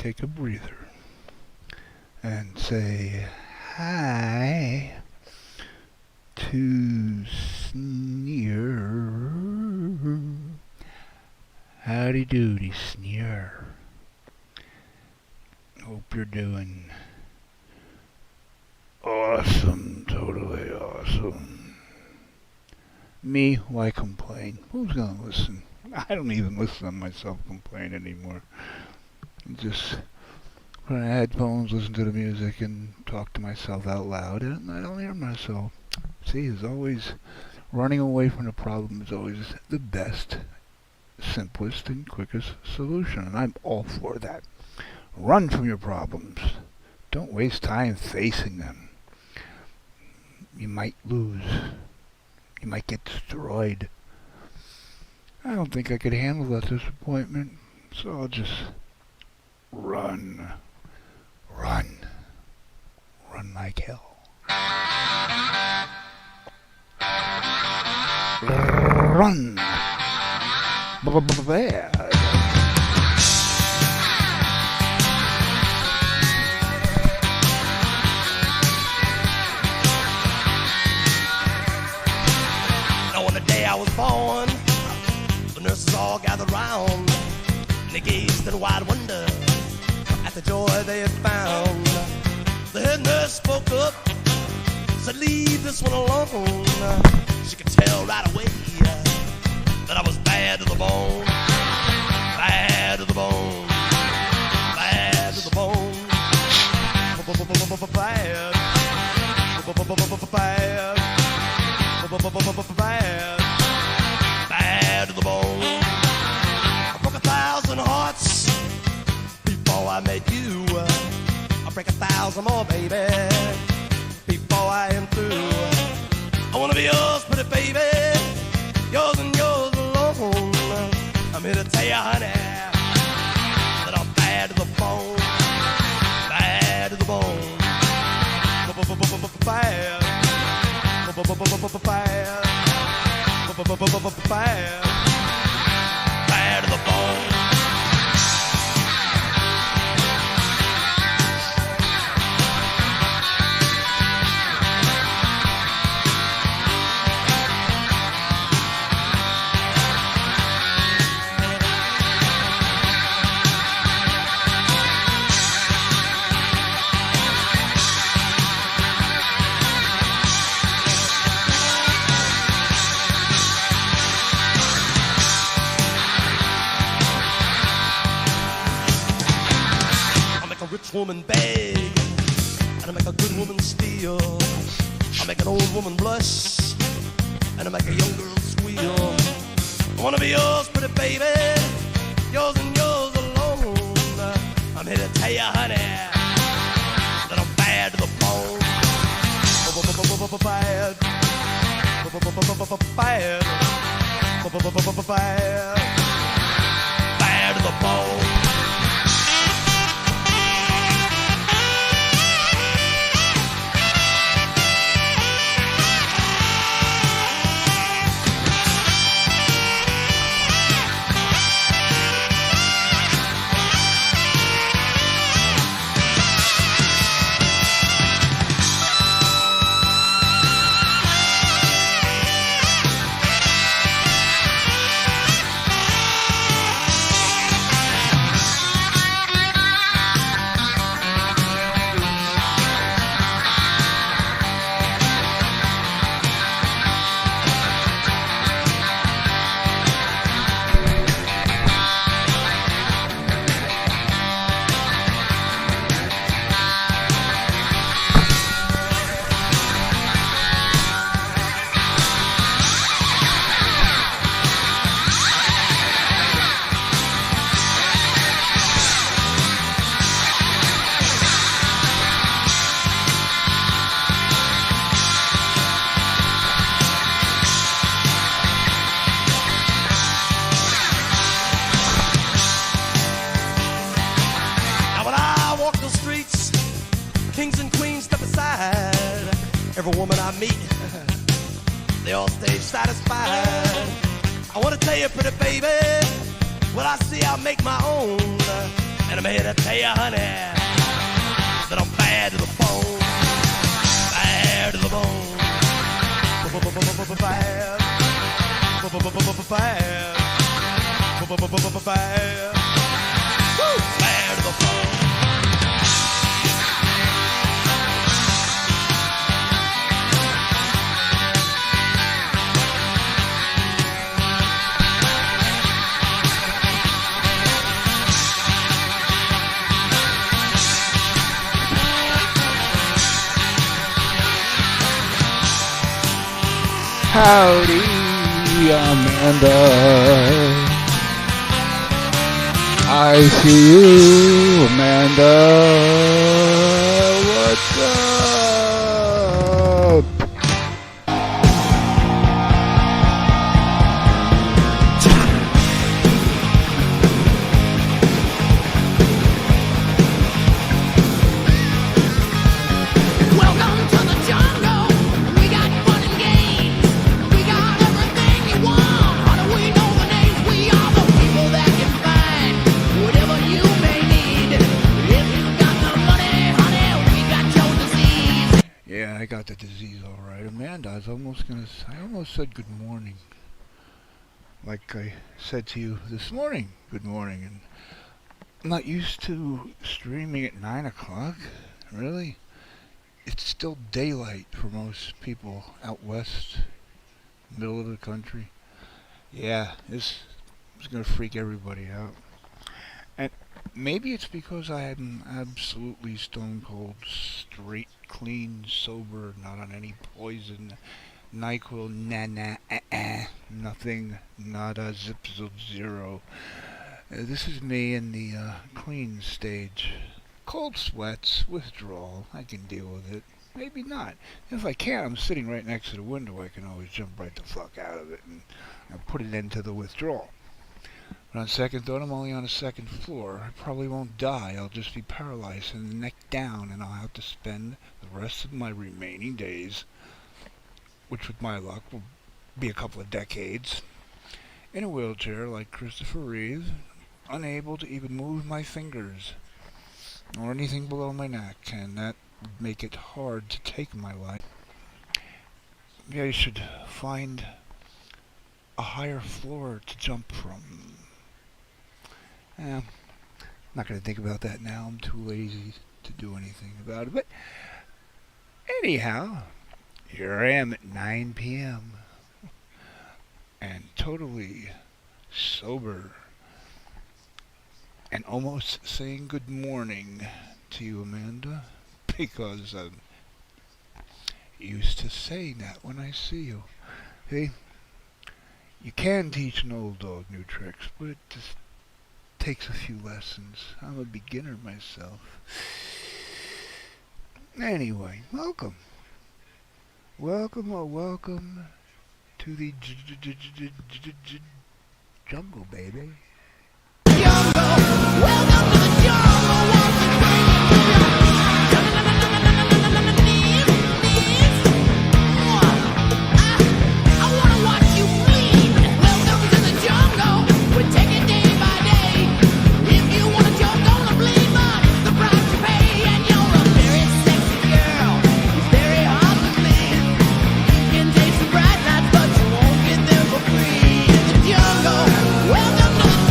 take a breather and say hi to Sneer. Howdy doody, Sneer. Hope you're doing awesome, totally awesome. Me, why complain? Who's gonna listen? I don't even listen to myself complain anymore. I just put on headphones, listen to the music, and talk to myself out loud, and I don't hear myself. See, it's always running away from the problem is always the best, simplest, and quickest solution, and I'm all for that. Run from your problems. Don't waste time facing them. You might lose. You might get destroyed. I don't think I could handle that disappointment, so I'll just run. Run. Run like hell. Run. Bad. On the day I was born, the nurses all gathered round, and they gazed in wide wonder at the joy they had found. The head nurse spoke up, said, "Leave this one alone." She could tell right away that I was bad to the bone, bad to the bone, bad to the bone, bad, bad, bad to the bone. I broke 1,000 hearts before I met you. I'll break 1,000 more, baby, before I am through. I wanna be yours, pretty baby, yours and yours alone. I'm here to tell you, honey, that I'm bad to the bone, bad to the bone, bad. Bad to the bone. Rich woman beg, and I make a good woman steal. I make an old woman blush, and I make a young girl squeal. I wanna be yours, pretty baby, yours and yours alone. I'm here to tell you, honey, that I'm bad to the bone. Bad, bad, bad to the bone. Every woman I meet, they all stay satisfied. I want to tell you, pretty baby, what I see, I'll make my own. And I'm here to tell you, honey, that I'm bad to the bone. Bad to the bone. Bad. Bad. Bad. Woo! Bad to the bone. Howdy, Amanda. I see you, Amanda. What's up? Welcome to the jungle. We got fun and games. We got everything you want. How do we know the names? We are the people that can find whatever you may need. If you got the money, honey, we got your disease. Yeah, I got the disease all right. Amanda, I almost said good morning. Like I said to you this morning, good morning. And I'm not used to streaming at 9 o'clock. Really? It's still daylight for most people out west, middle of the country. Yeah, this is going to freak everybody out. And maybe it's because I am absolutely stone cold, straight, clean, sober, not on any poison, NyQuil, nothing, nada, zip, zero. This is me in the clean stage. Cold sweats, withdrawal, I can deal with it. Maybe not. If I can't, I'm sitting right next to the window. I can always jump right the fuck out of it and put an end to the withdrawal. But on second thought, I'm only on the second floor. I probably won't die. I'll just be paralyzed and the neck down, and I'll have to spend the rest of my remaining days, which with my luck will be a couple of decades, in a wheelchair like Christopher Reeve, unable to even move my fingers or anything below my neck, and that would make it hard to take my life. Maybe I should find a higher floor to jump from. I'm not going to think about that now. I'm too lazy to do anything about it. But anyhow, here I am at 9 p.m. and totally sober and almost saying good morning to you, Amanda, because I'm used to saying that when I see you. See, you can teach an old dog new tricks, but it just takes a few lessons. I'm a beginner myself. Anyway, welcome. Welcome to the jungle, baby. Welcome to the jungle. I wanna watch you bleed. Welcome to the jungle. We take it day by day. If you wanna jump, gonna bleed, but the price you pay. And you're a very sexy girl. It's very hard to please. You can taste the bright lights, but you won't get them for free. In the jungle. Welcome to the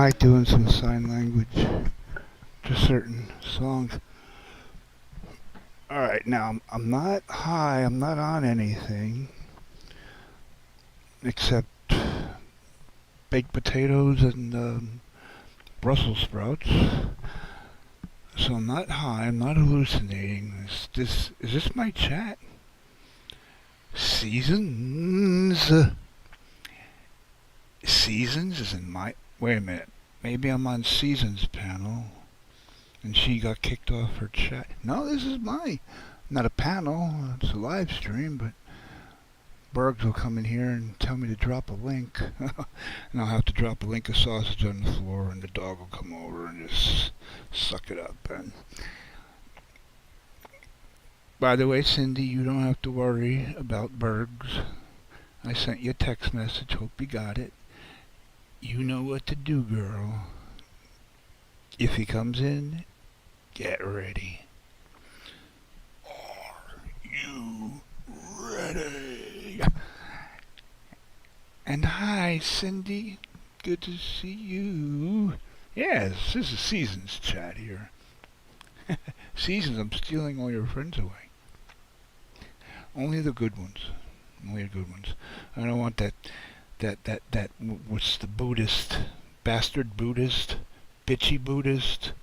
like doing some sign language to certain songs. Alright, now I'm not high, I'm not on anything except baked potatoes and Brussels sprouts. So I'm not high, I'm not hallucinating. Is this my chat? Seasons? Seasons is in my... Wait a minute. Maybe I'm on Seasons panel and she got kicked off her chat. No, this is my... Not a panel, it's a live stream, but Bergs will come in here and tell me to drop a link. And I'll have to drop a link of sausage on the floor and the dog will come over and just suck it up. And by the way, Cindy, you don't have to worry about Bergs. I sent you a text message, hope you got it. You know what to do, girl. If he comes in, get ready. Are you ready? And hi, Cindy. Good to see you. Yes, this is Seasons chat here. Seasons, I'm stealing all your friends away. Only the good ones. Only the good ones. I don't want that, what's the Buddhist? Bastard Buddhist? Bitchy Buddhist?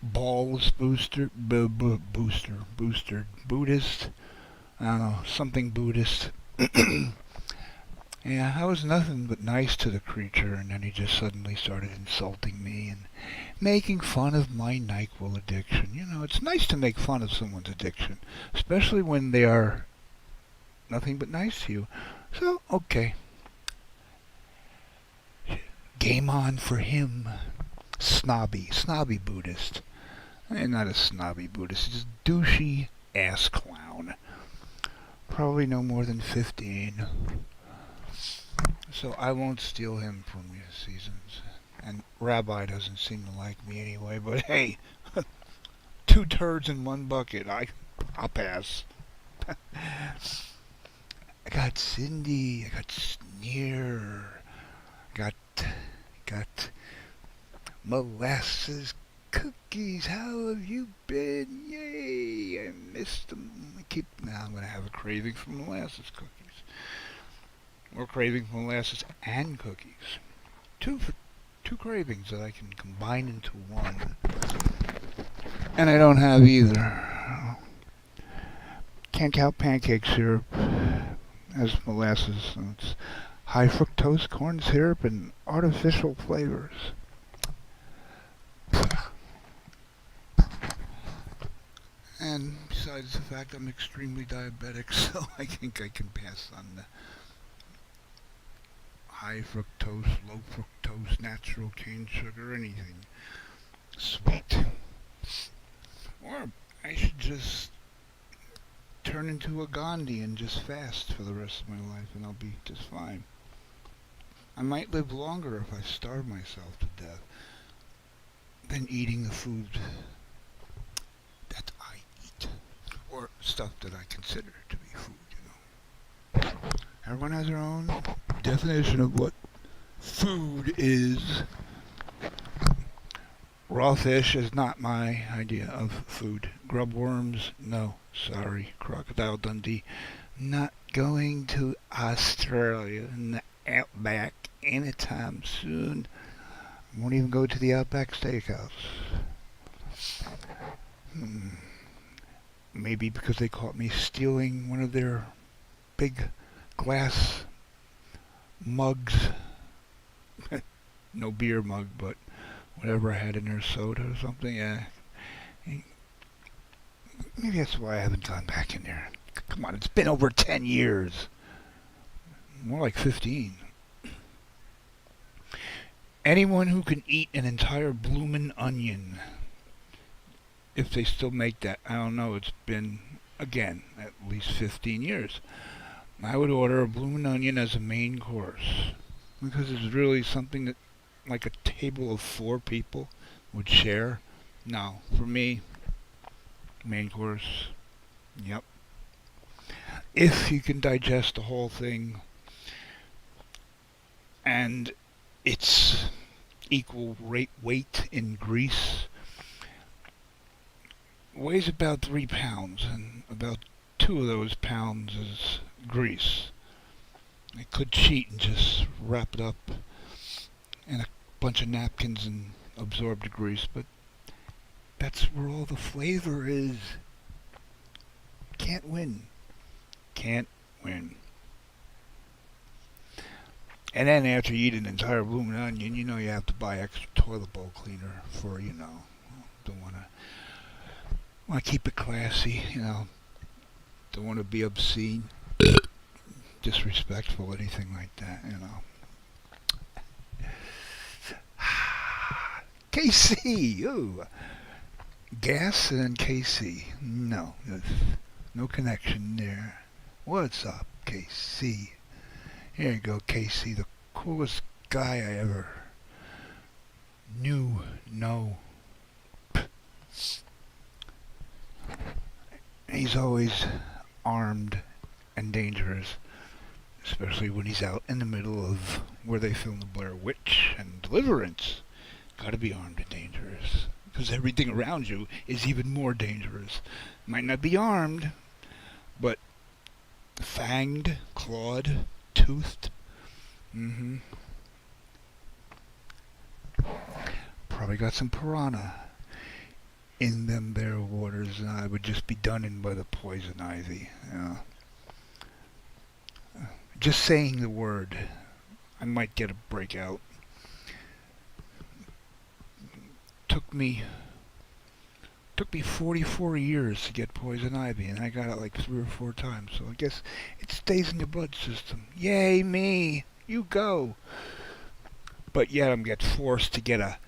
Balls booster? Booster Buddhist? I don't know, something Buddhist. Yeah, I was nothing but nice to the creature, and then he just suddenly started insulting me and making fun of my NyQuil addiction. You know, it's nice to make fun of someone's addiction, especially when they are nothing but nice to you. So, okay. Game on for him. Snobby Buddhist. Not a snobby Buddhist, just douchey ass clown. Probably no more than 15. So I won't steal him from you, Seasons. And Rabbi doesn't seem to like me anyway, but hey, 2 turds in 1 bucket. I'll pass. I got Cindy, I got Sneer, got molasses cookies. How have you been? Yay! I missed them. Now I'm gonna have a craving for molasses cookies. Or craving for molasses and cookies. Two cravings that I can combine into one. And I don't have either. Can't count pancake syrup as molasses. So it's high fructose corn syrup and artificial flavors. And besides the fact I'm extremely diabetic, so I think I can pass on the high fructose, low fructose, natural cane sugar, anything sweet. Or I should just turn into a Gandhi and just fast for the rest of my life and I'll be just fine. I might live longer if I starve myself to death than eating the food that I eat. Or stuff that I consider to be food, you know. Everyone has their own definition of what food is. Raw fish is not my idea of food. Grub worms, no. Sorry, Crocodile Dundee. Not going to Australia in the Outback anytime soon. Won't even go to the Outback Steakhouse. Maybe because they caught me stealing one of their big glass mugs. No beer mug, but whatever I had in their soda or something. Yeah. Maybe that's why I haven't gone back in there. Come on, it's been over 10 years. More like 15. Anyone who can eat an entire bloomin' onion, if they still make that, I don't know, it's been, again, at least 15 years. I would order a bloomin' onion as a main course, because it's really something that, like a table of 4 people would share. No, for me, main course, yep. If you can digest the whole thing, and it's equal weight in grease. Weighs about 3 pounds, and about 2 of those pounds is grease. I could cheat and just wrap it up in a bunch of napkins and absorb the grease, but that's where all the flavor is. Can't win. Can't win. And then after you eat an entire blooming onion, you have to buy extra toilet bowl cleaner for, don't want to keep it classy, don't want to be obscene, disrespectful, anything like that. KC, ooh, gas and KC, no connection there. What's up, KC? Here you go, KC, the coolest guy I ever knew. No. He's always armed and dangerous, especially when he's out in the middle of where they film the Blair Witch and Deliverance. Gotta be armed and dangerous, because everything around you is even more dangerous. Might not be armed, but fanged, clawed, toothed. Probably got some piranha in them there waters, and I would just be done in by the poison ivy. Just saying the word, I might get a breakout. Took me 44 years to get poison ivy, and I got it like 3 or 4 times, so I guess it stays in your blood system. Yay me! You go! But yet I'm get forced to get a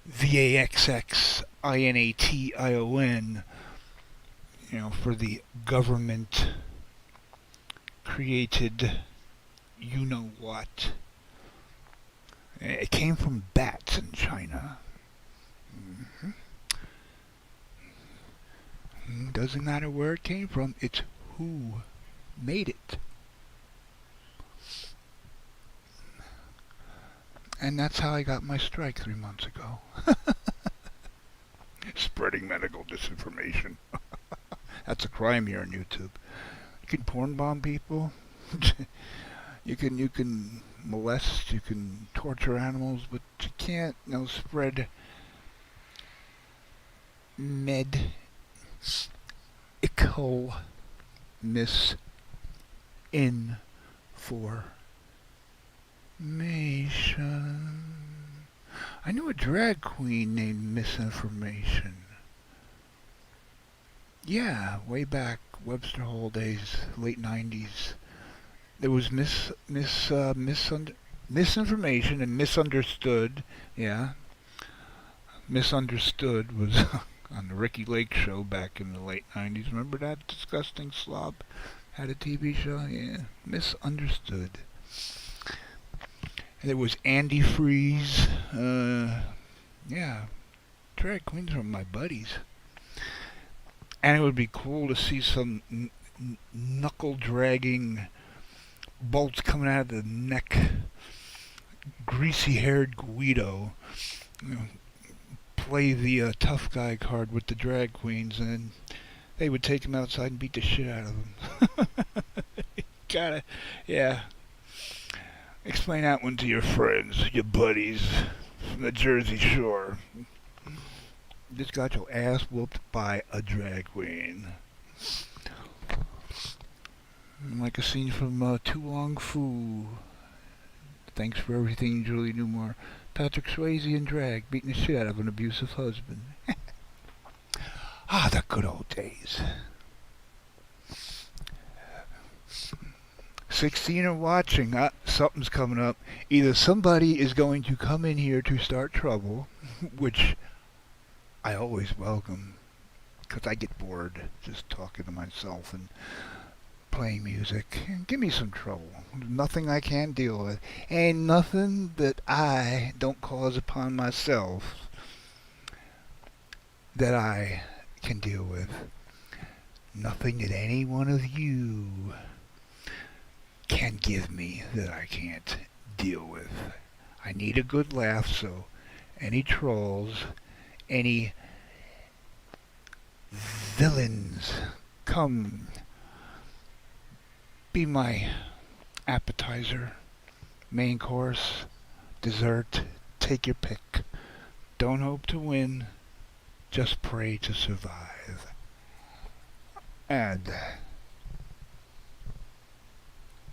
VAXXINATION, for the government created you-know-what. It came from bats in China. Doesn't matter where it came from, it's who made it. And that's how I got my strike 3 months ago. Spreading medical disinformation. That's a crime here on YouTube. You can porn bomb people. you can molest, you can torture animals, but you can't spread medical misinformation. I knew a drag queen named Misinformation. Yeah, way back, Webster Hall days, late 90s. There was misinformation and misunderstood. Yeah. Misunderstood was on the Ricky Lake show back in the late 90s. Remember that disgusting slob had a TV show? Yeah. Misunderstood. And there was Andy Freeze. Yeah. Drag queens were my buddies. And it would be cool to see some knuckle dragging bolts coming out of the neck, greasy haired Guido, play the tough guy card with the drag queens, and then they would take him outside and beat the shit out of him. Yeah. Explain that one to your friends, your buddies from the Jersey Shore. Just got your ass whooped by a drag queen. Like a scene from Tu Wong Fu. Thanks for everything, Julie Newmar. Patrick Swayze in drag, beating the shit out of an abusive husband. The good old days. 16 are watching. Something's coming up. Either somebody is going to come in here to start trouble, which I always welcome, because I get bored just talking to myself and playing music. Give me some trouble. Nothing I can't deal with. Ain't nothing that I don't cause upon myself that I can deal with. Nothing that any one of you can give me that I can't deal with. I need a good laugh, so any trolls, any villains, come be my appetizer, main course, dessert, take your pick. Don't hope to win, just pray to survive. And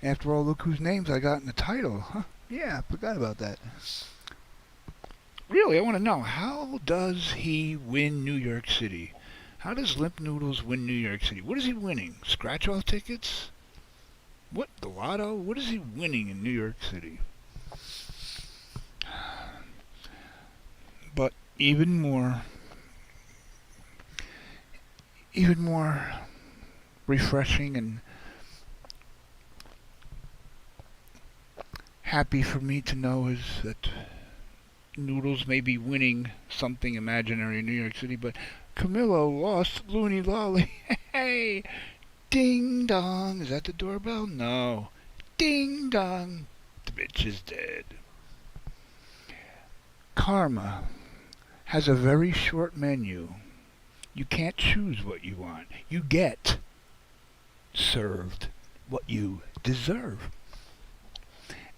after all, look whose names I got in the title, huh? Yeah, I forgot about that. Really, I want to know, how does he win New York City? How does Limp Noodles win New York City? What is he winning? Scratch-off tickets? What, the lotto? What is he winning in New York City? But even more refreshing and happy for me to know is that Noodles may be winning something imaginary in New York City, but Camillo lost Looney Lolly. Hey! Ding dong! Is that the doorbell? No. Ding dong! The bitch is dead. Karma has a very short menu. You can't choose what you want. You get served what you deserve.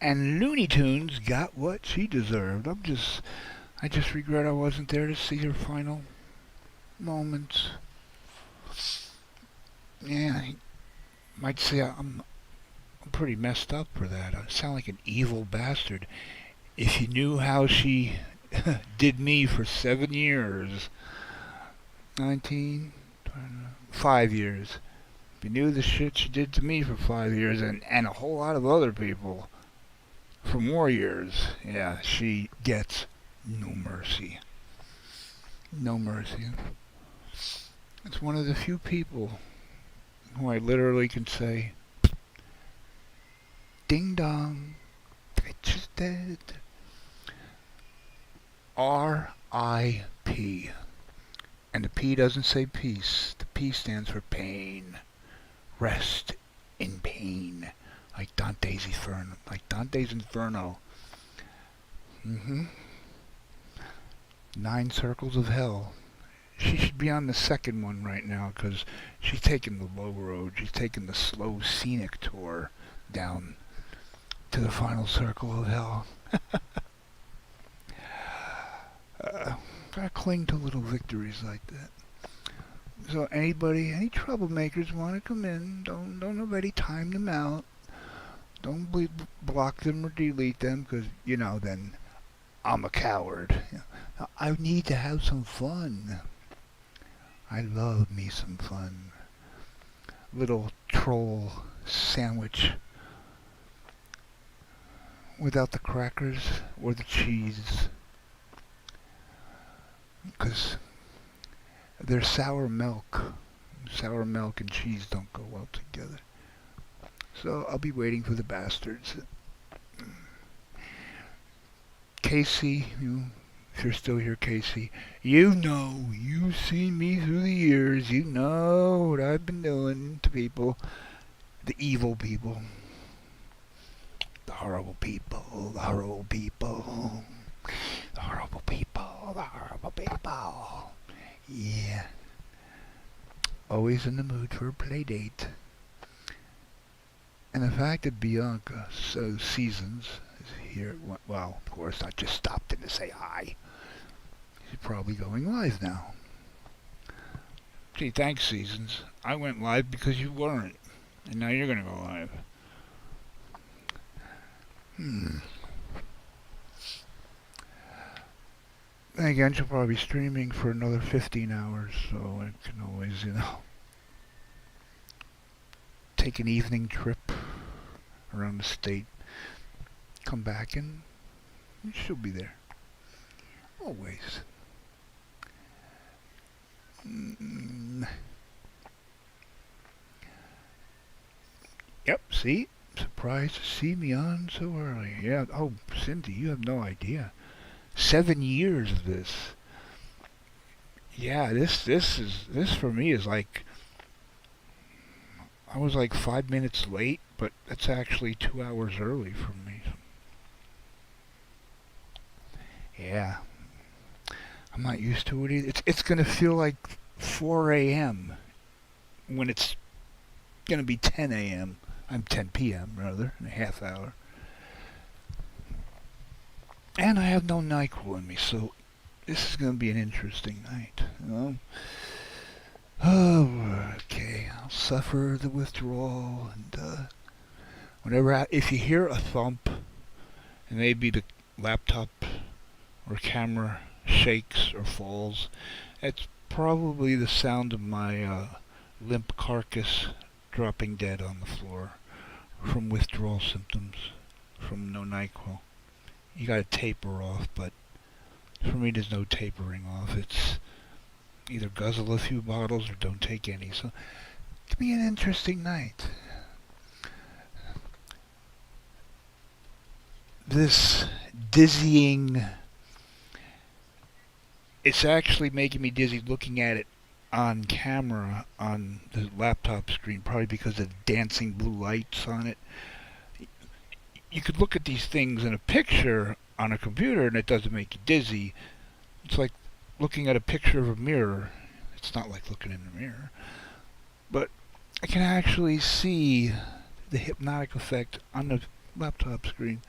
And Looney Tunes got what she deserved. I just regret I wasn't there to see her final moments. Yeah, you might say I'm pretty messed up for that. I sound like an evil bastard. If you knew how she did me for 7 years, 19, 5 years. If you knew the shit she did to me for 5 years and a whole lot of other people for more years, yeah, she gets no mercy. No mercy. It's one of the few people who I literally can say, ding dong, bitch is dead. R.I.P. And the P doesn't say peace. The P stands for pain. Rest in pain. Like Dante's Inferno. 9 circles of hell. She should be on the second one right now because she's taking the low road. She's taking the slow scenic tour down to the final circle of hell. Gotta cling to little victories like that. So any troublemakers want to come in, don't nobody time them out. Don't block them or delete them because, then I'm a coward. I need to have some fun. I love me some fun. Little troll sandwich without the crackers or the cheese. Because there's sour milk. Sour milk and cheese don't go well together. So I'll be waiting for the bastards. Casey, if you're still here, Casey, you've seen me through the years. You know what I've been doing to people. The evil people. The horrible people. The horrible people. The horrible people. The horrible people. Yeah. Always in the mood for a play date. And the fact that Bianca Seasons is here, well, of course, I just stopped in to say hi. She's probably going live now. Gee, thanks, Seasons. I went live because you weren't. And now you're going to go live. Then again, she'll probably be streaming for another 15 hours, so I can always, take an evening trip around the state, come back, and she'll be there. Always. Yep, see? Surprised to see me on so early. Yeah, oh, Cindy, you have no idea. 7 years of this. Yeah, this for me is like, I was like 5 minutes late, but that's actually 2 hours early for me. Yeah, I'm not used to it either. It's gonna feel like 4 a.m. when it's gonna be 10 a.m. I'm 10 p.m. rather in a half hour. And I have no NyQuil in me, so this is gonna be an interesting night. You know? Oh, okay. I'll suffer the withdrawal, and if you hear a thump, and maybe the laptop or camera shakes or falls, it's probably the sound of my limp carcass dropping dead on the floor from withdrawal symptoms from no NyQuil. You gotta taper off, but for me there's no tapering off. It's either guzzle a few bottles or don't take any. So it's gonna be an interesting night. This dizzying, it's actually making me dizzy looking at it on camera on the laptop screen, probably because of the dancing blue lights on it. You could look at these things in a picture on a computer and it doesn't make you dizzy. It's like looking at a picture of a mirror. It's not like looking in a mirror. But I can actually see the hypnotic effect on the laptop screen.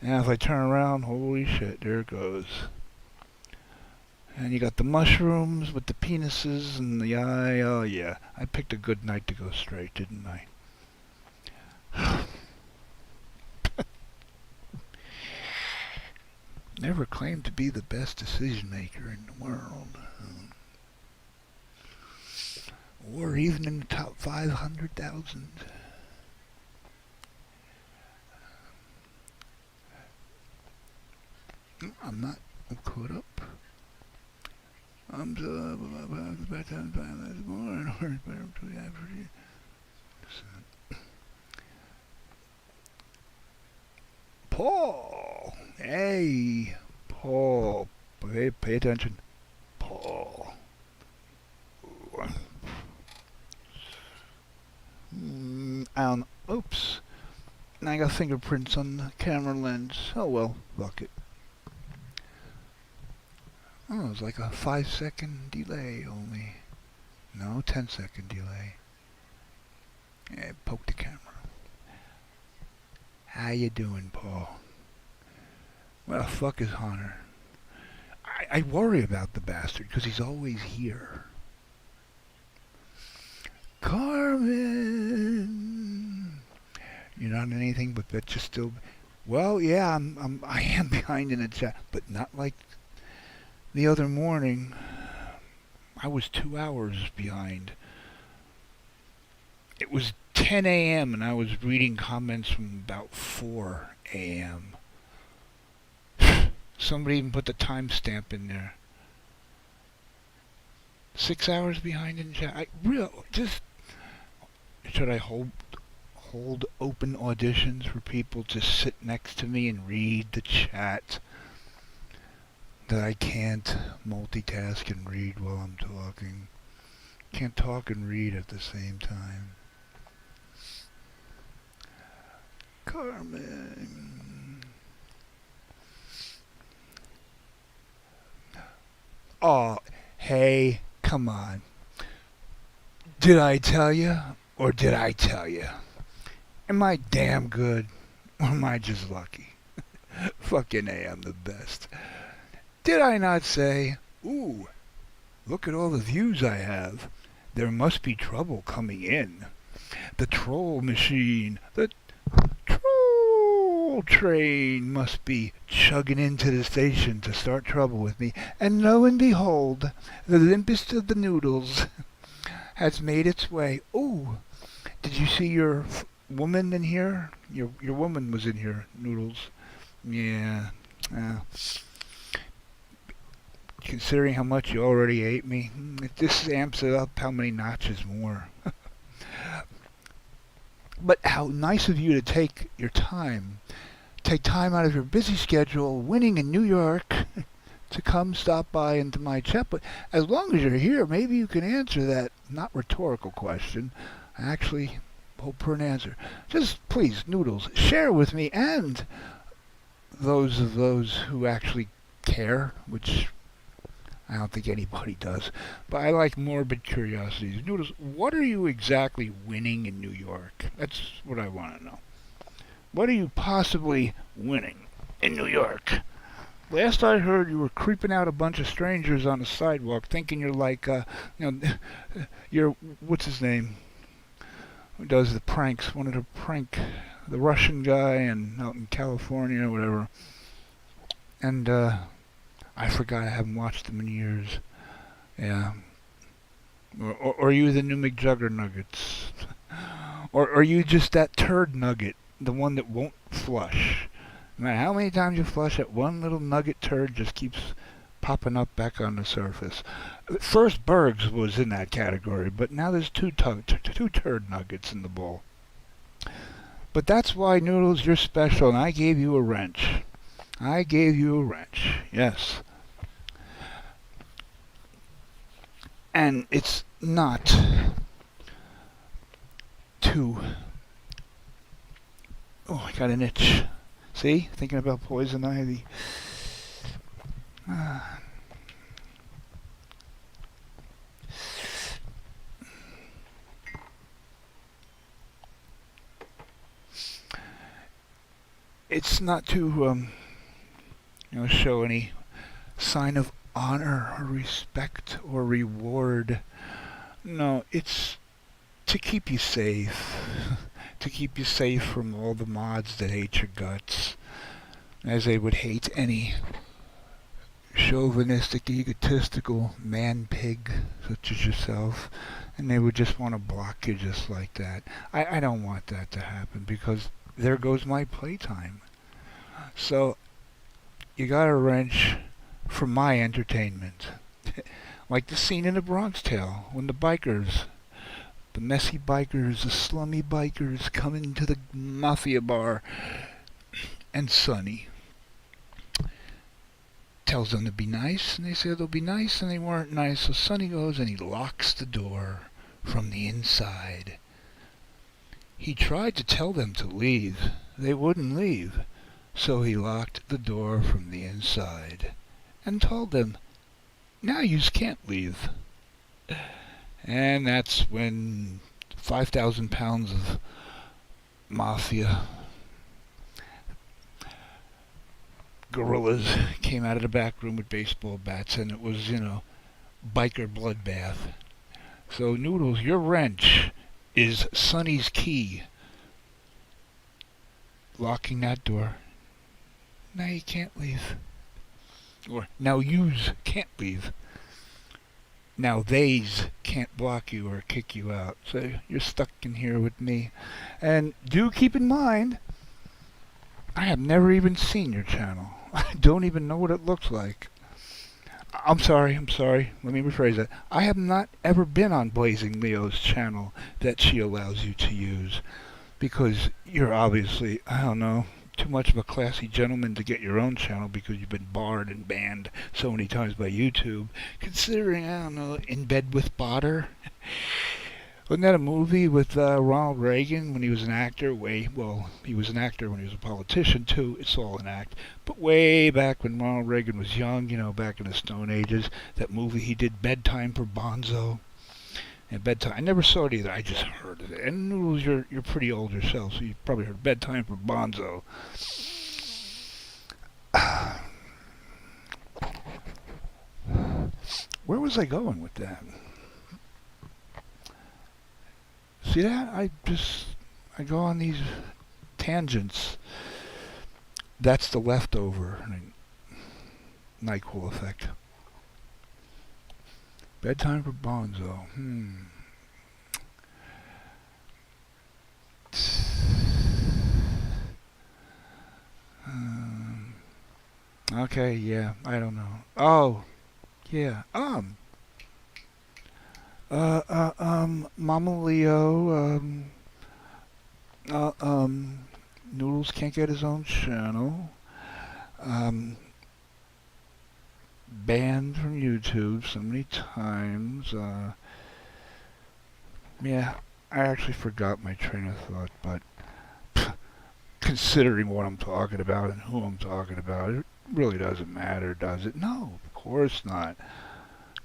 And if I turn around, holy shit, there it goes. And you got the mushrooms with the penises and the eye. Oh yeah, I picked a good night to go straight, didn't I? Never claimed to be the best decision maker in the world. Or even in the top 500,000. I'm not caught up. I'm so back on time this morning. Paul! Hey! Paul! Pay attention. Paul. Oops. Now I got fingerprints on the camera lens. Oh well, fuck it. Oh, it was like a 5-second delay only. No, 10-second delay. Yeah, poke the camera. How you doing, Paul? Where the fuck is Hunter? I worry about the bastard because he's always here. Carmen, you're not anything but bet you still. Well, yeah, I am behind in the chat, but not like the other morning. I was 2 hours behind. It was 10 a.m. and I was reading comments from about 4 a.m. Somebody even put the timestamp in there. 6 hours behind in chat. Should I hold open auditions for people to sit next to me and read the chat? That I can't multitask and read while I'm talking. Can't talk and read at the same time. Carmen. Oh, hey, come on. Did I tell you, or did I tell you? Am I damn good, or am I just lucky? Fucking A, I'm the best. Did I not say, ooh, look at all the views I have. There must be trouble coming in. The troll machine, the troll train must be chugging into the station to start trouble with me. And lo and behold, the limpest of the noodles has made its way. Ooh, did you see your woman in here? Your woman was in here, Noodles. Yeah. Considering how much you already ate me, this amps it up how many notches more. But how nice of you to take time out of your busy schedule, winning in New York, to come stop by into my chat. But as long as you're here, maybe you can answer that not rhetorical question. I actually hope for an answer. Just please, Noodles, share with me and those who actually care, which I don't think anybody does. But I like morbid curiosities. Noodles, what are you exactly winning in New York? That's what I want to know. What are you possibly winning in New York? Last I heard, you were creeping out a bunch of strangers on the sidewalk, thinking you're like, you're what's his name? Who does the pranks? One of the Russian guy, and out in California or whatever. And I forgot. I haven't watched them in years. Yeah. Or are you the new McJuggernuggets? Or are you just that turd nugget, the one that won't flush? No matter how many times you flush it, one little nugget turd just keeps popping up back on the surface. First, Bergs was in that category, but now there's two turd nuggets in the bowl. But that's why, Noodles, you're special, and I gave you a wrench. I gave you a wrench, yes. And it's not to... Oh, I got an itch. See? Thinking about poison ivy. It's not to, show any sign of honor or respect or reward. No, it's to keep you safe. To keep you safe from all the mods that hate your guts, as they would hate any chauvinistic, egotistical man-pig such as yourself, and they would just want to block you just like that. I don't want that to happen, because there goes my playtime. So, you got a wrench for my entertainment. Like the scene in The Bronx Tale, when the messy bikers, the slummy bikers come into the mafia bar, and Sonny tells them to be nice, and they say they'll be nice, and they weren't nice, so Sonny goes and he locks the door from the inside. He tried to tell them to leave. They wouldn't leave, so he locked the door from the inside and told them, now yous can't leave. And that's when 5,000 pounds of mafia gorillas came out of the back room with baseball bats, and it was, biker bloodbath. So, Noodles, your wrench is Sonny's key. Locking that door. Now you can't leave. Or, now yous can't leave. Now theys can't block you or kick you out. So you're stuck in here with me. And do keep in mind, I have never even seen your channel. I don't even know what it looks like. I'm sorry. Let me rephrase that. I have not ever been on Blazing Leo's channel that she allows you to use. Because you're obviously, I don't know, too much of a classy gentleman to get your own channel because you've been barred and banned so many times by YouTube. Considering, I don't know, In Bed with Botter. Wasn't that a movie with Ronald Reagan when he was an actor? He was an actor when he was a politician too. It's all an act. But way back when Ronald Reagan was young, back in the Stone Ages, that movie he did, Bedtime for Bonzo. And Bedtime, I never saw it either. I just heard of it. And Noodles, you're pretty old yourself, so you've probably heard Bedtime for Bonzo. Where was I going with that? See that? I go on these tangents. That's the leftover. NyQuil effect. Bedtime for Bonzo. Okay, yeah, I don't know. Oh, yeah. Mama Leo. Noodles can't get his own channel. Banned from YouTube so many times. Yeah, I actually forgot my train of thought, but considering what I'm talking about and who I'm talking about, it really doesn't matter, does it? No, of course not.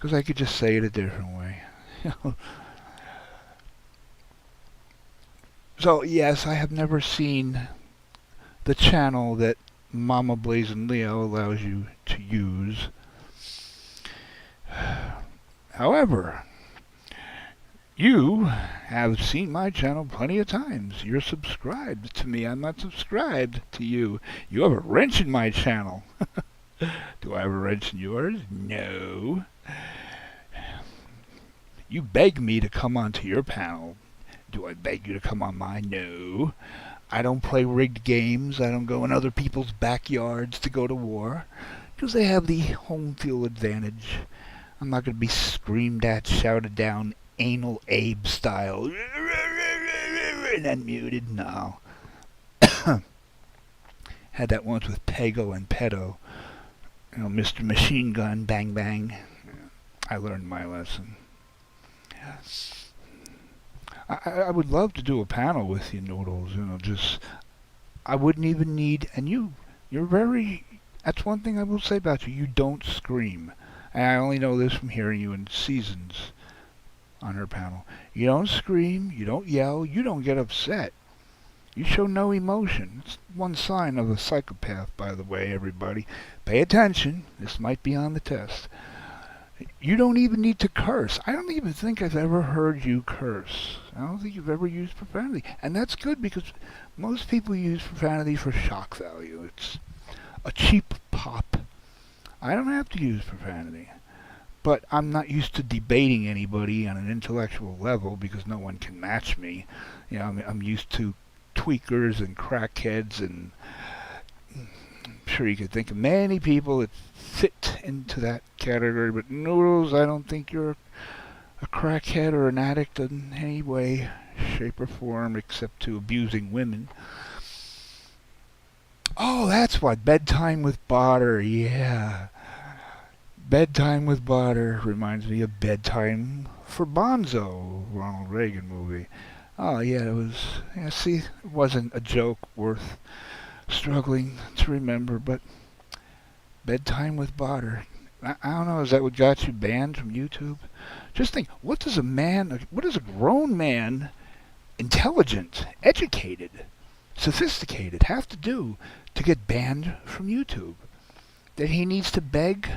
Because I could just say it a different way. So, yes, I have never seen the channel that Mama Blazing Leo allows you to use. However, you have seen my channel plenty of times. You're subscribed to me. I'm not subscribed to you. You have a wrench in my channel. Do I have a wrench in yours? No. You beg me to come onto your panel. Do I beg you to come on mine? No. I don't play rigged games. I don't go in other people's backyards to go to war. Because they have the home field advantage. I'm not going to be screamed at, shouted down, anal Abe style. And then muted. No. Had that once with Pego and Pedo. You know, Mr. Machine Gun, bang bang. I learned my lesson. I would love to do a panel with you, Noodles. You know, just I wouldn't even need. And you're very. That's one thing I will say about you. You don't scream. And I only know this from hearing you in Seasons on her panel. You don't scream. You don't yell. You don't get upset. You show no emotion. It's one sign of a psychopath, by the way, everybody. Pay attention. This might be on the test. You don't even need to curse. I don't even think I've ever heard you curse. I don't think you've ever used profanity. And that's good because most people use profanity for shock value. It's a cheap pop. I don't have to use profanity. But I'm not used to debating anybody on an intellectual level because no one can match me. You know, I'm used to tweakers and crackheads, and I'm sure you could think of many people that fit into that category, but Noodles, I don't think you're a crackhead or an addict in any way, shape, or form, except to abusing women. Oh, that's what, Bedtime with Botter, yeah. Bedtime with Botter reminds me of Bedtime for Bonzo, Ronald Reagan movie. Oh, yeah, it was, yeah, see, it wasn't a joke worth struggling to remember, but Bedtime with Botter. I don't know, is that what got you banned from YouTube? Just think, what does a grown man, intelligent, educated, sophisticated, have to do to get banned from YouTube? That he needs to beg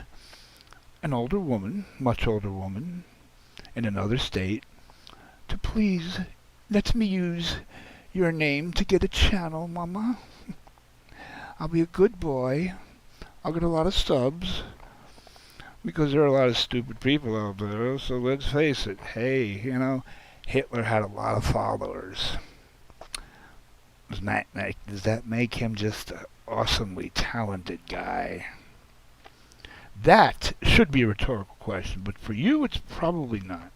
an older woman, much older woman, in another state, to please let me use your name to get a channel, Mama. I'll be a good boy. I'll get a lot of subs. Because there are a lot of stupid people out there, so let's face it. Hey, you know, Hitler had a lot of followers. Does that make him just an awesomely talented guy? That should be a rhetorical question, but for you, it's probably not.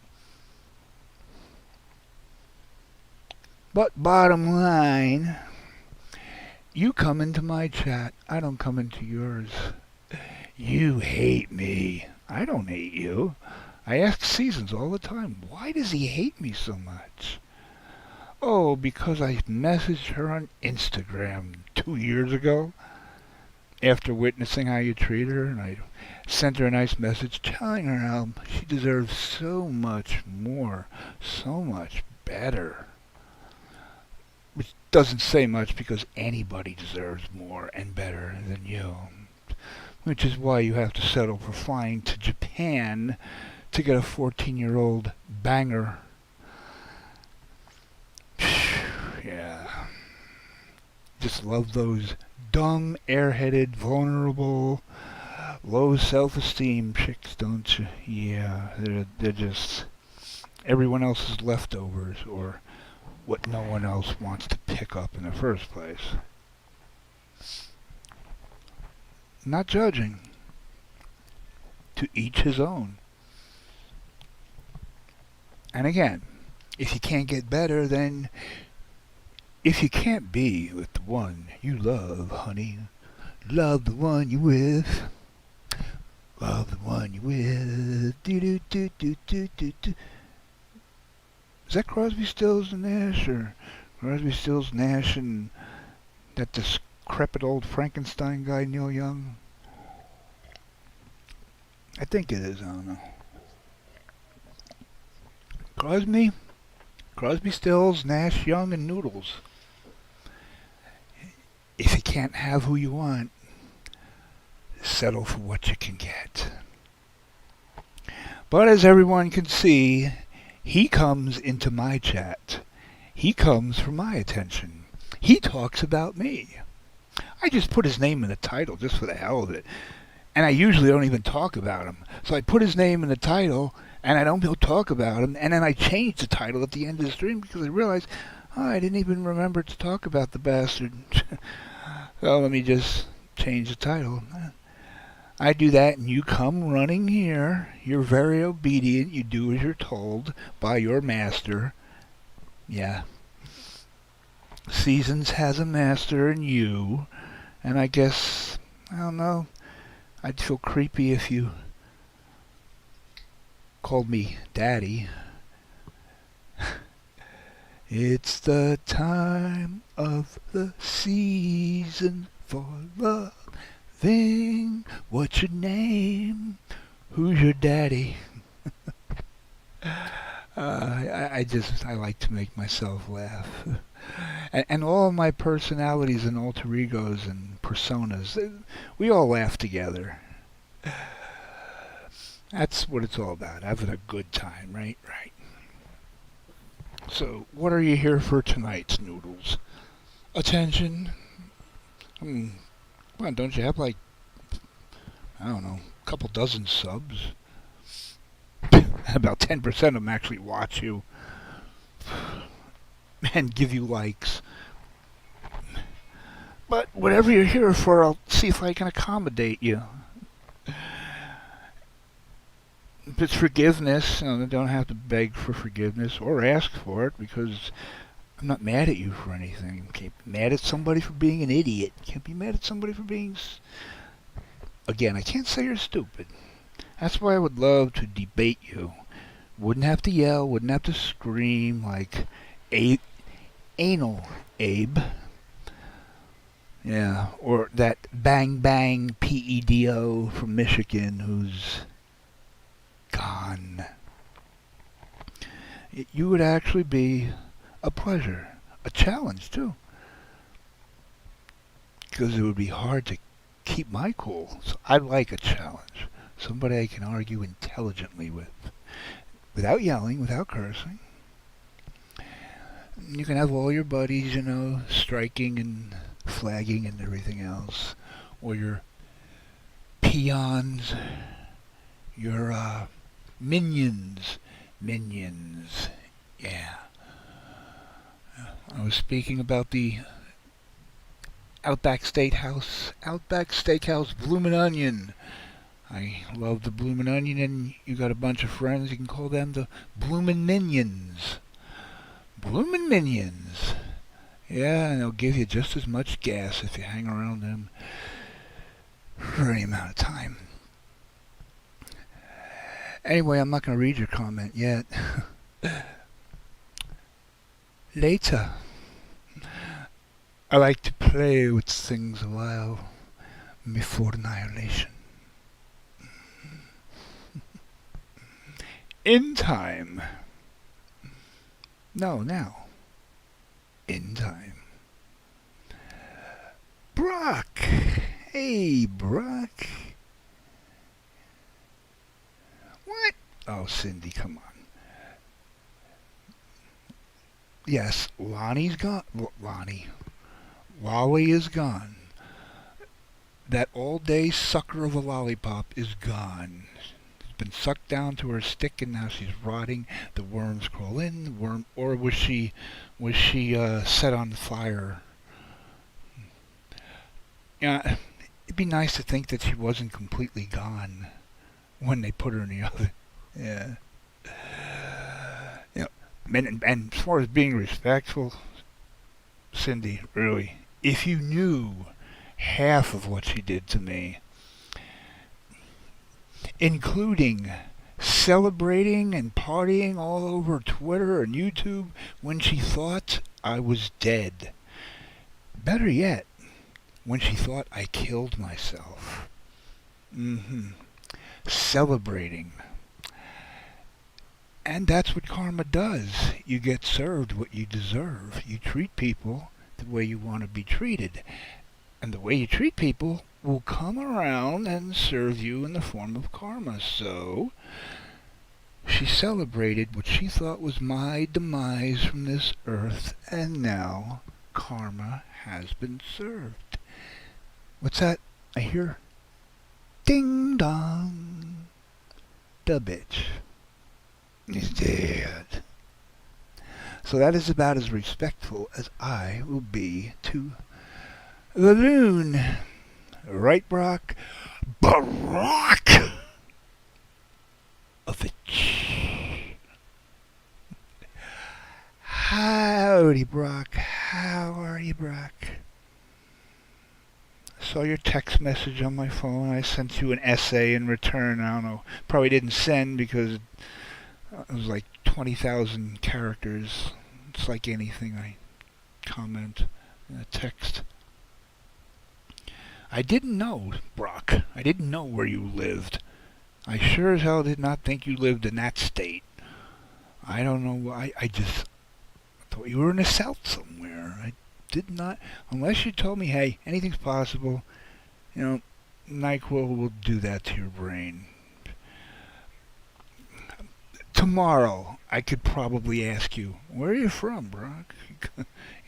But bottom line, you come into my chat, I don't come into yours. You hate me. I don't hate you. I ask Seasons all the time, why does he hate me so much? Oh, because I messaged her on Instagram 2 years ago after witnessing how you treat her, and I sent her a nice message telling her how she deserves so much more, so much better. Which doesn't say much because anybody deserves more and better than you. Which is why you have to settle for flying to Japan to get a 14-year-old banger. Yeah. Just love those dumb, airheaded, vulnerable, low self-esteem chicks, don't you? Yeah, they're just everyone else's leftovers, or what no one else wants to pick up in the first place. Not judging. To each his own. And again, if you can't get better, then if you can't be with the one you love, honey, love the one you with. Love the one you with. Do do do do do do do. Is that Crosby, Stills and Nash, or Crosby, Stills, Nash, and that decrepit old Frankenstein guy, Neil Young? I think it is, I don't know. Crosby, Stills, Nash, Young, and Noodles. If you can't have who you want, settle for what you can get. But as everyone can see, he comes into my chat. He comes for my attention. He talks about me. I just put his name in the title just for the hell of it. And I usually don't even talk about him. So I put his name in the title, and I don't talk about him. And then I change the title at the end of the stream because I realized, I didn't even remember to talk about the bastard. So let me just change the title. I do that, and you come running here. You're very obedient. You do as you're told by your master. Yeah. Seasons has a master in you. And I guess, I don't know, I'd feel creepy if you called me Daddy. It's the time of the season for loving. What's your name? Who's your daddy? I like to make myself laugh. And all of my personalities and alter egos and personas, we all laugh together. That's what it's all about, having a good time, right? Right. So, what are you here for tonight, Noodles? Attention? Come on, don't you have like, I don't know, a couple dozen subs? About 10% of them actually watch you and give you likes. But whatever you're here for, I'll see if I can accommodate you. If it's forgiveness, they don't have to beg for forgiveness or ask for it because I'm not mad at you for anything. Can't be mad at somebody for being an idiot. Can't be mad at somebody for being... Again, I can't say you're stupid. That's why I would love to debate you. Wouldn't have to yell, wouldn't have to scream like Anal Abe. Yeah, or that Bang Bang PEDO from Michigan who's gone. You would actually be a pleasure, a challenge too. Because it would be hard to keep my cool. So I like a challenge. Somebody I can argue intelligently with. Without yelling, without cursing. You can have all your buddies, striking and flagging and everything else. Or your peons, your minions. Yeah. I was speaking about the Outback Steakhouse Bloomin' Onion. I love the Bloomin' Onion, and you got a bunch of friends, you can call them the Bloomin' Minions. Bloomin' Minions. Yeah, and they'll give you just as much gas if you hang around them for any amount of time. Anyway, I'm not going to read your comment yet. Later. I like to play with things a while before annihilation. In time. No, now. In time. Brock! Hey, Brock. What? Oh, Cindy, come on. Yes, Lonnie's gone. Lolly is gone. That all-day sucker of a lollipop is gone. It's been sucked down to her stick, and now she's rotting. The worms crawl in. Or was she set on fire? Yeah, it'd be nice to think that she wasn't completely gone when they put her in the oven. Yeah. And as far as being respectful, Cindy, really, if you knew half of what she did to me, including celebrating and partying all over Twitter and YouTube when she thought I was dead. Better yet, when she thought I killed myself. Celebrating. And that's what karma does. You get served what you deserve. You treat people the way you want to be treated. And the way you treat people will come around and serve you in the form of karma. So she celebrated what she thought was my demise from this earth, and now karma has been served. What's that? I hear ding dong. The bitch is dead. So that is about as respectful as I will be to the loon. Right, Brock? Barack of it. Howdy, Brock. How are you, Brock? I saw your text message on my phone. I sent you an essay in return. I don't know. Probably didn't send because it was like 20,000 characters. It's like anything I comment in a text. I didn't know, Brock. I didn't know where you lived. I sure as hell did not think you lived in that state. I don't know. I just thought you were in the South somewhere. I did not, unless you told me, hey, anything's possible. You know, NyQuil will do that to your brain. Tomorrow, I could probably ask you, where are you from, Brock? You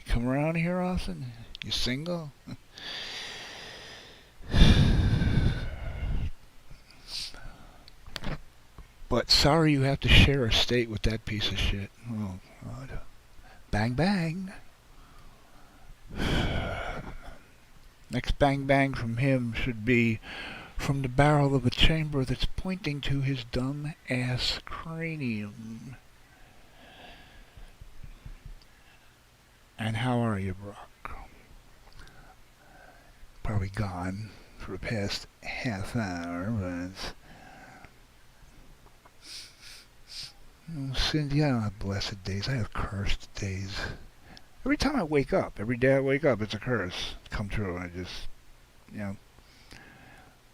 come around here often? You single? But sorry you have to share a state with that piece of shit. Oh, God. Bang, bang. Next bang, bang from him should be from the barrel of a chamber that's pointing to his dumb ass cranium. And how are you, Brock? Probably gone for the past half hour, but... Oh, Cindy, I don't have blessed days. I have cursed days. Every time I wake up, every day I wake up, it's a curse come true. I just, you know,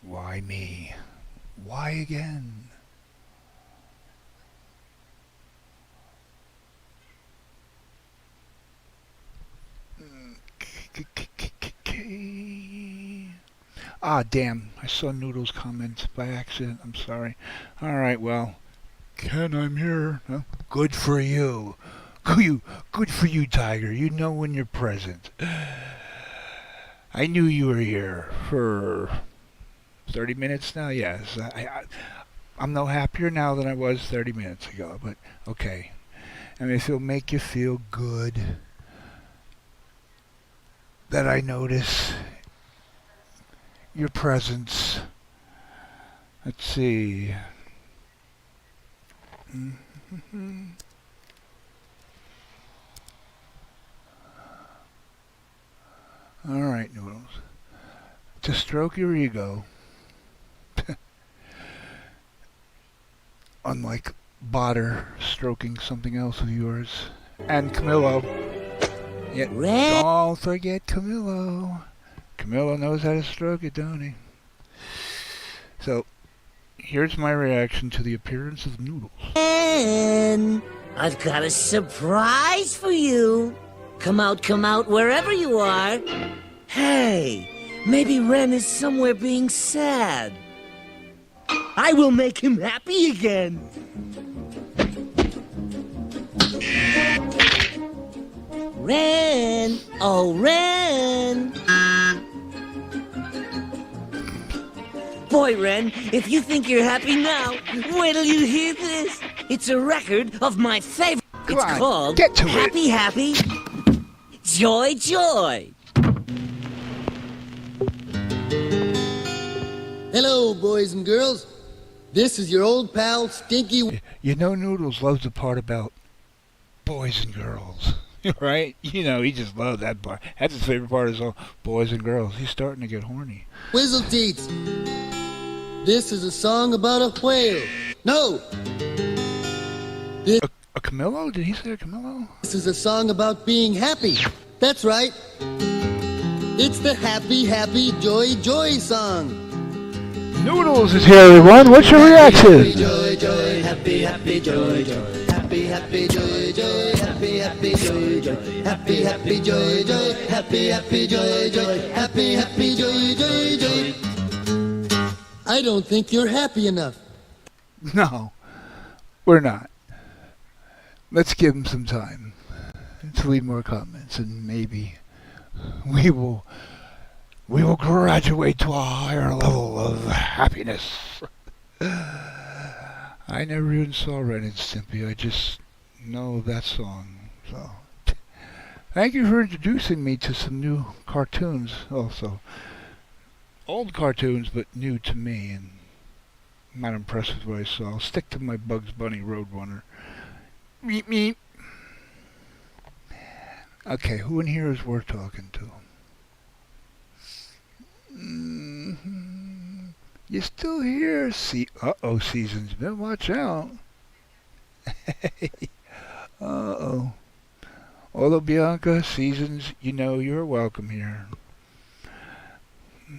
why me? Why again? Ah, damn. I saw Noodle's comment by accident. I'm sorry. Alright, well. Ken, I'm here. Huh? Good for you. Good for you, Tiger. You know when you're present. I knew you were here for 30 minutes now. Yes, I'm no happier now than I was 30 minutes ago. But okay, I mean, if it'll make you feel good that I notice your presence. Let's see. Alright, Noodles. To stroke your ego, unlike Botter stroking something else of yours, and Camillo. Yet, don't forget Camillo. Camillo knows how to stroke it, don't he? So, here's my reaction to the appearance of Noodles. And I've got a surprise for you. Come out, wherever you are. Hey, maybe Ren is somewhere being sad. I will make him happy again. Ren! Oh, Ren! Boy, Ren, if you think you're happy now, wait till you hear this. It's a record of my favorite. Come it's on, called get to Happy, it. Happy, Joy, Joy. Hello, boys and girls. This is your old pal, Stinky. You know Noodles loves the part about boys and girls, right? You know, he just loves that part. That's his favorite part is all boys and girls. He's starting to get horny. Whizzle-teats. This is a song about a whale. No! A Camillo? Did he say a Camillo? This is a song about being happy. That's right. It's the Happy, Happy, Joy, Joy song. Noodles is here, everyone. What's your reaction? Joy, joy, happy, happy, joy, joy. Happy, happy, joy, joy. Happy, happy, joy, joy. Happy, happy, joy, joy. Happy, happy, joy, joy. Happy, happy, joy, joy, joy. I don't think you're happy enough. No, we're not. Let's give him some time to leave more comments, and maybe we will graduate to a higher level of happiness. I never even saw Ren and Stimpy. I just know that song. So, thank you for introducing me to some new cartoons. Also, old cartoons, but new to me, and I'm not impressed with what I saw. I'll stick to my Bugs Bunny Roadrunner. Meep meep. Okay, who in here is worth talking to? You still here? Uh-oh, Seasons. Better watch out. Uh-oh. Although Bianca, Seasons, you know you're welcome here.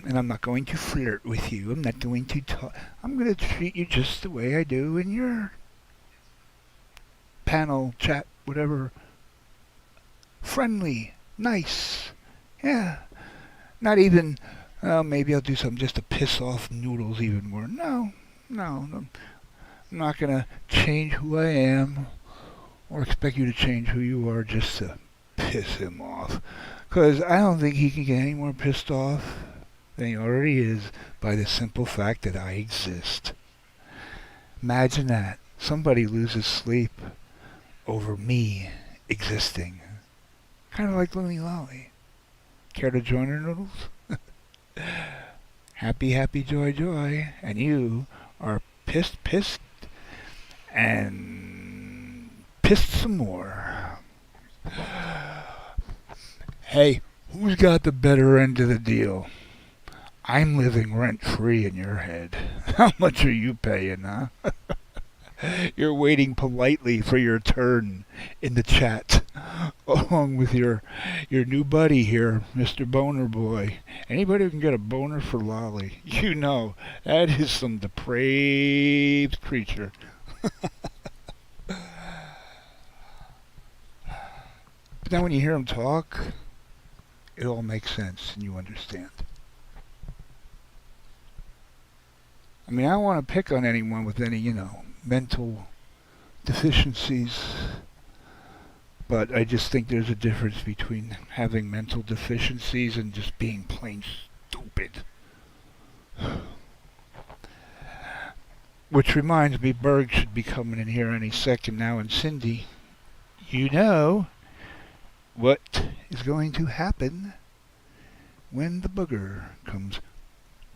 And I'm not going to flirt with you. I'm not going to talk. I'm going to treat you just the way I do in your panel, chat, whatever. Friendly, nice. Yeah. Not even, maybe I'll do something just to piss off Noodles even more. No. I'm not going to change who I am or expect you to change who you are just to piss him off. Because I don't think he can get any more pissed off than he already is by the simple fact that I exist. Imagine that. Somebody loses sleep over me existing. Kind of like Looney Lolly. Care to join her, Noodles? Happy, happy, joy, joy. And you are pissed, and pissed some more. Hey, who's got the better end of the deal? I'm living rent-free in your head. How much are you paying, huh? You're waiting politely for your turn in the chat, along with your new buddy here, Mr. Boner Boy. Anybody who can get a boner for Lolly, you know, that is some depraved creature. But then when you hear him talk, it all makes sense and you understand. I mean, I don't want to pick on anyone with any, mental deficiencies, but I just think there's a difference between having mental deficiencies and just being plain stupid. Which reminds me, Berg should be coming in here any second now, and Cindy, you know what is going to happen when the booger comes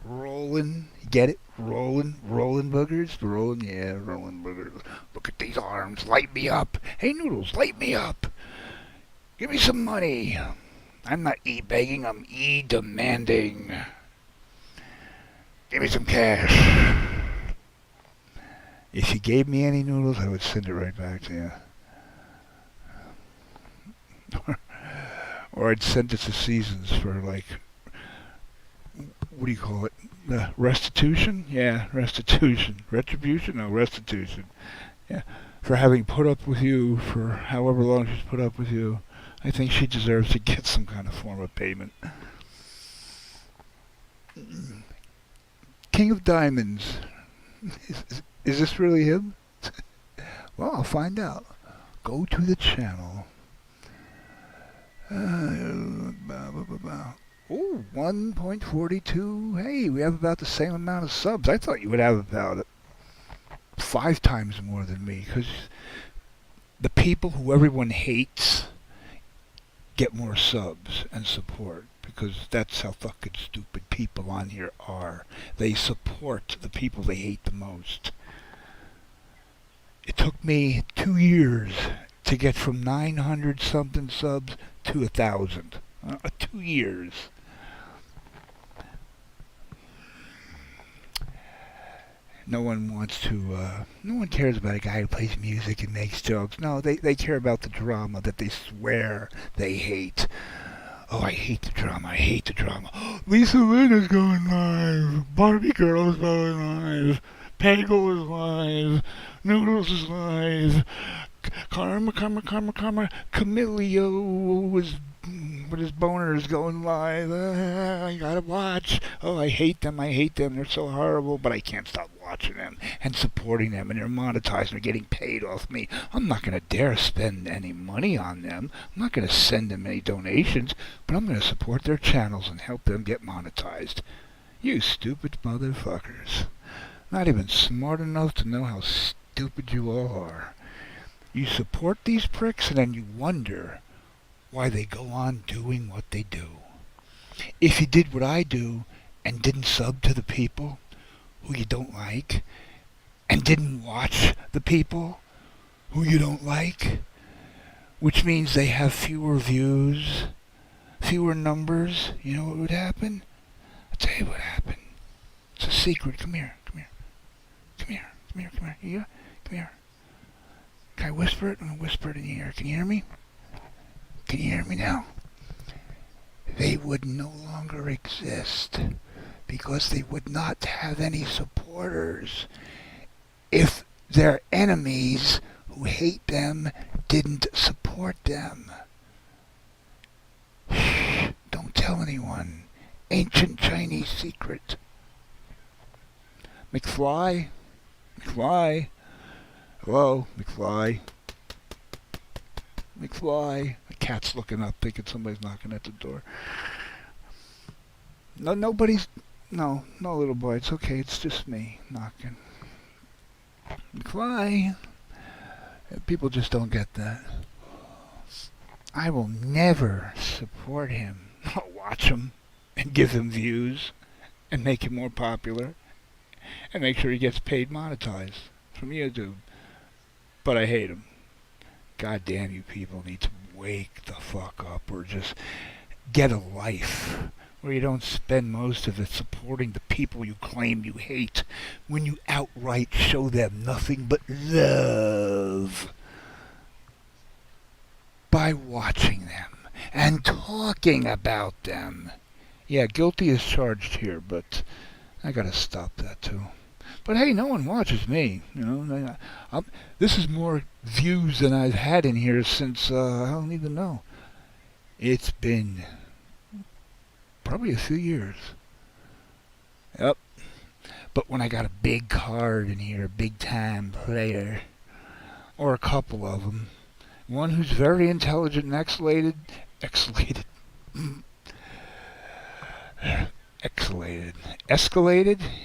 rolling. Get it? Rolling boogers? Rolling boogers. Look at these arms. Light me up. Hey, Noodles, light me up. Give me some money. I'm not e-begging, I'm e-demanding. Give me some cash. If you gave me any Noodles, I would send it right back to you. Or I'd send it to Seasons for, like, what do you call it? Restitution? Yeah, restitution. Retribution? No, restitution. Yeah, for having put up with you for however long she's put up with you. I think she deserves to get some kind of form of payment. King of Diamonds. Is this really him? Well, I'll find out. Go to the channel. Oh, 1.42. Hey, we have about the same amount of subs. I thought you would have about 5 times more than me, because the people who everyone hates get more subs and support, because that's how fucking stupid people on here are. They support the people they hate the most. It took me 2 years to get from 900 something subs to 1,000. 2 years. No one wants to, no one cares about a guy who plays music and makes jokes. No, they care about the drama that they swear they hate. Oh, I hate the drama. I hate the drama. Lisa Lynn is going live. Barbie Girl is going live. Peggle is live. Noodles is live. Karma. Camillio was with his boner is going live. I gotta watch. Oh, I hate them. They're so horrible, but I can't stop watching them and supporting them, and they're monetized and they're getting paid off me. I'm not gonna dare spend any money on them. I'm not gonna send them any donations, but I'm gonna support their channels and help them get monetized. You stupid motherfuckers. Not even smart enough to know how stupid you all are. You support these pricks and then you wonder why they go on doing what they do. If you did what I do and didn't sub to the people who you don't like, and didn't watch the people who you don't like, which means they have fewer views, fewer numbers, you know what would happen? I'll tell you what happened. It's a secret. Come here. You, come here. Can I whisper it? I'm going to whisper it in your ear. Can you hear me? Can you hear me now? They would no longer exist because they would not have any supporters if their enemies who hate them didn't support them. Shh, don't tell anyone. Ancient Chinese secret. McFly? Hello, McFly. The cat's looking up, thinking somebody's knocking at the door. No, little boy, it's okay, it's just me knocking. McFly. People just don't get that. I will never support him. I'll watch him and give him views and make him more popular and make sure he gets paid monetized from YouTube. But I hate him. God damn, you people need to wake the fuck up or just get a life where you don't spend most of it supporting the people you claim you hate when you outright show them nothing but love by watching them and talking about them. Yeah, guilty is charged here, but I gotta stop that too. But hey, no one watches me, you know. This is more views than I've had in here since, I don't even know. It's been probably a few years. Yep. But when I got a big card in here, a big time player, or a couple of them, one who's very intelligent and escalated?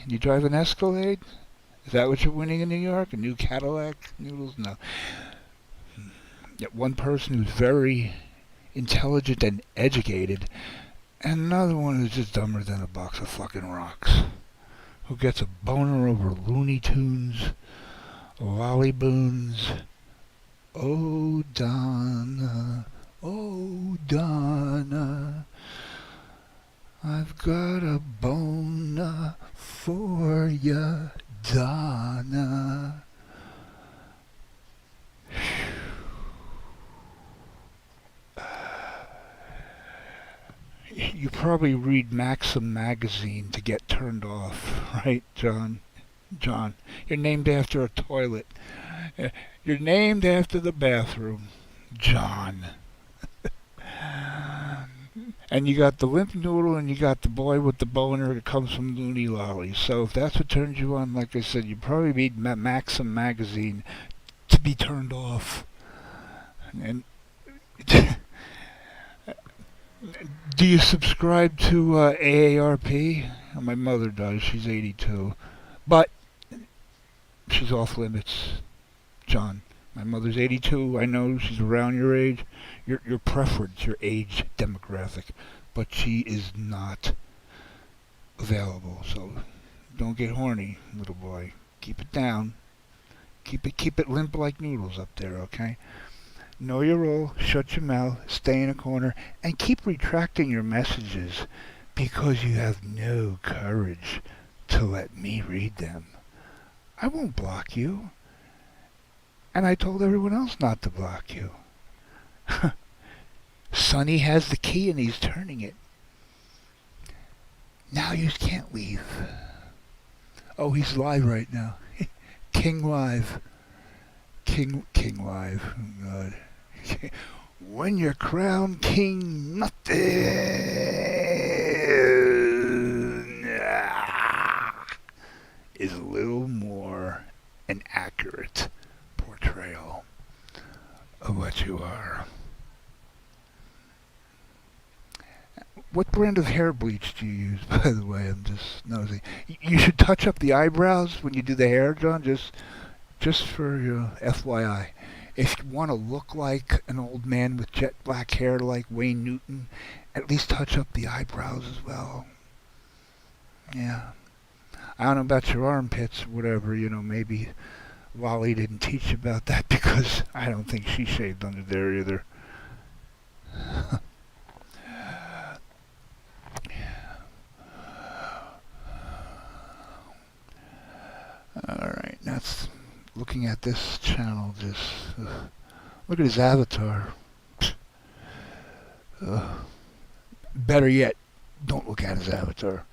You drive an Escalade? Is that what you're winning in New York? A new Cadillac? Noodles? No. Yet one person who's very intelligent and educated, and another one who's just dumber than a box of fucking rocks. Who gets a boner over Looney Tunes, Lollyboons. Oh, Donna, I've got a boner for ya, Donna. You probably read Maxim magazine to get turned off, right, John? John, you're named after a toilet. You're named after the bathroom, John. And you got the limp noodle and you got the boy with the boner that comes from Looney Lolly. So if that's what turns you on, like I said, you probably read Maxim magazine to be turned off. And do you subscribe to AARP? My mother does. She's 82. But she's off limits, John. My mother's 82. I know she's around your age. Your preference, your age demographic. But she is not available. So don't get horny, little boy. Keep it down. Keep it limp like noodles up there, okay? Know your role, shut your mouth, stay in a corner, and keep retracting your messages because you have no courage to let me read them. I won't block you. And I told everyone else not to block you. Son Sonny has the key and he's turning it. Now you can't leave. Oh, he's live right now. King live. King live. Oh, God. When you're crowned king, nothing is a little more an accurate portrayal of what you are. What brand of hair bleach do you use, by the way? I'm just nosy. You should touch up the eyebrows when you do the hair, John, just for your FYI. If you want to look like an old man with jet black hair like Wayne Newton, at least touch up the eyebrows as well. Yeah. I don't know about your armpits or whatever, maybe Wally didn't teach about that because I don't think she shaved under there either. Alright, that's looking at this channel, just look at his avatar. Better yet, don't look at his avatar.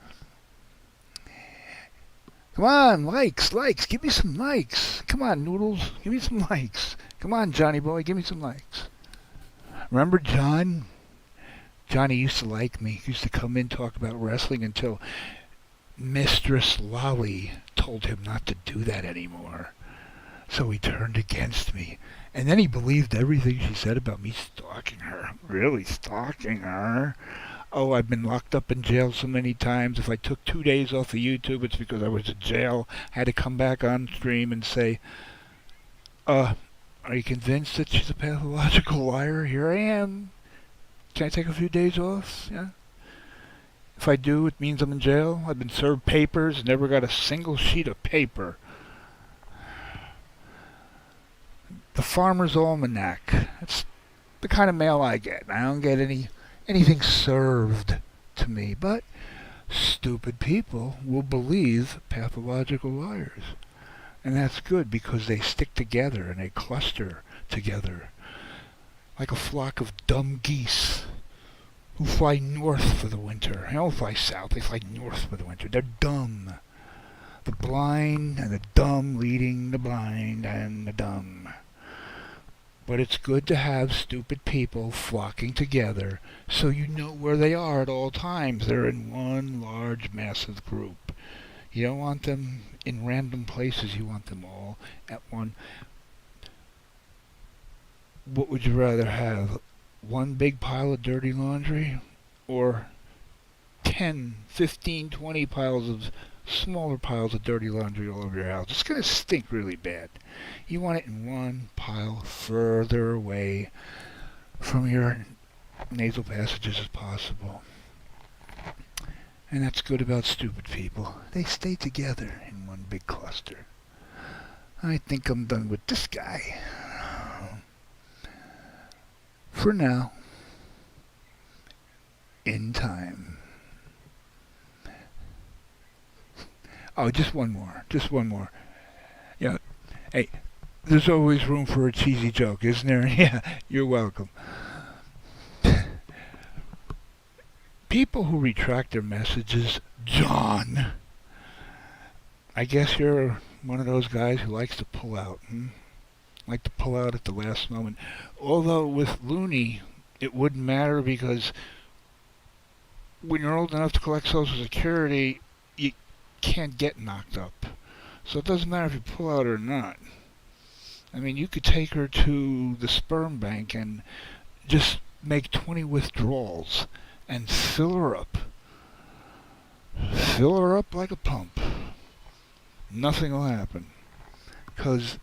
Come on, likes, give me some likes. Come on, Noodles, give me some likes. Come on, Johnny boy, give me some likes. Remember John? Johnny used to like me. He used to come in, talk about wrestling until Mistress Lolly told him not to do that anymore. So he turned against me. And then he believed everything she said about me stalking her. Really stalking her? Oh, I've been locked up in jail so many times. If I took 2 days off of YouTube, it's because I was in jail. I had to come back on stream and say, are you convinced that she's a pathological liar? Here I am. Can I take a few days off? Yeah. If I do, it means I'm in jail. I've been served papers, never got a single sheet of paper. The Farmer's Almanac. That's the kind of mail I get. I don't get anything served to me, but stupid people will believe pathological liars. And that's good because they stick together and they cluster together like a flock of dumb geese who fly north for the winter. They don't fly south, they fly north for the winter. They're dumb. The blind and the dumb leading the blind and the dumb. But it's good to have stupid people flocking together so you know where they are at all times. They're in one large, massive group. You don't want them in random places. You want them all at one. What would you rather have? One big pile of dirty laundry or 10, 15, 20 piles of smaller piles of dirty laundry all over your house? It's going to stink really bad. You want it in one pile further away from your nasal passages as possible. And that's good about stupid people. They stay together in one big cluster. I think I'm done with this guy. For now. In time. Oh, just one more. Yeah. Hey, there's always room for a cheesy joke, isn't there? Yeah, you're welcome. People who retract their messages, John. I guess you're one of those guys who likes to pull out, Like to pull out at the last moment. Although with Looney, it wouldn't matter because when you're old enough to collect Social Security, you can't get knocked up. So it doesn't matter if you pull out or not. I mean, you could take her to the sperm bank and just make 20 withdrawals and fill her up. Fill her up like a pump. Nothing will happen. Because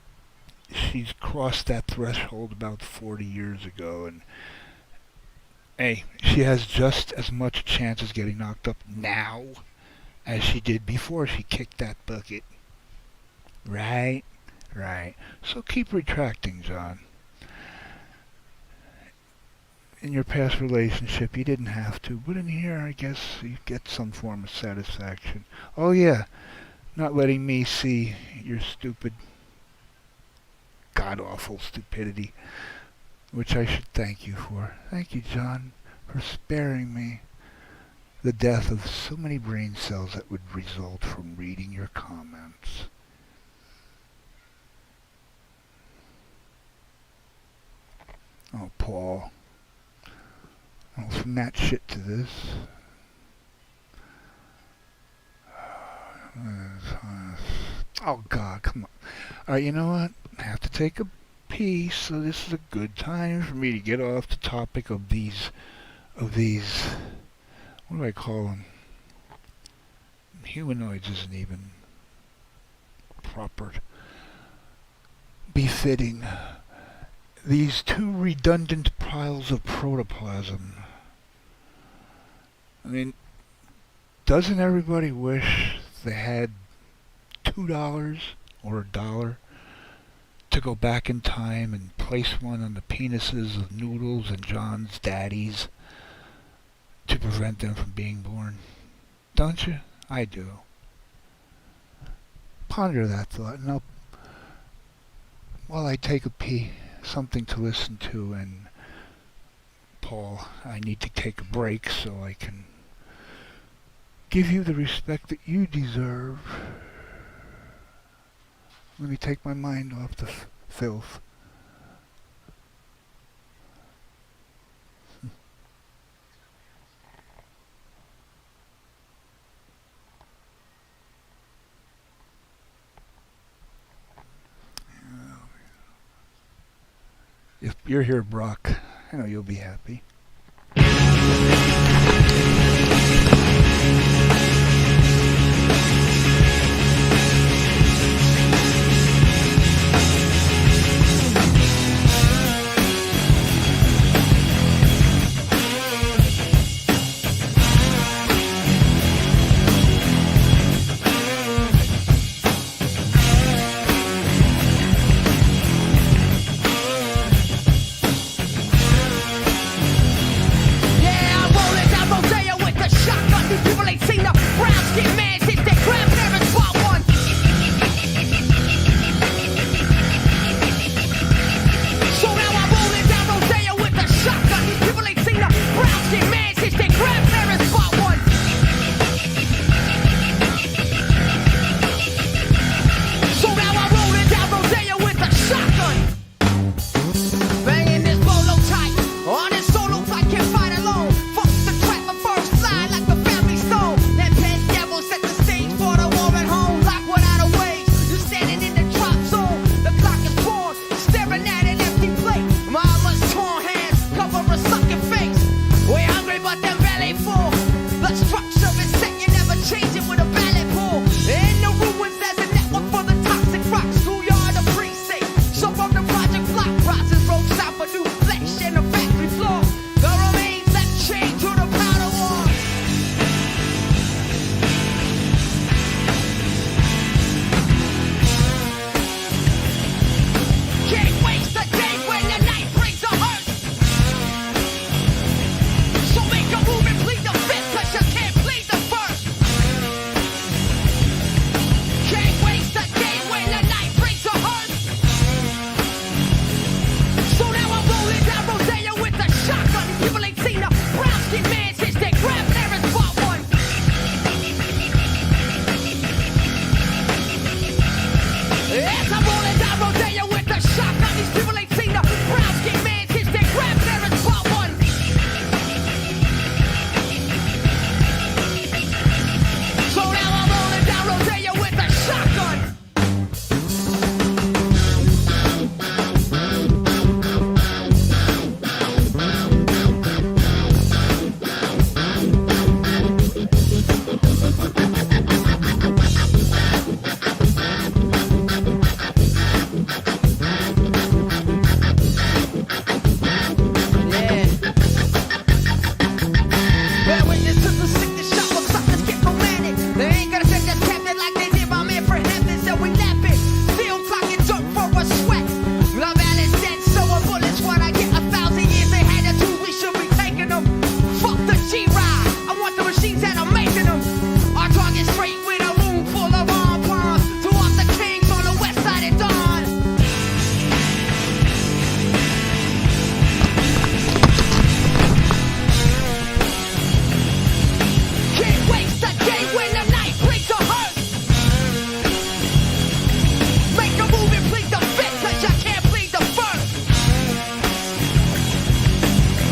she's crossed that threshold about 40 years ago, and hey, she has just as much chance of getting knocked up now as she did before she kicked that bucket. Right? So keep retracting, John. In your past relationship, you didn't have to, but in here, I guess you get some form of satisfaction. Oh yeah, not letting me see your stupid god-awful stupidity. which I should thank you for. Thank you, John, for sparing me the death of so many brain cells that would result from reading your comments. Oh, Paul. Oh, from that shit to this. Oh, God, come on. Alright, you know what? I have to take a pee, so this is a good time for me to get off the topic of these, what do I call them? Humanoids isn't even proper, befitting. These two redundant piles of protoplasm. I mean, doesn't everybody wish they had $2 or $1 to go back in time and place one on the penises of Noodles and John's daddies to prevent them from being born? Don't you? I do. Ponder that thought, and while I take a pee, something to listen to, and Paul, I need to take a break so I can give you the respect that you deserve. Let me take my mind off the filth. If you're here, Brock, I know you'll be happy.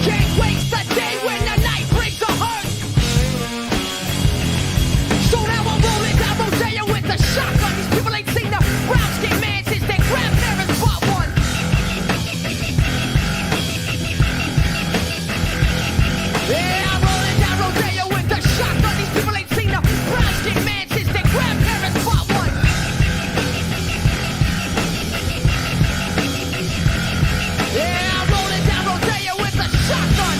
Can't waste a day when the night brings a hurt. So now I'm rolling down Rodeo with a shotgun. These people ain't seen the brown skin man since their grandparents bought one. Yeah, I'm rolling down Rodeo with a shotgun. These people ain't seen the brown skin man since their grandparents bought one. Yeah, I'm rolling down Rodeo with a shotgun.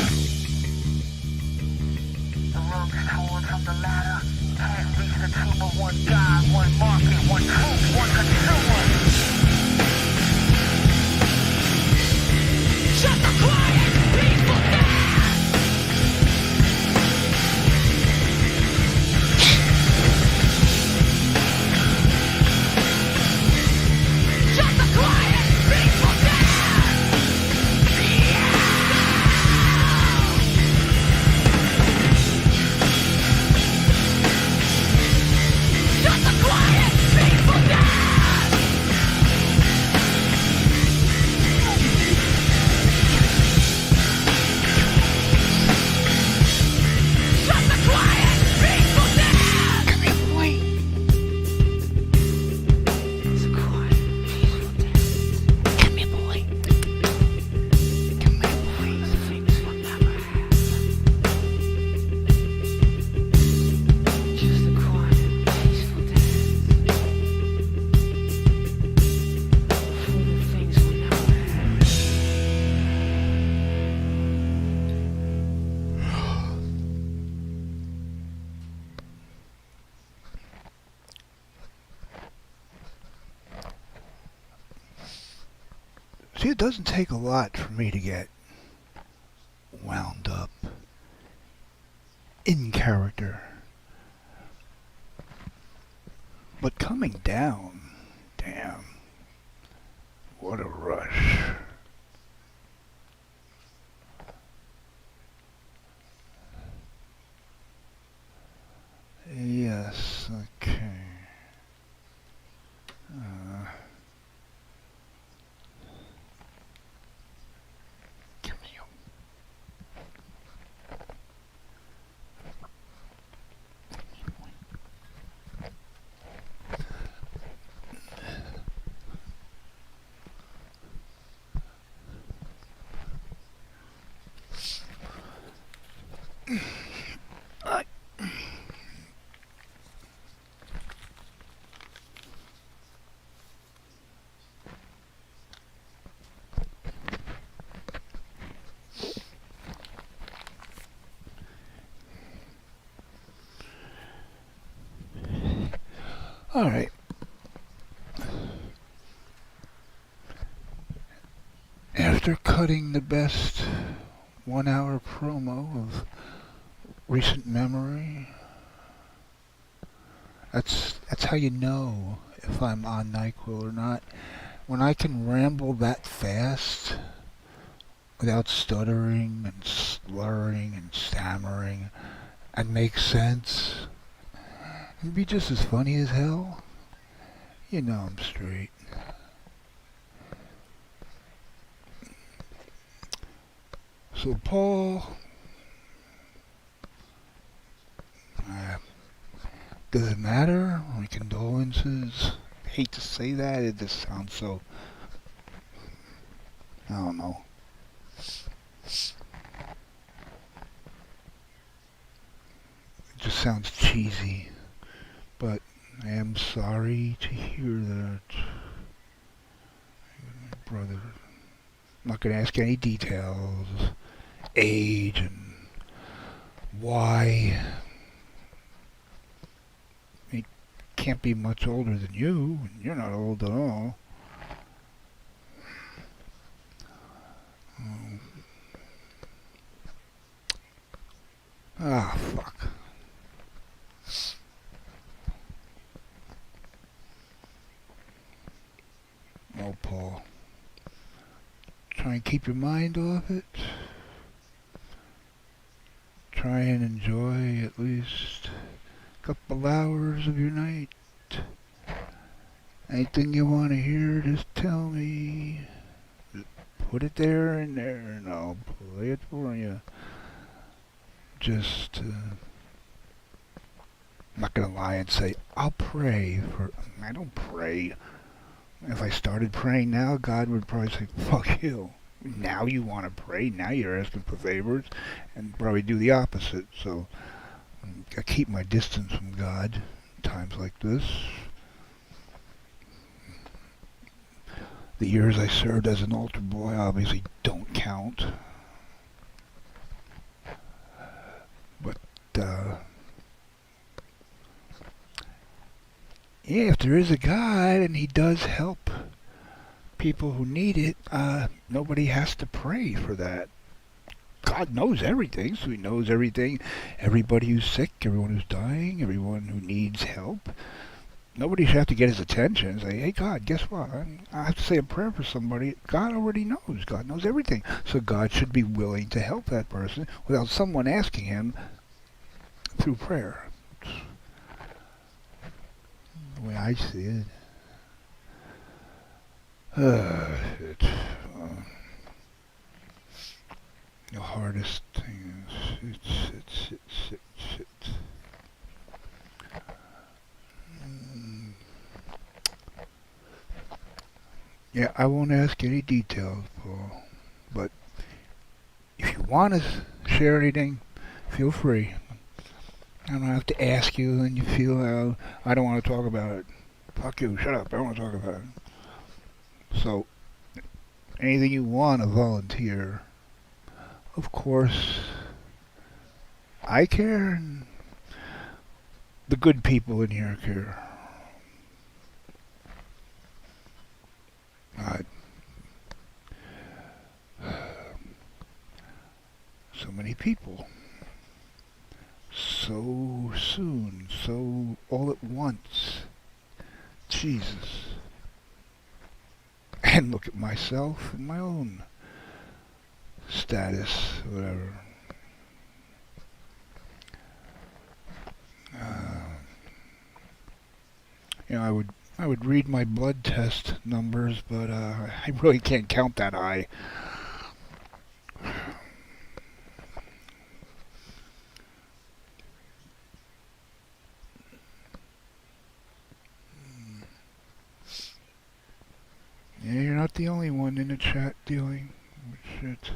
The road is torn from the ladder. Can't reach the truth of one God, one market, one truth, one consumer. Shut the quiet, peaceful dance. Shut the quiet, peaceful dance. Shut the quiet, peaceful dance. Shut the quiet, peaceful dance. Come here, boy. It's a quiet, peaceful dance. Come here, boy. Come here, boy. The things we'll never have. Just a quiet, peaceful dance. For the things we'll never have. See, it doesn't take a lot for me to get wound up in character. But coming down, damn, what a rush. Yes, okay. Come here. All right. After cutting the best 1 hour promo of recent memory, that's how you know if I'm on NyQuil or not. When I can ramble that fast without stuttering and slurring and stammering and make sense, it'd be just as funny as hell. You know I'm straight. So Paul, does it matter? My condolences. I hate to say that, it just sounds so, I don't know. It just sounds cheesy, but I am sorry to hear that. My brother, I'm not going to ask any details, age and why. He can't be much older than you, and you're not old at all. Ah, fuck. Oh, Paul. Try and keep your mind off it. Try and enjoy at least a couple hours of your night. Anything you want to hear, just tell me. put it there and there, and I'll play it for you. Just, I'm not gonna lie and say, I'll pray for, I don't pray. If I started praying now, God would probably say, fuck you. Now you want to pray, now you're asking for favors, and probably do the opposite. So, I keep my distance from God times like this. The years I served as an altar boy obviously don't count. But, yeah, if there is a God and he does help people who need it, nobody has to pray for that. God knows everything, so he knows everything. Everybody who's sick, everyone who's dying, everyone who needs help. Nobody should have to get his attention and say, hey, God, guess what? I have to say a prayer for somebody. God already knows. God knows everything. So God should be willing to help that person without someone asking him through prayer. It's the way I see it. The hardest thing is it's yeah, I won't ask any details, Paul, but if you want to share anything, feel free. I don't have to ask you and you feel I don't want to talk about it. Fuck you, shut up, I don't want to talk about it. So, anything you want to volunteer, of course, I care and the good people in here care. So many people. So soon. So all at once. Jesus. And look at myself and my own status, whatever. You know, I would read my blood test numbers, but I really can't count that high. Yeah, you're not the only one in the chat dealing with shit.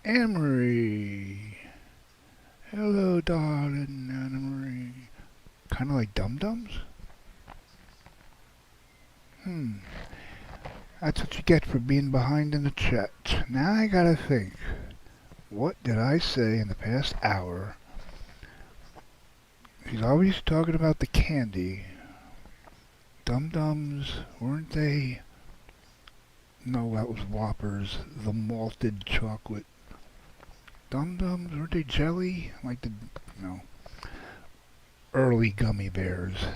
Anne-Marie. Hello, darling Anne-Marie. Kind of like Dum-Dums? That's what you get for being behind in the chat. Now I gotta think. What did I say in the past hour? He's always talking about the candy. Dum-Dums, weren't they? No, that was Whoppers. The malted chocolate. Dum-Dums, weren't they jelly? Like the, no. Early gummy bears.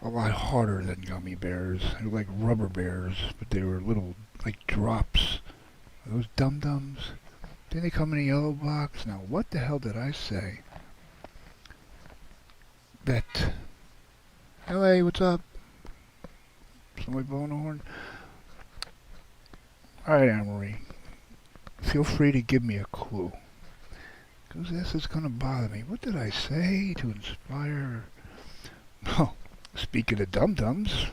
A lot harder than gummy bears. They were like rubber bears, but they were little, like drops. Those Dum-Dums. Didn't they come in a yellow box? Now, what the hell did I say? That... LA, what's up? Somebody blowing a horn? Alright, Anne-Marie. Feel free to give me a clue. Because this is going to bother me. What did I say to inspire... Oh, speaking of Dum-Dums...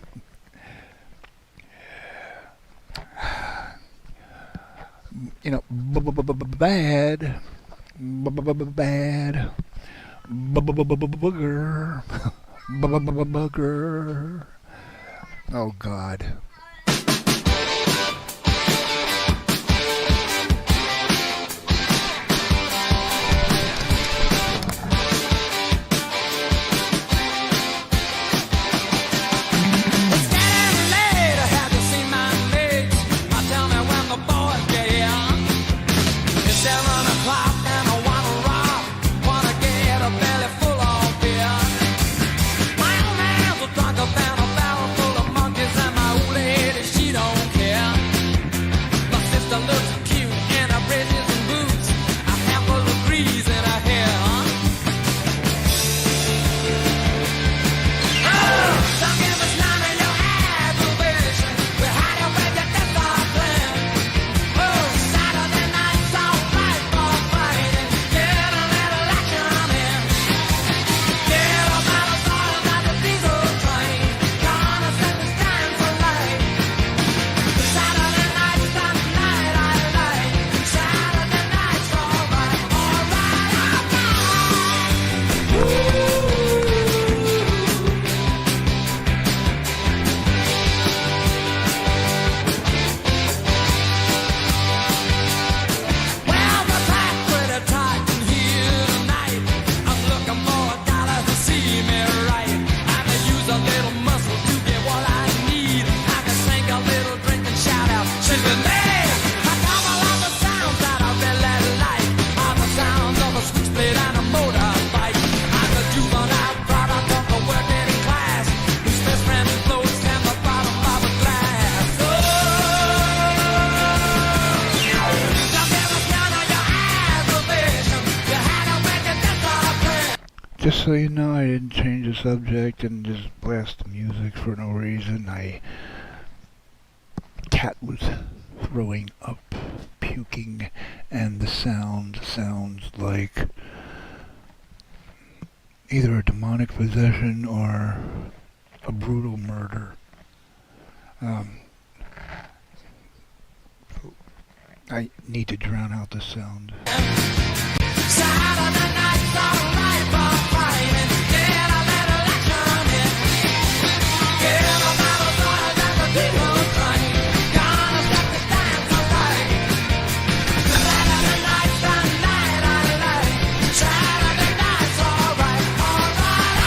You know, bad... Bad... Booger... Booger... Oh, God. Monkeys and my old Just so you know, I didn't change the subject and just blast the music for no reason. Cat was throwing up, puking, and the sound sounds like either a demonic possession or a brutal murder. I need to drown out the sound. Saturday night's alright for fighting. Get a little action in. Get a battle started and the people crying. Gonna stop the dance alright. Saturday night's the night I like. Saturday night's alright, alright, alright.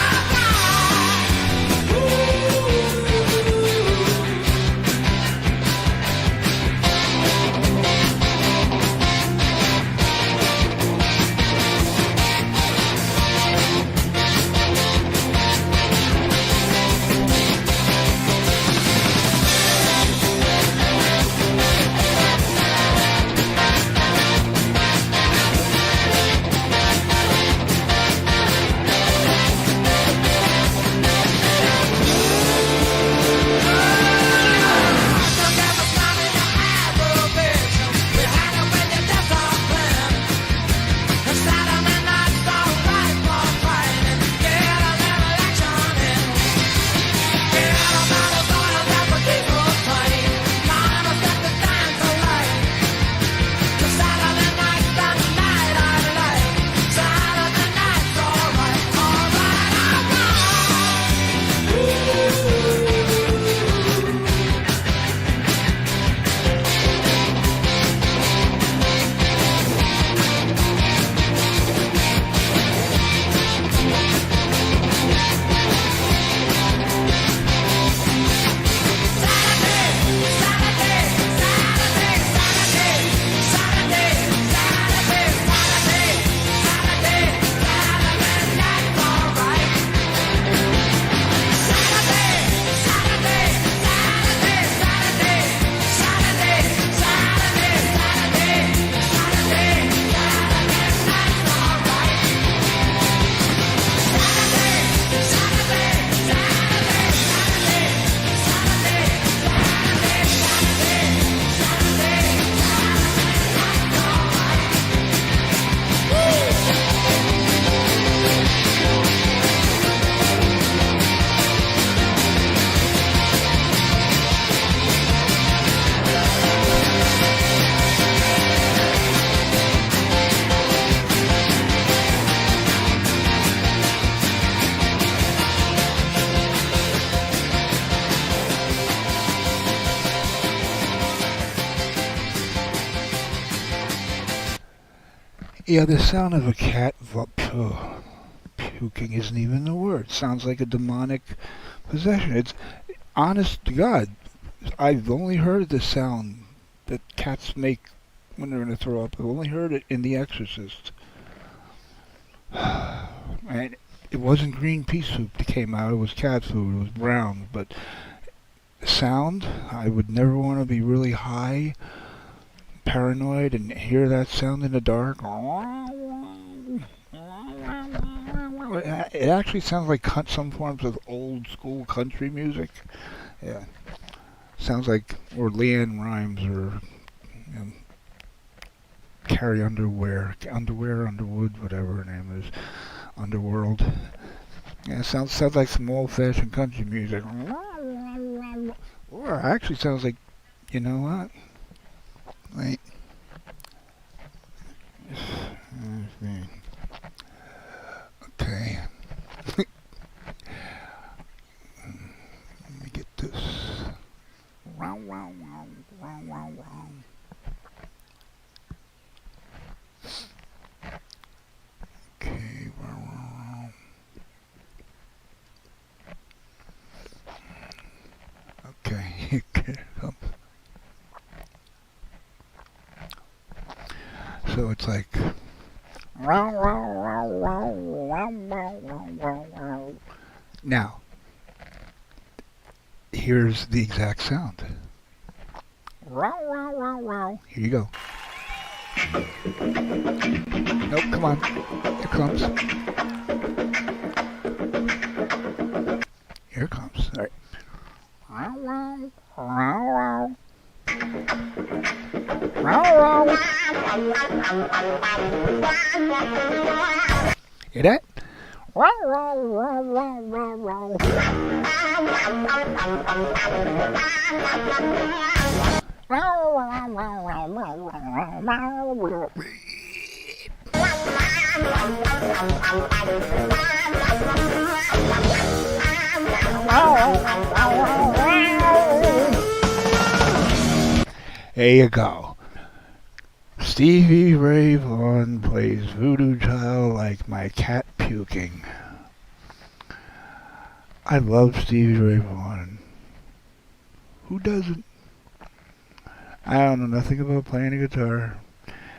Yeah, the sound of a cat puking isn't even the word. Sounds like a demonic possession. It's honest to God. I've only heard the sound that cats make when they're going to throw up. I've only heard it in The Exorcist. And it wasn't green pea soup that came out. It was cat food. It was brown. But the sound, I would never want to be really high, paranoid, and hear that sound in the dark. It actually sounds like some forms of old school country music. Yeah. Sounds like, or Leanne Rhymes, or Carrie Underwood, whatever her name is, Underworld. Yeah, sounds like some old-fashioned country music. Or actually sounds like, you know what? Wait. Okay. Let me get this. Okay. Okay. Here it comes. So it's like. Now, here's the exact sound. Here you go. Nope, come on. Here it comes. Here it comes. All right. Hear that? There you go. Stevie Ray Vaughan plays Voodoo Child like my cat puking. I love Stevie Ray Vaughan. Who doesn't? I don't know nothing about playing a guitar.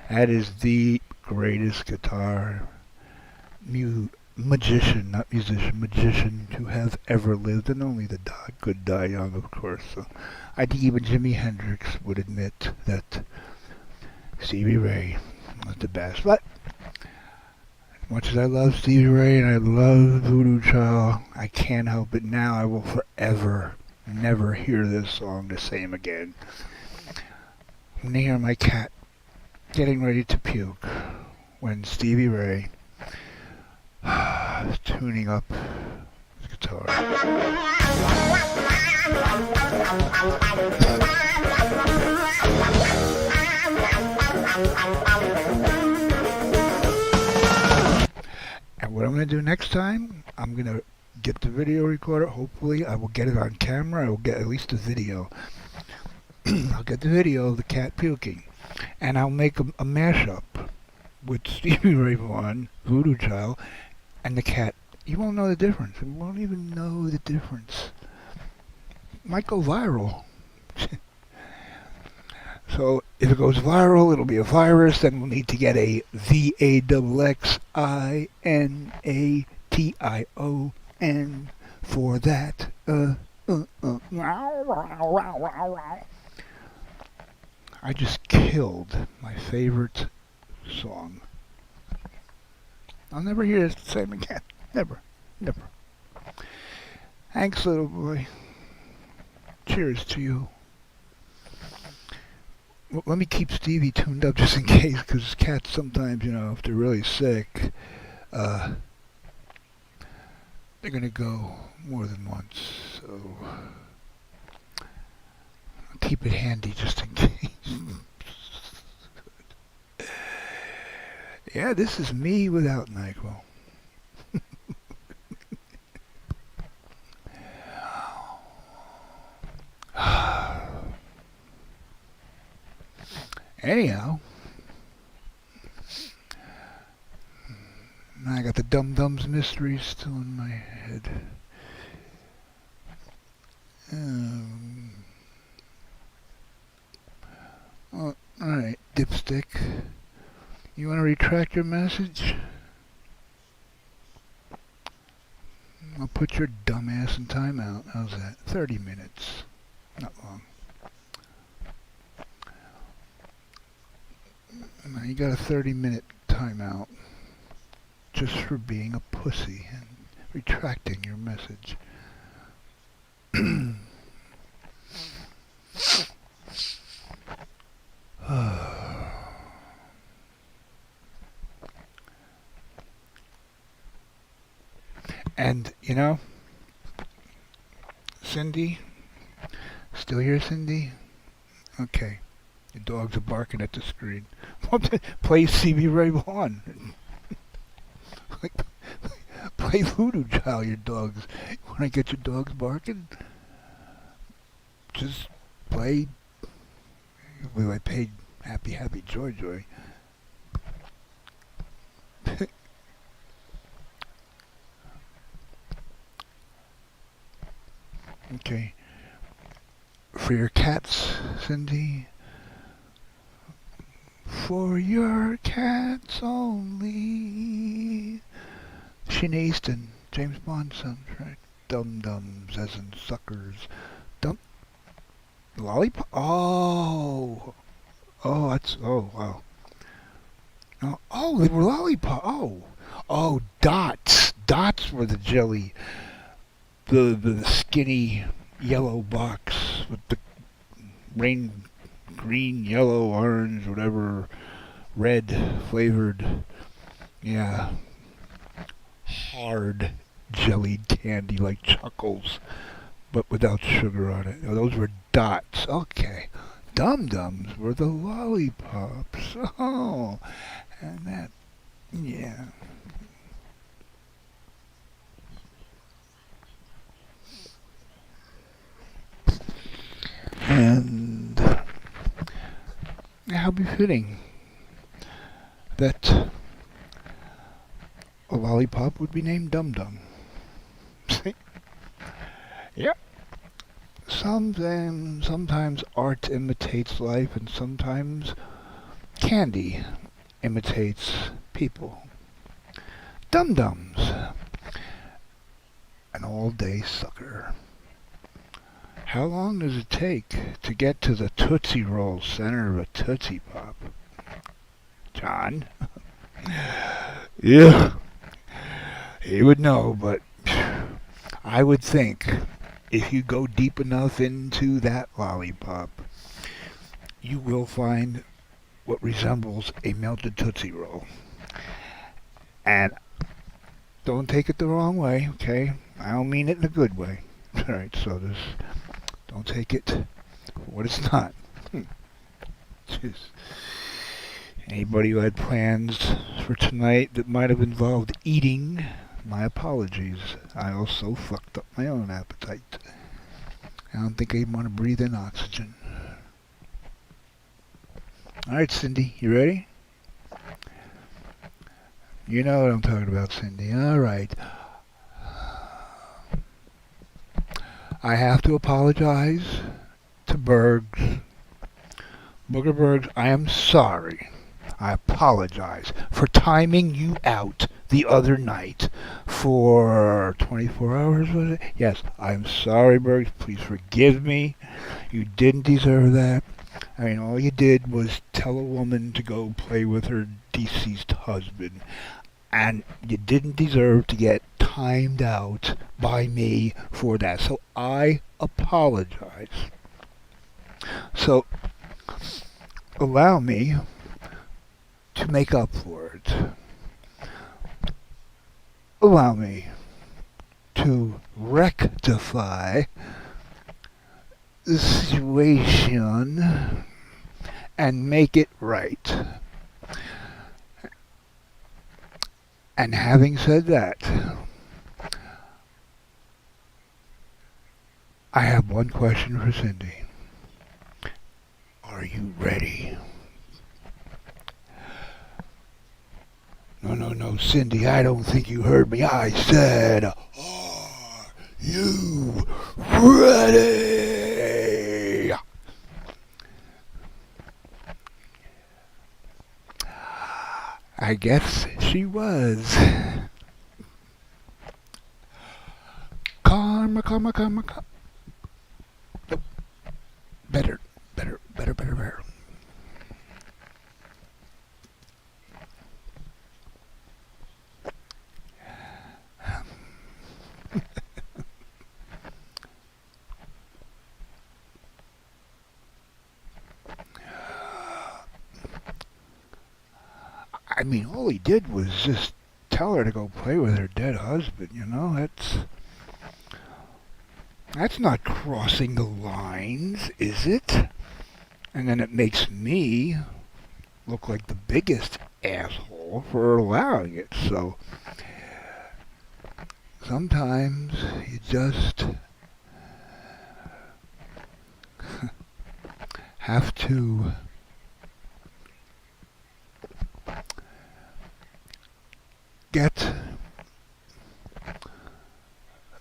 That is the greatest guitar magician, not musician, magician to have ever lived, and only the good die young, of course. So I think even Jimi Hendrix would admit that Stevie Ray was the best. But as much as I love Stevie Ray and I love Voodoo Child, I can't help it now. I will forever never hear this song the same again. I'm gonna hear my cat getting ready to puke when Stevie Ray is tuning up his guitar. And what I'm going to do next time, I'm going to get the video recorder. Hopefully I will get it on camera. I will get at least a video. I'll get the video of the cat puking. And I'll make a mashup with Stevie Ray Vaughan, Voodoo Child, and the cat. You won't know the difference. You won't even know the difference. Might go viral. So if it goes viral, it'll be a virus. Then we'll need to get a VAXXINATION for that. I just killed my favorite song. I'll never hear it the same again. Never. Never. Thanks, little boy. Cheers to you. Well, let me keep Stevie tuned up just in case, because cats sometimes, if they're really sick, they're going to go more than once. So I'll keep it handy just in case. Yeah, this is me without NyQuil. Anyhow, I got the Dum Dums Mystery still in my head. Well, alright, Dipstick. You want to retract your message? I'll put your dumb ass in timeout. How's that? 30 minutes. Not long. Now you got a 30-minute timeout just for being a pussy and retracting your message. And, Cindy? Still here, Cindy? Okay. Your dogs are barking at the screen. Play Stevie Ray Vaughan. Play Voodoo Child, your dogs. Want to get your dogs barking? Just play. Well, I paid Happy Happy Joy Joy. Okay. For your cats, Cindy. For your cats only. Sinead Easton, James Bond soundtrack. Dum Dums as in suckers. Lollipop? Oh, that's, oh, wow. Oh, they were lollipop. Oh, Dots. Dots were the jelly. the skinny yellow box with the green, yellow, orange, whatever, red flavored, yeah, hard jellied candy like Chuckles, but without sugar on it. Oh, those were Dots. Okay. Dum Dums were the lollipops. Oh, and that, yeah. And how befitting that a lollipop would be named Dum Dum. See? Yep. Sometimes art imitates life, and sometimes candy imitates people. Dum Dums, an all-day sucker. How long does it take to get to the Tootsie Roll center of a Tootsie Pop? John? Yeah, he would know, but I would think if you go deep enough into that lollipop, you will find what resembles a melted Tootsie Roll. And don't take it the wrong way, okay? I don't mean it in a good way. Alright, so don't take it for what it's not. Just anybody who had plans for tonight that might have involved eating, my apologies. I also fucked up my own appetite. I don't think I even want to breathe in oxygen. Alright, Cindy, you ready? You know what I'm talking about, Cindy. Alright. I have to apologize to Bergs. Booger Bergs, I am sorry. I apologize for timing you out the other night for 24 hours, was it? Yes, I'm sorry, Bergs. Please forgive me. You didn't deserve that. I mean, all you did was tell a woman to go play with her deceased husband. And you didn't deserve to get timed out by me for that. So I apologize. So allow me to make up for it. Allow me to rectify the situation and make it right. And having said that, I have one question for Cindy. Are you ready? No, Cindy, I don't think you heard me. I said, are you ready? I guess she was. Karma. Nope. Better. I mean, all he did was just tell her to go play with her dead husband, you know? That's not crossing the lines, is it? And then it makes me look like the biggest asshole for allowing it. So sometimes you just have to get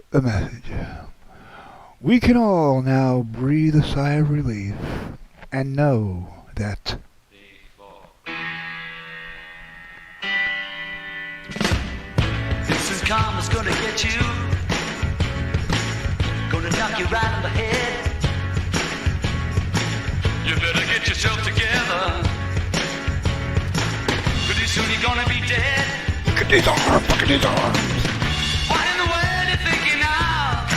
the message. We can all now breathe a sigh of relief and know that this is karma's gonna get you, gonna knock you right on the head. You better get yourself together, pretty soon you're gonna be dead. look at his arms. What in the world you thinking of?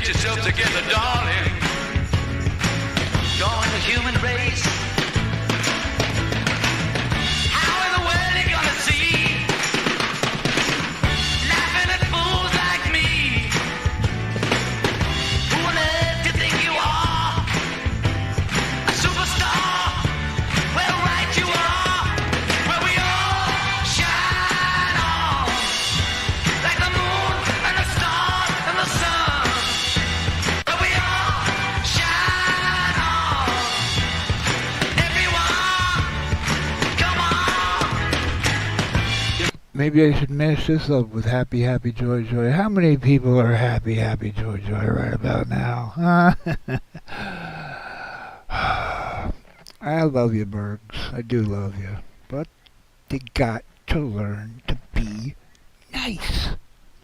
get yourself together, darling. Join the human race. How in the world are you gonna see? Laughing at fools like me. Who on earth do you think you are? A superstar? Well, right you are. Where we all shine on. Like the moon and the stars and the sun. Where we all shine on. Everyone, come on. Maybe I should match this up with Happy, Happy, Joy, Joy. How many people are happy, happy, joy, joy right about now? I love you, Bergs. I do love you. But you got to learn to be nice.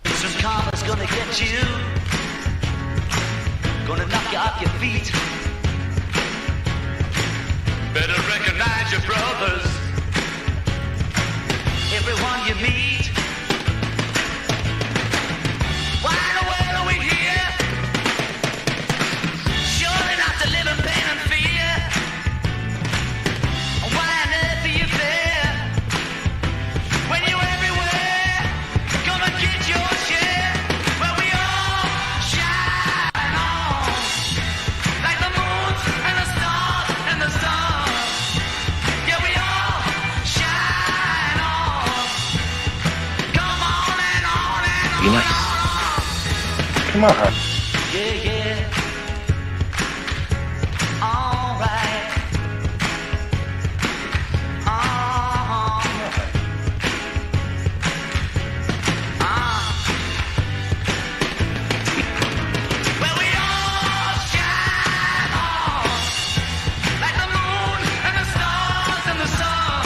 Some karma's gonna get you. Gonna knock you off your feet. Better recognize your brothers. Everyone you meet. Why in the world are we here? Surely not to live in pain and fear. Why on earth are you there? When you're everywhere, come and get your share. Where we all shine on. Like the moon and the stars and the sun. Yeah, we all shine on. Come on and on and on. Be nice. Come on. Yeah, yeah. All right. Where we all shine on. Like the moon and the stars and the sun.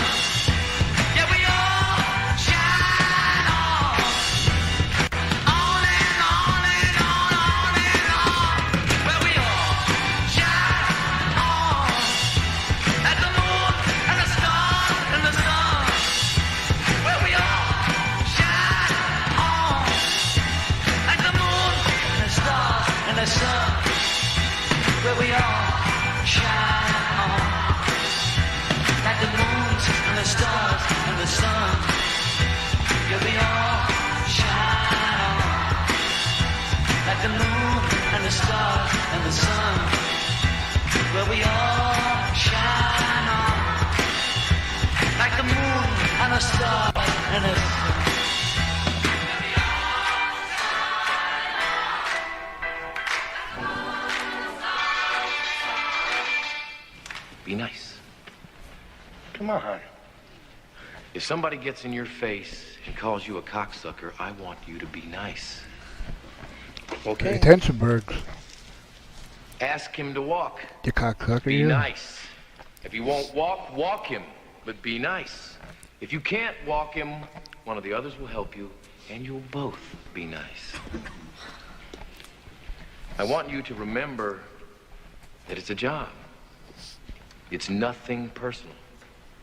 Yeah, we all shine on. On and on and on and on. Where we all shine on. Like the moon and the stars and the sun. Where we all shine on. Like the moon and the stars and the sun. Where we all shine on. Like the moon and the stars and the sun. Yeah, we all shine on. Like the moon and the stars and the sun. Where we all shine on. Like the moon and the stars and the sun. Be nice. Come on. If somebody gets in your face and calls you a cocksucker, I want you to be nice. Pay Okay. attention, Bergs. Ask him to walk. You cocksucker, Be you. nice. If he won't walk, walk him. But be nice. If you can't walk him, one of the others will help you, and you'll both be nice. I want you to remember that it's a job. It's nothing personal.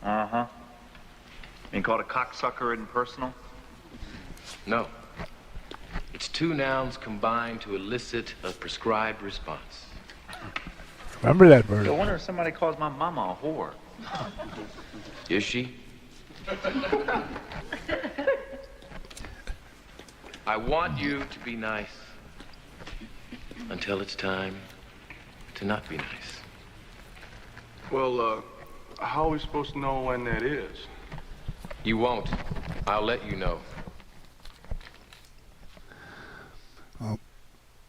Uh-huh. Being called a cocksucker isn't personal? No. It's two nouns combined to elicit a prescribed response. Remember that, Bergs. I wonder if somebody calls my mama a whore. Is she? I want you to be nice until it's time to not be nice. Well, how are we supposed to know when that is? You won't. I'll let you know.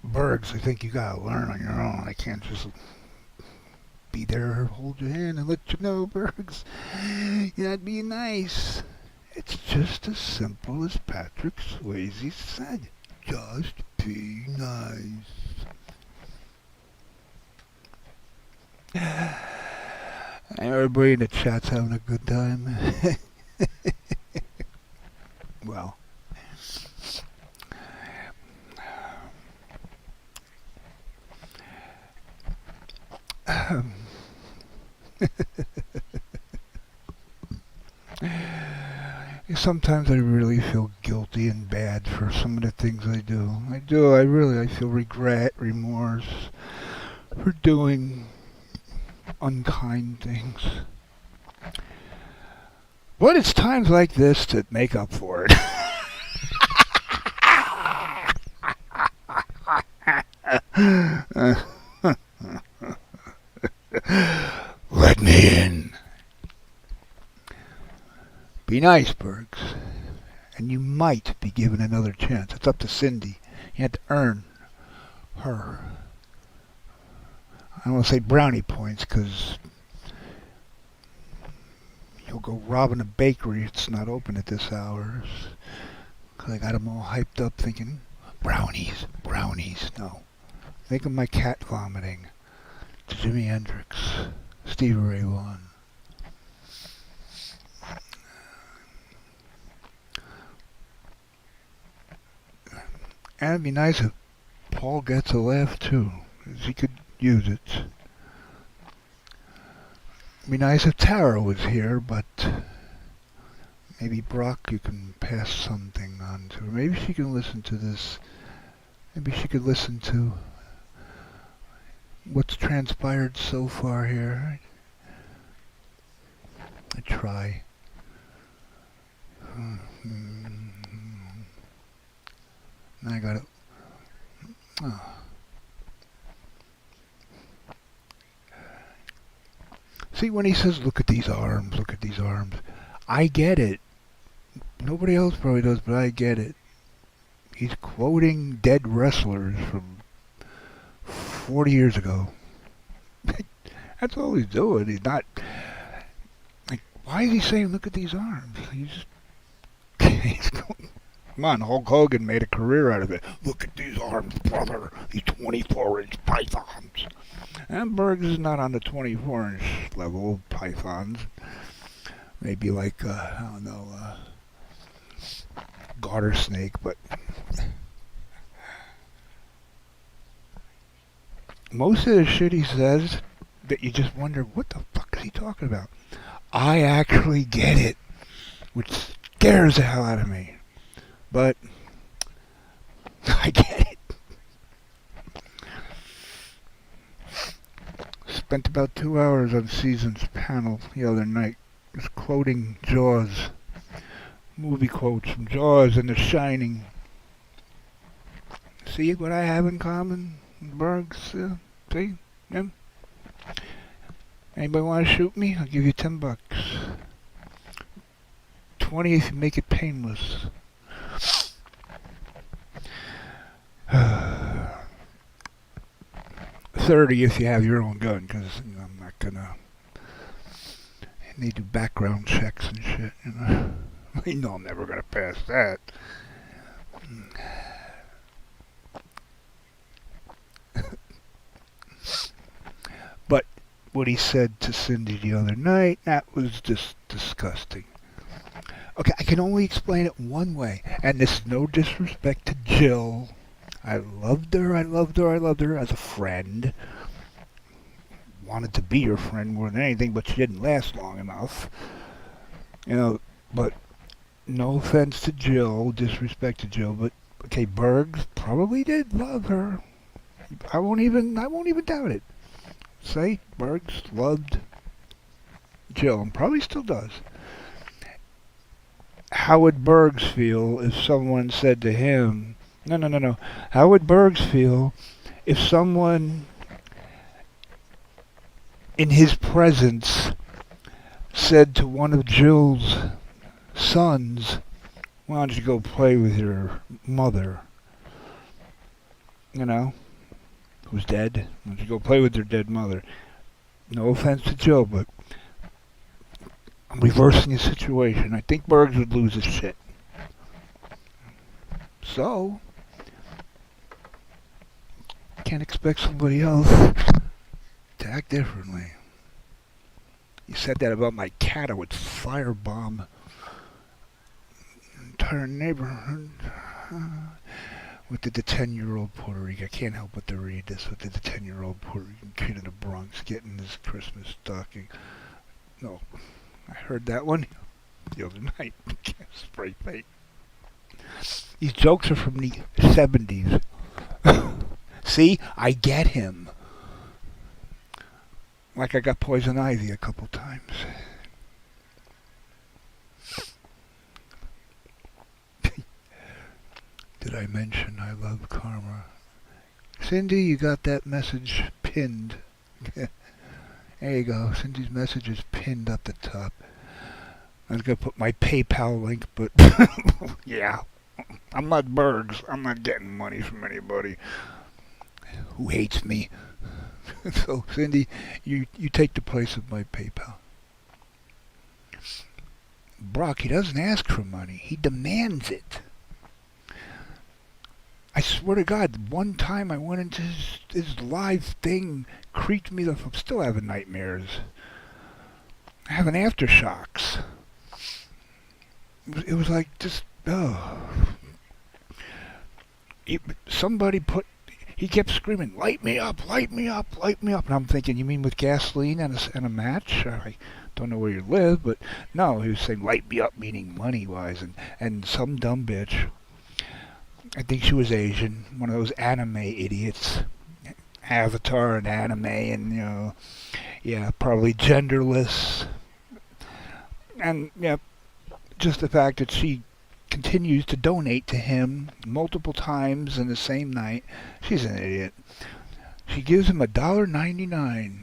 Bergs, I think you gotta learn on your own. I can't just be there, hold your hand, and let you know, Bergs. You're not being nice. It's just as simple as Patrick Swayze said. Just be nice. Everybody in the chat's having a good time. Well. sometimes I really feel guilty and bad for some of the things I do. I feel regret, remorse for doing unkind things. But it's times like this to make up for it. Let me in. Be nice, Bergs, and you might be given another chance. It's up to Cindy. You had to earn her. I don't want to say brownie points, because you'll go robbing a bakery. It's not open at this hour. Because I got them all hyped up thinking, brownies, brownies. No. Think of my cat vomiting. Jimi Hendrix, Stevie Ray Vaughan. And it'd be nice if Paul gets a laugh too, 'cause he could use it. It'd be nice if Tara was here, but maybe Brock, you can pass something on to her. Maybe she can listen to this. Maybe she could listen to what's transpired so far here. I try. I got it. Oh. See, when he says, look at these arms, look at these arms, I get it. Nobody else probably does, but I get it. He's quoting dead wrestlers from 40 years ago. That's all he's doing. He's not... Like, why is he saying, look at these arms? He's going... Come on, Hulk Hogan made a career out of it. Look at these arms, brother. These 24-inch pythons. And Bergs is not on the 24-inch level of pythons. Maybe like, I don't know, garter snake, but... Most of the shit he says that you just wonder, what the fuck is he talking about? I actually get it, which scares the hell out of me. But I get it. Spent about 2 hours on Season's panel the other night, just quoting Jaws, movie quotes from Jaws and The Shining. See what I have in common, Bergs? See? Yeah. Anybody want to shoot me? I'll give you $10. 20 if you make it painless. 30 if you have your own gun, because I'm not gonna. They do background checks and shit, you know. You know I'm never gonna pass that. But what he said to Cindy the other night, that was just disgusting. Okay, I can only explain it one way, and this is no disrespect to Jill. I loved her as a friend. Wanted to be your friend more than anything, but she didn't last long enough. You know, but no offense to Jill, disrespect to Jill, but okay, Bergs probably did love her. I won't even doubt it. Say Bergs loved Jill, and probably still does. How would Bergs feel if someone said to him, No. How would Bergs feel if someone in his presence said to one of Jill's sons, why don't you go play with your mother? You know, who's dead? Why don't you go play with your dead mother? No offense to Jill, but I'm reversing the situation. I think Bergs would lose his shit. So, can't expect somebody else to act differently. You said that about my cat, I would firebomb an entire neighborhood. What did the 10-year-old Puerto Rican, I can't help but to read this, what did the 10-year-old Puerto Rican kid in the Bronx get in his Christmas stocking? No, I heard that one. the other night. Spray paint. These jokes are from the 70s. See, I get him. Like I got Poison Ivy a couple times. Did I mention I love karma? Cindy, you got that message pinned. There you go. Cindy's message is pinned up the top. I was going to put my PayPal link, but yeah. I'm not Bergs. I'm not getting money from anybody who hates me. So, Cindy, you take the place of my PayPal. Brock, he doesn't ask for money. He demands it. I swear to God, one time I went into his live thing, creeped me the... I'm still having nightmares. Having aftershocks. It was like just... Oh. Somebody put... He kept screaming, light me up, light me up, light me up. And I'm thinking, you mean with gasoline and a match? I don't know where you live, but no, he was saying light me up, meaning money-wise. And some dumb bitch, I think she was Asian, one of those anime idiots. Avatar and anime and, you know, yeah, probably genderless. And, yeah, just the fact that she continues to donate to him multiple times in the same night. She's an idiot. She gives him $1.99.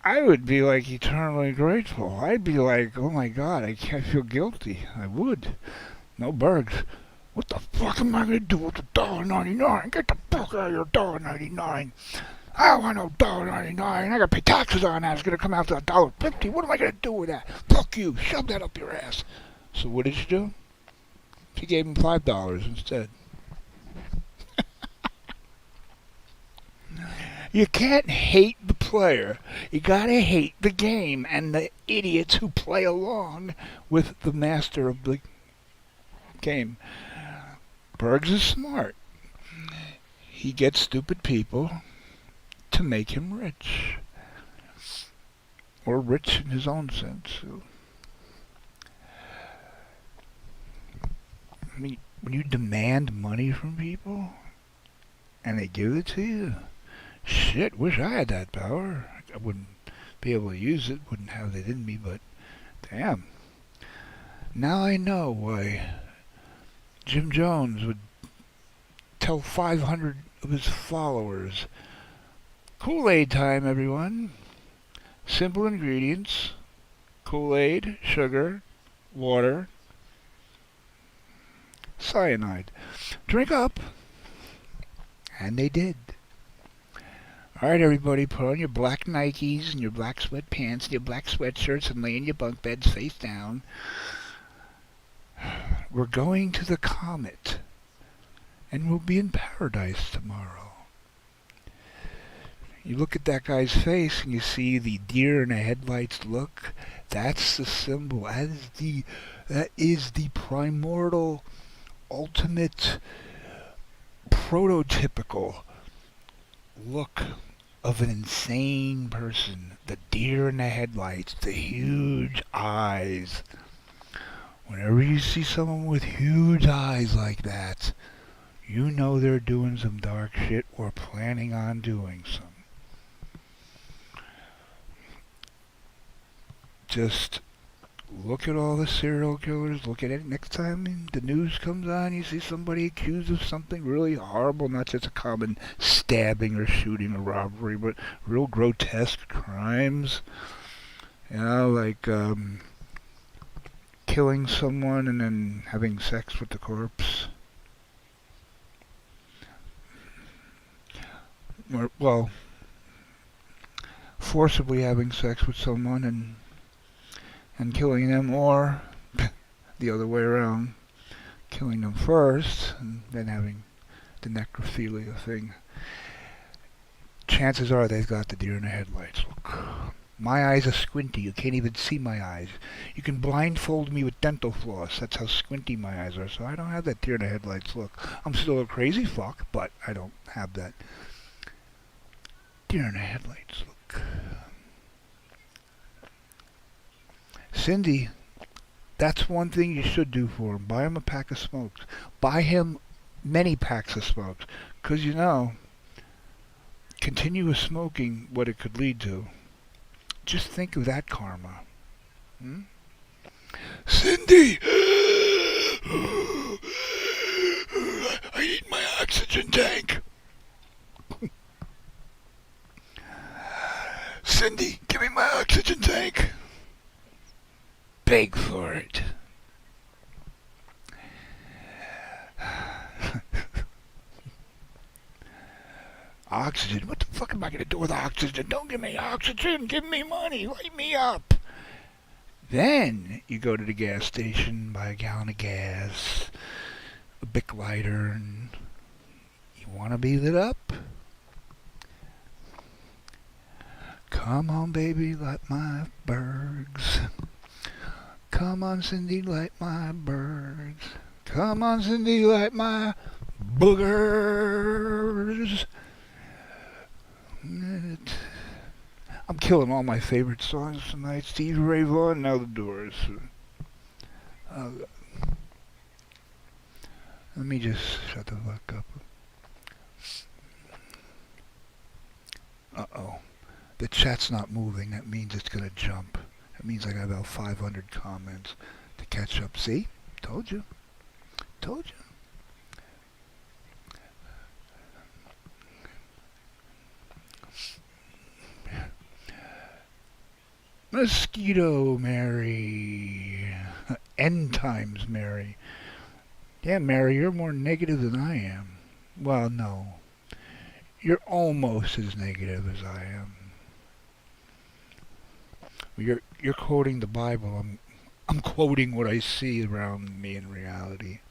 I would be like eternally grateful. I'd be like, oh my God, I feel guilty. I would. No Bergs. What the fuck am I gonna do with $1.99? Get the fuck out of here, $1.99. I don't want no $1.99. I gotta pay taxes on that. It's gonna come out to $1.50. What am I gonna do with that? Fuck you. Shove that up your ass. So what did she do? She gave him $5 instead. You can't hate the player. You gotta hate the game and the idiots who play along with the master of the game. Bergs is smart. He gets stupid people to make him rich. Or rich in his own sense. I mean, when you demand money from people and they give it to you, shit, wish I had that power. I wouldn't be able to use it, wouldn't have it in me, but damn. Now I know why Jim Jones would tell 500 of his followers, Kool-Aid time, everyone. Simple ingredients, Kool-Aid, sugar, water, cyanide. Drink up. And they did. Alright, everybody, put on your black Nikes and your black sweatpants and your black sweatshirts and lay in your bunk beds face down. We're going to the comet. And we'll be in paradise tomorrow. You look at that guy's face and you see the deer in the headlights look. That's the symbol. That is the primordial, ultimate, prototypical look of an insane person. The deer in the headlights, the huge eyes. Whenever you see someone with huge eyes like that, you know they're doing some dark shit or planning on doing some. Just look at all the serial killers. Look at it next time the news comes on. You see somebody accused of something really horrible, not just a common stabbing or shooting or robbery, but real grotesque crimes. You know, like killing someone and then having sex with the corpse. Or, well, forcibly having sex with someone and killing them, or the other way around, killing them first and then having the necrophilia thing. Chances are they've got the deer in the headlights. Look, my eyes are squinty. You can't even see my eyes. You can blindfold me with dental floss. That's how squinty my eyes are. So I don't have that deer in the headlights look. I'm still a crazy fuck, but I don't have that deer in the headlights look. Cindy, that's one thing you should do for him. Buy him a pack of smokes. Buy him many packs of smokes. Because, you know, continuous smoking, what it could lead to. Just think of that karma. Hmm? Cindy! I need my oxygen tank. Cindy, give me my oxygen tank. Beg for it. Oxygen? What the fuck am I gonna do with oxygen? Don't give me oxygen. Give me money. Light me up. Then you go to the gas station, buy a gallon of gas, a Bic lighter, and you want to be lit up? Come on, baby, light my bergs. Come on, Cindy, light my bergs. Come on, Cindy, light my boogers. I'm killing all my favorite songs tonight. Stevie Ray Vaughan, now the Doors. Let me just shut the fuck up. Uh-oh. The chat's not moving. That means it's going to jump. That means I got about 500 comments to catch up. See? Told you. Told you. Mosquito Mary. End times Mary. Yeah, Mary, you're more negative than I am. Well, no. You're almost as negative as I am. You're quoting the Bible. I'm quoting what I see around me in reality.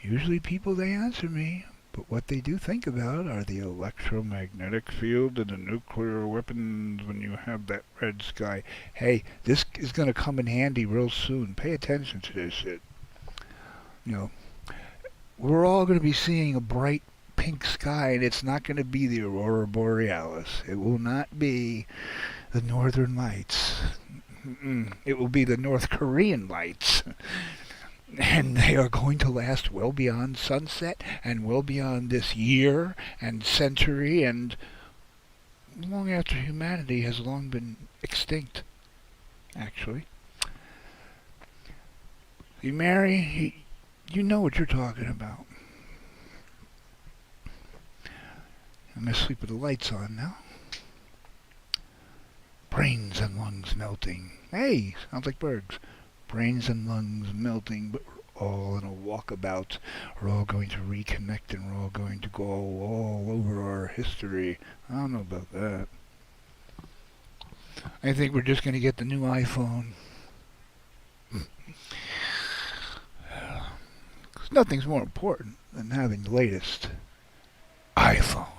Usually people, they answer me. But what they do think about are the electromagnetic field and the nuclear weapons when you have that red sky. Hey, this is going to come in handy real soon. Pay attention to this shit. You know, we're all going to be seeing a bright pink sky, and it's not going to be the Aurora Borealis. It will not be the Northern Lights. It will be the North Korean lights. And they are going to last well beyond sunset and well beyond this year and century and long after humanity has long been extinct, actually. You Mary, you know what you're talking about. I'm going to sleep with the lights on now. Brains and lungs melting. Hey, sounds like Bergs. Brains and lungs melting, but we're all in a walkabout. We're all going to reconnect and we're all going to go all over our history. I don't know about that. I think we're just going to get the new iPhone. Nothing's more important than having the latest iPhone.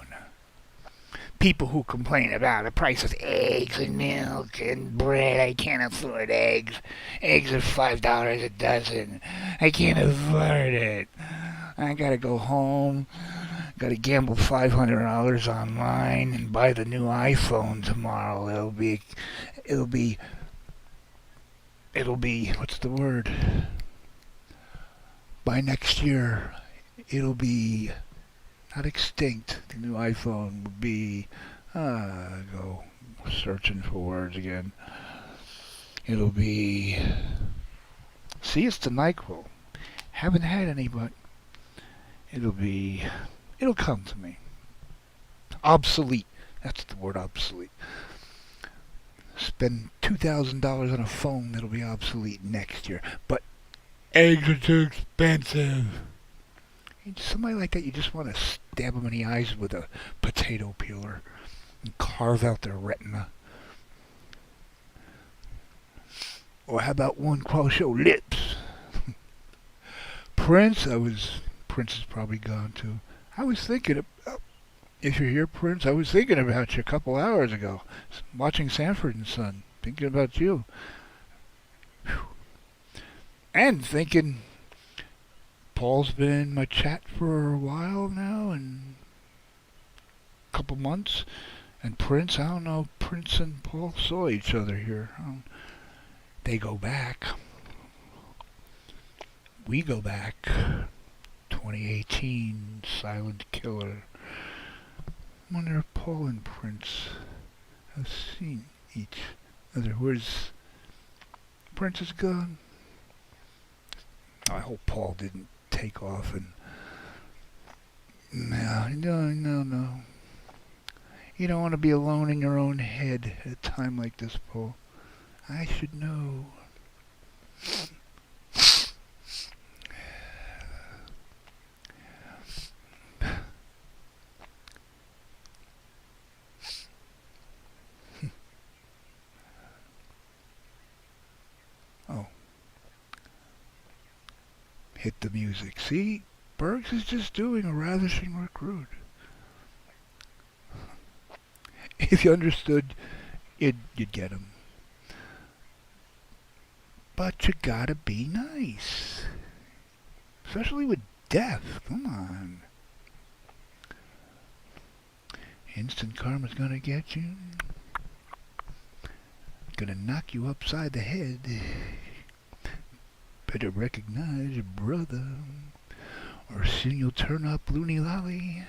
People who complain about the price of eggs and milk and bread. I can't afford eggs. Eggs are $5 a dozen. I can't afford it. I gotta go home. Gotta gamble $500 online and buy the new iPhone tomorrow. It'll be, what's the word? By next year, it'll be not extinct. The new iPhone would be, go searching for words again. It'll be, see, it's the NyQuil. Haven't had any, but it'll come to me. Obsolete. That's the word, obsolete. Spend $2,000 on a phone that'll be obsolete next year. But eggs are too expensive. Somebody like that, you just want to stab them in the eyes with a potato peeler and carve out their retina. Or how about one Show lips? Prince is probably gone too. I was thinking about, if you're here, Prince, I was thinking about you a couple hours ago, watching Sanford and Son, thinking about you. Whew. And thinking, Paul's been in my chat for a while now, and a couple months. And Prince, I don't know, Prince and Paul saw each other here. They go back. We go back. 2018, Silent Killer. Wonder if Paul and Prince have seen each other. Where's Prince's gun? I hope Paul didn't take off and... No. You don't want to be alone in your own head at a time like this, Paul. I should know. Oh. Hit the music. See? Bergs is just doing a ravishing recruit. If you understood, you'd get him. But you gotta be nice. Especially with death. Come on. Instant karma's gonna get you. Gonna knock you upside the head. Better recognize your brother, or soon you'll turn up loony lolly.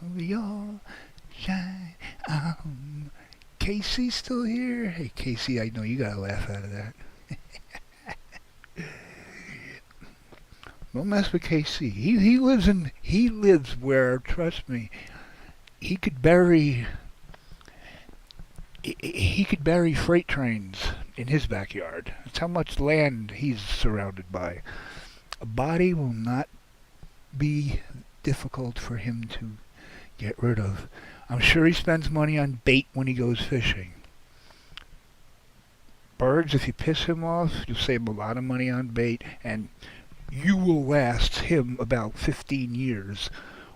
Oh, y'all shine on. Casey's still here? Hey, Casey, I know you got a laugh out of that. Don't mess with KC. He lives where, trust me, he could bury freight trains in his backyard. That's how much land he's surrounded by. A body will not be difficult for him to get rid of. I'm sure he spends money on bait when he goes fishing. Birds, if you piss him off, you'll save a lot of money on bait, and you will last him about 15 years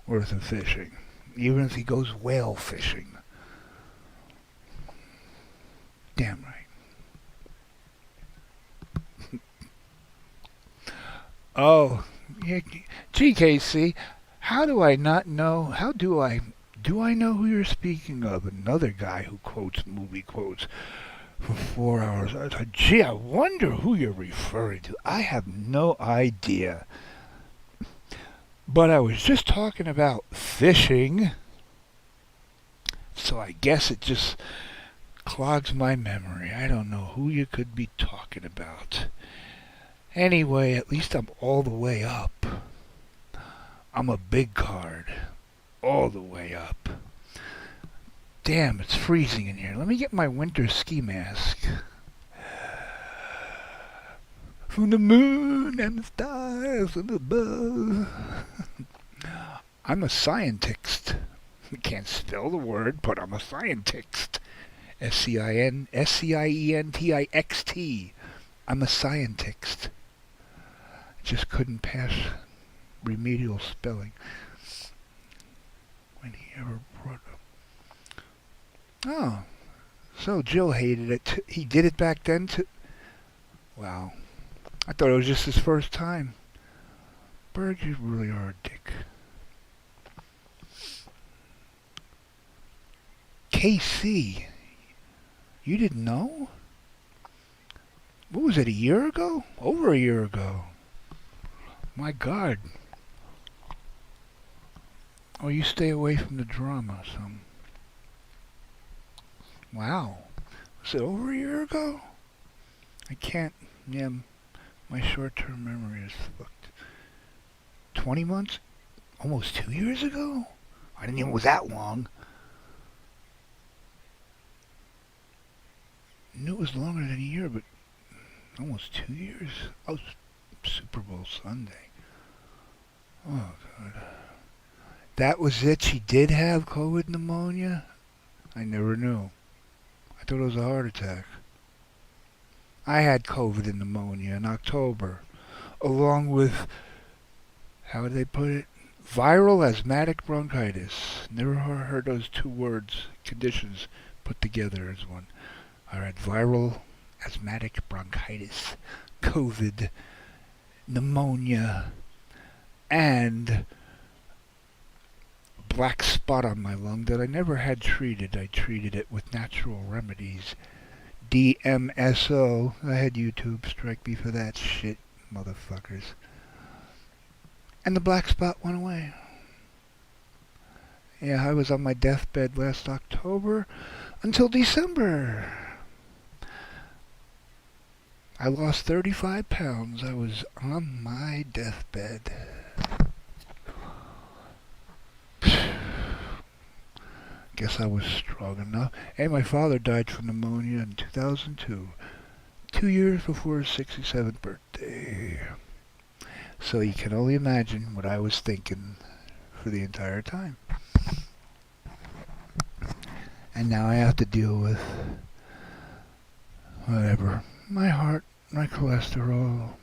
worth of fishing, even if he goes whale fishing. Damn right. Oh, yeah, gee, Casey, how do I not know? Do I know who you're speaking of? Another guy who quotes movie quotes for 4 hours. I thought, gee, I wonder who you're referring to. I have no idea. But I was just talking about fishing, so I guess it just clogs my memory. I don't know who you could be talking about. Anyway, at least I'm all the way up. I'm a big card. All the way up. Damn, it's freezing in here. Let me get my winter ski mask. From the moon and the stars and above. I'm a scientist. I can't spell the word, but I'm a scientist. S-C-I-E-N-T-I-X-T. I'm a scientist. Just couldn't pass remedial spelling. When he ever brought up. Oh, so Jill hated it. He did it back then too. Wow. I thought it was just his first time. Berg, you really are a dick. KC, you didn't know? What was it, a year ago? Over a year ago. My God. Oh, you stay away from the drama, son. Wow. Was it over a year ago? I can't, yeah, my short-term memory is fucked. 20 months? Almost 2 years ago? I didn't know it was that long. I knew it was longer than a year, but almost 2 years? Oh, Super Bowl Sunday. Oh, God. That was it? She did have COVID pneumonia? I never knew. I thought it was a heart attack. I had COVID and pneumonia in October, along with, how did they put it? Viral asthmatic bronchitis. Never heard those two words, conditions, put together as one. I had viral asthmatic bronchitis, COVID, pneumonia, and black spot on my lung that I never had treated. I treated it with natural remedies. DMSO. I had YouTube strike me for that shit, motherfuckers. And the black spot went away. Yeah, I was on my deathbed last October until December. I lost 35 pounds. I was on my deathbed. Guess I was strong enough. And my father died from pneumonia in 2002. 2 years before his 67th birthday. So you can only imagine what I was thinking for the entire time. And now I have to deal with whatever. My heart, my cholesterol,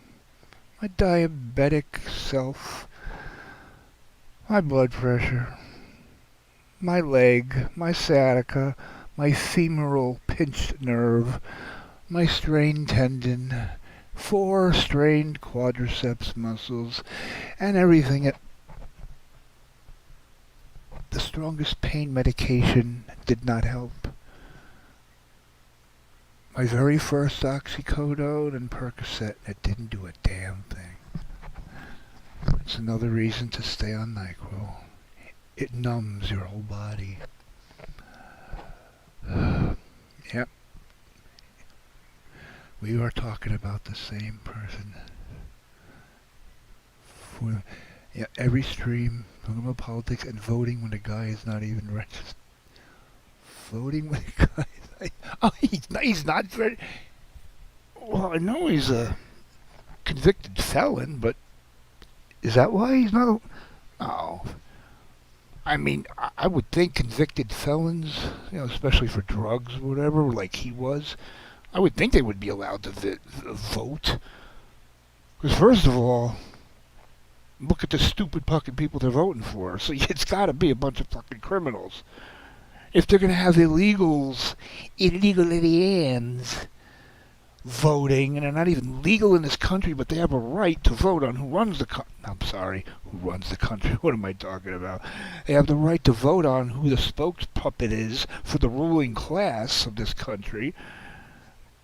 my diabetic self, my blood pressure, my leg, my sciatica, my femoral pinched nerve, my strained tendon, 4 strained quadriceps muscles, and everything at the strongest pain medication did not help. My very first oxycodone and Percocet, it didn't do a damn thing. It's another reason to stay on NyQuil. It numbs your whole body. Yep. We are talking about the same person. For every stream, talking about politics and voting when a guy is not even registered. Voting when a guy is like, oh, he's not very. Well, I know he's a convicted felon, but is that why he's not? Oh. I mean, I would think convicted felons, especially for drugs or whatever, like he was, I would think they would be allowed to vote. Because first of all, look at the stupid fucking people they're voting for. So it's got to be a bunch of fucking criminals. If they're going to have illegal aliens voting, and they're not even legal in this country, but they have a right to vote on who runs the country. I'm sorry, who runs the country? What am I talking about? They have the right to vote on who the spokespuppet is for the ruling class of this country.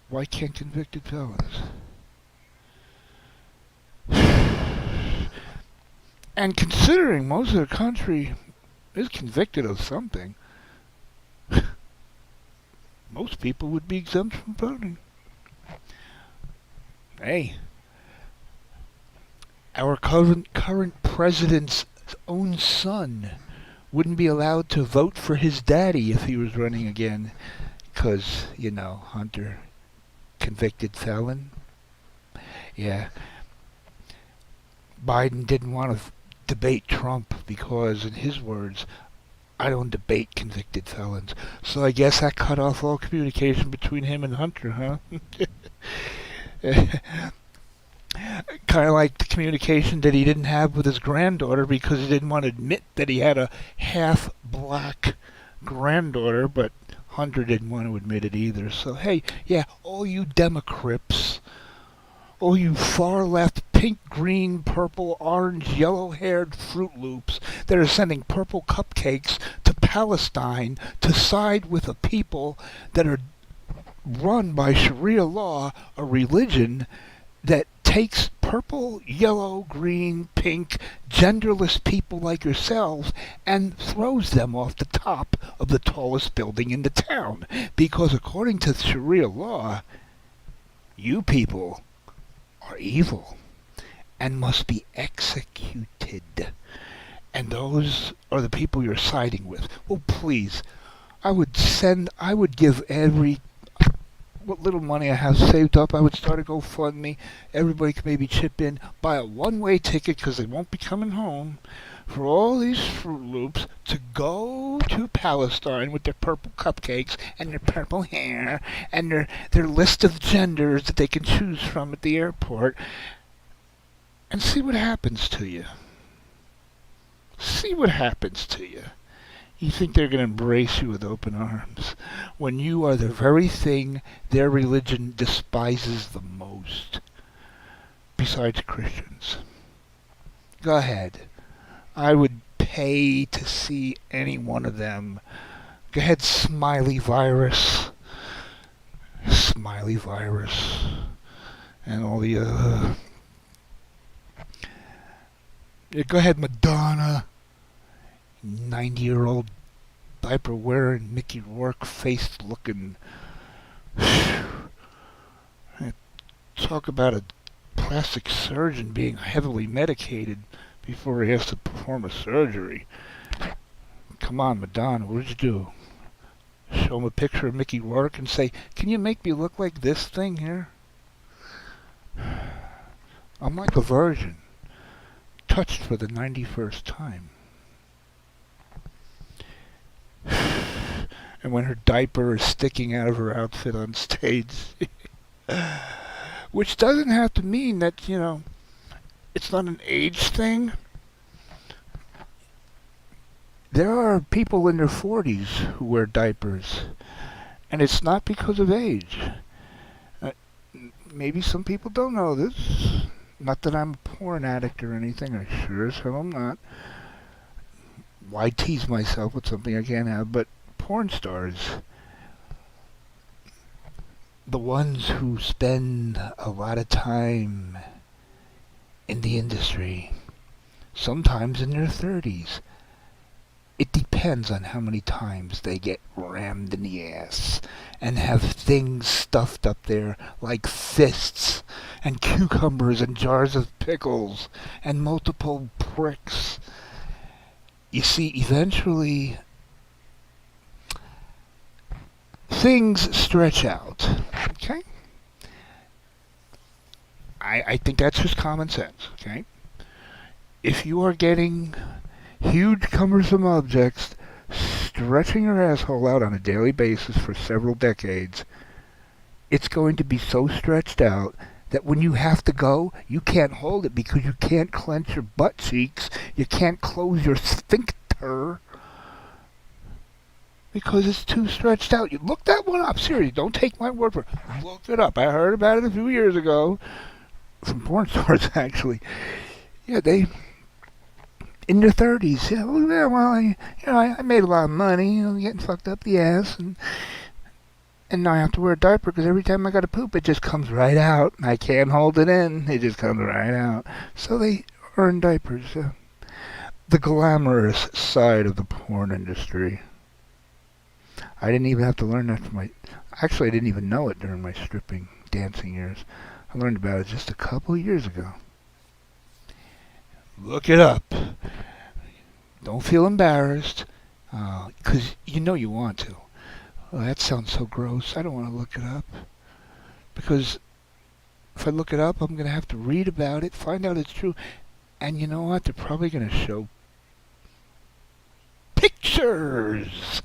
Why can't convicted felons? And considering most of the country is convicted of something, most people would be exempt from voting. Hey, our current president's own son wouldn't be allowed to vote for his daddy if he was running again, because, Hunter, convicted felon. Yeah. Biden didn't want to debate Trump because, in his words, I don't debate convicted felons. So I guess that cut off all communication between him and Hunter, huh? Kind of like the communication that he didn't have with his granddaughter because he didn't want to admit that he had a half-black granddaughter, but Hunter didn't want to admit it either. So, hey, yeah, all you Democrips, all you far-left pink, green, purple, orange, yellow-haired Fruit Loops that are sending purple cupcakes to Palestine to side with a people that are run by Sharia law, a religion that takes purple, yellow, green, pink, genderless people like yourselves and throws them off the top of the tallest building in the town. Because according to Sharia law, you people are evil and must be executed. And those are the people you're siding with. Well, please, I would give what little money I have saved up, I would start a GoFundMe. Everybody can maybe chip in, buy a one-way ticket because they won't be coming home, for all these Fruit Loops to go to Palestine with their purple cupcakes and their purple hair and their list of genders that they can choose from at the airport, and see what happens to you. See what happens to you. You think they're going to embrace you with open arms when you are the very thing their religion despises the most, besides Christians. Go ahead. I would pay to see any one of them. Go ahead, Smiley Virus. Smiley virus and all the yeah, go ahead, Madonna. 90-year-old diaper wearing, Mickey Rourke face looking. Talk about a plastic surgeon being heavily medicated before he has to perform a surgery. Come on, Madonna, what did you do? Show him a picture of Mickey Rourke and say, can you make me look like this thing here? I'm like a virgin, touched for the 91st time. And when her diaper is sticking out of her outfit on stage, which doesn't have to mean that, you know, it's not an age thing. There are people in their 40s who wear diapers, and it's not because of age. Maybe some people don't know this. Not that I'm a porn addict or anything, I sure as hell am not. Why tease myself with something I can't have? But porn stars, the ones who spend a lot of time in the industry, sometimes in their 30s. It depends on how many times they get rammed in the ass and have things stuffed up there like fists and cucumbers and jars of pickles and multiple pricks. You see, eventually things stretch out, okay? I think that's just common sense, okay? If you are getting huge cumbersome objects stretching your asshole out on a daily basis for several decades, it's going to be so stretched out that when you have to go, you can't hold it because you can't clench your butt cheeks, you can't close your sphincter because it's too stretched out. You look that one up, seriously, don't take my word for it. Look it up. I heard about it a few years ago from porn stars, actually. Yeah, they in their 30s, I made a lot of money, getting fucked up the ass, and now I have to wear a diaper because every time I gotta poop, it just comes right out. I can't hold it in; it just comes right out. So they earn diapers. The glamorous side of the porn industry. I didn't even have to learn that from Actually, I didn't even know it during my stripping, dancing years. I learned about it just a couple years ago. Look it up. Don't feel embarrassed, because you know you want to. Oh, that sounds so gross. I don't want to look it up. Because if I look it up, I'm going to have to read about it, find out it's true. And you know what? They're probably going to show pictures.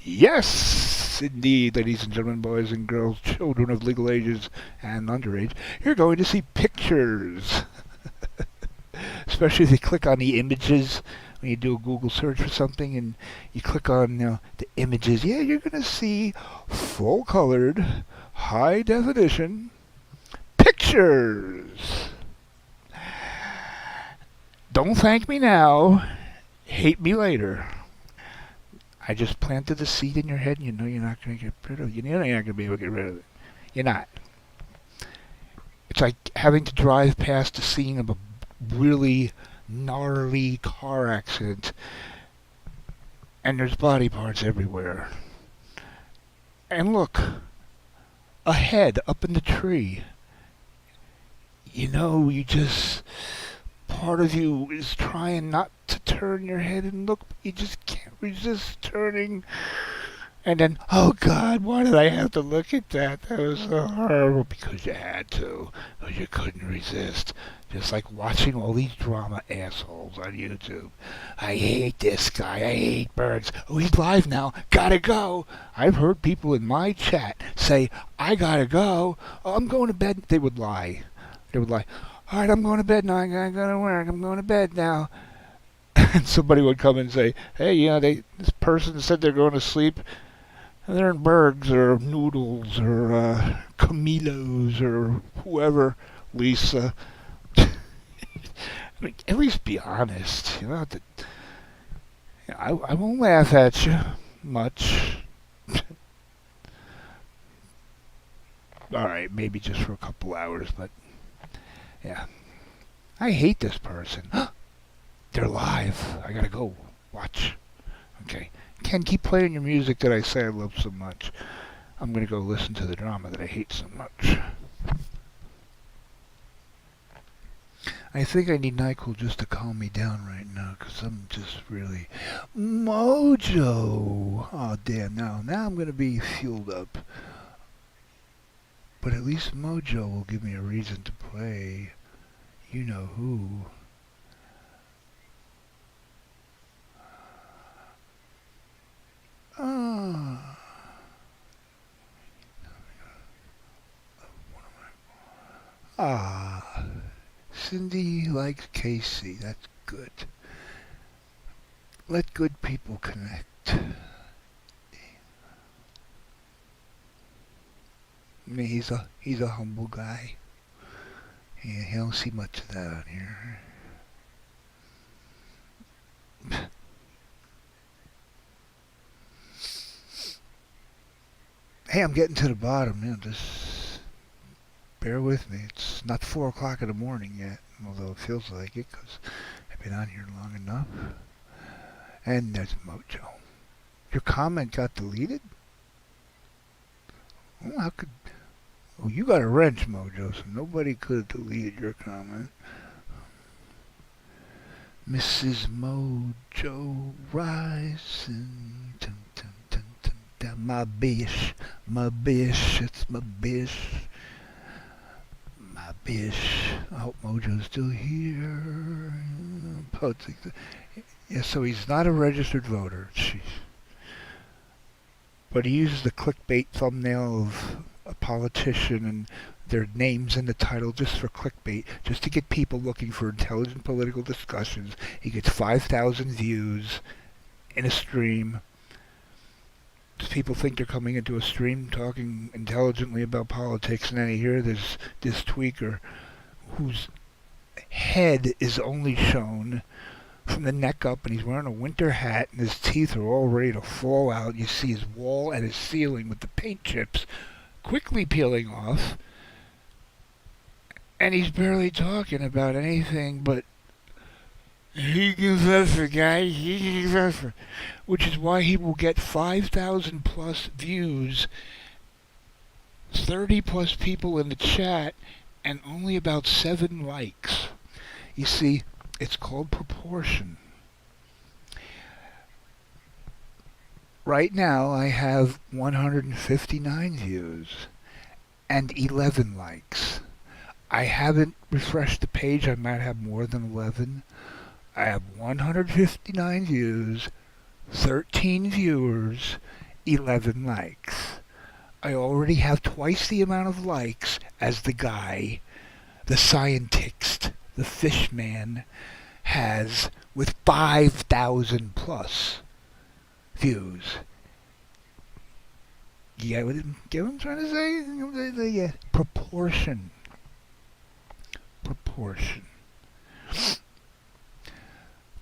Yes, indeed, ladies and gentlemen, boys and girls, children of legal ages and underage, you're going to see pictures. Especially if you click on the images when you do a Google search for something and you click on the images. Yeah, you're going to see full-colored, high-definition pictures. Don't thank me now. Hate me later. I just planted the seed in your head and you know you're not going to get rid of it. You know you're not going to be able to get rid of it. You're not. It's like having to drive past the scene of a really gnarly car accident and there's body parts everywhere. And look, a head up in the tree. You know, part of you is trying not to turn your head and look, but you just can't resist turning. And then, oh God, why did I have to look at that? That was so horrible. Because you had to. Because you couldn't resist. Just like watching all these drama assholes on YouTube. I hate this guy. I hate Bergs. Oh, he's live now. Gotta go. I've heard people in my chat say, I gotta go. Oh, I'm going to bed. They would lie. All right, I'm going to bed now. I gotta go to work. I'm going to bed now. And somebody would come and say, hey, this person said they're going to sleep. And they're in Bergs or Noodles or Camilos or whoever, Lisa. I mean, at least be honest. I won't laugh at you much. Alright, maybe just for a couple hours, but yeah. I hate this person. They're live. I gotta go. Watch. Okay. Ken, keep playing your music that I say I love so much. I'm gonna go listen to the drama that I hate so much. I think I need NyQuil just to calm me down right now, because I'm just really... Mojo! Oh, damn, now I'm going to be fueled up. But at least Mojo will give me a reason to play you know who. Cindy likes Casey. That's good. Let good people connect. I mean, he's a humble guy. Yeah, he don't see much of that out here. Hey, I'm getting to the bottom now. Just bear with me. It's not 4 o'clock in the morning yet, although it feels like it because I've been on here long enough. And there's Mojo. Your comment got deleted? Oh, how could... Oh, you got a wrench, Mojo, so nobody could have deleted your comment. Mrs. Mojo rising. Dun, dun, dun, dun, dun. My bish, it's my bish. My bish. I hope Mojo's still here. Yeah, so he's not a registered voter. Jeez. But he uses the clickbait thumbnail of a politician and their names in the title just for clickbait, just to get people looking for intelligent political discussions. He gets 5,000 views in a stream. People think they're coming into a stream talking intelligently about politics, and then you hear this tweaker whose head is only shown from the neck up, and he's wearing a winter hat, and his teeth are all ready to fall out. You see his wall and his ceiling with the paint chips quickly peeling off, and he's barely talking about anything but he gives us a guy, he gives us a... Which is why he will get 5,000 plus views, 30 plus people in the chat, and only about 7 likes. You see, it's called proportion. Right now I have 159 views and 11 likes. I haven't refreshed the page. I might have more than 11. I have 159 views, 13 viewers, 11 likes. I already have twice the amount of likes as the guy, the scientist, the fish man, has with 5,000 plus views. You get what I'm trying to say? Yeah. Proportion. Proportion.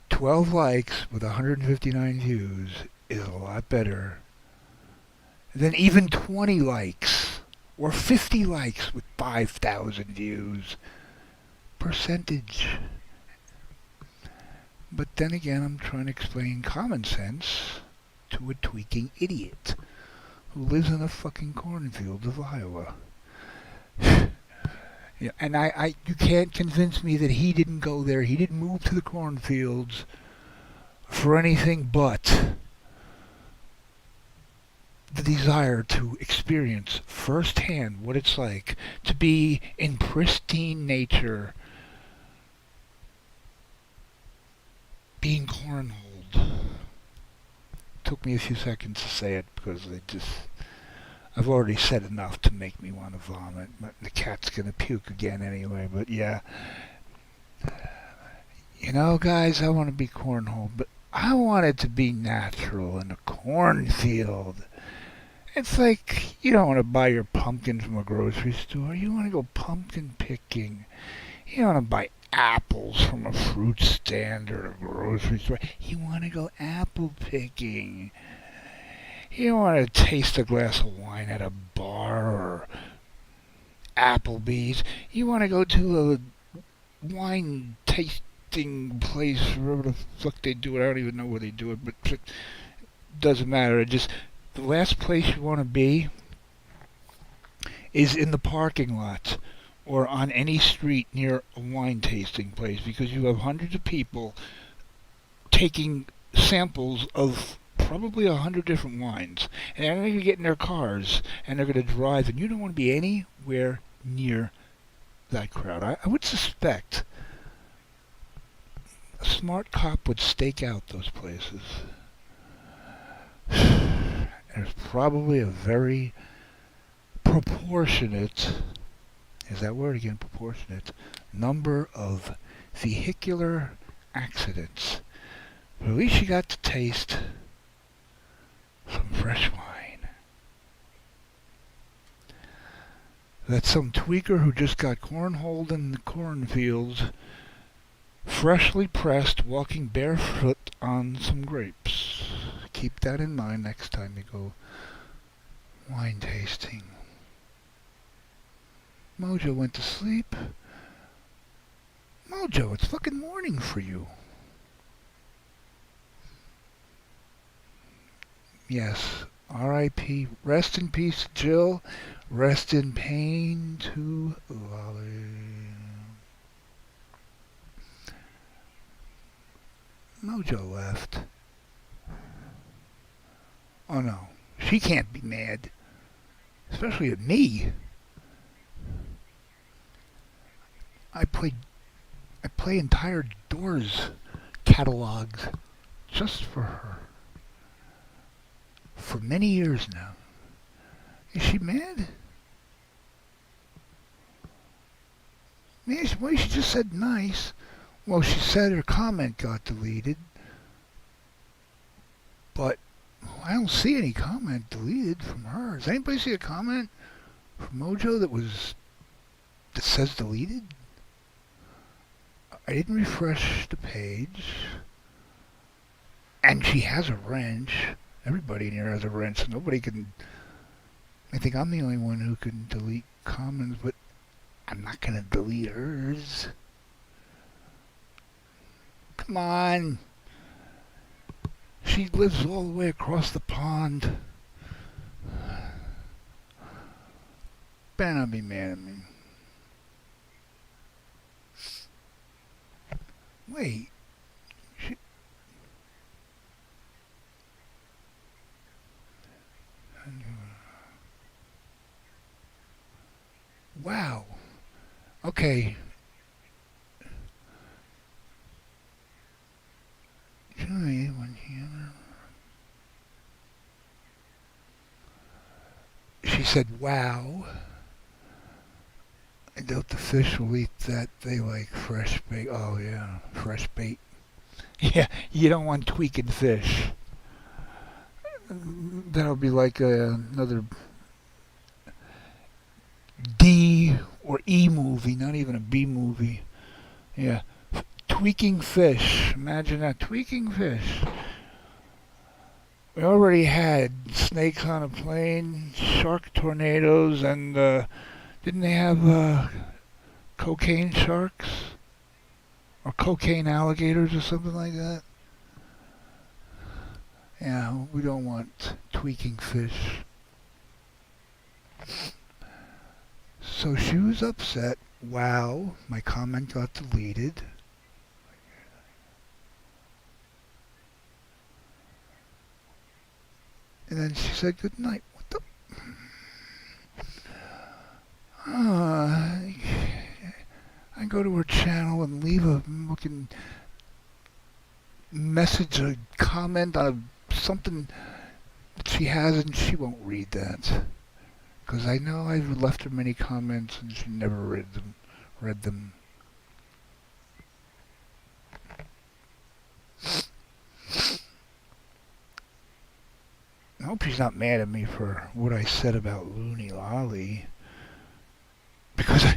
12 likes with 159 views is a lot better than even 20 likes or 50 likes with 5,000 views. Percentage. But then again, I'm trying to explain common sense to a tweaking idiot who lives in a fucking cornfield of Iowa. Yeah, and you can't convince me that he didn't go there. He didn't move to the cornfields for anything but the desire to experience firsthand what it's like to be in pristine nature, being cornholed. Took me a few seconds to say it because I've already said enough to make me want to vomit. But the cat's gonna puke again anyway, but yeah. You know, guys, I want to be cornholed, but I want it to be natural in a cornfield. It's like you don't want to buy your pumpkin from a grocery store. You want to go pumpkin picking. You don't want to buy apples from a fruit stand or a grocery store. You want to go apple picking. You don't want to taste a glass of wine at a bar or Applebee's. You want to go to a wine tasting place, wherever the fuck they do it. I don't even know where they do it, but it doesn't matter. It just, the last place you want to be is in the parking lot or on any street near a wine tasting place, because you have hundreds of people taking samples of probably 100 different wines, and they're going to get in their cars and they're going to drive, and you don't want to be anywhere near that crowd. I would suspect a smart cop would stake out those places. There's probably a very proportionate, is that word again, proportionate, number of vehicular accidents. But at least you got to taste some fresh wine. That's some tweaker who just got cornholed in the cornfields, freshly pressed, walking barefoot on some grapes. Keep that in mind next time you go wine tasting. Mojo went to sleep. Mojo, it's fucking morning for you. Yes, R.I.P. Rest in peace, Jill. Rest in pain to Lolly. Mojo left. Oh no, she can't be mad. Especially at me. I play entire Doors catalogs just for her. For many years now. Is she mad? Man, she just said nice. Well, she said her comment got deleted. But I don't see any comment deleted from her. Does anybody see a comment from Mojo that says deleted? I didn't refresh the page. And she has a wrench. Everybody in here has a wrench, so nobody can. I think I'm the only one who can delete comments, but I'm not gonna delete hers. Come on. She lives all the way across the pond. Better not be mad at me. Wait. Wow. Okay. She said, wow. I doubt the fish will eat that. They like fresh bait. Oh, yeah. Fresh bait. Yeah, you don't want tweaking fish. That'll be like another D or E movie, not even a B movie. Yeah. Tweaking fish. Imagine that. Tweaking fish. We already had snakes on a plane, shark tornadoes, and didn't they have cocaine sharks? Or cocaine alligators or something like that? Yeah, we don't want tweaking fish. So she was upset. Wow, my comment got deleted. And then she said good night. What the? I go to her channel and leave a fucking message, a comment on something that she has, and she won't read that. Because I know I've left her many comments and she never read them. I hope she's not mad at me for what I said about Looney Lolly. Because,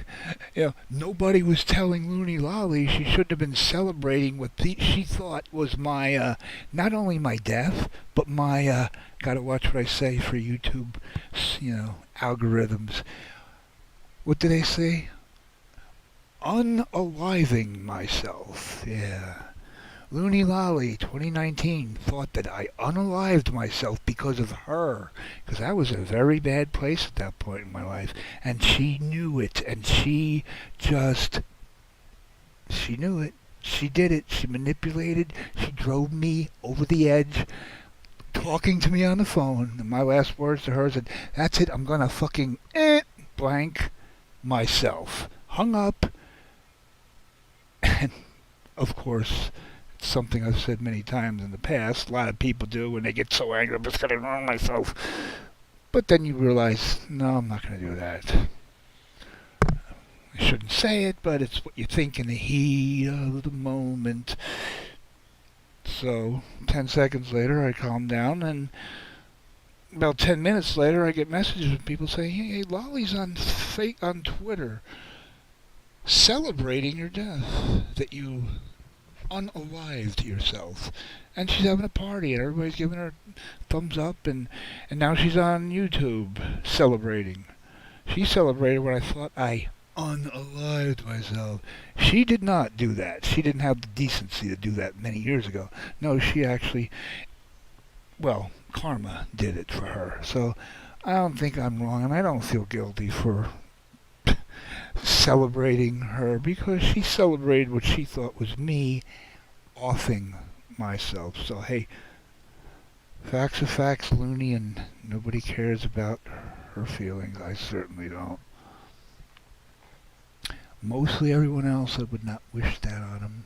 nobody was telling Looney Lolly she shouldn't have been celebrating what she thought was my, not only my death, but my, gotta watch what I say for YouTube, algorithms. what did they say? Unaliving myself. Yeah. Looney Lolly 2019 thought that I unalived myself because of her. Because I was in a very bad place at that point in my life. And she knew it. And she knew it. She did it. She manipulated. She drove me over the edge, talking to me on the phone. And my last words to her said, "That's it. I'm going to fucking blank myself." Hung up. And, of course, it's something I've said many times in the past. A lot of people do when they get so angry, I'm just going to wrong myself. But then you realize, no, I'm not going to do that. I shouldn't say it, but it's what you think in the heat of the moment. So, 10 seconds later, I calm down, and about 10 minutes later, I get messages from people saying, "Hey, Lolly's on Twitter celebrating your death, that you unalived yourself." And she's having a party, and everybody's giving her thumbs up, and now she's on YouTube celebrating. She celebrated when I thought I unalived myself. She did not do that. She didn't have the decency to do that many years ago. No, she actually, well, karma did it for her. So I don't think I'm wrong, and I don't feel guilty for celebrating her, because she celebrated what she thought was me offing myself. So hey, facts are facts, Looney, and nobody cares about her feelings. I certainly don't. Mostly everyone else, I would not wish that on him.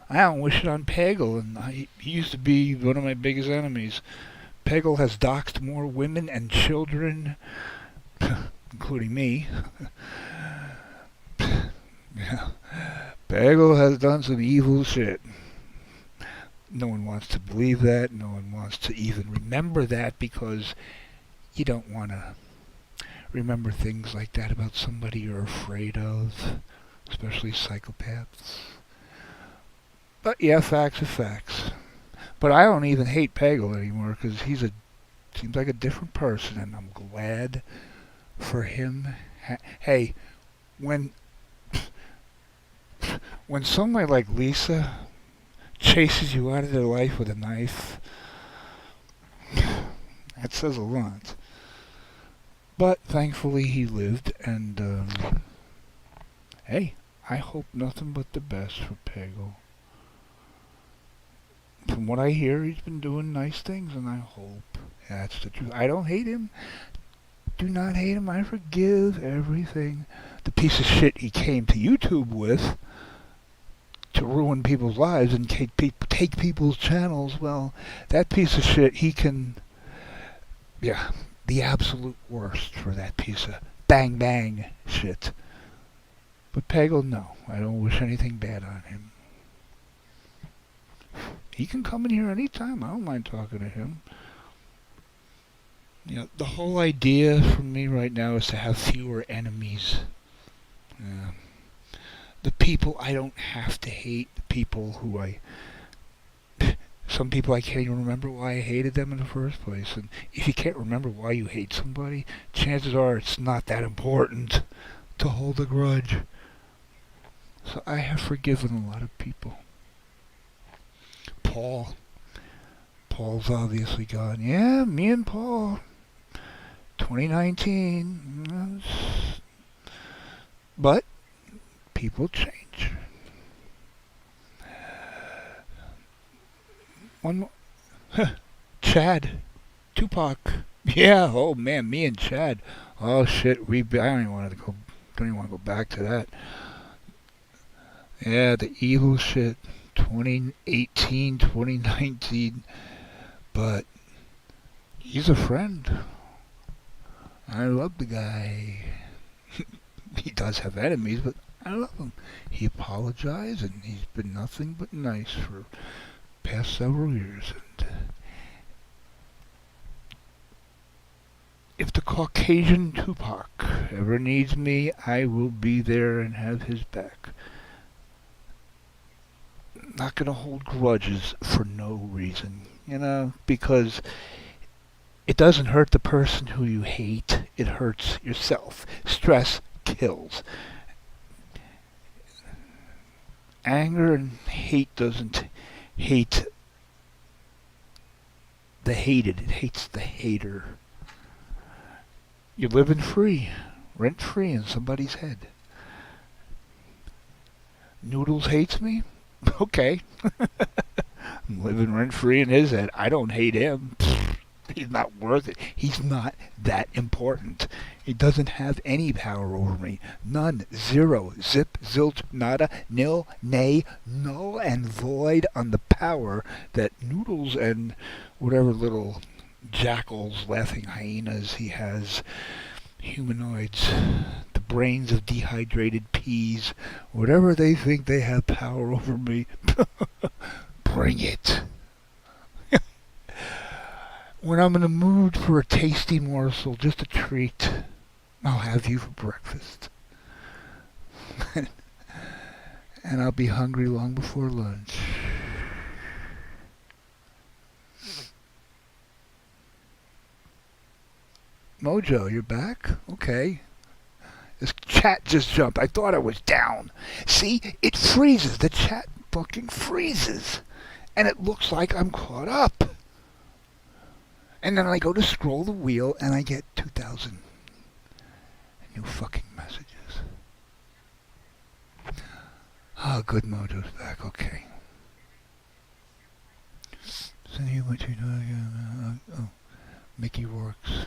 I don't wish it on Peggle, and he used to be one of my biggest enemies. Peggle has doxed more women and children, including me. Yeah. Peggle has done some evil shit. No one wants to believe that. No one wants to even remember that, because you don't want to remember things like that about somebody you're afraid of, especially psychopaths. But yeah, facts are facts. But I don't even hate Peggle anymore, because seems like a different person, and I'm glad for him. Hey, when somebody like Lisa chases you out of their life with a knife, that says a lot. But thankfully he lived, and hey, I hope nothing but the best for Peggle. From what I hear, he's been doing nice things, and I hope that's the truth. I don't hate him. Do not hate him. I forgive everything. The piece of shit he came to YouTube with to ruin people's lives and take people's channels, well, that piece of shit, he can, yeah, the absolute worst for that piece of bang bang shit. But Peggle, no, I don't wish anything bad on him. He can come in here anytime. I don't mind talking to him. You know, the whole idea for me right now is to have fewer enemies. Yeah. The people I don't have to hate, the people who some people I can't even remember why I hated them in the first place. And if you can't remember why you hate somebody, chances are it's not that important to hold a grudge. So I have forgiven a lot of people. Paul's obviously gone. Yeah, me and Paul. 2019. But people change. One more. Chad. Tupac. Yeah, oh man, me and Chad. Oh shit, I don't even want to go back to that. Yeah, the evil shit. 2018, 2019. But he's a friend. I love the guy. He does have enemies, but I love him. He apologized, and he's been nothing but nice for the past several years. And if the Caucasian Tupac ever needs me, I will be there and have his back. Not gonna hold grudges for no reason, because It doesn't hurt the person who you hate, it hurts yourself. Stress kills. Anger and hate doesn't hate the hated, it hates the hater. You're living free, rent free in somebody's head. Noodles hates me? Okay. I'm living rent free in his head. I don't hate him. He's not worth it. He's not that important. He doesn't have any power over me. None. Zero. Zip. Zilch. Nada. Nil. Nay. Null and void on the power that Noodles and whatever little jackals, laughing hyenas he has, humanoids, the brains of dehydrated peas, whatever they think they have power over me, bring it. When I'm in the mood for a tasty morsel, just a treat, I'll have you for breakfast. And I'll be hungry long before lunch. Mojo, you're back? Okay. This chat just jumped. I thought I was down. See? It freezes. The chat fucking freezes. And it looks like I'm caught up. And then I go to scroll the wheel and I get 2,000 new fucking messages. Oh, good, Mojo's back. Okay. So what you doing? Oh, Mickey Rourke's.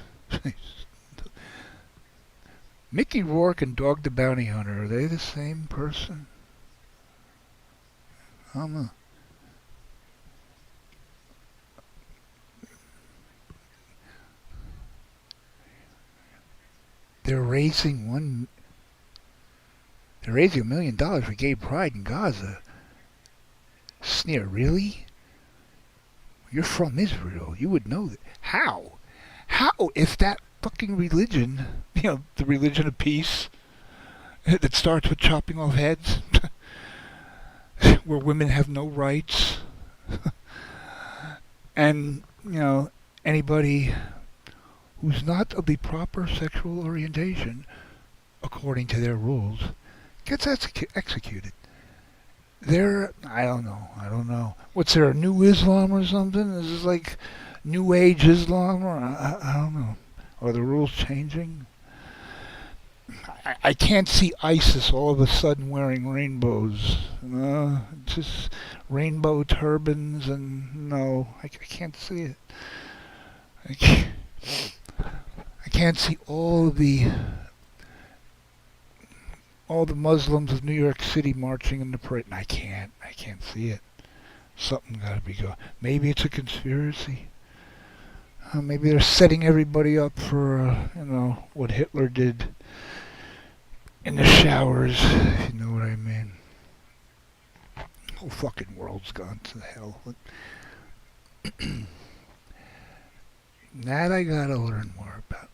Mickey Rourke and Dog the Bounty Hunter, are they the same person? I don't know. They're raising $1 million for gay pride in Gaza. Sneer, really? You're from Israel. You would know that. How? How, if that fucking religion, the religion of peace, that starts with chopping off heads, where women have no rights, and, anybody who's not of the proper sexual orientation, according to their rules, gets executed. I don't know. What's there, a new Islam or something? Is this like New Age Islam? Or I don't know. Are the rules changing? I can't see ISIS all of a sudden wearing rainbows. Just rainbow turbans and no, I can't see it. I can't see all the Muslims of New York City marching in the parade. I can't see it. Something gotta be going. Maybe it's a conspiracy. Maybe they're setting everybody up for, what Hitler did in the showers, if you know what I mean. The whole fucking world's gone to hell. That I gotta learn more about.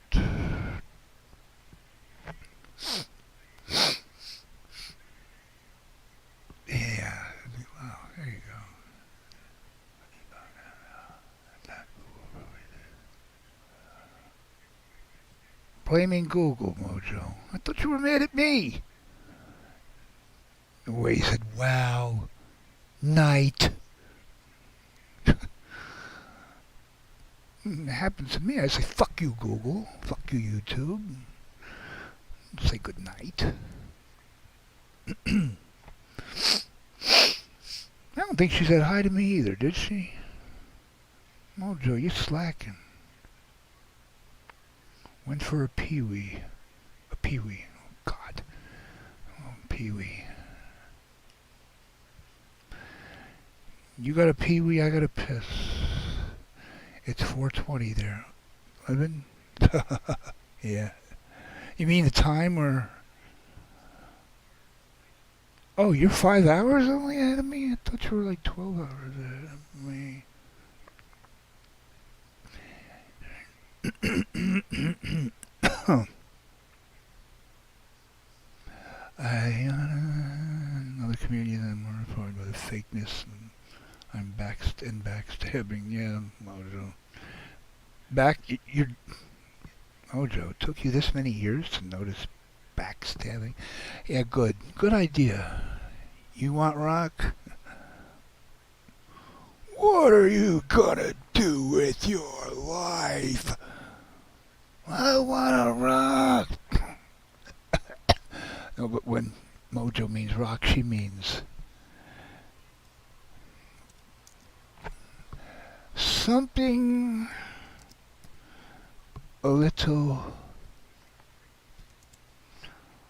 Yeah. Wow, there you go. Blaming Google, Mojo. I thought you were mad at me. The way he said, wow, night. It happens to me. I say, fuck you, Google. Fuck you, YouTube. Say good night. I don't think she said hi to me either, did she? Mojo, you're slacking. Went for a peewee. A peewee. Oh, God. Oh, peewee. You got a peewee, I got a piss. It's 4:20 there. 11? Yeah. You mean the time or... Oh, you're 5 hours only ahead of me? I thought you were like 12 hours ahead of me. Another community that I'm horrified by the fakeness and I'm backstabbing. Yeah, Mojo. back. You're Mojo. It took you this many years to notice backstabbing. Yeah, good. Good idea. You want rock? What are you gonna do with your life? I wanna rock. No, but when Mojo means rock, she means something a little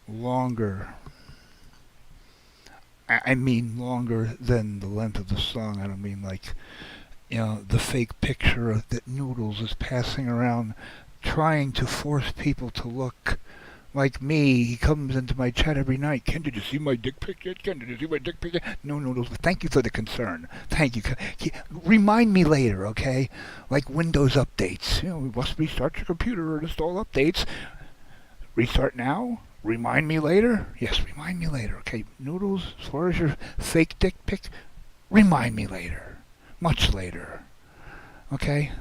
longer. I mean longer than the length of the song. I don't mean like, the fake picture that Noodles is passing around trying to force people to look like me. He comes into my chat every night. Ken, did you see my dick pic yet? Ken, did you see my dick pic yet? No, Noodles, thank you for the concern. Thank you. Remind me later, okay? Like Windows updates. We must restart your computer or install updates. Restart now? Remind me later? Yes, remind me later. Okay, Noodles, as far as your fake dick pic, remind me later. Much later. Okay?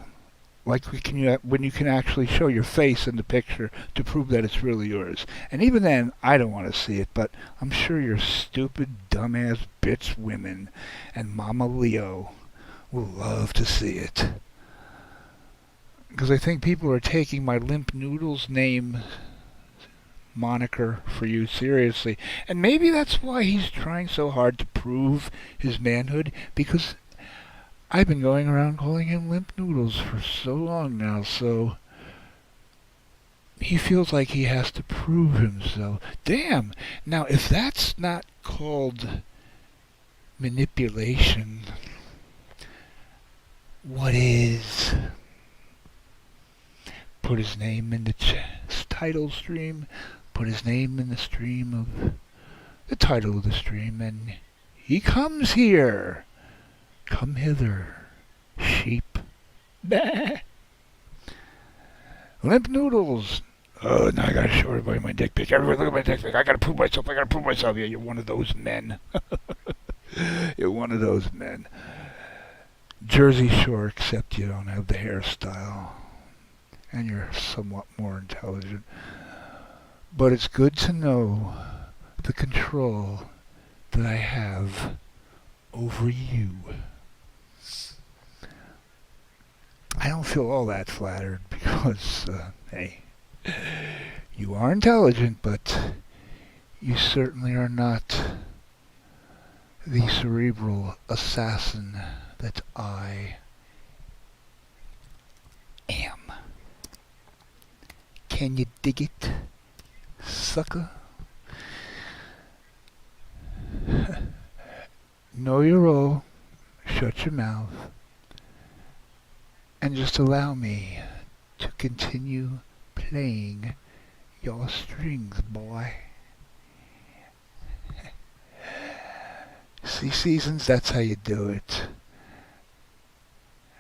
Like when you can actually show your face in the picture to prove that it's really yours. And even then, I don't want to see it, but I'm sure your stupid, dumbass bitch women and Mama Leo will love to see it. Because I think people are taking my Limp Noodles name moniker for you seriously. And maybe that's why he's trying so hard to prove his manhood, because I've been going around calling him Limp Noodles for so long now, so he feels like he has to prove himself. Damn! Now, if that's not called manipulation, what is? Put his name in the title stream, put his name in the stream of the title of the stream, and he comes here. Come hither, sheep. Bah. Limp Noodles. Oh, now I gotta show everybody my dick pic. Everybody look at my dick pic. I gotta prove myself. Yeah, you're one of those men. You're one of those men. Jersey Shore, except you don't have the hairstyle. And you're somewhat more intelligent. But it's good to know the control that I have over you. I don't feel all that flattered because, hey, you are intelligent, but you certainly are not the cerebral assassin that I am. Can you dig it, sucker? Know your role, shut your mouth, and just allow me to continue playing your strings, boy. See, Seasons, that's how you do it.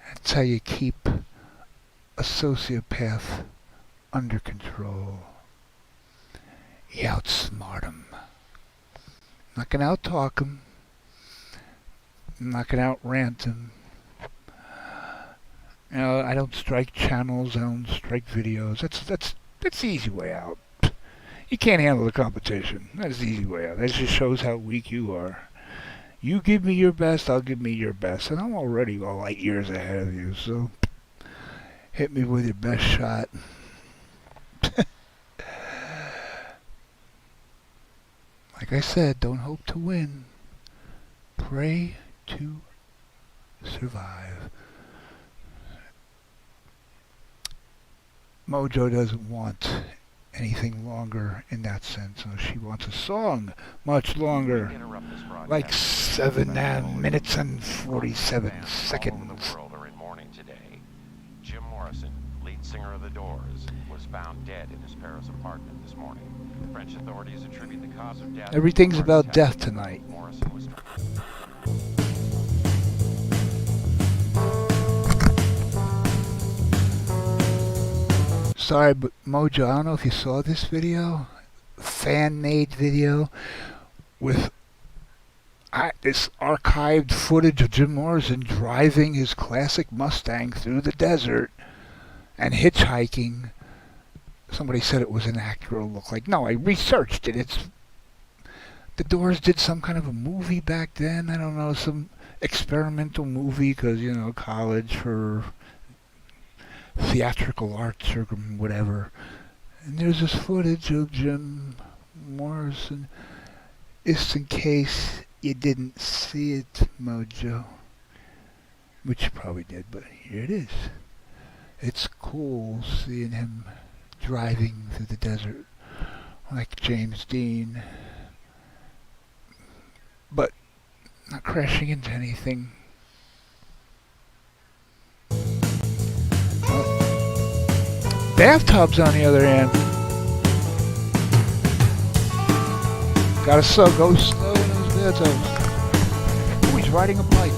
That's how you keep a sociopath under control. You outsmart him. I'm not gonna out-talk him. I'm not gonna out-rant him. I don't strike channels, I don't strike videos. That's the easy way out. You can't handle the competition. That's the easy way out. That just shows how weak you are. You give me your best, I'll give me your best. And I'm already all light years ahead of you, so hit me with your best shot. Like I said, don't hope to win. Pray to survive. Mojo doesn't want anything longer in that sense. She wants a song much longer, like 7 minutes and 47 seconds. Jim Morrison, lead singer of The Doors, was found dead in his Paris apartment this morning. French authorities attribute the cause of death. Everything's about death tonight. Morrison was Sorry, but Mojo, I don't know if you saw this video, fan-made video with this archived footage of Jim Morrison driving his classic Mustang through the desert And Hitchhiking, somebody said it was an actual look like. No, I researched it. It's the Doors did some kind of a movie back then. I don't know, some experimental movie because, you know, college for theatrical arts or whatever. And there's this footage of Jim Morrison. Just in case you didn't see it, Mojo. Which you probably did, but here it is. It's cool seeing him driving through the desert like James Dean. But not crashing into anything. Bathtubs, on the other hand, gotta go slow in those bathtubs. Oh, he's riding a bike.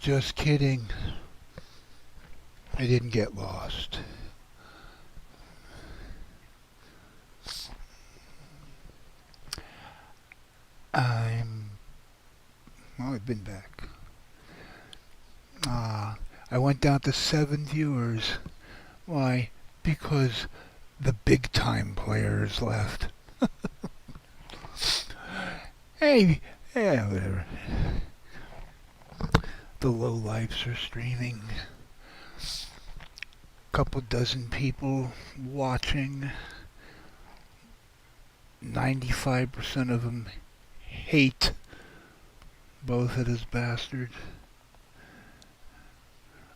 Just kidding. I didn't get lost. Well, I've been back. I went down to 7 viewers. Why? Because the big time players left. Hey, yeah, whatever. The low lives are streaming. Couple dozen people watching. 95% of them hate both of those bastards.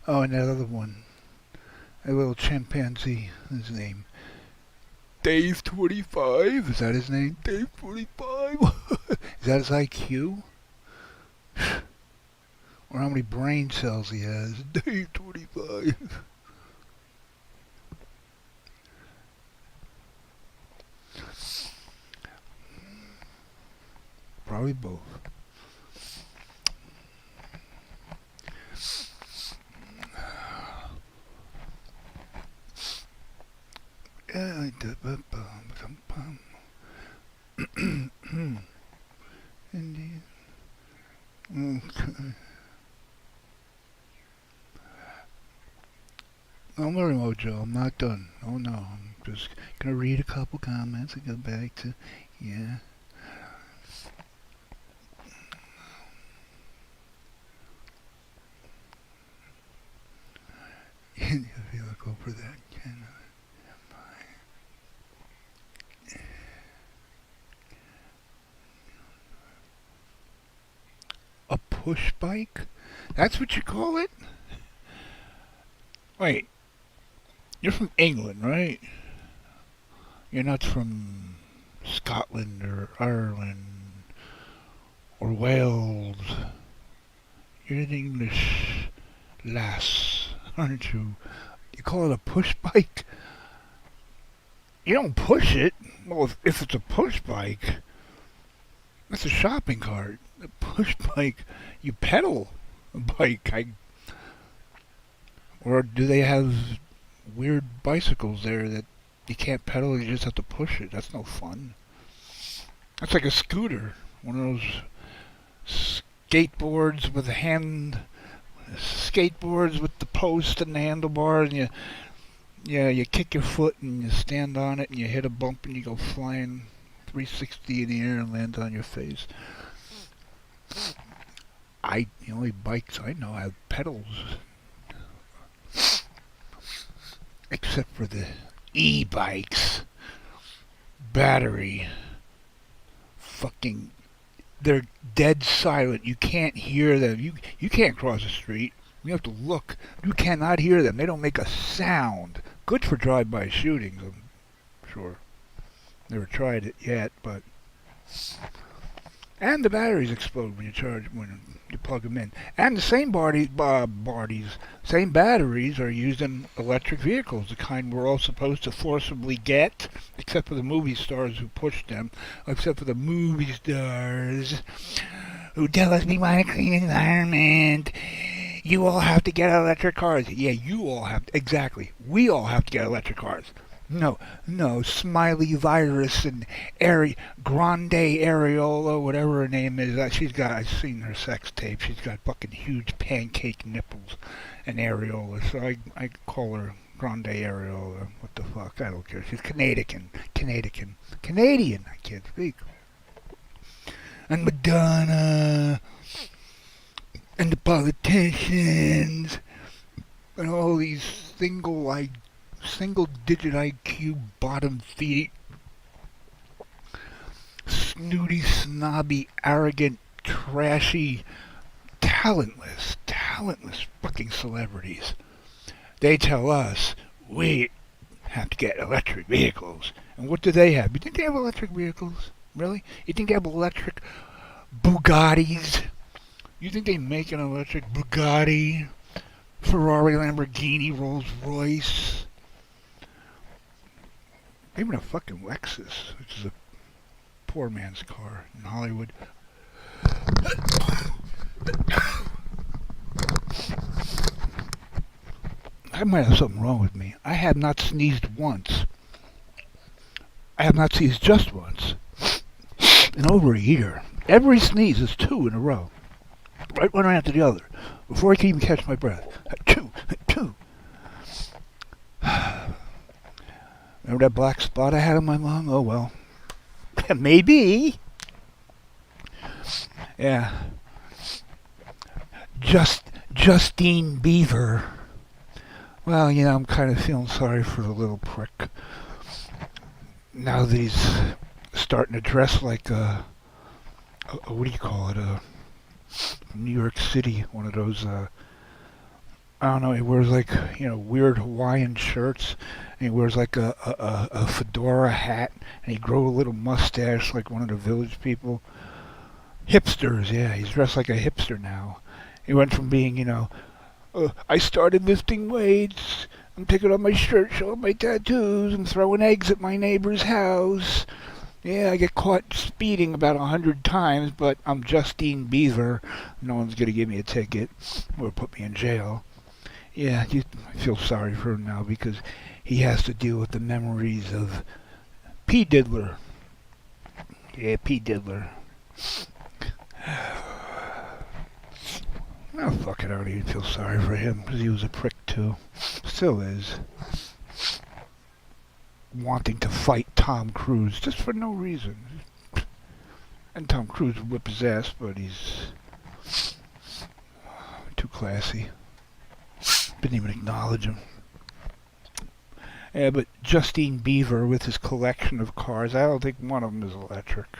Oh, and that other one. A little chimpanzee, his name. Dave 25? Is that his name? Dave 25? Is that his IQ? Or how many brain cells he has? Dave 25. Probably both. Indeed. Okay. Don't worry, Mojo. I'm not done. Oh no, I'm just gonna read a couple comments and go back to yeah. If you look over that, a push bike? That's what you call it? Wait, you're from England, right? You're not from Scotland or Ireland or Wales. You're an English lass, aren't you? You call it a push bike? You don't push it. Well, if it's a push bike, that's a shopping cart. A push bike, you pedal a bike. Or do they have weird bicycles there that you can't pedal, you just have to push it? That's no fun. That's like a scooter. One of those skateboards with skateboards with the post and the handlebars, and you kick your foot and you stand on it and you hit a bump and you go flying 360 in the air and land on your face. The only bikes I know have pedals. Except for the e-bikes. Battery. Fucking, they're dead silent. You can't hear them. You can't cross the street. You have to look. You cannot hear them. They don't make a sound. Good for drive-by shootings, I'm sure. Never tried it yet, but... And the batteries explode when you plug them in. And the same same batteries are used in electric vehicles, the kind we're all supposed to forcibly get, except for the movie stars who push them, except for the movie stars who tell us we want a clean environment. You all have to get electric cars. Yeah, you all have to, exactly. We all have to get electric cars. No, Smiley Virus and Grande Areola, whatever her name is. I've seen her sex tape. She's got fucking huge pancake nipples and areola. So I call her Grande Areola. What the fuck? I don't care. She's Canadian. I can't speak. And Madonna. And the politicians. And all these single-digit IQ, bottom feet, snooty, snobby, arrogant, trashy, talentless fucking celebrities. They tell us we have to get electric vehicles. And what do they have? You think they have electric vehicles? Really? You think they have electric Bugattis? You think they make an electric Bugatti? Ferrari, Lamborghini, Rolls Royce? Even a fucking Lexus, which is a poor man's car in Hollywood. I might have something wrong with me. I have not sneezed once. I have not sneezed just once in over a year. Every sneeze is 2 in a row. Right one after the other. Before I can even catch my breath. 2. Remember that black spot I had on my lung? Oh well. Maybe. Yeah. Justine Beaver. Well, you know, I'm kind of feeling sorry for the little prick. Now that he's starting to dress like a what do you call it? New York City, one of those, I don't know, he wears like, you know, weird Hawaiian shirts, and he wears like a fedora hat, and he grows a little mustache like one of the village people. Hipsters, yeah, he's dressed like a hipster now. He went from being, you know, I started lifting weights, I'm taking off my shirt, showing my tattoos, I'm throwing eggs at my neighbor's house. Yeah, I get caught speeding about 100 times, but I'm Justine Beaver. No one's going to give me a ticket or put me in jail. Yeah, I feel sorry for him now because he has to deal with the memories of P. Diddler. Yeah, P. Diddler. Oh, fuck it, I don't even feel sorry for him because he was a prick too. Still is. Wanting to fight Tom Cruise just for no reason. And Tom Cruise would whip his ass, but he's too classy. Didn't even acknowledge him. Yeah, but Justine Beaver with his collection of cars, I don't think one of them is electric.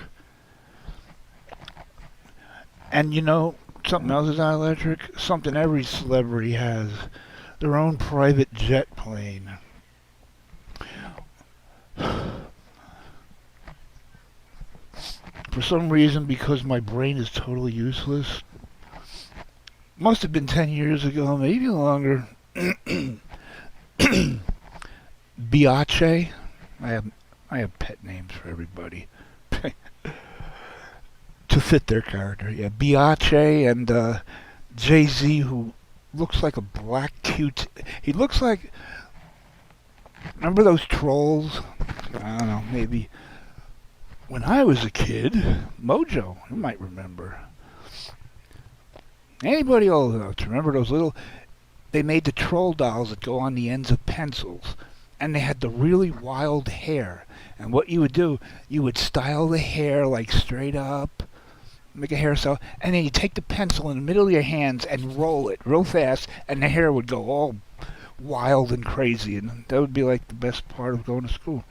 And you know, something else is not electric. Something every celebrity has. Their own private jet plane. For some reason, because my brain is totally useless, must have been 10 years ago, maybe longer. Biache, I have pet names for everybody to fit their character. Yeah, Biache and Jay-Z, who looks like a black cute. He looks like. Remember those trolls? I don't know, maybe. When I was a kid, Mojo, you might remember. Anybody old enough to remember those little... They made the troll dolls that go on the ends of pencils. And they had the really wild hair. And what you would do, you would style the hair like straight up, make a hairstyle, and then you take the pencil in the middle of your hands and roll it real fast, and the hair would go all wild and crazy. And that would be like the best part of going to school.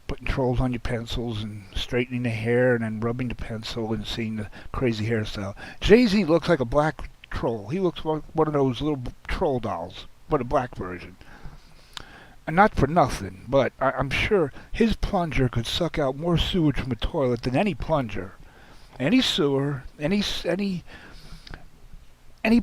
Putting trolls on your pencils and straightening the hair and then rubbing the pencil and seeing the crazy hairstyle. Jay-Z looks like a black troll. He looks like one of those little troll dolls, but a black version. And not for nothing, but I'm sure his plunger could suck out more sewage from a toilet than any plunger. Any sewer, any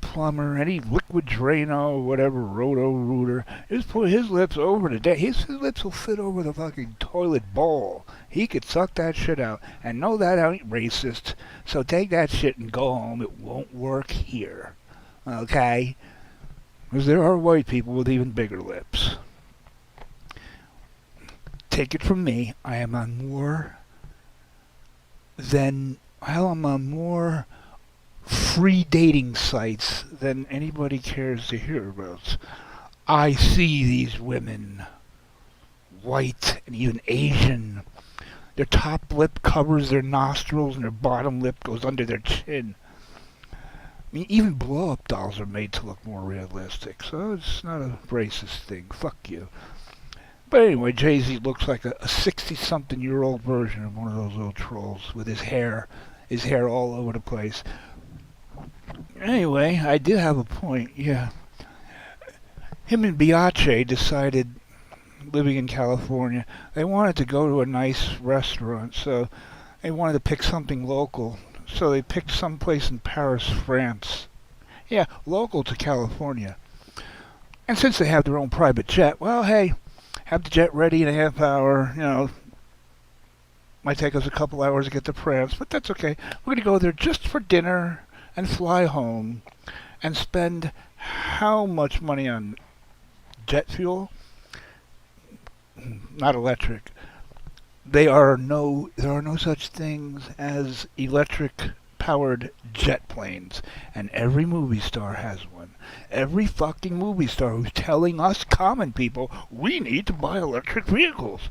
plumber, any liquid Drano, whatever, Roto-Rooter, just put his lips over the deck. His lips will fit over the fucking toilet bowl. He could suck that shit out. And no, that ain't racist. So take that shit and go home. It won't work here. Okay? Because there are white people with even bigger lips. Take it from me. I'm on more free dating sites than anybody cares to hear about. I see these women, white and even Asian. Their top lip covers their nostrils and their bottom lip goes under their chin. I mean, even blow-up dolls are made to look more realistic, so it's not a racist thing. Fuck you. But anyway, Jay-Z looks like a 60-something-year-old version of one of those little trolls with his hair all over the place. Anyway, I did have a point, yeah. Him and Biache decided, living in California, they wanted to go to a nice restaurant, so they wanted to pick something local. So they picked some place in Paris, France. Yeah, local to California. And since they have their own private jet, well, hey, have the jet ready in a half hour, you know. Might take us a couple hours to get to France, but that's okay. We're going to go there just for dinner and fly home and spend how much money on jet fuel, not electric. There are no such things as electric-powered jet planes, and every movie star has one. Every fucking movie star who's telling us common people we need to buy electric vehicles.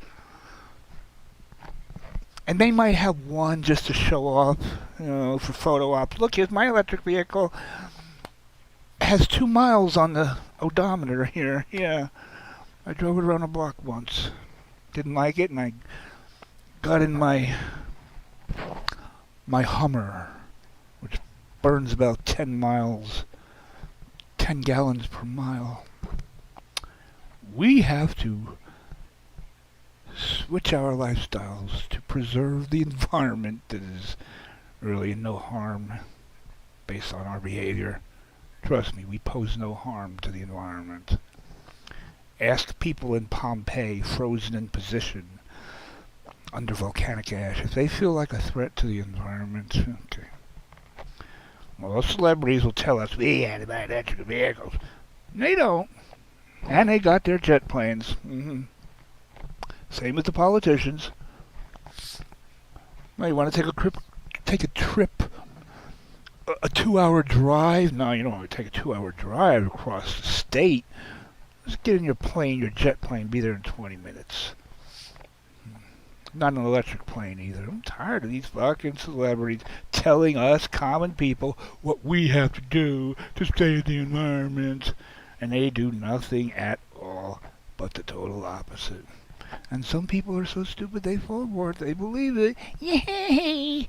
And they might have one just to show off, for photo ops. Look, here's my electric vehicle. It has 2 miles on the odometer here. Yeah, I drove it around the block once. Didn't like it, and I got in my Hummer, which burns about 10 gallons per mile. We have to switch our lifestyles to preserve the environment that is really no harm based on our behavior. Trust me, we pose no harm to the environment. Ask people in Pompeii, frozen in position under volcanic ash, if they feel like a threat to the environment. Okay. Well, those celebrities will tell us we had to buy electric vehicles. They don't. And they got their jet planes. Same with the politicians. Well, you want to take a trip, a 2-hour drive? No, you don't want to take a 2-hour drive across the state. Just get in your plane, your jet plane, be there in 20 minutes. Not an electric plane either. I'm tired of these fucking celebrities telling us common people what we have to do to save the environment. And they do nothing at all but the total opposite. And some people are so stupid they fall for it. They believe it. Yay!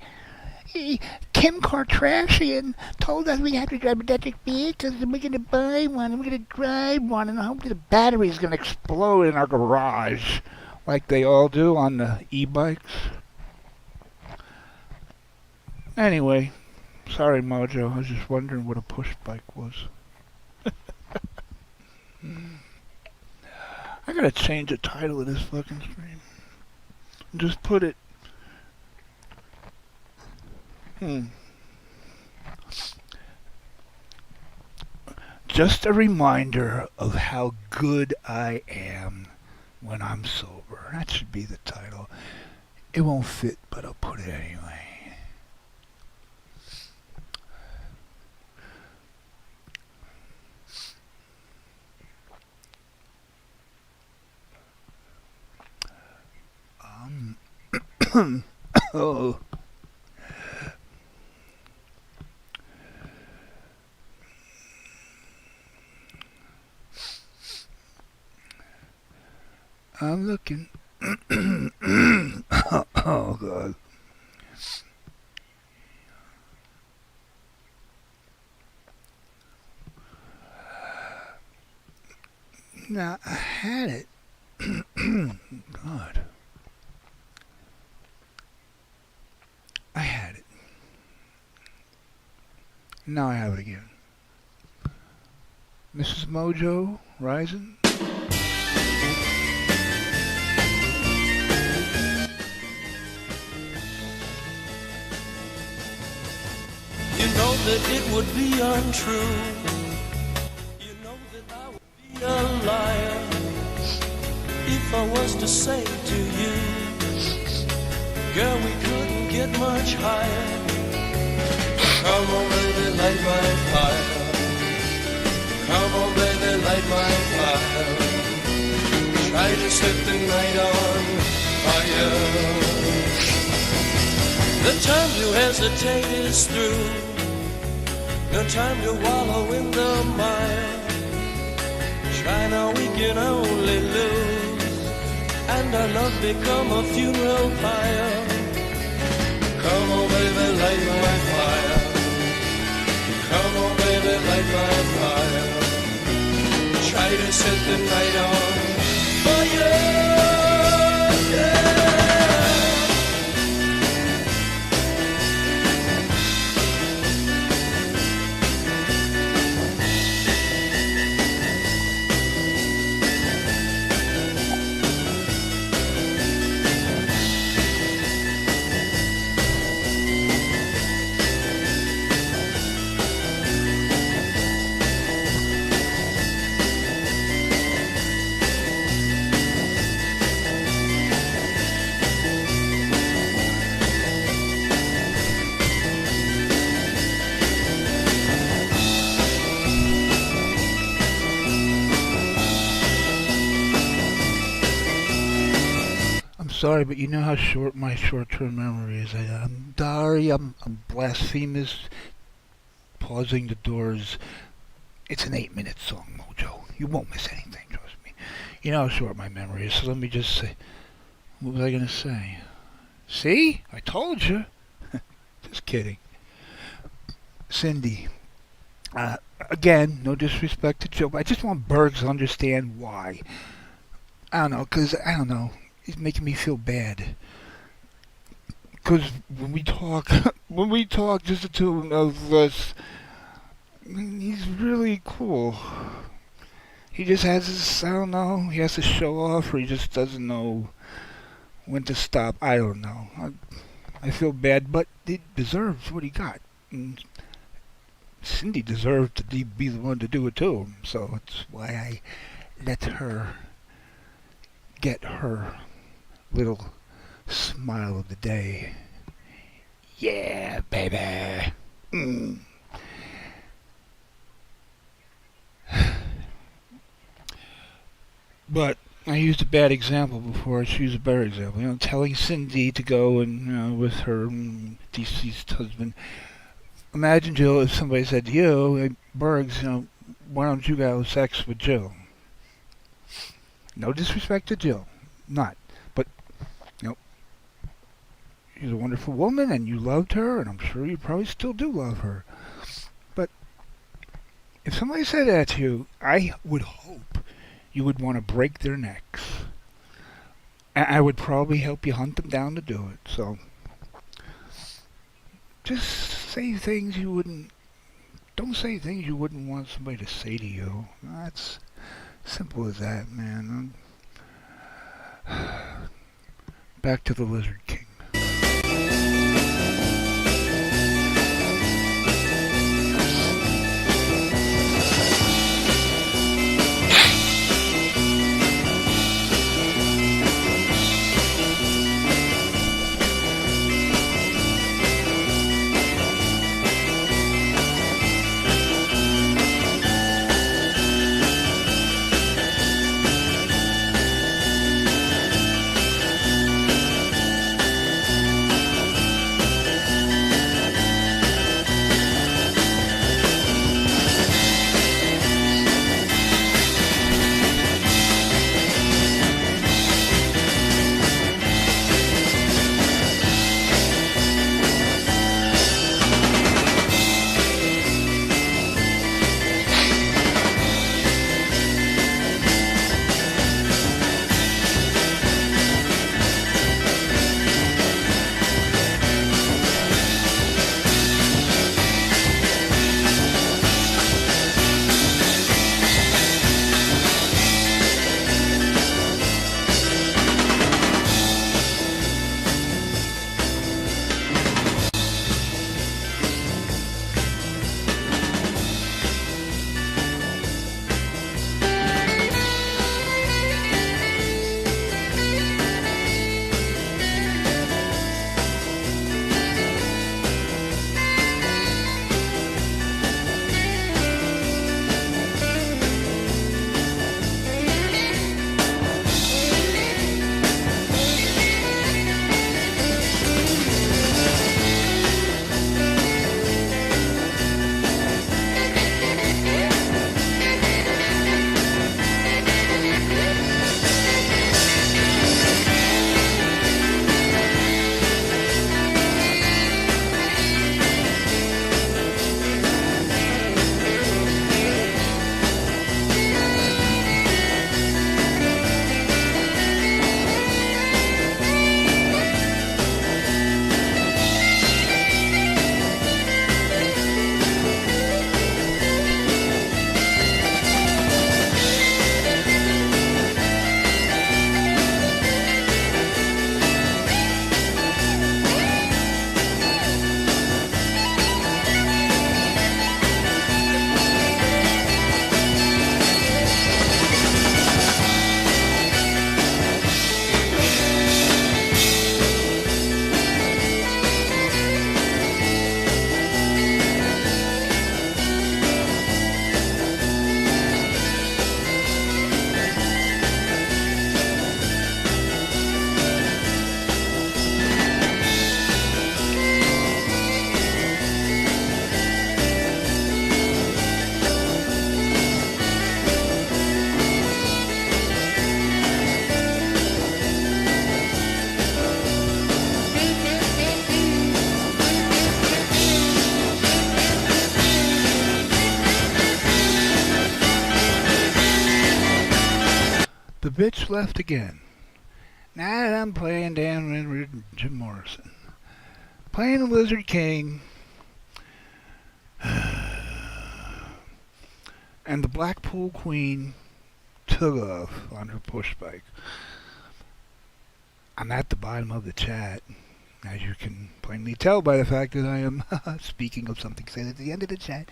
Kim Kardashian told us we have to drive electric vehicles and we're going to buy one and we're going to drive one and hopefully the battery's going to explode in our garage like they all do on the e-bikes. Anyway, sorry Mojo, I was just wondering what a push bike was. I gotta change the title of this fucking stream. Just put it. Just a reminder of how good I am when I'm sober. That should be the title. It won't fit, but I'll put it anyway. Oh. I'm looking. Oh, God. Now, I had it. God. I had it. Now I have it again. Mrs. Mojo Rising. You know that it would be untrue. You know that I would be a liar if I was to say to you, girl, we couldn't get much higher. Come on, baby, light my fire. Come on, baby, light my fire. Try to set the night on fire. The time to hesitate is through. No time to wallow in the mire. Try now, we can only lose, and our love become a funeral pyre. Come on, baby, light my fire. Come on, baby, light my fire. Try to set the night on fire. sorry, but you know how short my short-term memory is. I'm sorry, I'm blasphemous. Pausing the doors. It's an 8-minute song, Mojo. You won't miss anything, trust me. You know how short my memory is, so let me just say... What was I going to say? See? I told you. Just kidding. Cindy. Again, no disrespect to Joe, but I just want Bergs to understand why. I don't know, because, I don't know, he's making me feel bad. Because when we talk, just the two of us, he's really cool. He just has this, I don't know, he has to show off, or he just doesn't know when to stop. I don't know. I feel bad, but he deserves what he got. And Cindy deserved to be the one to do it to him, so that's why I let her get her little smile of the day. Yeah, baby. But I used a bad example before. I should use a better example. You know, telling Cindy to go and with her deceased husband. Imagine, Jill, if somebody said to you, hey, Bergs, why don't you go have sex with Jill? No disrespect to Jill. Not. But, she's a wonderful woman, and you loved her, and I'm sure you probably still do love her. But if somebody said that to you, I would hope you would want to break their necks. And I would probably help you hunt them down to do it. So, just say things you wouldn't... Don't say things you wouldn't want somebody to say to you. That's simple as that, man. Back to the Lizard King. bitch left again. Now that I'm playing Dan Renwick and Jim Morrison. Playing the Lizard King. And the Blackpool Queen took off on her push bike. I'm at the bottom of the chat, as you can plainly tell by the fact that I am speaking of something said at the end of the chat.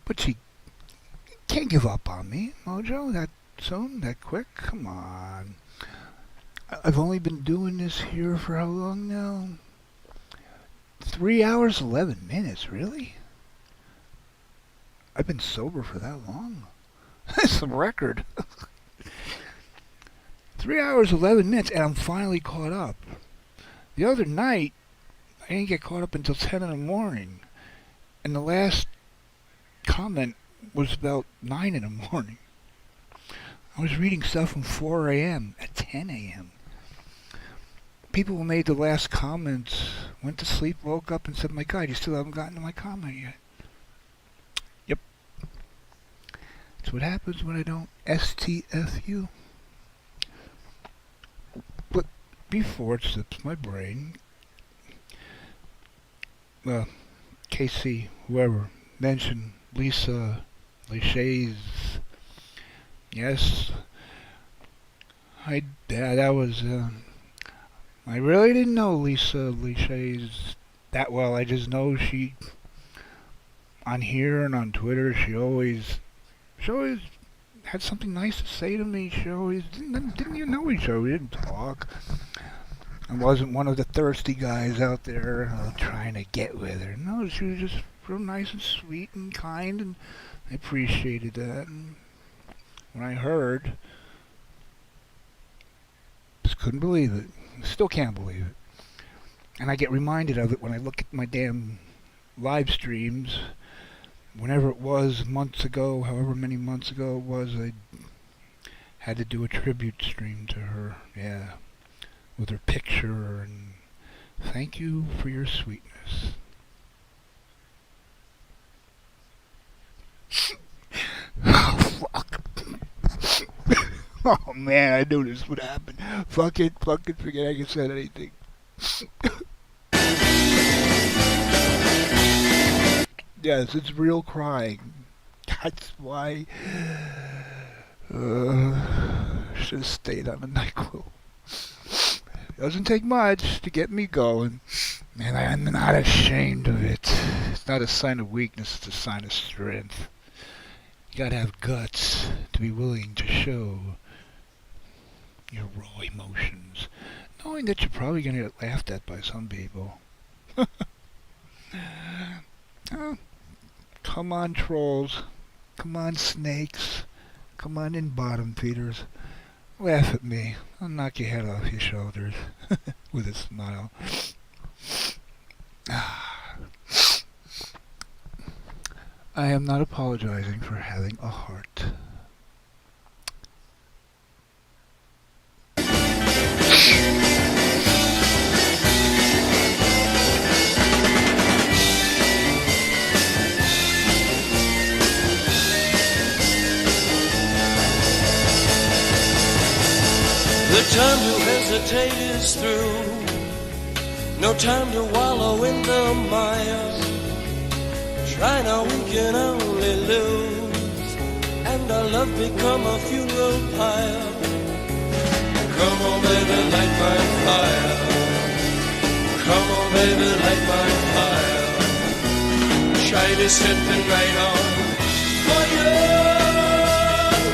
But she can't give up on me, Mojo, that soon, that quick. Come on. I've only been doing this here for how long now? 3 hours, 11 minutes, really? I've been sober for that long. That's a record. 3 hours, 11 minutes, and I'm finally caught up. The other night, I didn't get caught up until 10 in the morning. And the last comment was about 9 in the morning. I was reading stuff from 4 a.m. at 10 a.m. People who made the last comments went to sleep, woke up, and said, my God, you still haven't gotten to my comment yet. Yep. That's what happens when I don't STFU. But before it slips my brain, Casey, whoever, mentioned Lisa Lachey's. Yes, that was, I really didn't know Lisa Lachey's that well. I just know she, on here and on Twitter, she always had something nice to say to me. She always didn't even know each other. We didn't talk. I wasn't one of the thirsty guys out there trying to get with her. No, she was just real nice and sweet and kind, and I appreciated that. And when I heard, just couldn't believe it. Still can't believe it. And I get reminded of it when I look at my damn live streams. Whenever it was, months ago, however many months ago it was, I had to do a tribute stream to her. Yeah. With her picture, and thank you for your sweetness. Oh, fuck. Oh, man, I knew this would happen. Fuck it, forget I could say anything. Yes, it's real crying. That's why should have stayed on the NyQuil. Doesn't take much to get me going, and I'm not ashamed of it. It's not a sign of weakness, it's a sign of strength. You gotta have guts to be willing to show your raw emotions, knowing that you're probably gonna get laughed at by some people. Oh, come on, trolls. Come on, snakes. Come on in, bottom feeders. Laugh at me. I'll knock your head off your shoulders with a smile. I am not apologizing for having a heart. The time to hesitate is through. No time to wallow in the mire. Try now, we can only lose, and our love become a funeral pyre. Come on, baby, light my fire. Come on, baby, light my fire. Try to set the night on fire.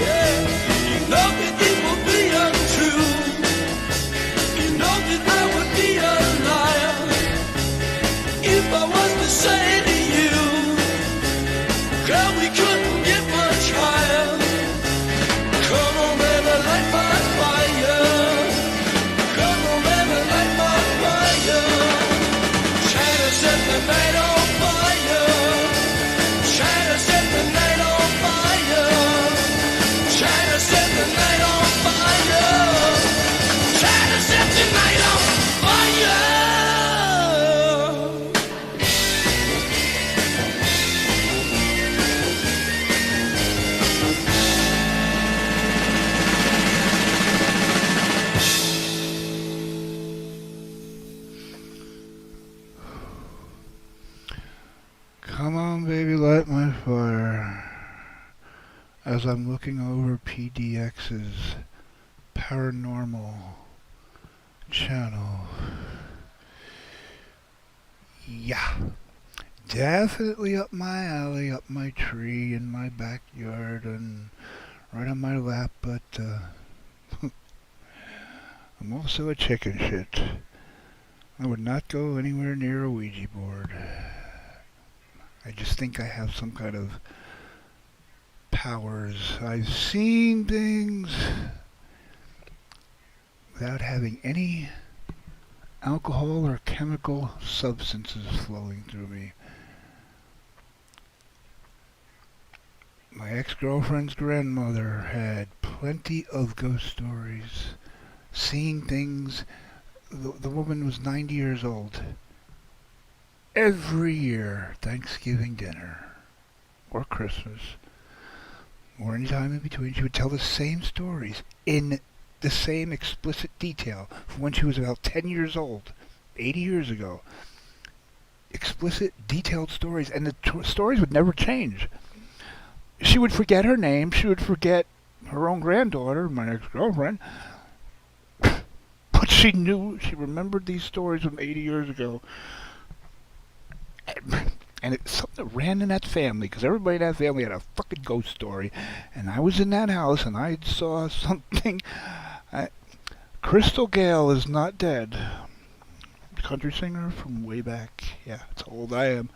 Yeah. You know that it will be untrue. You know that I would be a liar if I was to say to you, girl, we couldn't get much higher. Come on, baby, light my fire. Come on, baby, light my fire. Try to set the night on fire. Try to set the night on fire. Come on, baby, light my fire. As I'm looking over PDX's paranormal channel. Yeah. Definitely up my alley, up my tree, in my backyard, and right on my lap, but I'm also a chicken shit. I would not go anywhere near a Ouija board. I just think I have some kind of powers. I've seen things without having any alcohol or chemical substances flowing through me. My ex-girlfriend's grandmother had plenty of ghost stories, seeing things. The woman was 90 years old. Every year, Thanksgiving dinner, or Christmas, or any time in between, she would tell the same stories in the same explicit detail from when she was about 10 years old, 80 years ago. Explicit, detailed stories, and the stories would never change. She would forget her name, she would forget her own granddaughter, my ex-girlfriend, but she remembered these stories from 80 years ago. And it's something that ran in that family, because everybody in that family had a fucking ghost story. And I was in that house, and I saw something. Crystal Gale is not dead. Country singer from way back. Yeah, that's how old I am.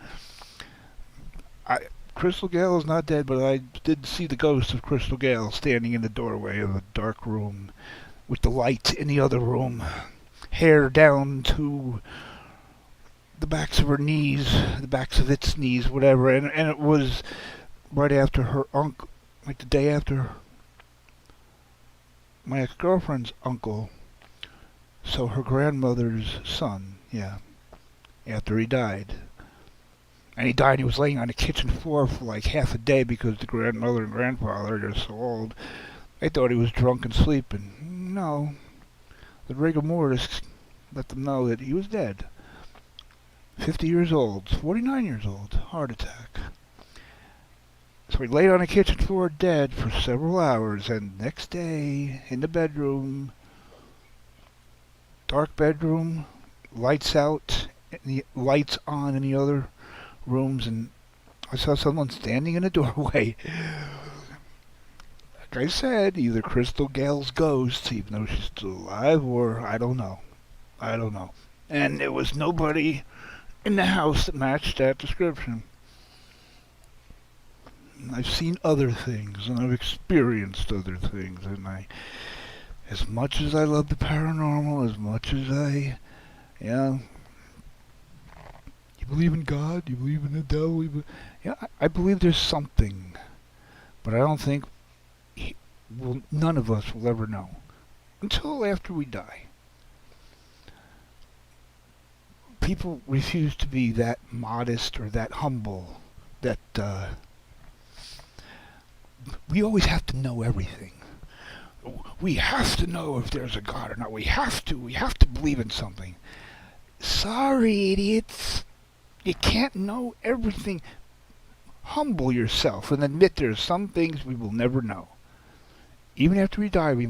Crystal Gale is not dead, but I did see the ghost of Crystal Gale standing in the doorway of a dark room with the light in the other room. Hair down to the backs of her knees, the backs of its knees, whatever. And it was right after her uncle, like the day after my ex-girlfriend's uncle, so her grandmother's son, yeah, after he died. And he died, he was laying on the kitchen floor for like half a day because the grandmother and grandfather, they're so old, they thought he was drunk and sleeping. No, the rigor mortis let them know that he was dead. 50 years old, 49 years old, heart attack. So he laid on the kitchen floor dead for several hours, and next day, in the bedroom, dark bedroom, lights out, the lights on in the other rooms, and I saw someone standing in the doorway. Like I said, either Crystal Gale's ghost, even though she's still alive, or I don't know. And there was nobody in the house that matched that description. I've seen other things, and I've experienced other things, and as much as I love the paranormal, as much as you believe in God, you believe in the devil, I believe there's something, but I don't think none of us will ever know until after we die. People refuse to be that modest or that humble, that we always have to know everything. We have to know if there's a God or not. We have to believe in something. Sorry, idiots. You can't know everything. Humble yourself and admit there's some things we will never know. Even after we die, we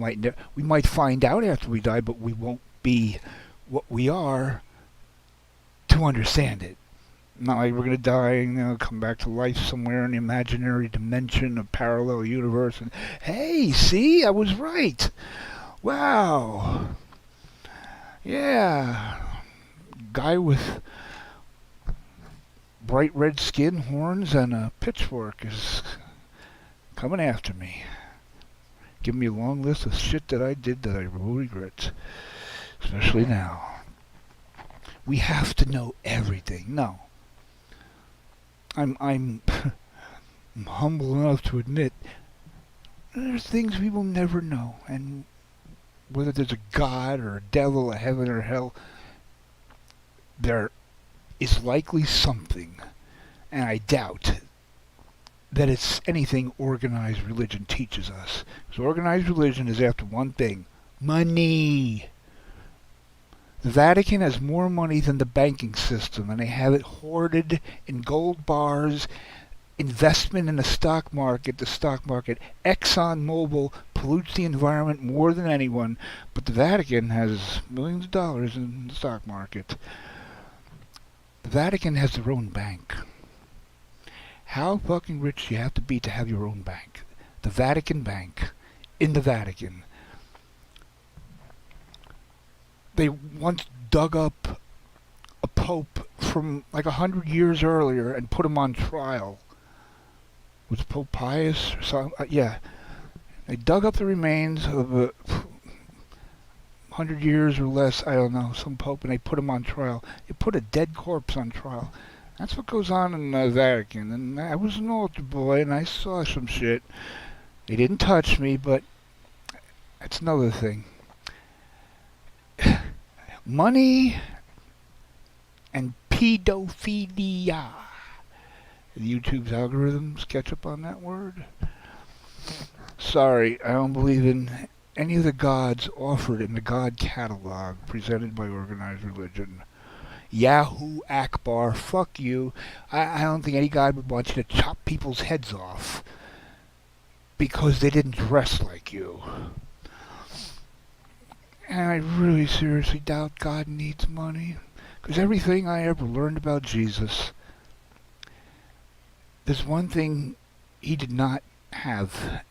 might find out after we die, but we won't be what we are to understand it. Not like we're going to die and come back to life somewhere in the imaginary dimension, a parallel universe, and hey, see, I was right. Wow. Yeah. Guy with bright red skin, horns, and a pitchfork is coming after me. Giving me a long list of shit that I did that I will regret. Especially now. We have to know everything. No. I'm humble enough to admit there's things we will never know, and whether there's a God or a devil, a heaven or hell, there is likely something, and I doubt that it's anything organized religion teaches us. Because organized religion is after one thing: money. The Vatican has more money than the banking system, and they have it hoarded in gold bars, investment in the stock market. The stock market, ExxonMobil pollutes the environment more than anyone, but the Vatican has millions of dollars in the stock market. The Vatican has their own bank. How fucking rich do you have to be to have your own bank? The Vatican Bank, in the Vatican. They once dug up a pope from like 100 years earlier and put him on trial. Was it Pope Pius or something? Yeah. They dug up the remains of 100 years or less, I don't know, some pope, and they put him on trial. They put a dead corpse on trial. That's what goes on in the Vatican. And I was an altar boy, and I saw some shit. They didn't touch me, but that's another thing. Money and pedophilia. YouTube's algorithms catch up on that word. Sorry, I don't believe in any of the gods offered in the God catalog presented by organized religion. Yahoo Akbar, fuck you. I don't think any god would want you to chop people's heads off because they didn't dress like you. And I really seriously doubt God needs money, because everything I ever learned about Jesus, there's one thing he did not have,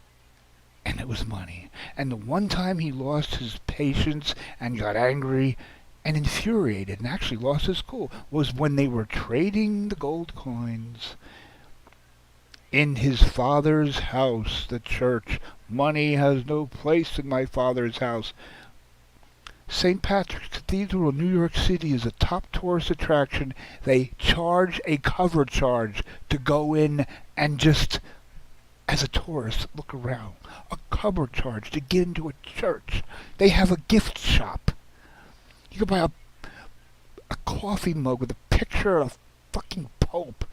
and it was money. And the one time he lost his patience and got angry and infuriated and actually lost his cool was when they were trading the gold coins in his Father's house, the church. Money has no place in my Father's house. St. Patrick's Cathedral in New York City is a top tourist attraction. They charge a cover charge to go in and just, as a tourist, look around. A cover charge to get into a church. They have a gift shop. You can buy a coffee mug with a picture of a fucking Pope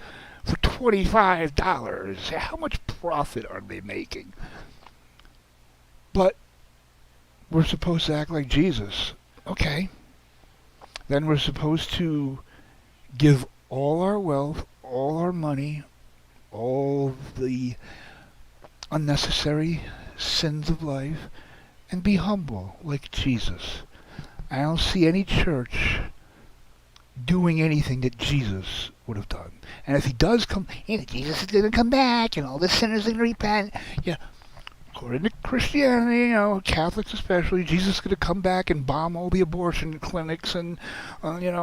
for $25. How much profit are they making? But we're supposed to act like Jesus. Okay. Then we're supposed to give all our wealth, all our money, all the unnecessary sins of life, and be humble like Jesus. I don't see any church doing anything that Jesus would have done. And if he does come, Jesus is going to come back, and all the sinners are going to repent. Yeah. According to Christianity, Catholics especially, Jesus is going to come back and bomb all the abortion clinics and,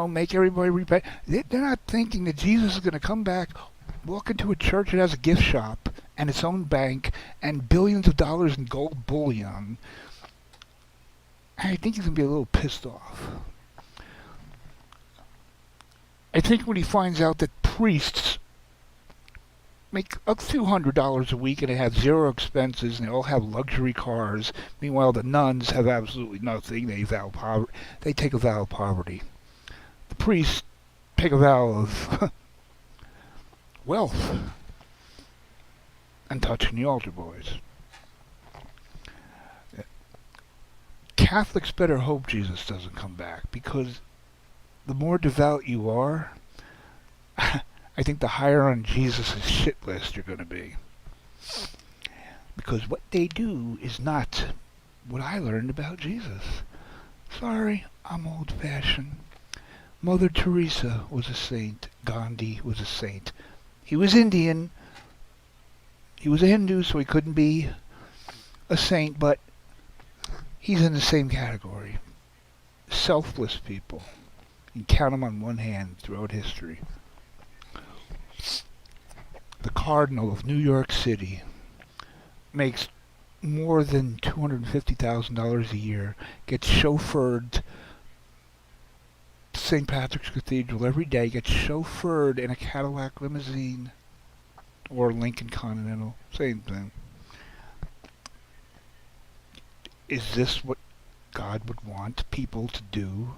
make everybody repent. They're not thinking that Jesus is going to come back, walk into a church that has a gift shop and its own bank and billions of dollars in gold bullion. I think he's going to be a little pissed off. I think when he finds out that priests make a few $100s a week and they have zero expenses and they all have luxury cars. Meanwhile, the nuns have absolutely nothing. They take a vow of poverty. The priests take a vow of wealth and touching the altar boys. Catholics better hope Jesus doesn't come back, because the more devout you are, I think the higher on Jesus' shit list you're going to be. Because what they do is not what I learned about Jesus. Sorry, I'm old-fashioned. Mother Teresa was a saint. Gandhi was a saint. He was Indian. He was a Hindu, so he couldn't be a saint, but he's in the same category. Selfless people. You can count them on one hand throughout history. The Cardinal of New York City makes more than $250,000 a year, gets chauffeured to St. Patrick's Cathedral every day, gets chauffeured in a Cadillac limousine or Lincoln Continental, same thing. Is this what God would want people to do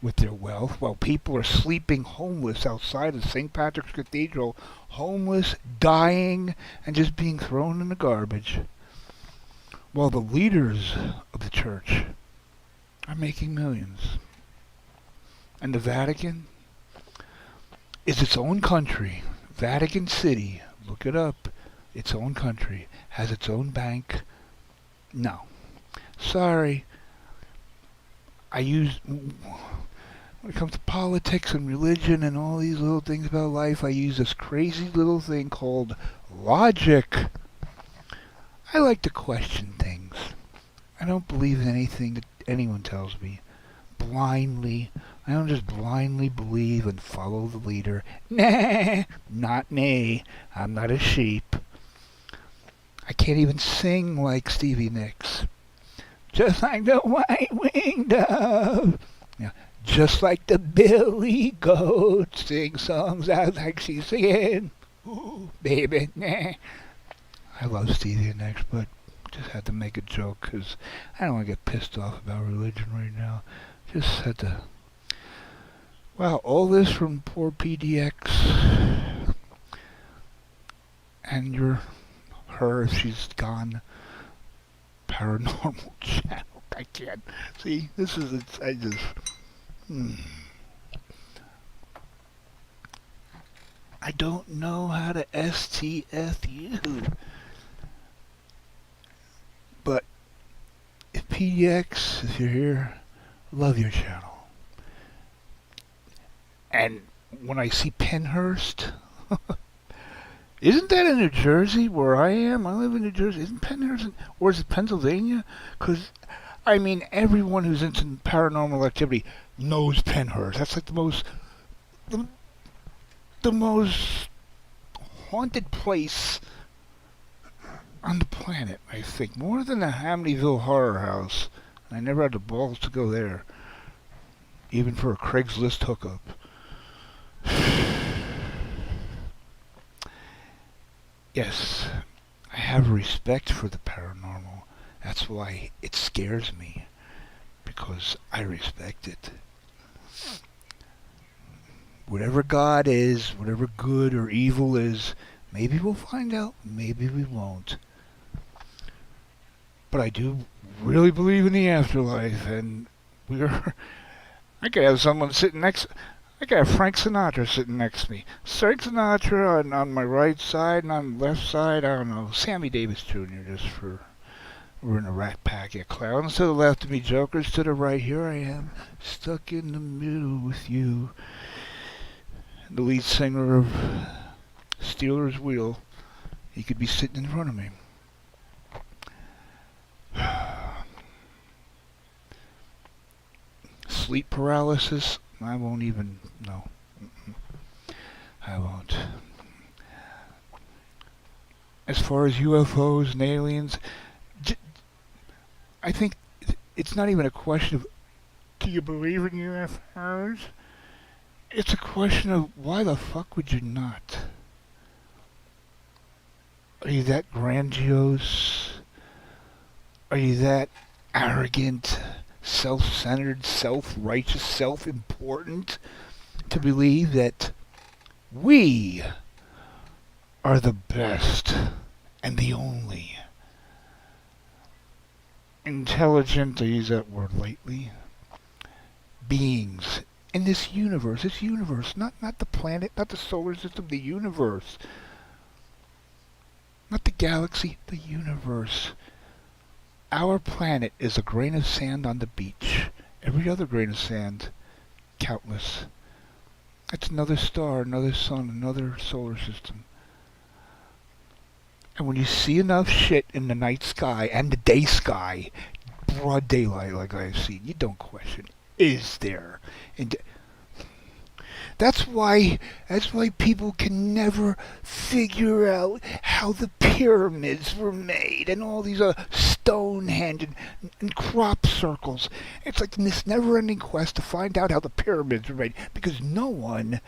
with their wealth? While people are sleeping homeless outside of St. Patrick's Cathedral, homeless, dying, and just being thrown in the garbage, while the leaders of the church are making millions. And the Vatican is its own country. Vatican City, look it up. Its own country. Has its own bank. No. Sorry. When it comes to politics and religion and all these little things about life, I use this crazy little thing called logic. I like to question things. I don't believe in anything that anyone tells me blindly. I don't just blindly believe and follow the leader. Nah, not me. I'm not a sheep. I can't even sing like Stevie Nicks. Just like the white-winged dove. Yeah, just like the billy goat sing songs out like she's singing. Ooh, baby, nah. I love Stevie Nicks, but just had to make a joke because I don't want to get pissed off about religion right now. Just had to... Wow, all this from poor PDX. And her, if she's gone. Paranormal channel. I can't. See, this is it. I just... I don't know how to STFU. But if PDX, if you're here, love your channel. And when I see Pennhurst, isn't that in New Jersey where I am? I live in New Jersey. Isn't Pennhurst, or is it Pennsylvania? Because, I mean, everyone who's into paranormal activity knows Pennhurst. That's like the most haunted place on the planet, I think. More than the Amityville Horror House. I never had the balls to go there. Even for a Craigslist hookup. Yes, I have respect for the paranormal. That's why it scares me. Because I respect it. Whatever God is, whatever good or evil is, maybe we'll find out, maybe we won't. But I do really believe in the afterlife, and I could have someone sitting next... I could have Frank Sinatra sitting next to me. Frank Sinatra on my right side, and on the left side, I don't know, Sammy Davis Jr., just for... We're in a rat pack. Yeah, clowns to the left of me, jokers to the right. Here I am, stuck in the middle with you. The lead singer of Steelers Wheel. He could be sitting in front of me. Sleep paralysis? I won't even... No. I won't. As far as UFOs and aliens... I think it's not even a question of, do you believe in UFOs? It's a question of, why the fuck would you not? Are you that grandiose? Are you that arrogant, self-centered, self-righteous, self-important to believe that we are the best and the only intelligent, I use that word lightly, beings in this universe, not the planet, not the solar system, the universe. Not the galaxy, the universe. Our planet is a grain of sand on the beach. Every other grain of sand, countless. That's another star, another sun, another solar system. And when you see enough shit in the night sky and the day sky, broad daylight like I've seen, you don't question, is there? And that's why people can never figure out how the pyramids were made and all these Stonehenge and crop circles. It's like this never-ending quest to find out how the pyramids were made, because no one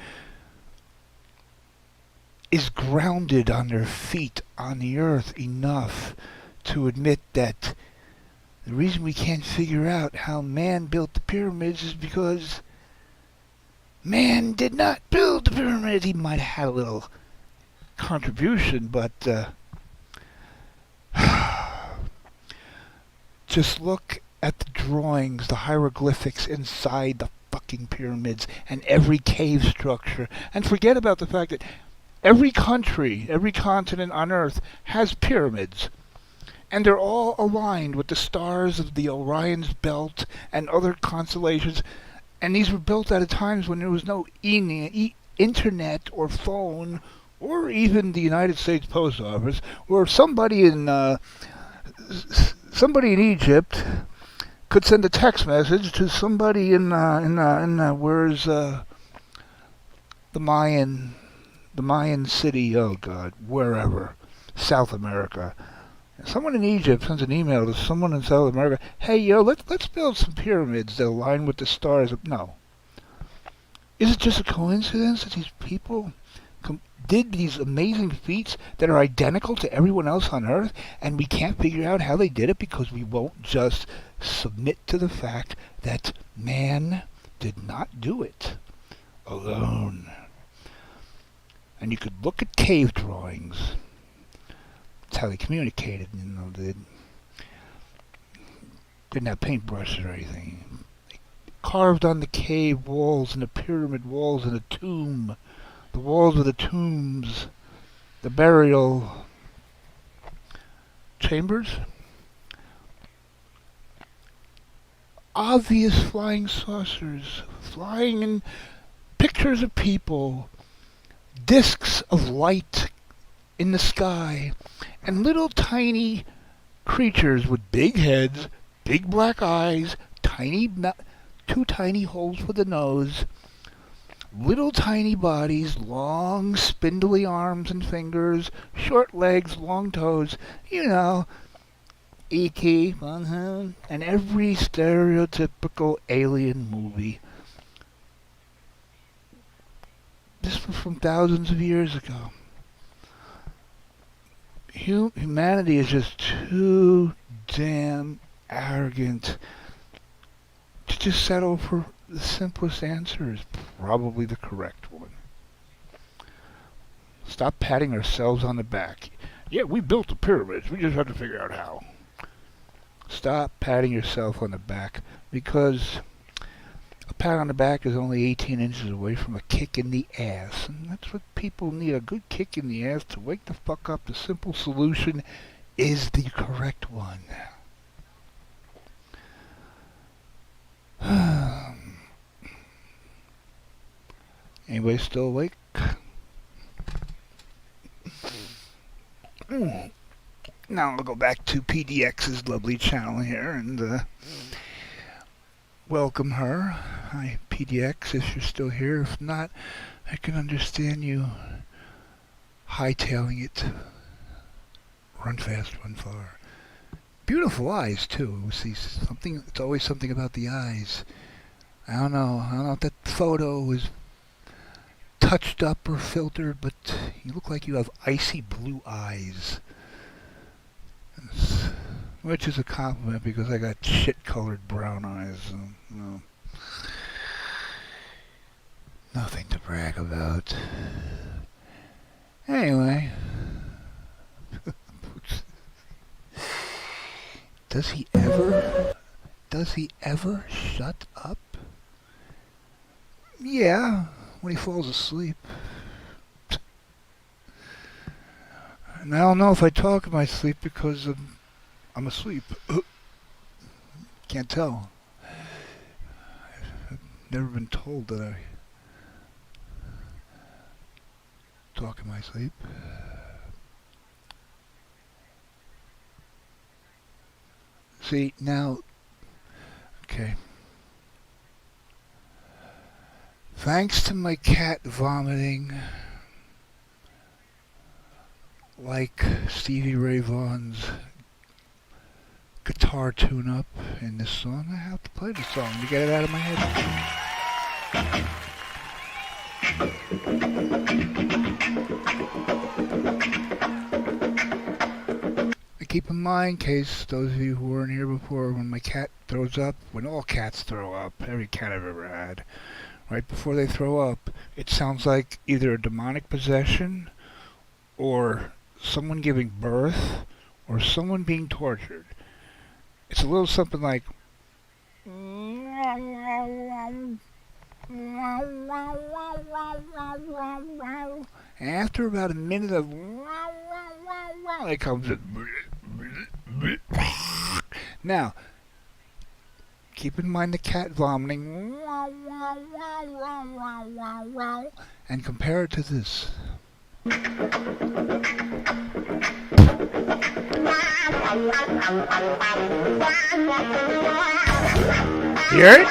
is grounded on their feet on the earth enough to admit that the reason we can't figure out how man built the pyramids is because man did not build the pyramid. He might have had a little contribution, but just look at the drawings, the hieroglyphics inside the fucking fucking pyramids and every cave structure. And forget about the fact that every country, every continent on Earth has pyramids. And they're all aligned with the stars of the Orion's belt and other constellations. And these were built at a times when there was no internet or phone or even the United States Post Office, where somebody in Egypt could send a text message to somebody in where's the Mayan city? Oh God, wherever, South America. Someone in Egypt sends an email to someone in South America. Hey, let's build some pyramids that align with the stars. No. Is it just a coincidence that these people did these amazing feats that are identical to everyone else on Earth, and we can't figure out how they did it because we won't just submit to the fact that man did not do it alone? And you could look at cave drawings. That's how they communicated, they didn't have paintbrushes or anything. They carved on the cave walls and the pyramid walls and the tomb, the walls of the tombs, the burial chambers. Obvious flying saucers, flying in pictures of people, discs of light in the sky, and little tiny creatures with big heads, big black eyes, two tiny holes for the nose, little tiny bodies, long spindly arms and fingers, short legs, long toes, E.T., and every stereotypical alien movie. This was from thousands of years ago. Humanity is just too damn arrogant to just settle for the simplest answer is probably the correct one. Stop patting ourselves on the back. Yeah, we built the pyramids. We just have to figure out how. Stop patting yourself on the back, because a pat on the back is only 18 inches away from a kick in the ass. And that's what people need, a good kick in the ass to wake the fuck up. The simple solution is the correct one. Anybody still awake? Now I'll go back to PDX's lovely channel here and welcome her. Hi PDX, if you're still here. If not, I can understand you hightailing it. Run fast, run far. Beautiful eyes too. See something. It's always something about the eyes. I don't know if that photo was touched up or filtered, but you look like you have icy blue eyes. Which is a compliment because I got shit-colored brown eyes. So, nothing to brag about. Anyway. Does he ever shut up? Yeah, when he falls asleep. And I don't know if I talk in my sleep because I'm asleep. Can't tell. I've never been told that I talk in my sleep. See, now, okay. Thanks to my cat vomiting like Stevie Ray Vaughan's guitar tune-up in this song, I have to play the song to get it out of my head. Keep in mind, in case those of you who weren't here before, when my cat throws up, when all cats throw up, every cat I've ever had, right before they throw up, it sounds like either a demonic possession or someone giving birth or someone being tortured. It's a little something like After about a minute of it comes in. Now, keep in mind the cat vomiting and compare it to this. Hear it?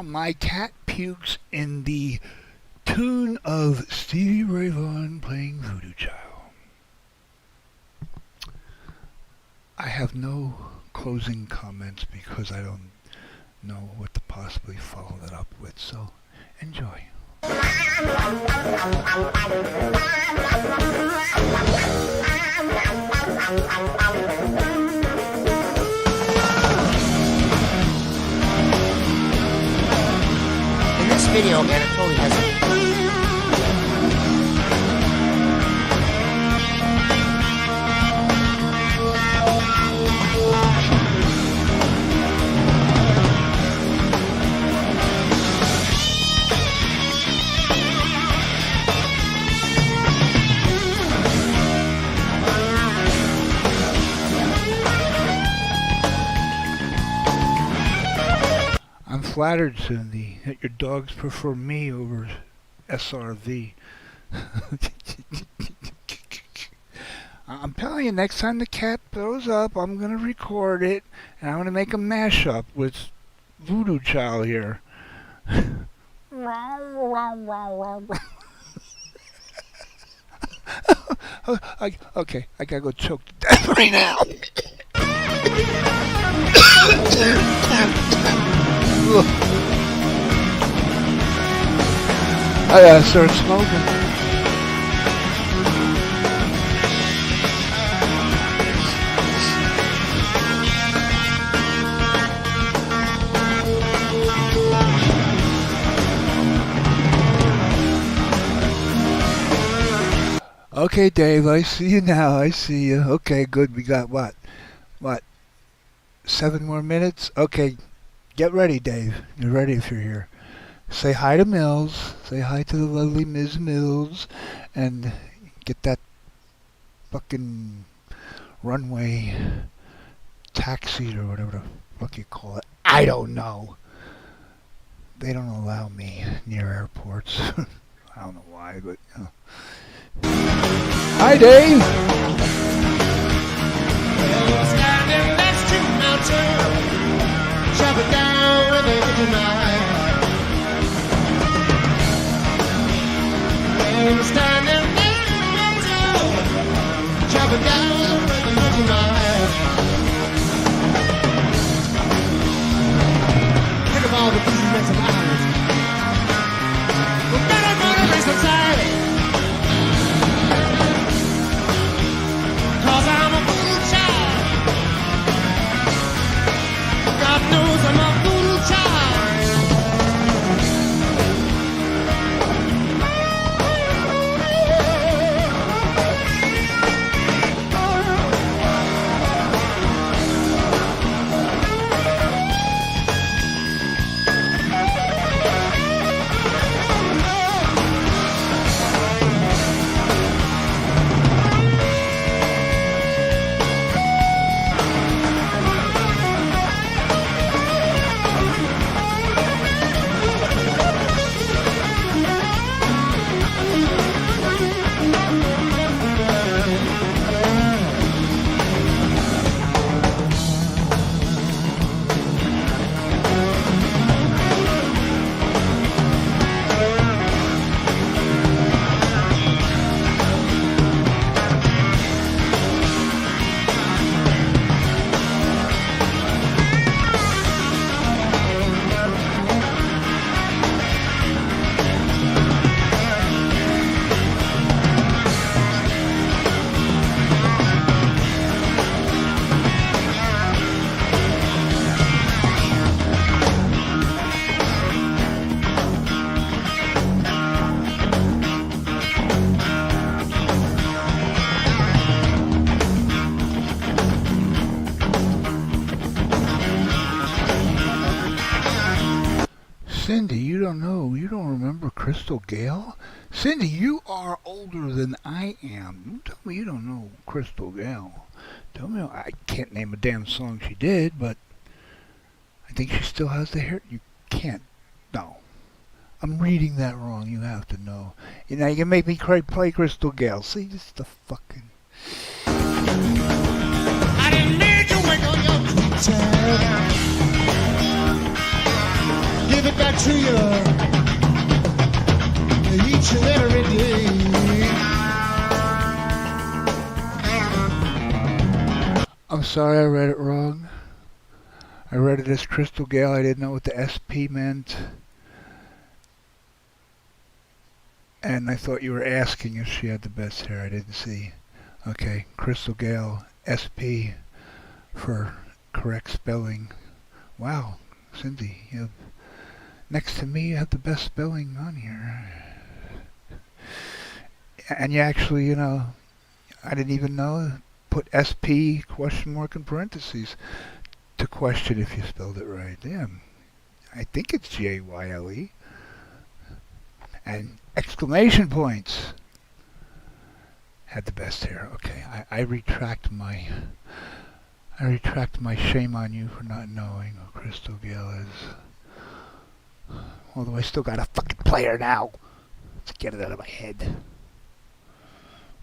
My cat pukes in the tune of Stevie Ray Vaughan playing Voodoo Child. I have no closing comments because I don't know what to possibly follow that up with, so enjoy. In this video, Anatoly has a... I'm flattered, Cindy, that your dogs prefer me over SRV. I'm telling you, next time the cat throws up, I'm going to record it, and I'm going to make a mashup with Voodoo Child here. Okay, I gotta go choke to death right now. I gotta start smoking. Okay, Dave, I see you now. I see you. Okay, good. We got what? 7 more minutes? Okay, get ready, Dave. You're ready if you're here. Say hi to Mills. Say hi to the lovely Ms. Mills. And get that fucking runway taxi or whatever the fuck you call it. I don't know. They don't allow me near airports. I don't know why, but you know. Hi, Dave. Standing next to mountain, chopping down with it tonight. Standing next to mountain, chopping down with it tonight. Think of all the business of ours. We're gonna raise the tide. Cause I'm a voodoo child. God knows I'm a voodoo child. Cindy, you don't know. You don't remember Crystal Gale? Cindy, you are older than I am. You tell me you don't know Crystal Gale. Tell me, I can't name a damn song she did, but I think she still has the hair. You can't. No. I'm reading that wrong. You have to know. You know, you can make me play Crystal Gale. See, this is the fucking... I didn't need to wake on your time. Give it back to you each and every day. I'm sorry I read it wrong. I read it as Crystal Gale. I didn't know what the SP meant. And I thought you were asking if she had the best hair. I didn't see. Okay, Crystal Gale, SP for correct spelling. Wow, Cindy, you have, next to me you have the best spelling on here. And you actually, you know, I didn't even know, put SP question mark in parentheses to question if you spelled it right. Damn, I think it's Jayle. And exclamation points. Had the best hair. Okay, I retract my shame on you for not knowing who Crystal Gale is. Although I still got a fucking player now. Let's get it out of my head.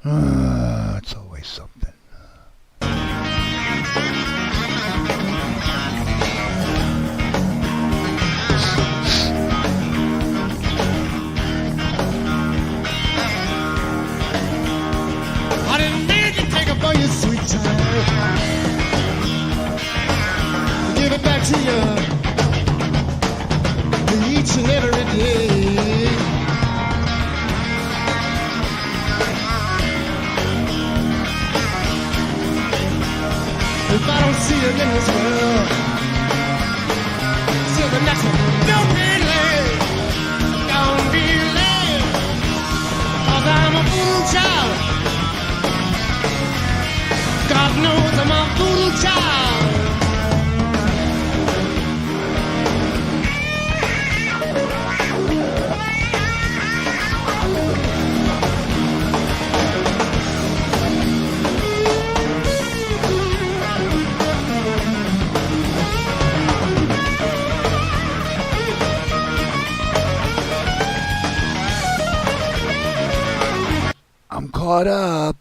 It's always something. I didn't need to take up all your sweet time. Give it back to you each and every day. If I don't see you in this world, till the next one, don't be late, don't be late, 'cause I'm a fool child. God knows I'm a fool child. I'm caught up.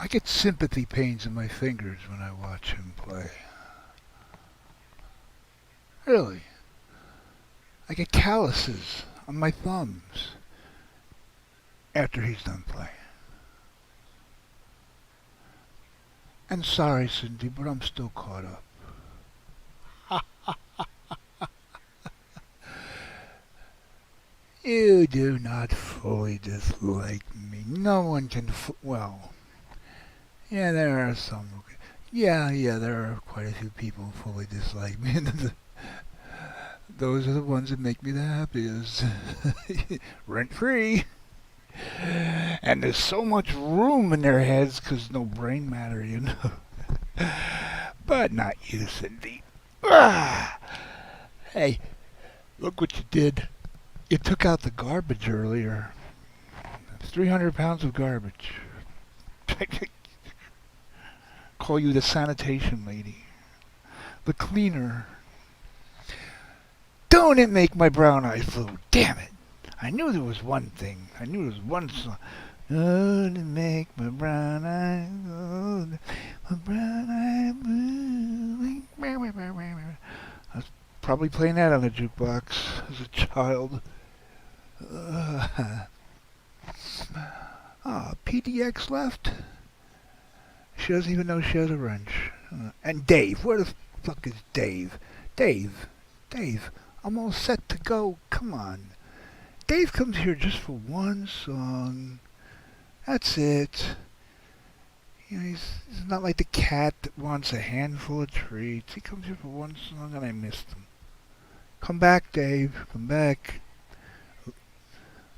I get sympathy pains in my fingers when I watch him play. Really. I get calluses on my thumbs after he's done playing. And sorry, Cindy, but I'm still caught up. You do not fully dislike me. No one can, well, yeah, there are some. Yeah, there are quite a few people who fully dislike me. Those are the ones that make me the happiest. Rent free. And there's so much room in their heads because no brain matter, you know. But not you, Cindy. Ah! Hey, look what you did. You took out the garbage earlier. 300 pounds of garbage. Call you the sanitation lady. The cleaner. Don't it make my brown eyes blue? Damn it. I knew there was one thing. I knew there was one song. Oh, to make my brown eyes blue. My brown eyes blue. I was probably playing that on the jukebox as a child. PDX left. She doesn't even know she has a wrench. And Dave. Where the fuck is Dave? Dave. I'm all set to go. Come on. Dave comes here just for one song. That's it. You know, he's not like the cat that wants a handful of treats. He comes here for one song and I missed him. Come back, Dave. Come back.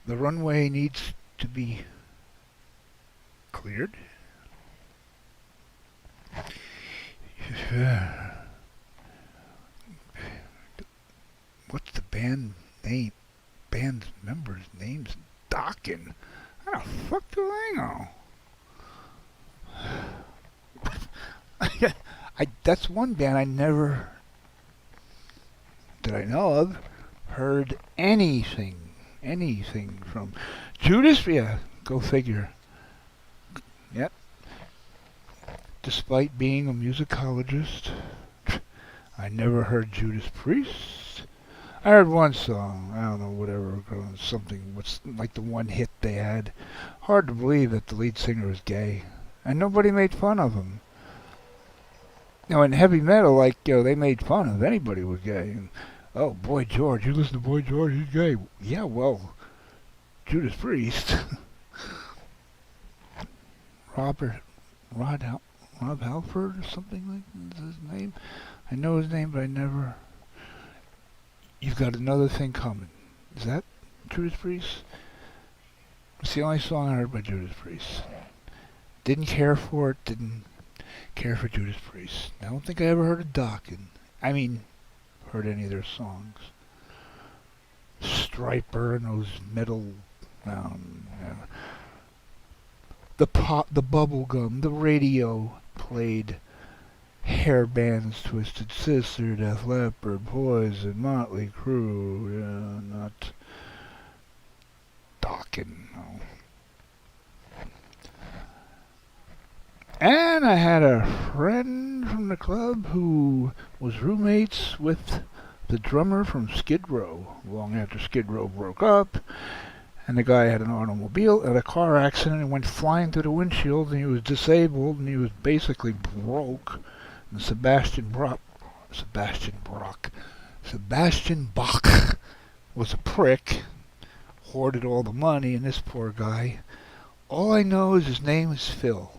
The runway needs to be cleared. What's the band name? Band's members' names? Dokken. How the fuck do I know? That's one band I never, that I know of, heard anything from. Judas? Yeah, go figure. Yep. Despite being a musicologist, I never heard Judas Priest. I heard one song, I don't know, whatever, something, what's like the one hit they had. Hard to believe that the lead singer was gay. And nobody made fun of him. Now in heavy metal, like, they made fun of anybody who was gay. And, oh, Boy George, you listen to Boy George, he's gay. Yeah, well, Judas Priest. Rob Halford or something like that's his name. I know his name, but I never. You've Got Another Thing Coming. Is that Judas Priest? It's the only song I heard by Judas Priest. Didn't care for it, didn't care for Judas Priest. I don't think I ever heard of Dokken. I mean, heard any of their songs. Striper and those metal, the bubblegum, the radio played hair bands, Twisted Sister, Def Leppard, Poison, Motley Crue, not Dokken, no. And I had a friend from the club who was roommates with the drummer from Skid Row, long after Skid Row broke up. And the guy had an automobile, had a car accident, and went flying through the windshield, and he was disabled, and he was basically broke. And Sebastian Bach was a prick, hoarded all the money, and this poor guy, all I know is his name is Phil.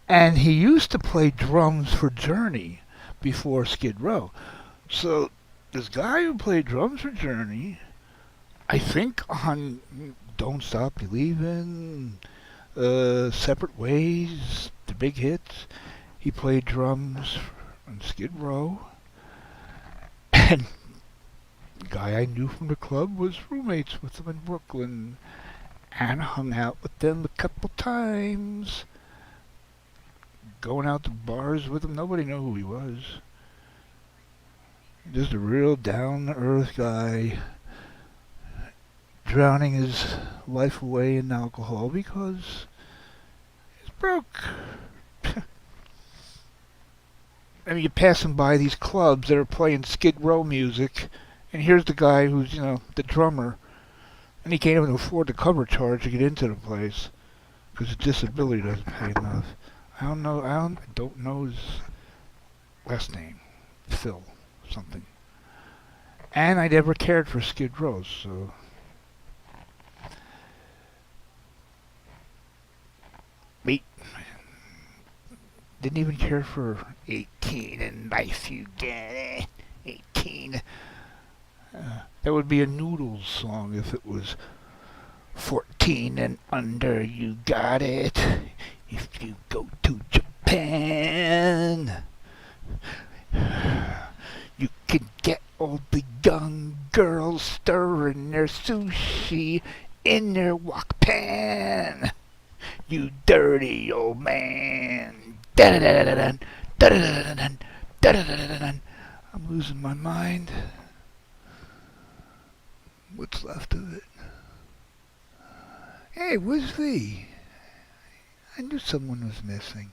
And he used to play drums for Journey before Skid Row. So this guy who played drums for Journey, I think on Don't Stop Believin', Separate Ways, the big hits, he played drums on Skid Row. And the guy I knew from the club was roommates with him in Brooklyn and hung out with them a couple times. Going out to bars with him, nobody knew who he was. Just a real down-to-earth guy, drowning his life away in alcohol because his broke. I mean, you're passing by these clubs that are playing Skid Row music, and here's the guy who's, the drummer, and he can't even afford the cover charge to get into the place because his disability doesn't pay enough. I don't know his last name. Phil something. And I never cared for Skid Row, so... Wait. Didn't even care for 18 and Life You Get It. 18. That would be a Noodles song if it was 14 and under, you got it. If you go to Japan, you can get all the young girls stirring their sushi in their wok pan. You dirty old man. Da-da-da-da-da-dun, da-da-da-da-dun, da-da-da-da-dun. I'm losing my mind. What's left of it? Hey, where's V? I knew someone was missing.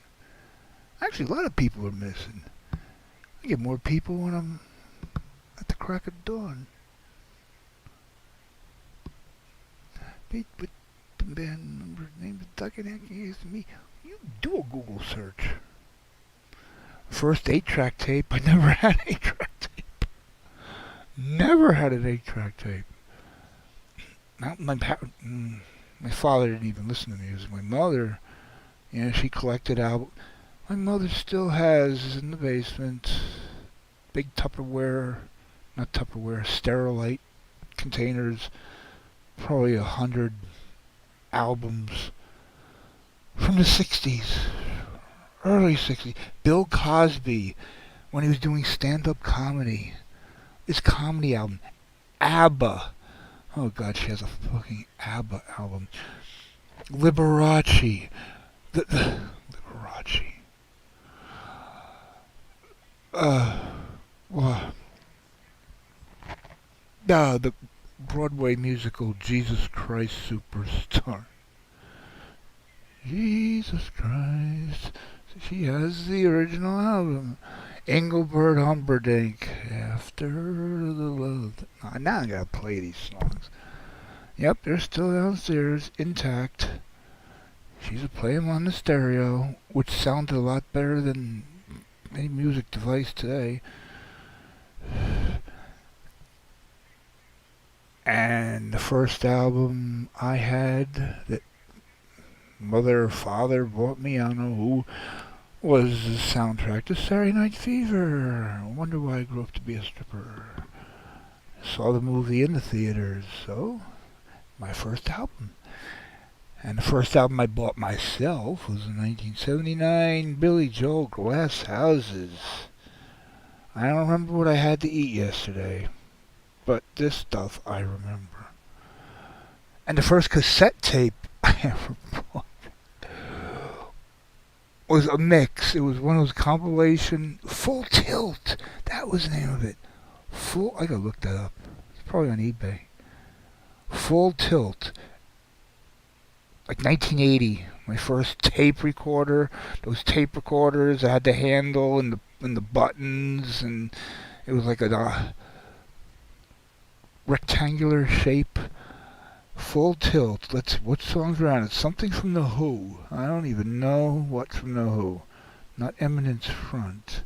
Actually, a lot of people are missing. I get more people when I'm at the crack of dawn. Beat with the band member named Duck and is me. You do a Google search. First 8-track tape. I never had 8-track tape. Never had an 8-track tape. My father didn't even listen to music. My mother, she collected albums. My mother still has in the basement big Tupperware, not Tupperware, Sterilite containers, probably 100 albums from the 60s, early 60s. Bill Cosby, when he was doing stand-up comedy, his comedy album. ABBA. Oh God, she has a fucking ABBA album. Liberace. Liberace. The Broadway musical Jesus Christ Superstar. Jesus Christ. She has the original album. Engelbert Humperdinck. After the love. Now I gotta play these songs. Yep, they're still downstairs, intact. She's playing them on the stereo, which sounded a lot better than any music device today. And the first album I had that mother or father bought me, I don't know who, was the soundtrack to Saturday Night Fever. I wonder why I grew up to be a stripper. Saw the movie in the theaters, so my first album. And the first album I bought myself was in 1979, Billy Joel, Glass Houses. I don't remember what I had to eat yesterday, but this stuff I remember. And the first cassette tape I ever bought was a mix. It was one of those compilation, Full Tilt. That was the name of it. I gotta look that up. It's probably on eBay. Full Tilt. Like 1980, my first tape recorder. Those tape recorders, I had the handle and the buttons, and it was like a rectangular shape. Full Tilt. What songs are on it? Something from The Who. I don't even know what's from The Who. Not Eminence Front.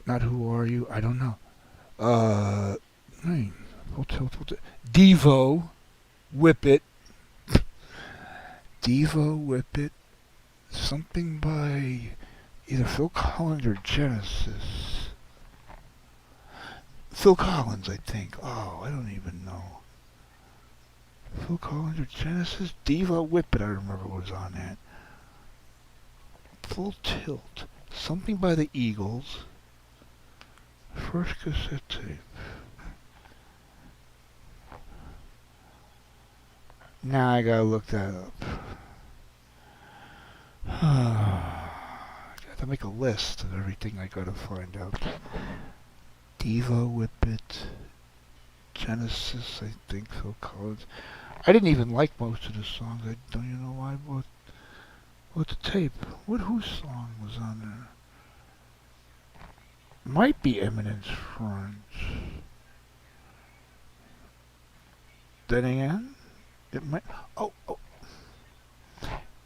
Not Who Are You? I don't know. Full Tilt. Devo. Whip It. Devo, Whip It. Something by either Phil Collins or Genesis. Phil Collins, I think. Oh, I don't even know. Phil Collins or Genesis? Devo, Whip It, I remember was on that. Full Tilt. Something by the Eagles. First cassette tape. Now I gotta look that up. I have to make a list of everything I gotta find out. Devo, Whip It, Genesis, I think, Phil Collins. I didn't even like most of the songs. I don't even know why I bought the tape. Whose song was on there? Might be Eminence Front. Then again, it might. Oh.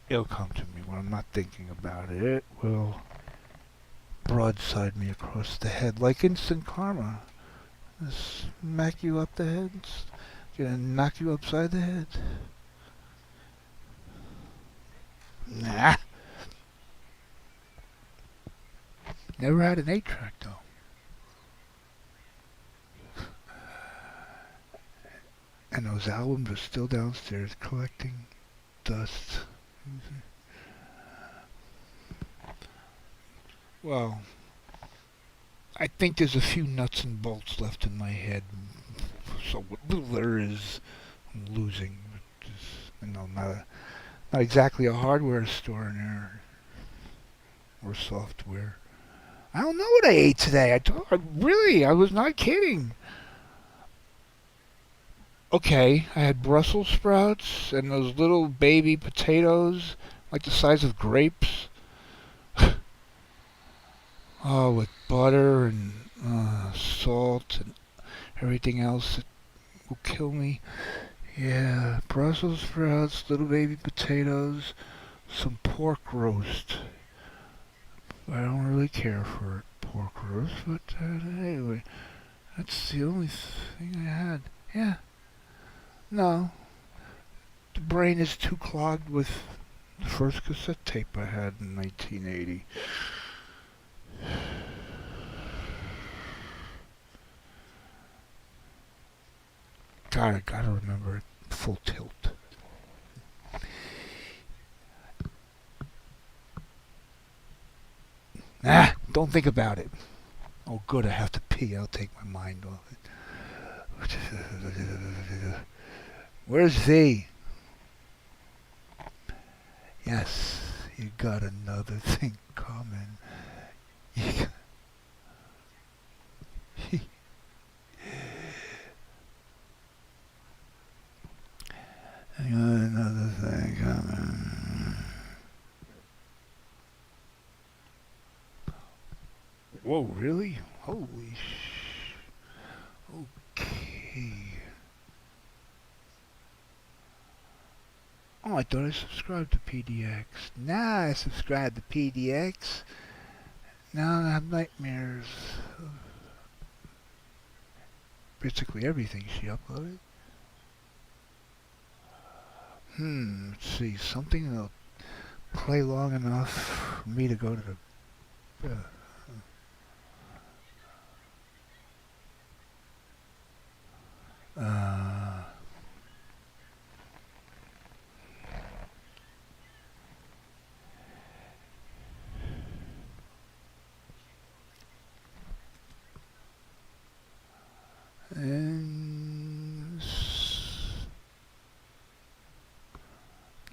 It'll come to me when I'm not thinking about it. It will broadside me across the head like instant karma. Just smack you up the head. Gonna knock you upside the head. Nah. Never had an 8-track though. And those albums are still downstairs collecting dust. Well, I think there's a few nuts and bolts left in my head. So what little there is, I'm losing. Not exactly a hardware store in there or software. I don't know what I ate today. I was not kidding. Okay, I had Brussels sprouts and those little baby potatoes, like the size of grapes. Oh, with butter and salt and everything else that will kill me. Yeah, Brussels sprouts, little baby potatoes, some pork roast. I don't really care for pork roast, but anyway, that's the only thing I had. Yeah. No. The brain is too clogged with the first cassette tape I had in 1980. God, I gotta remember it. Full Tilt. Don't think about it. Oh good, I have to pee. I'll take my mind off it. Where's V? Yes, you got another thing coming. I got another thing coming. Whoa, really? Holy Okay. Oh, I thought I subscribed to PDX. Now I subscribe to PDX. Now I have nightmares of basically everything she uploaded. Let's see, something that'll play long enough for me to go to the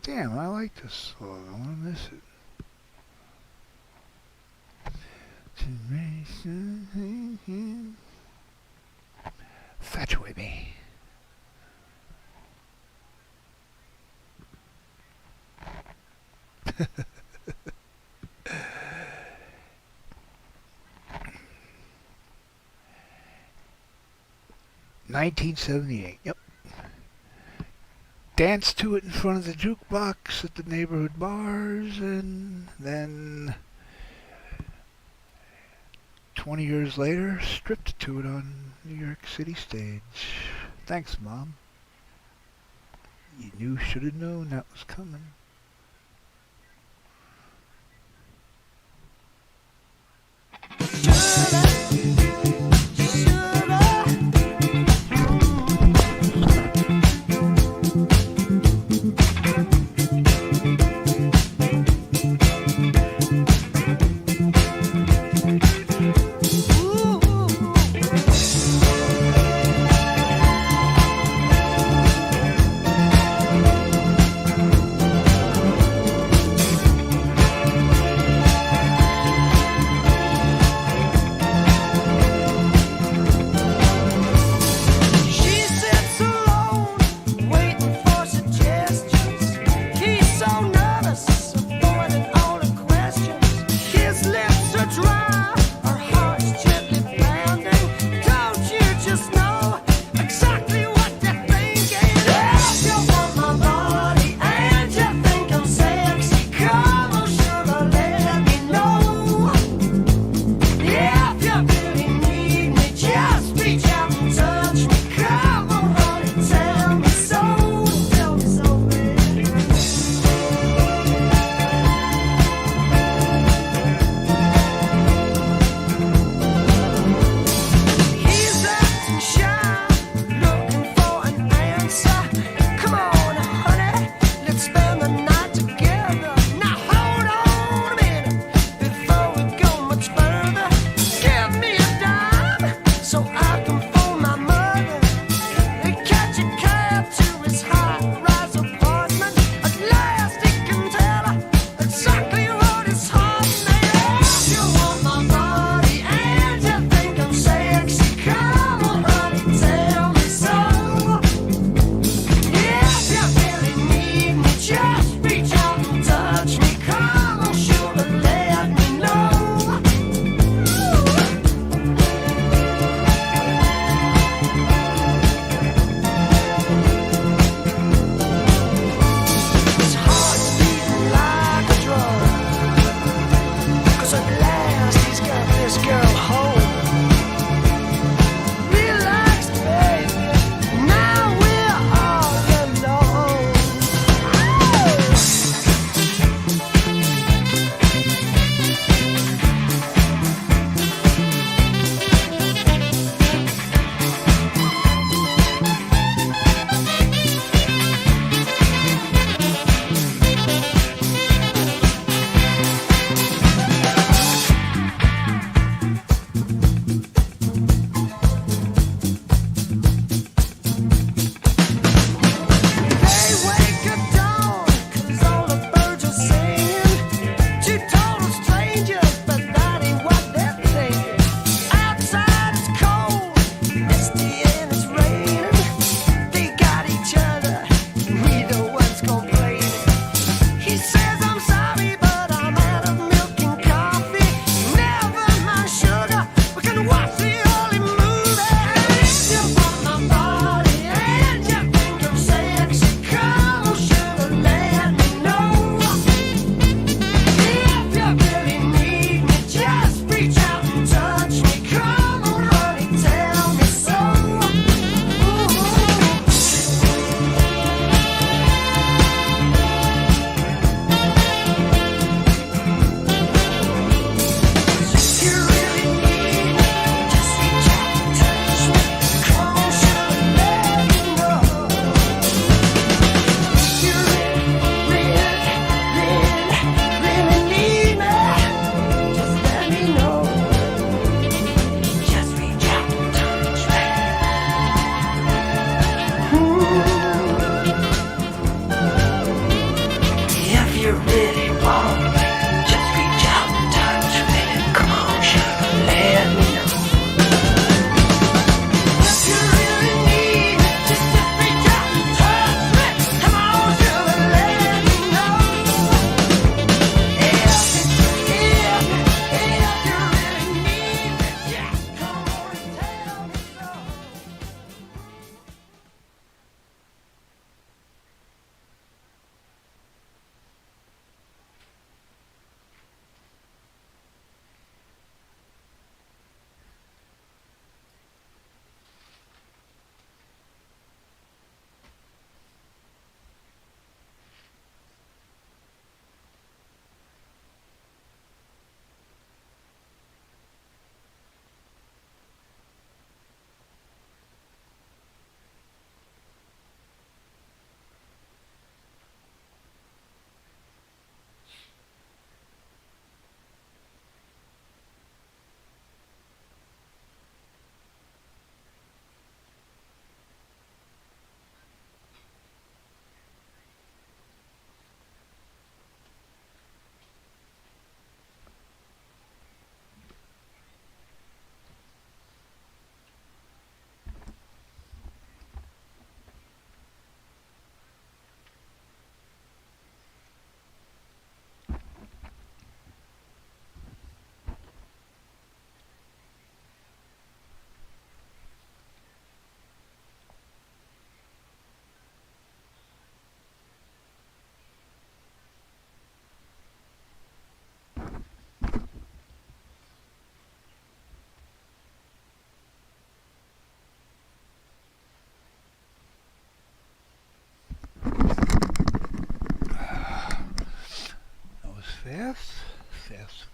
damn, I like this song. I want to miss it. Infatuate me. $1978. Yep. Danced to it in front of the jukebox at the neighborhood bars, and then 20 years later, stripped to it on New York City stage. Thanks, Mom. You should have known that was coming.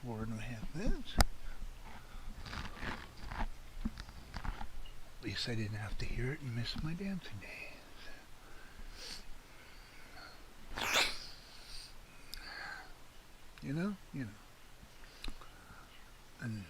4.5 minutes. At least I didn't have to hear it and miss my dancing days. You know. And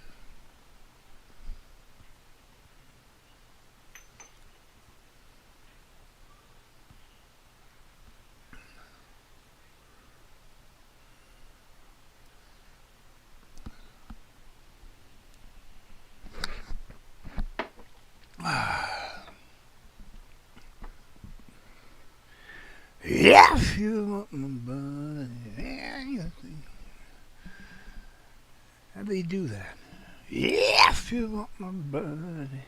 yeah, if you want my body. How do they do that? Yeah, if you want my body.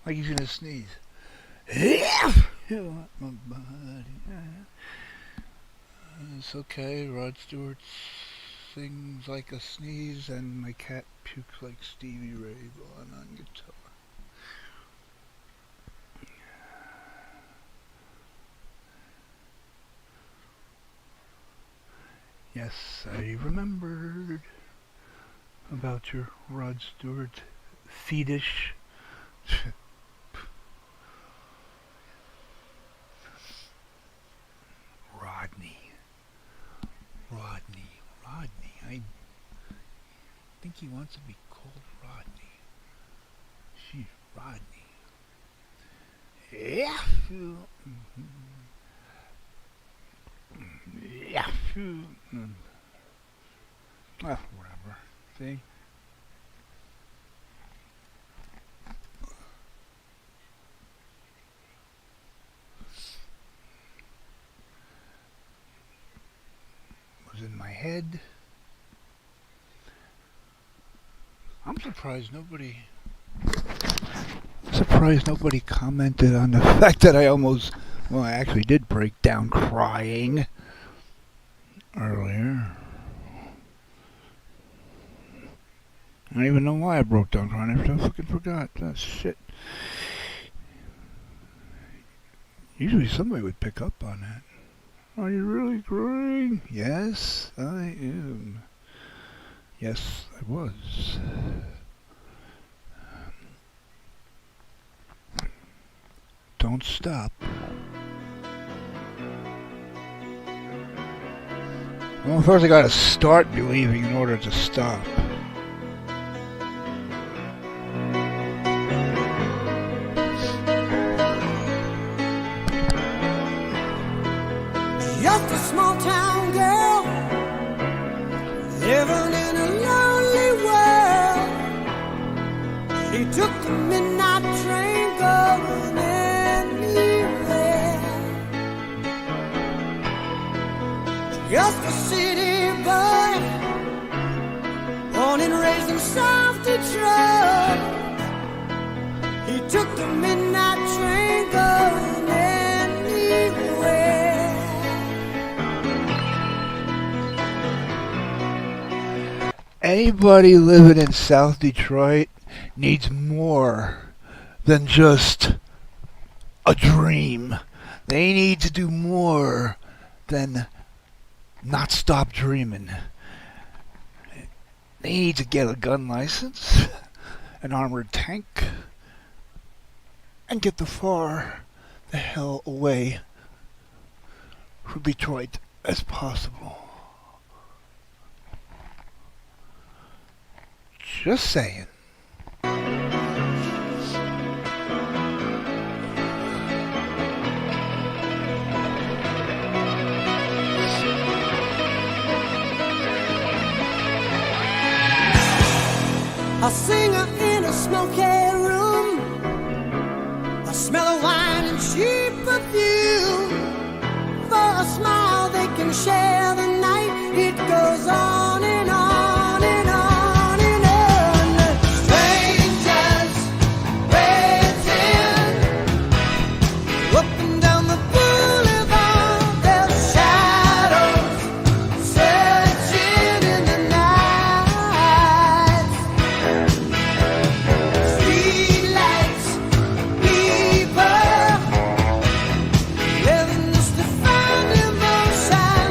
Like he's gonna sneeze. Yeah, if you want my body. It's okay. Rod Stewart sings like a sneeze, and my cat pukes like Stevie Ray Vaughan on guitar. Yes, I remembered about your Rod Stewart fetish. Rodney. I think he wants to be called Rodney. She's Rodney. Yeah. Yeah. Well, whatever. See? Was in my head. I'm surprised nobody commented on the fact that I actually did break down crying earlier. I don't even know why I broke down crying. I fucking forgot. That shit. Usually somebody would pick up on that. Are you really crying? Yes, I am. Yes, I was. Don't stop. Well, first I gotta start believing in order to stop. Just a small town girl living in a lonely world. She took the midnight train going anywhere. Just a city boy, born and raised in South Detroit. He took the midnight train going anywhere. Anybody living in South Detroit needs more than just a dream. They need to do more than not stop dreaming. They need to get a gun license, an armored tank, and get the hell away from Detroit as possible. Just saying. A singer in a smoky room, a smell of wine and cheap perfume. For a smile they can share the night. It goes on and on and on and on. Strangers waiting up and down the boulevard. Their shadows searching in the night. Streetlights, people living just to find emotion.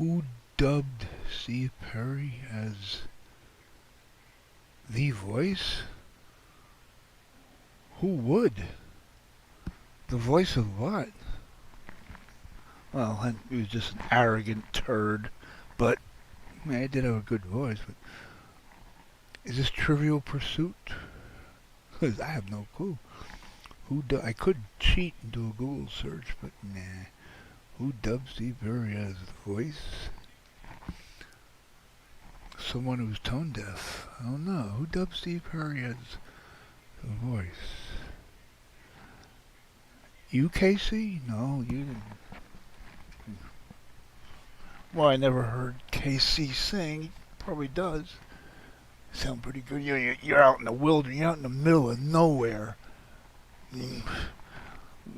Who dubbed Steve Perry as the voice? Who would? The voice of what? Well, he was just an arrogant turd, but I mean, he did have a good voice. But is this Trivial Pursuit? 'Cause I have no clue. I could cheat and do a Google search, but nah. Who dubbed Steve Perry as the voice? Someone who's tone deaf. I don't know. Who dubbed Steve Perry as the voice? You, Casey? No, you didn't. Well, I never heard Casey sing. He probably does. Sound pretty good. You're out in the wilderness. You're out in the middle of nowhere.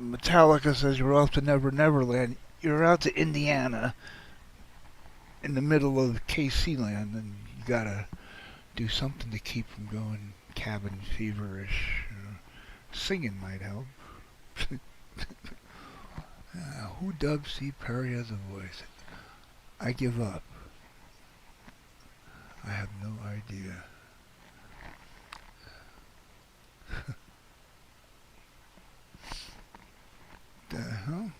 Metallica says you're off to Never Neverland. You're out to Indiana in the middle of KC land, and you gotta do something to keep from going cabin feverish. Singing might help. Who dubbed Steve Perry as a voice? I give up. I have no idea. The hell?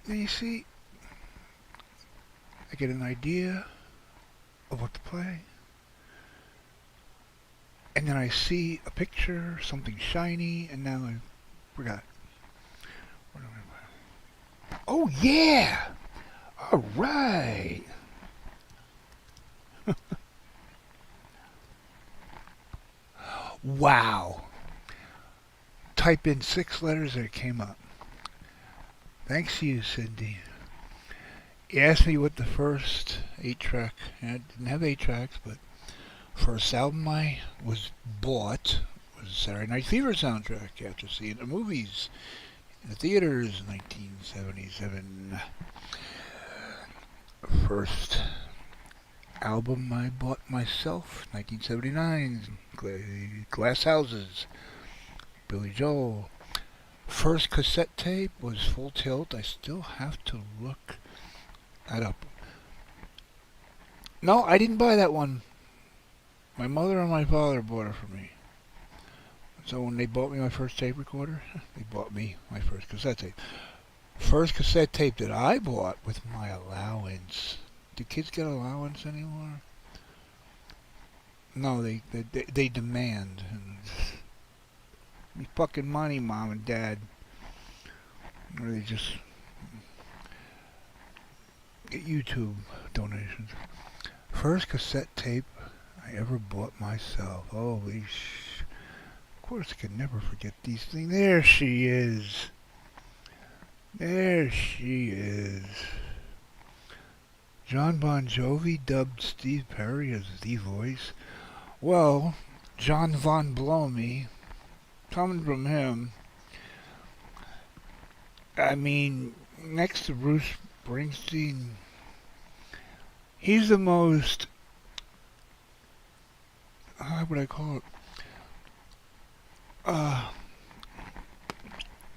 Now you see, I get an idea of what to play, and then I see a picture, something shiny, and now I forgot. What am I? Oh yeah! All right. Wow. Type in 6 letters and it came up. Thanks to you, Cindy. You asked me what the first 8-track, I didn't have 8 tracks, but first album I was bought was Saturday Night Fever soundtrack after seeing the movies in the theaters in 1977. First album I bought myself, 1979, Glass Houses, Billy Joel. First cassette tape was Full Tilt. I still have to look that up. No, I didn't buy that one. My mother and my father bought it for me. So when they bought me my first tape recorder, they bought me my first cassette tape. First cassette tape that I bought with my allowance. Do kids get allowance anymore? No, they demand. Me fucking money, Mom and Dad. Or they just get YouTube donations. First cassette tape I ever bought myself. Holy sh! Of course I can never forget these things. There she is. There she is. John Bon Jovi dubbed Steve Perry as the voice. Well, John Von Blow Me, coming from him, I mean, next to Bruce Springsteen, he's the most, how would I call it?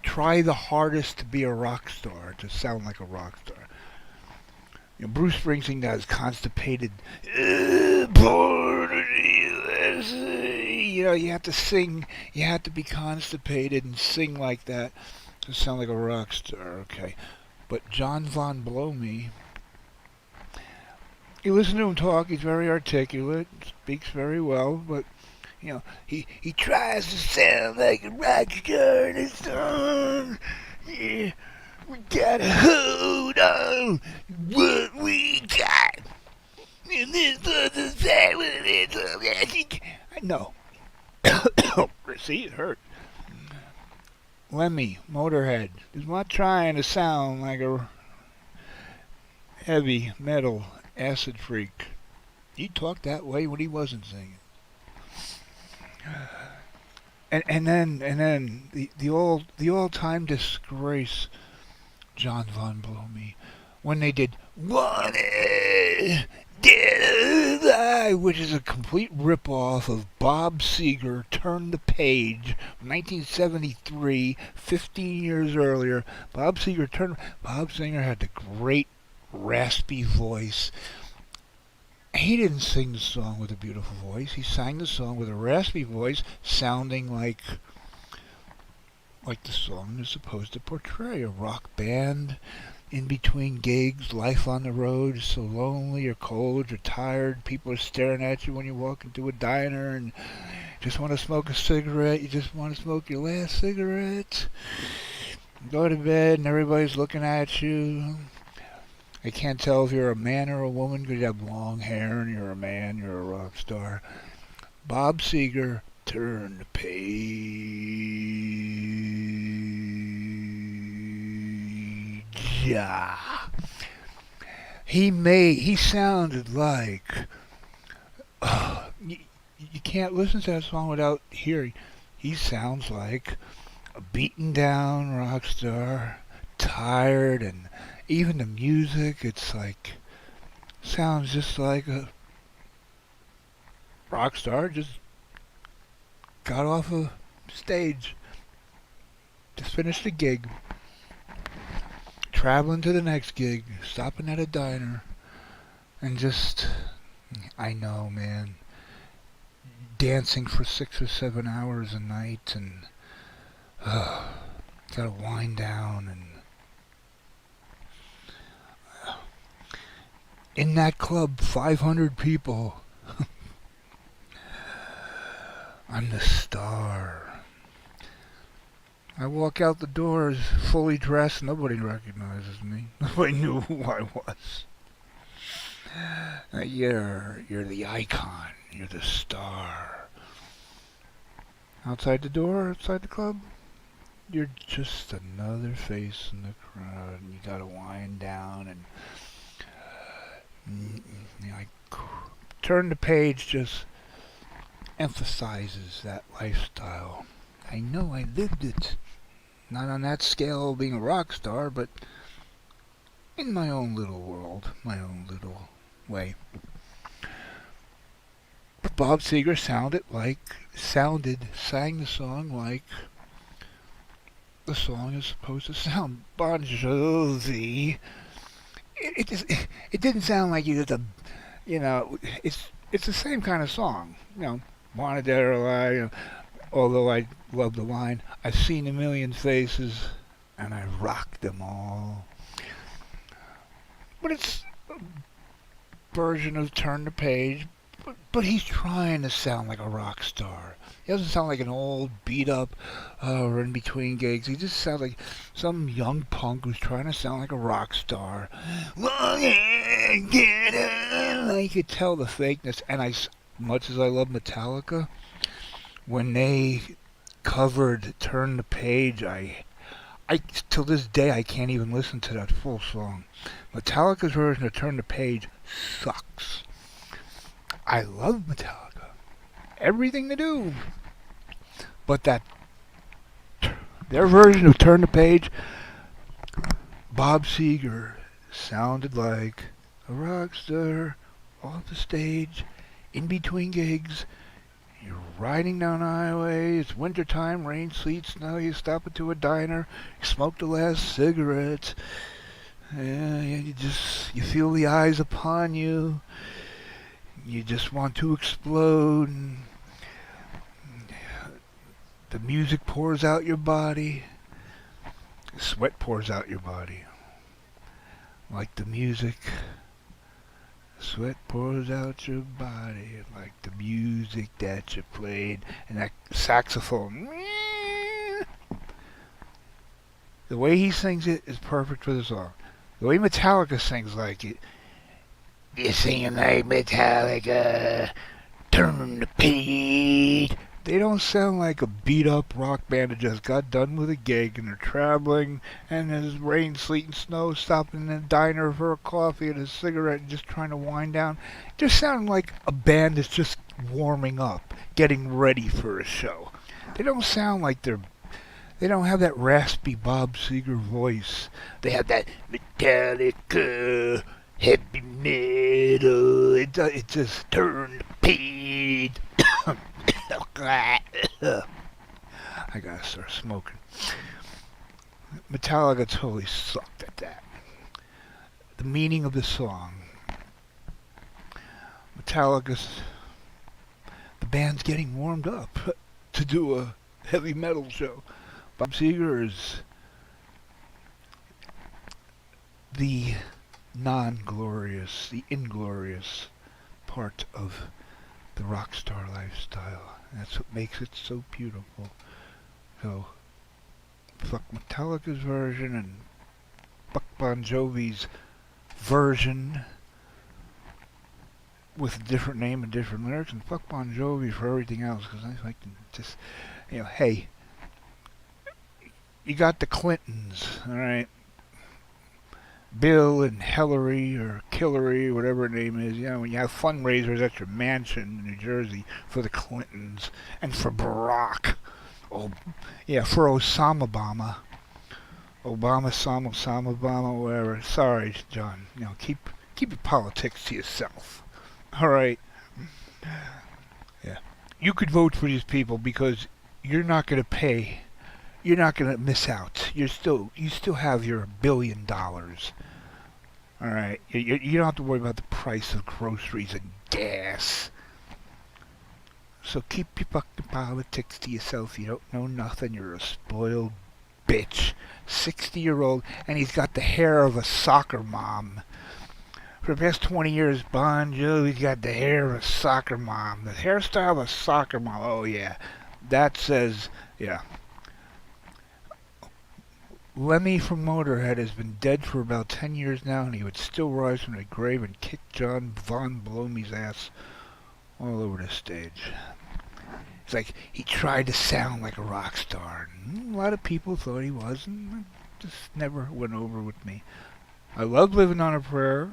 Try the hardest to be a rock star, to sound like a rock star. You know, Bruce Springsteen does constipated, you know, you have to sing, you have to be constipated and sing like that to sound like a rock star, okay. But John Von Blow Me, you listen to him talk, he's very articulate, speaks very well, but, you know, he tries to sound like a rock star in his song. Yeah. We gotta hold on what we got. And this doesn't say what it is. I know. See, it hurt. Lemmy, Motorhead, is not trying to sound like a heavy metal acid freak. He talked that way when he wasn't singing. And then the all-time disgrace, John Von Blow Me, when they did Wanted. which is a complete rip-off of Bob Seger, Turn the Page, 1973, 15 years earlier. Bob Seger had the great raspy voice. He didn't sing the song with a beautiful voice. He sang the song with a raspy voice, sounding like the song is supposed to portray. A rock band in between gigs, life on the road, so lonely or cold or tired. People are staring at you when you walk into a diner and just want to smoke a cigarette. You just want to smoke your last cigarette. Go to bed and everybody's looking at you. I can't tell if you're a man or a woman because you have long hair and you're a man, you're a rock star. Bob Seger, Turn the Page. Yeah. He sounded like, you can't listen to that song without hearing. He sounds like a beaten down rock star, tired, and even the music, it's like, sounds just like a rock star just got off a stage, just finished a gig, traveling to the next gig, stopping at a diner, and just, I know, man, dancing for 6 or 7 hours a night, and gotta wind down, and in that club, 500 people. I'm the star. I walk out the doors fully dressed. Nobody recognizes me. Nobody knew who I was. You're the icon. You're the star. Outside the door, outside the club, you're just another face in the crowd. And you gotta wind down and Turn the Page just emphasizes that lifestyle. I know I lived it. Not on that scale of being a rock star, but in my own little world, my own little way. But Bob Seger sang the song like the song is supposed to sound. Bon Jovi. It didn't sound like you did it's the same kind of song, Wanted Dead or Alive, although I love the line, I've seen a million faces and I rocked them all. But it's a version of Turn the Page, but he's trying to sound like a rock star. He doesn't sound like an old beat up or in between gigs. He just sounds like some young punk who's trying to sound like a rock star. I could tell the fakeness, and much as I love Metallica, when they covered Turn the Page, I till this day I can't even listen to that full song. Metallica's version of Turn the Page sucks. I love Metallica, everything they do, but their version of Turn the Page, Bob Seger sounded like a rock star off the stage, in between gigs. You're riding down the highway, it's wintertime, rain, sleet, snow, you stop into a diner, you smoke the last cigarette, you feel the eyes upon you, you just want to explode, and the music pours out your body, the sweat pours out your body, like the music. Sweat pours out your body like the music that you played, and that saxophone. The way he sings it is perfect for the song. The way Metallica sings like it, you're singing like Metallica, Turn the Page. They don't sound like a beat-up rock band that just got done with a gig and they're traveling and there's rain, sleet, and snow, stopping in a diner for a coffee and a cigarette and just trying to wind down. They just sound like a band that's just warming up, getting ready for a show. They don't sound like they don't have that raspy Bob Seger voice. They have that Metallica, heavy it just turned page. I gotta start smoking. Metallica totally sucked at that. The meaning of the song. Metallica's, the band's getting warmed up to do a heavy metal show. Bob Seger is the non-glorious, the inglorious part of the rock star lifestyle. That's what makes it so beautiful. So, fuck Metallica's version and fuck Bon Jovi's version with a different name and different lyrics, and fuck Bon Jovi for everything else, because I like to just, hey, you got the Clintons, alright? Bill and Hillary, or Killary, whatever her name is, when you have fundraisers at your mansion in New Jersey for the Clintons, and for Barack, for Osama Obama, whatever. Sorry, John, keep your politics to yourself. Alright. Yeah. You could vote for these people because you're not going to pay. You're not going to miss out. You still have your $1 billion. Alright. You don't have to worry about the price of groceries and gas. So keep your fucking politics to yourself. You don't know nothing. You're a spoiled bitch. 60-year-old, and he's got the hair of a soccer mom. For the past 20 years, Bon Jovi's got the hair of a soccer mom. The hairstyle of a soccer mom. Oh, yeah. That says, yeah. Lemmy from Motorhead has been dead for about 10 years now, and he would still rise from the grave and kick John Von Blomey's ass all over the stage. It's like he tried to sound like a rock star. And a lot of people thought he was, and it just never went over with me. I love Living on a Prayer.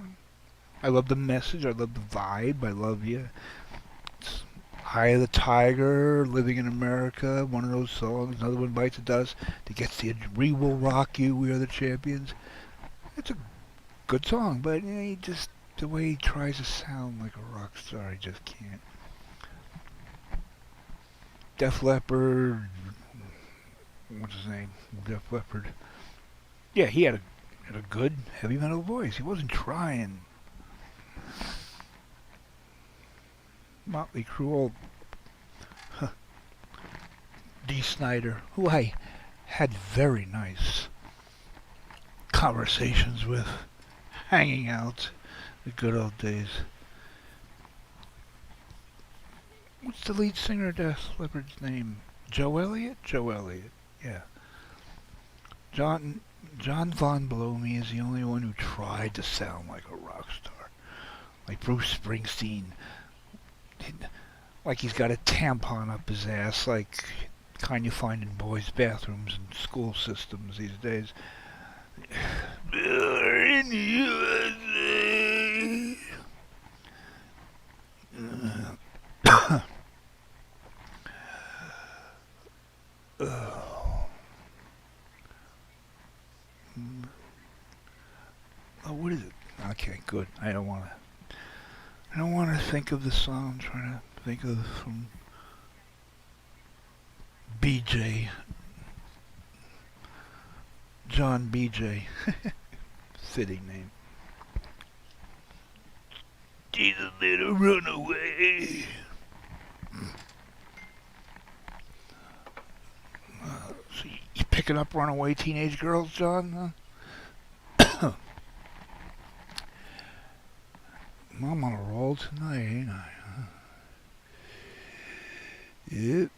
I love the message. I love the vibe. I love you. It's Eye of the Tiger, Living in America, one of those songs. Another one bites the dust. That gets the We Will Rock You, We Are the Champions. It's a good song, but he just, the way he tries to sound like a rock star, I just can't. Def Leppard, what's his name? Def Leppard. Yeah, he had a good heavy metal voice. He wasn't trying. Motley Crue, Dee Snider, who I had very nice conversations with, hanging out, the good old days. What's the lead singer of Def Leppard's name? Joe Elliott? Joe Elliott, yeah. John Von Blomey is the only one who tried to sound like a rock star. Like Bruce Springsteen. Like he's got a tampon up his ass, like kind you find in boys' bathrooms and school systems these days. In the USA. Oh, what is it? Okay, good. I don't want to think of the song. I'm trying to think of from BJ. John BJ. Fitting name. Jesus little runaway. So you picking up runaway teenage girls, John? Huh? I'm on a roll tonight, ain't I? Huh? Yep.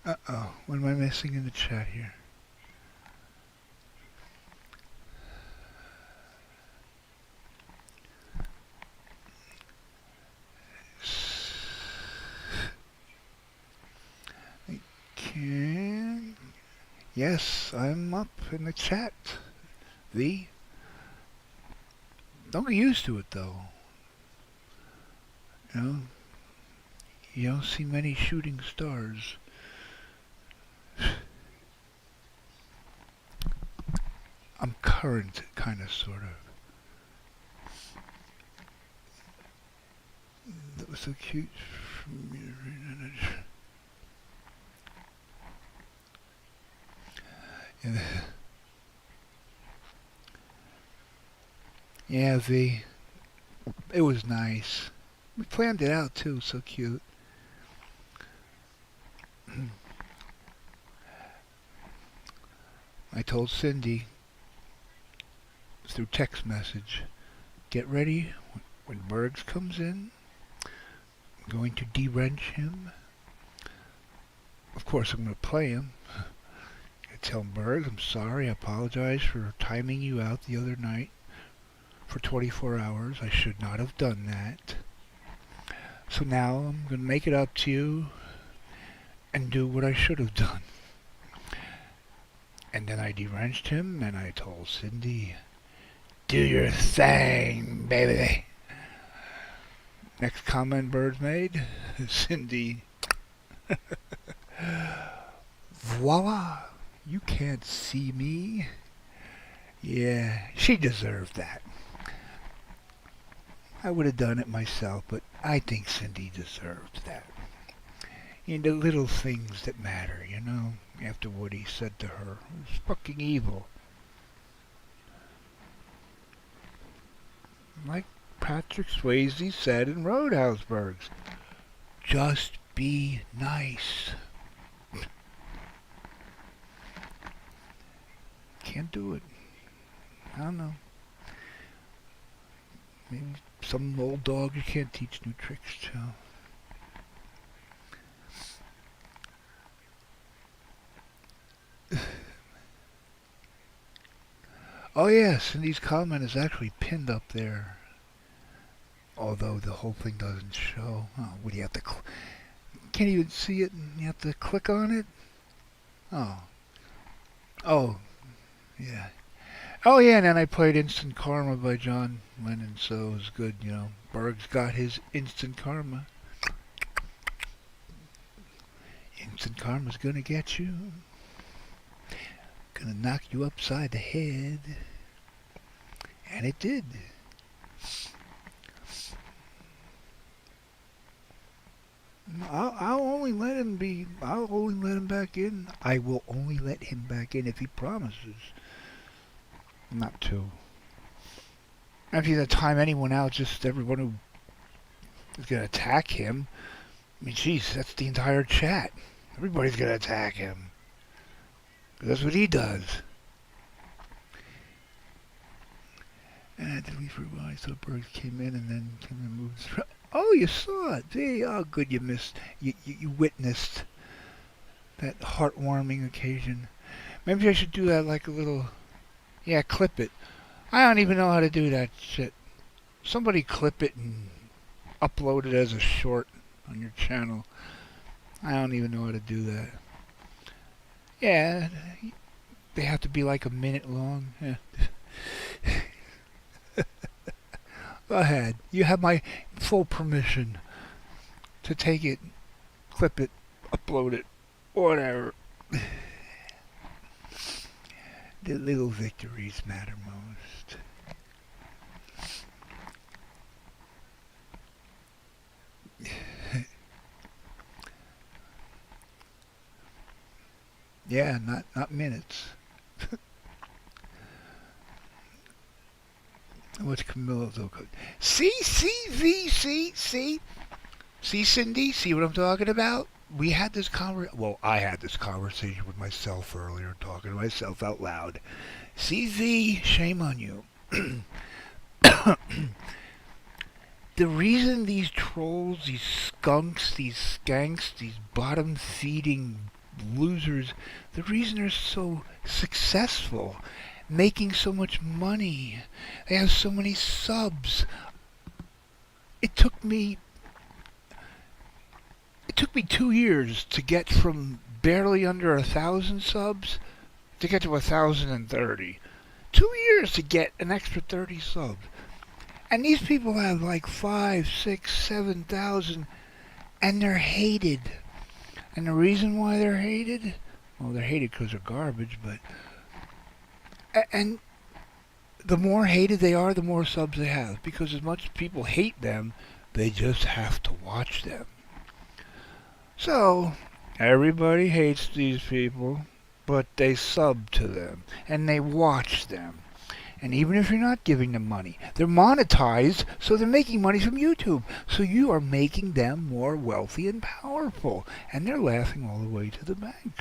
Uh-oh. What am I missing in the chat here? Yes, I'm up in the chat. V. Don't get used to it though. You know, You don't see many shooting stars. I'm current, kind of, sort of. That was so cute. Yeah, V. It was nice. We planned it out too, so cute. I told Cindy through text message, get ready when Bergs comes in. I'm going to de-wrench him. Of course, I'm going to play him. I tell Bergs, I'm sorry, I apologize for timing you out the other night for 24 hours. I should not have done that. So now I'm going to make it up to you and do what I should have done. And then I de-wrenched him and I told Cindy, do your thing, baby. Next comment Birds made, Cindy, voila, you can't see me. Yeah, she deserved that. I would have done it myself, but I think Cindy deserved that. You know, the little things that matter, you know, after what he said to her. It was fucking evil. Like Patrick Swayze said in Roadhouse Bergs, just be nice. Can't do it. I don't know. Maybe some old dog you can't teach new tricks to. Oh yeah, Cindy's comment is actually pinned up there. Although the whole thing doesn't show. Oh, what do you have to can't even see it and you have to click on it? Oh. Oh. Yeah. Oh yeah, and then I played Instant Karma by John Lennon, so it was good, you know. Berg's got his Instant Karma. Instant Karma's gonna get you. Gonna knock you upside the head. And it did. I'll only let him back in. I will only let him back in if he promises not to. And if he's gonna time anyone out, just everyone who is gonna attack him. I mean, jeez, that's the entire chat. Everybody's gonna attack him. That's what he does. And did we realize so Bergs came in and then came and moved? Oh, you saw it. Gee, oh, good, you missed. You witnessed that heartwarming occasion. Maybe I should do that like a little. Yeah, clip it. I don't even know how to do that shit. Somebody clip it and upload it as a short on your channel. I don't even know how to do that. Yeah, they have to be like a minute long. Yeah. Go ahead. You have my full permission to take it, clip it, upload it, whatever. The little victories matter most. Yeah, not minutes. What's Camilla's all good? See, Cindy, see what I'm talking about? We had this I had this conversation with myself earlier, talking to myself out loud. CZ, shame on you. The reason these trolls, these skunks, these skanks, these bottom-feeding losers, the reason they're so successful, making so much money, they have so many subs. It took me 2 years to get from barely under 1,000 subs to get to 1,030. 2 years to get an extra 30 subs. And these people have like 5, 6, 7,000. And they're hated. And the reason why they're hated, well, they're hated because they're garbage, but... And the more hated they are, the more subs they have. Because as much as people hate them, they just have to watch them. So, everybody hates these people, but they sub to them. And they watch them. And even if you're not giving them money, they're monetized, so they're making money from YouTube. So you are making them more wealthy and powerful. And they're laughing all the way to the bank.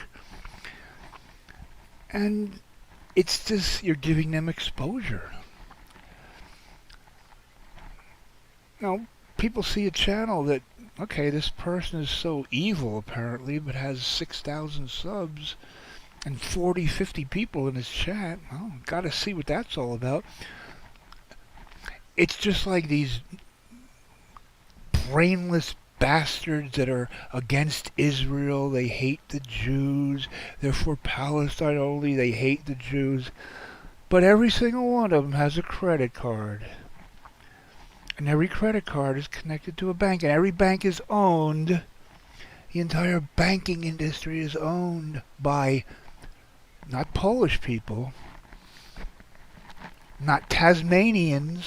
And it's just, you're giving them exposure. Now, people see a channel that, okay, this person is so evil apparently, but has 6,000 subs. And 40, 50 people in his chat. Well, gotta see what that's all about. It's just like these brainless bastards that are against Israel. They hate the Jews. They're for Palestine only. They hate the Jews. But every single one of them has a credit card. And every credit card is connected to a bank. And every bank is owned. The entire banking industry is owned by... not Polish people, not Tasmanians,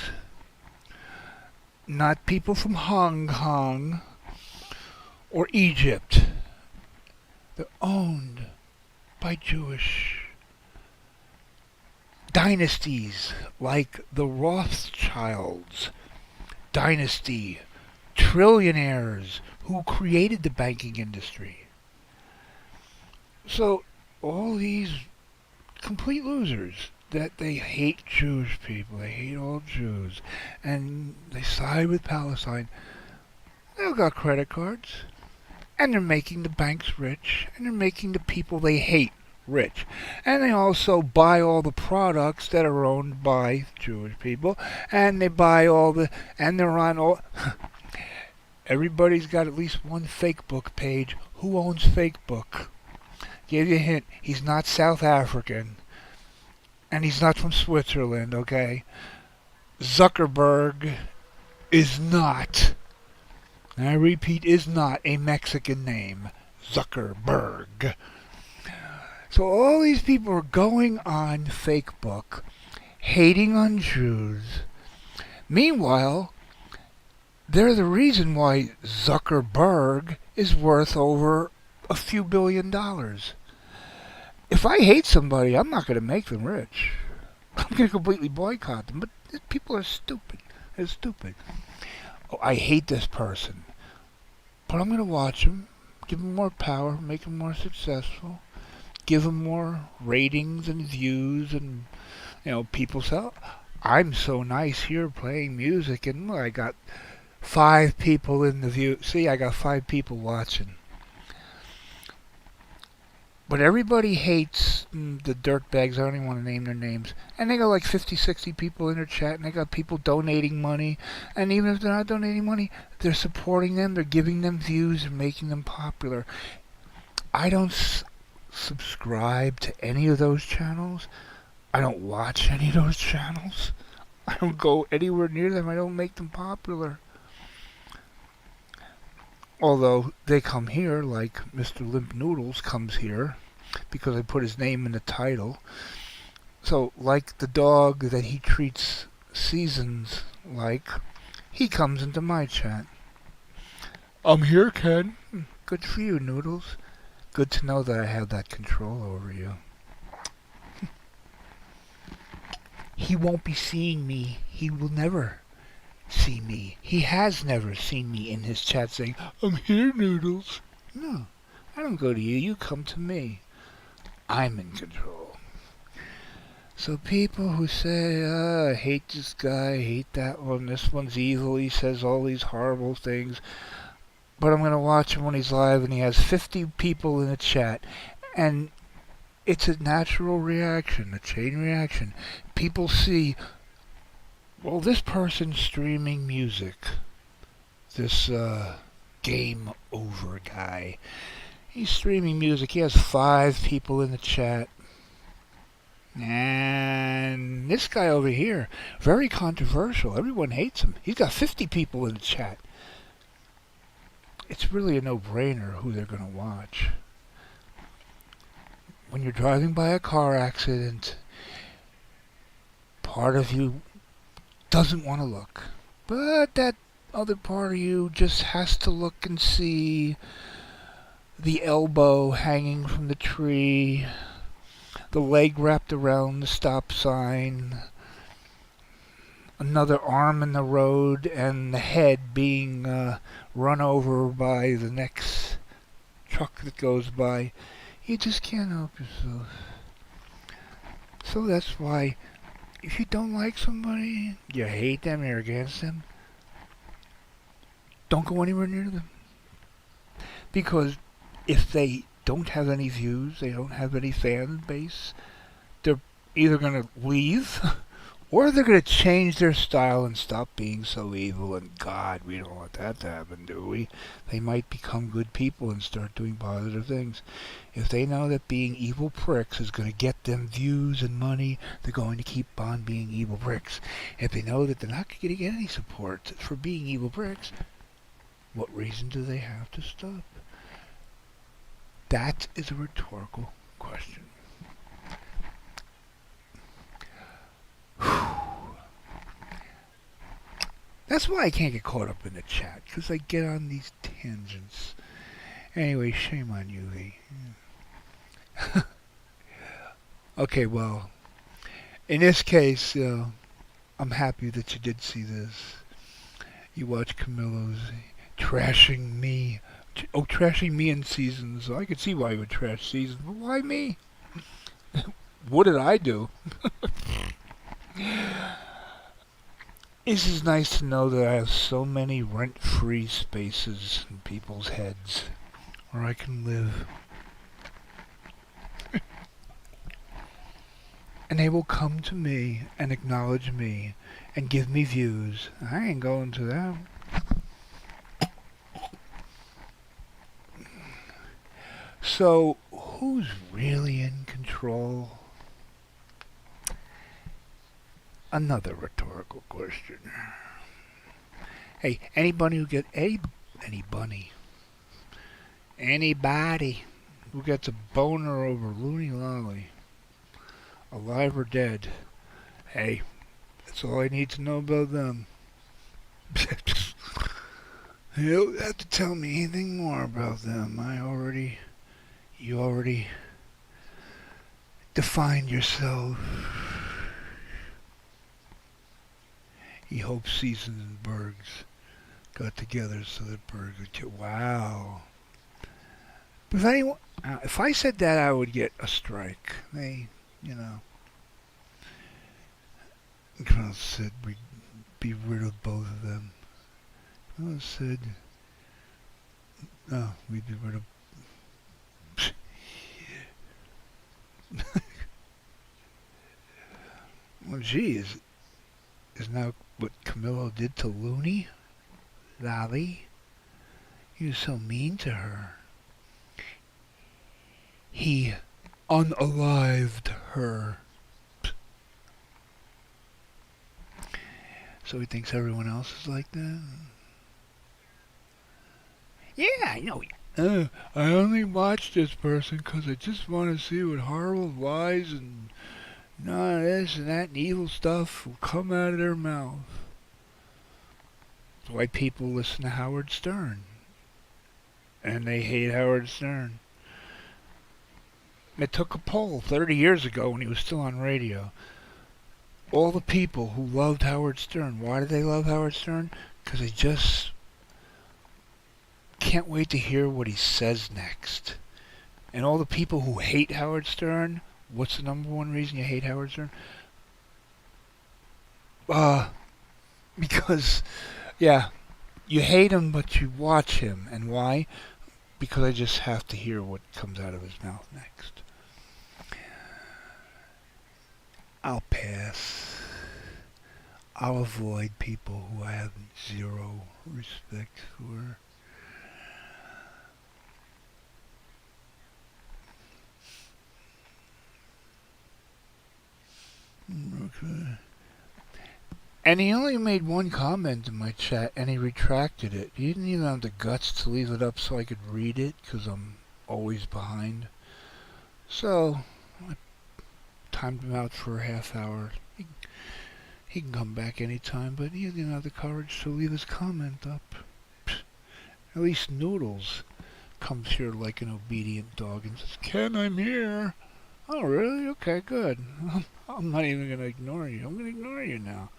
not people from Hong Kong or Egypt. They're owned by Jewish dynasties like the Rothschilds dynasty, trillionaires who created the banking industry. So all these complete losers that they hate Jewish people, they hate all Jews, and they side with Palestine, they've got credit cards, and they're making the banks rich, and they're making the people they hate rich. And they also buy all the products that are owned by Jewish people, and they buy all the, and they're on all... Everybody's got at least one fake book page. Who owns fake book? Give you a hint, he's not South African, and he's not from Switzerland, okay? Zuckerberg is not, and I repeat, is not a Mexican name. Zuckerberg. So all these people are going on Facebook, hating on Jews. Meanwhile, they're the reason why Zuckerberg is worth over a few $1 billion. If I hate somebody, I'm not going to make them rich. I'm going to completely boycott them. But people are stupid. They're stupid. Oh, I hate this person. But I'm going to watch him, give him more power, make him more successful, give him more ratings and views, and, you know, people say, oh, I'm so nice here playing music, and look, I got 5 people in the view. See, I got 5 people watching. But everybody hates the dirtbags. I don't even want to name their names. And they got like 50, 60 people in their chat. And they got people donating money. And even if they're not donating money, they're supporting them. They're giving them views and making them popular. I don't subscribe to any of those channels. I don't watch any of those channels. I don't go anywhere near them. I don't make them popular. Although they come here, like Mr. Limp Noodles comes here, because I put his name in the title. So, like the dog that he treats Seasons like, he comes into my chat. I'm here, Ken. Good for you, Noodles. Good to know that I have that control over you. He won't be seeing me. He will never see me. He has never seen me in his chat saying, I'm here, Noodles. No, I don't go to you. You come to me. I'm in control. So people who say, I hate this guy, I hate that one, this one's evil, he says all these horrible things, but I'm going to watch him when he's live and he has 50 people in the chat. And it's a natural reaction, a chain reaction. People see, well, this person's streaming music. This Game Over guy. He's streaming music. He has 5 people in the chat. And this guy over here, very controversial. Everyone hates him. He's got 50 people in the chat. it's really a no-brainer who they're going to watch. When you're driving by a car accident, part of you doesn't want to look, but that other part of you just has to look and see the elbow hanging from the tree, the leg wrapped around the stop sign, another arm in the road, and the head being run over by the next truck that goes by. You just can't help yourself. So that's why, if you don't like somebody, you hate them, you're against them, don't go anywhere near them. Because if they don't have any views, they don't have any fan base, they're either going to leave or they're going to change their style and stop being so evil. And God, we don't want that to happen, do we? They might become good people and start doing positive things. If they know that being evil pricks is going to get them views and money, they're going to keep on being evil pricks. If they know that they're not going to get any support for being evil pricks, what reason do they have to stop? That is a rhetorical question. That's why I can't get caught up in the chat, because I get on these tangents. Anyway, shame on you, eh? Okay, well, in this case, I'm happy that you did see this. You watched Camillo's trashing me. Trashing me in seasons. So I could see why you would trash seasons, but why me? What did I do? This is nice to know that I have so many rent-free spaces in people's heads where I can live. And they will come to me and acknowledge me and give me views. I ain't going to them. So, who's really in control? Another rhetorical question. Hey, anybody who gets a boner over Looney Lolly, alive or dead, hey, that's all I need to know about them. You don't have to tell me anything more about them. You already defined yourself. He hopes Seasons and Bergs got together so that Bergs would get... Wow. But if I said that, I would get a strike. Colonel said we'd be rid of both of them. Colonel said... No, we'd be rid of... Well, gee, is now what Camillo did to Looney? Lolly? He was so mean to her. He unalived her. So he thinks everyone else is like that? Yeah, I know. I only watch this person because I just want to see what horrible lies and none of this and that and evil stuff will come out of their mouth. That's why people listen to Howard Stern. And they hate Howard Stern. It took a poll 30 years ago when he was still on radio. All the people who loved Howard Stern, why did they love Howard Stern? Because they just can't wait to hear what he says next. And all the people who hate Howard Stern, what's the number one reason you hate Howard Stern? Because, yeah, you hate him, but you watch him. And why? Because I just have to hear what comes out of his mouth next. I'll pass. I'll avoid people who I have zero respect for. Okay. And he only made one comment in my chat, and he retracted it. He didn't even have the guts to leave it up so I could read it, because I'm always behind. So, I timed him out for a half hour. He can come back anytime, but he didn't have the courage to leave his comment up. At least Noodles comes here like an obedient dog and says, Ken, I'm here. Oh, really? Okay, good. I'm not even going to ignore you. I'm going to ignore you now.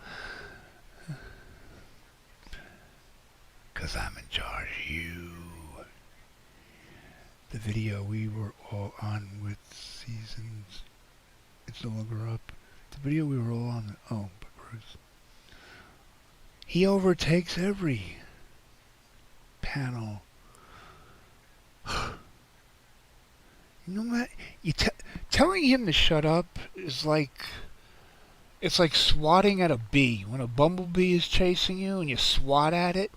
Because I'm in charge of you. The video we were all on with seasons, it's no longer up. The video we were all on, oh, but Bruce. He overtakes every panel. You know what? Telling him to shut up is like, it's like swatting at a bee. When a bumblebee is chasing you and you swat at it,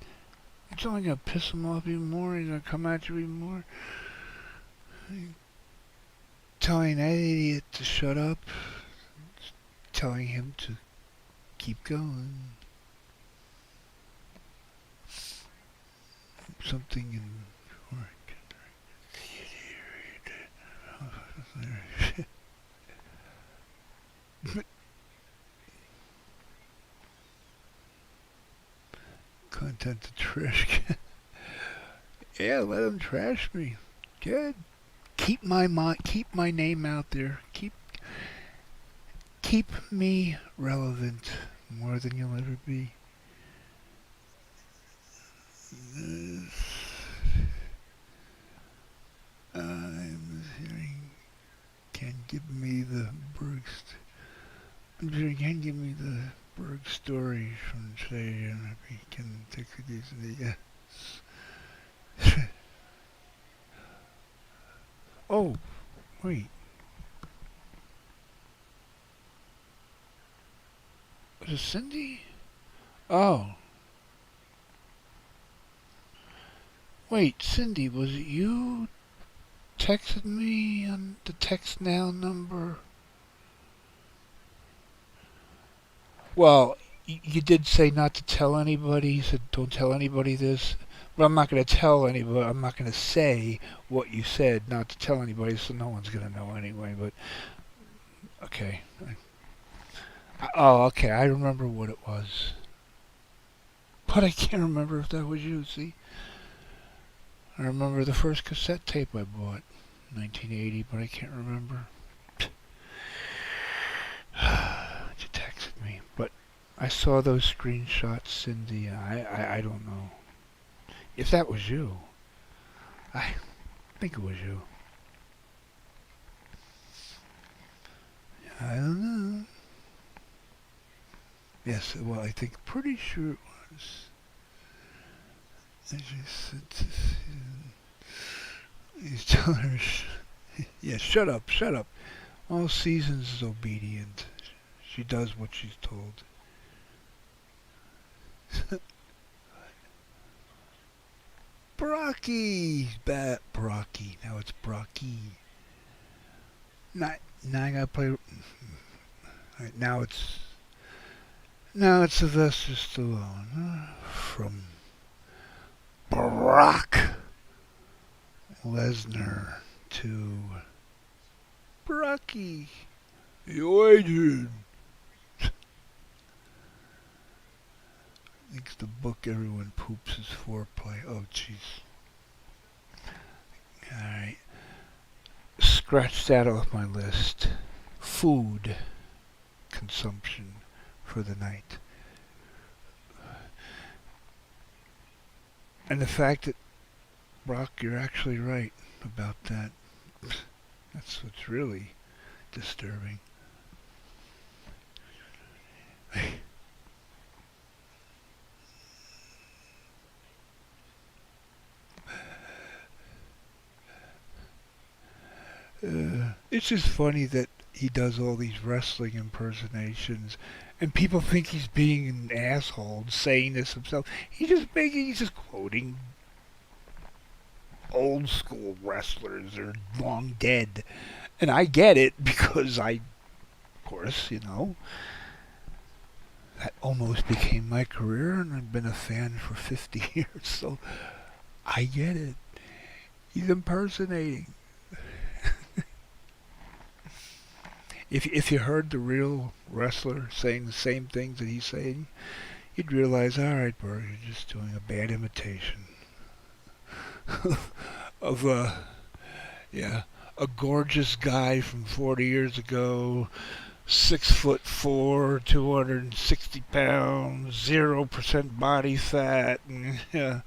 it's only going to piss him off even more. He's going to come at you even more. Telling that idiot to shut up, telling him to keep going. Something in content to trash. Yeah, let him trash me. Good. Keep my name out there. Keep me relevant more than you'll ever be. I'm hearing. Can give me the Bergst. I'm hearing. Can give me the Berg story from today, and we can take it easily. Yes. Oh, wait. Was it Cindy? Oh. Wait, Cindy, was it you texted me on the text now number? Well, you did say not to tell anybody. You said don't tell anybody this. But I'm not going to tell anybody. I'm not going to say what you said not to tell anybody, so no one's going to know anyway. But, okay. Oh, okay. I remember what it was. But I can't remember if that was you, see? I remember the first cassette tape I bought, 1980, but I can't remember. You texted me. But I saw those screenshots, Cindy. I don't know. If that was you, I think it was you. I don't know. Yes, well, I think pretty sure it was. I just said to he's telling her, yeah, shut up. All Seasons is obedient. She does what she's told. Brocky! Brocky. Now it's Brocky. Now I gotta play. Right, now it's Sylvester Stallone from Brock Lesnar to Brocky. Yo, Adrian. Thinks the book everyone poops is foreplay. Oh, jeez. Alright. Scratch that off my list. Food consumption for the night. And the fact that, Brock, you're actually right about that. That's what's really disturbing. It's just funny that he does all these wrestling impersonations, and people think he's being an asshole saying this himself. He's just quoting old school wrestlers. They're long dead, and I get it because of course, that almost became my career, and I've been a fan for 50 years, so I get it. He's impersonating. If you heard the real wrestler saying the same things that he's saying, you'd realize, all right, Berg, you're just doing a bad imitation of a gorgeous guy from 40 years ago, 6'4", 260 pounds, 0% body fat, and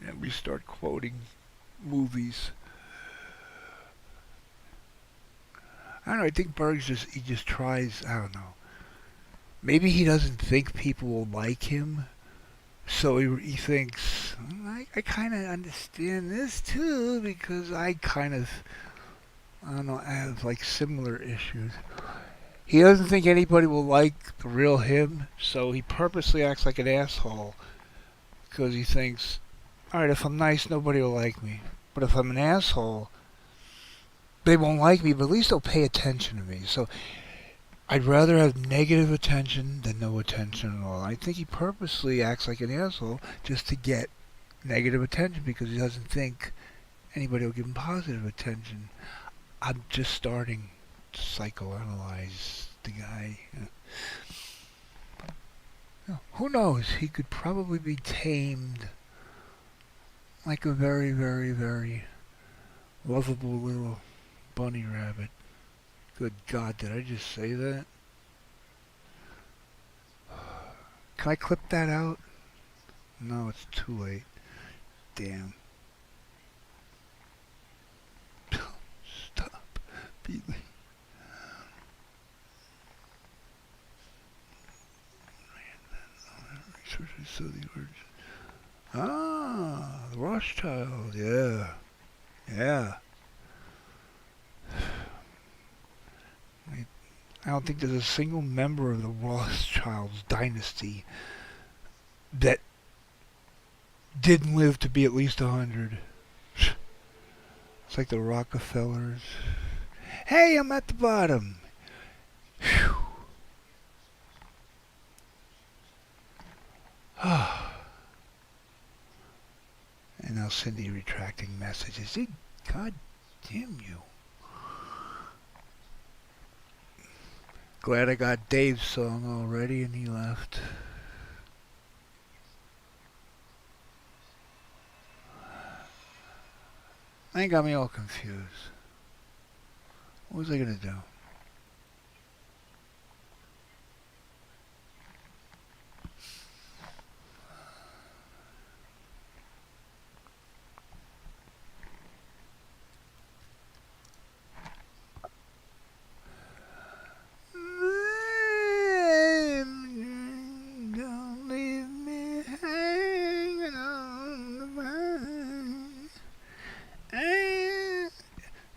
and we start quoting movies. I don't know, I think Berg's he just tries, I don't know. Maybe he doesn't think people will like him, so he thinks, I kind of understand this too, because I don't know, I have like similar issues. He doesn't think anybody will like the real him, so he purposely acts like an asshole, because he thinks, alright, if I'm nice, nobody will like me. But if I'm an asshole, they won't like me, but at least they'll pay attention to me. So I'd rather have negative attention than no attention at all. I think he purposely acts like an asshole just to get negative attention, because he doesn't think anybody will give him positive attention. I'm just starting to psychoanalyze the guy. Who knows? He could probably be tamed like a very, very, very lovable little bunny rabbit. Good God, did I just say that? Can I clip that out? No, it's too late. Damn. Stop. Beatley. So the origin. Ah, the Rothschild, yeah. Yeah. I don't think there's a single member of the Rothschilds dynasty that didn't live to be at least 100. It's like the Rockefellers. Hey, I'm at the bottom. Phew. And now Cindy retracting messages. God damn you. Glad I got Dave's song already and he left. That got me all confused. What was I gonna do?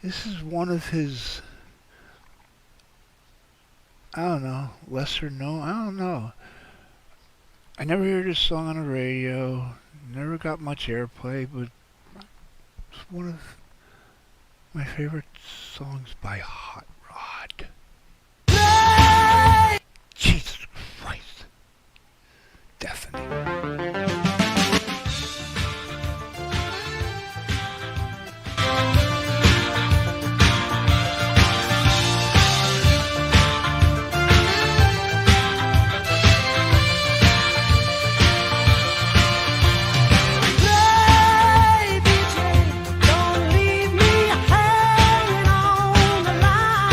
This is one of his, I don't know, lesser known, I don't know. I never heard this song on the radio, never got much airplay, but it's one of my favorite songs by Hot Rod. Jesus Christ. Deafening. Don't leave me hanging on the line.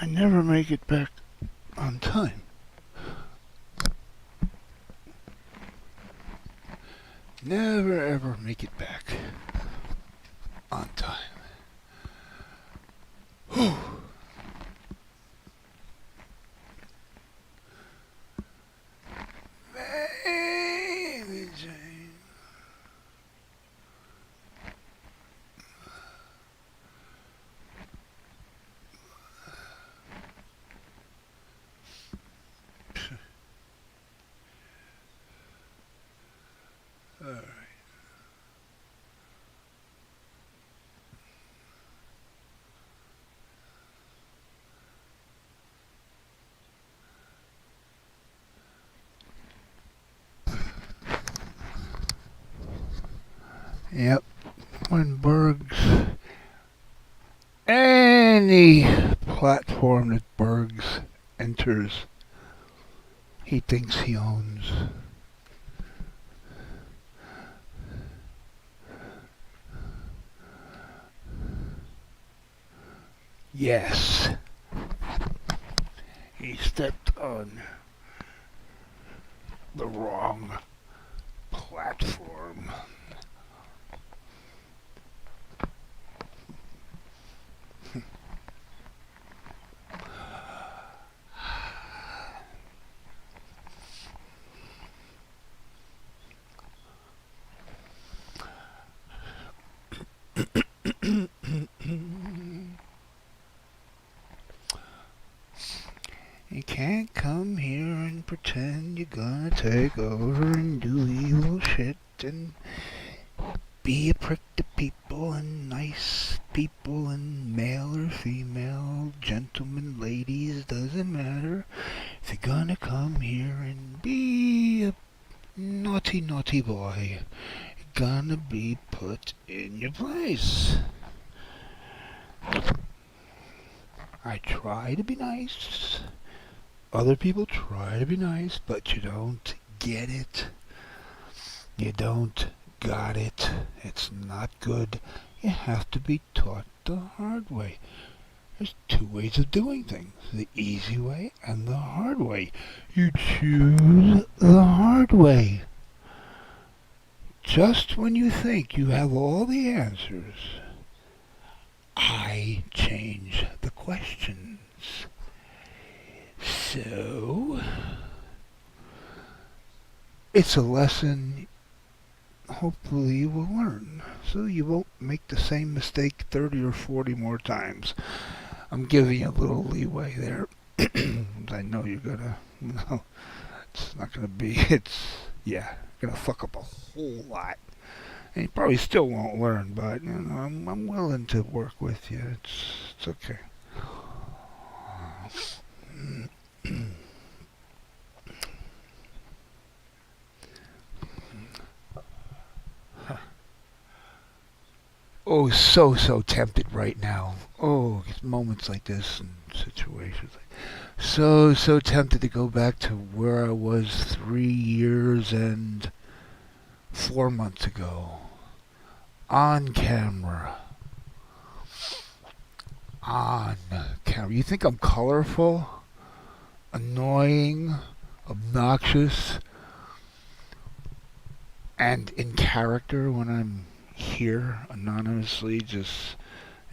I never make it back on time. Never ever make it back on time. Whew. Baby Jane. All right. Yep. When Bergs, any platform that Bergs enters, he thinks he owns. Yes. He stepped on the wrong platform. You can't come here and pretend you're gonna take over and do evil shit and be a prick to people and nice people and male or female, gentlemen, ladies, doesn't matter. If you're gonna come here and be a naughty, naughty boy, you're gonna be put in your place. I try to be nice. Other people try to be nice, but you don't get it. You don't got it. It's not good. You have to be taught the hard way. There's two ways of doing things. The easy way and the hard way. You choose the hard way. Just when you think you have all the answers, I change the questions. So, it's a lesson hopefully you will learn, so you won't make the same mistake 30 or 40 more times. I'm giving you a little leeway there. I know you're gonna, no, it's not gonna be, gonna fuck up a whole lot. And you probably still won't learn, but, you know, I'm willing to work with you. It's okay. Oh, so tempted right now. Oh, it's moments like this and situations like so tempted to go back to where I was 3 years and 4 months ago. On camera. On camera. You think I'm colorful? Annoying? Obnoxious? And in character when I'm here anonymously,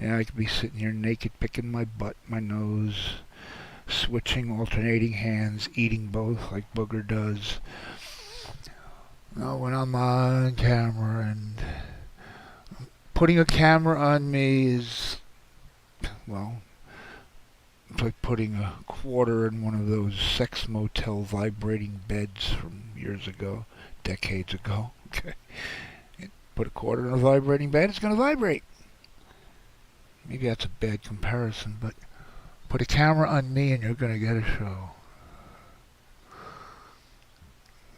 I could be sitting here naked, picking my butt, my nose, switching, alternating hands, eating both like Booger does. No, when I'm on camera, and putting a camera on me is, well, it's like putting a quarter in one of those sex motel vibrating beds from years ago, decades ago. Okay. Put a quarter in a vibrating bed, it's going to vibrate. Maybe that's a bad comparison, but put a camera on me and you're going to get a show.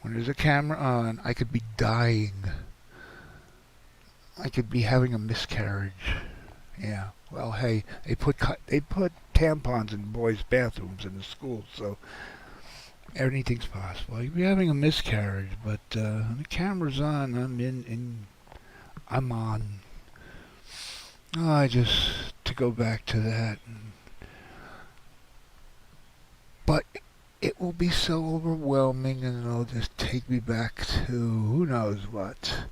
When there's a camera on, I could be dying. I could be having a miscarriage. Yeah, well, hey, they put tampons in boys' bathrooms in the schools, so anything's possible. I could be having a miscarriage, but when the camera's on, I'm on. Oh, to go back to that. But it will be so overwhelming and it'll just take me back to who knows what.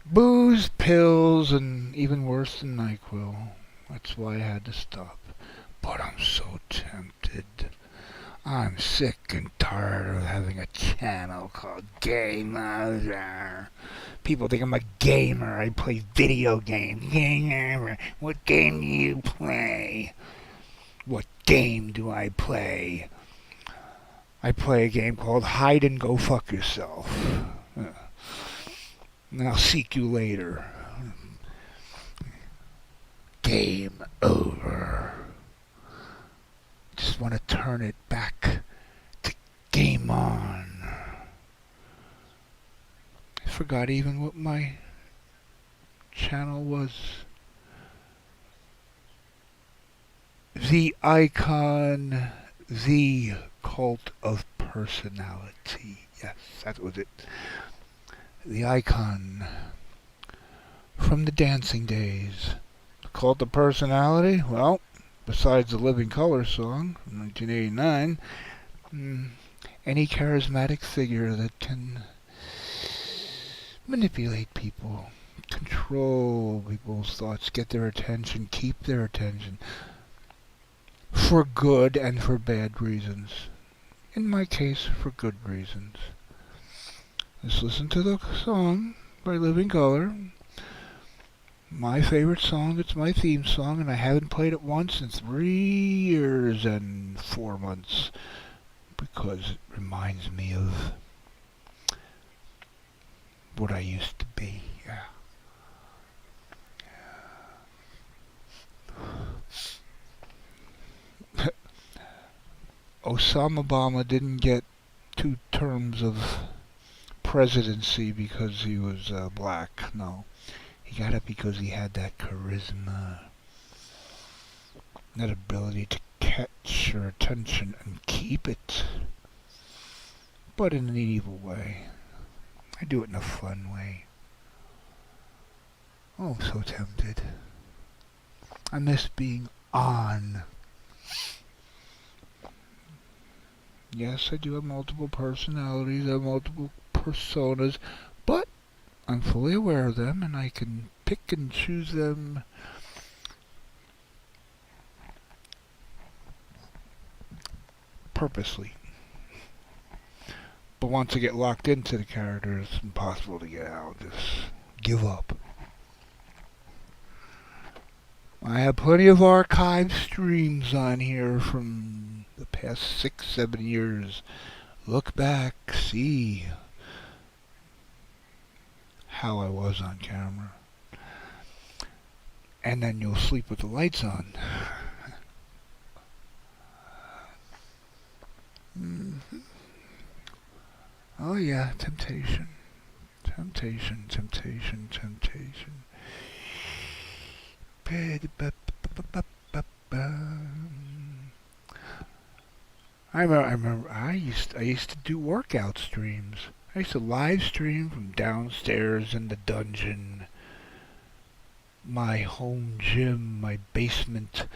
Booze, pills, and even worse than NyQuil. That's why I had to stop. But I'm so tempted. I'm sick and tired of having a channel called Game Over. People think I'm a gamer. I play video games. Game Over. What game do you play? What game do I play? I play a game called Hide and Go Fuck Yourself. And I'll seek you later. Game over. Just want to turn it back to game on. I forgot even what my channel was. The Icon, the Cult of Personality. Yes, that was it. The Icon from the dancing days. Cult of Personality? Well, besides the Living Color song from 1989, any charismatic figure that can manipulate people, control people's thoughts, get their attention, keep their attention, for good and for bad reasons. In my case, for good reasons. Let's listen to the song by Living Color. My favorite song, it's my theme song, and I haven't played it once in 3 years and 4 months because it reminds me of what I used to be. Osama Obama didn't get 2 terms of presidency because he was black. No. He got it because he had that charisma, that ability to catch your attention and keep it, but in an evil way. I do it in a fun way. Oh, I'm so tempted. I miss being on. Yes, I do have multiple personalities, I have multiple personas, but I'm fully aware of them, and I can pick and choose them purposely. But once I get locked into the character, it's impossible to get out. Just give up. I have plenty of archive streams on here from the past 6-7 years. Look back, see how I was on camera. And then you'll sleep with the lights on. Oh yeah, temptation. Temptation, temptation, temptation. I remember I used to do workout streams. I used to live stream from downstairs in the dungeon, my home gym, my basement.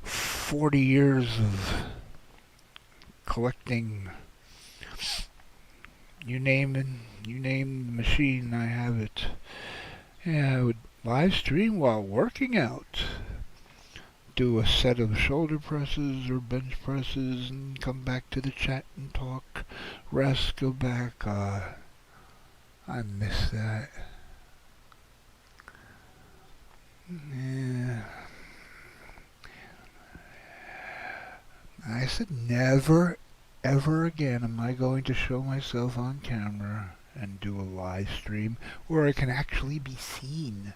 40 years of collecting. You name the machine, I have it. Yeah, I would live stream while working out. Do a set of shoulder presses or bench presses and come back to the chat and talk. Rest, go back. I miss that. Yeah. I said never, ever again am I going to show myself on camera and do a live stream where I can actually be seen.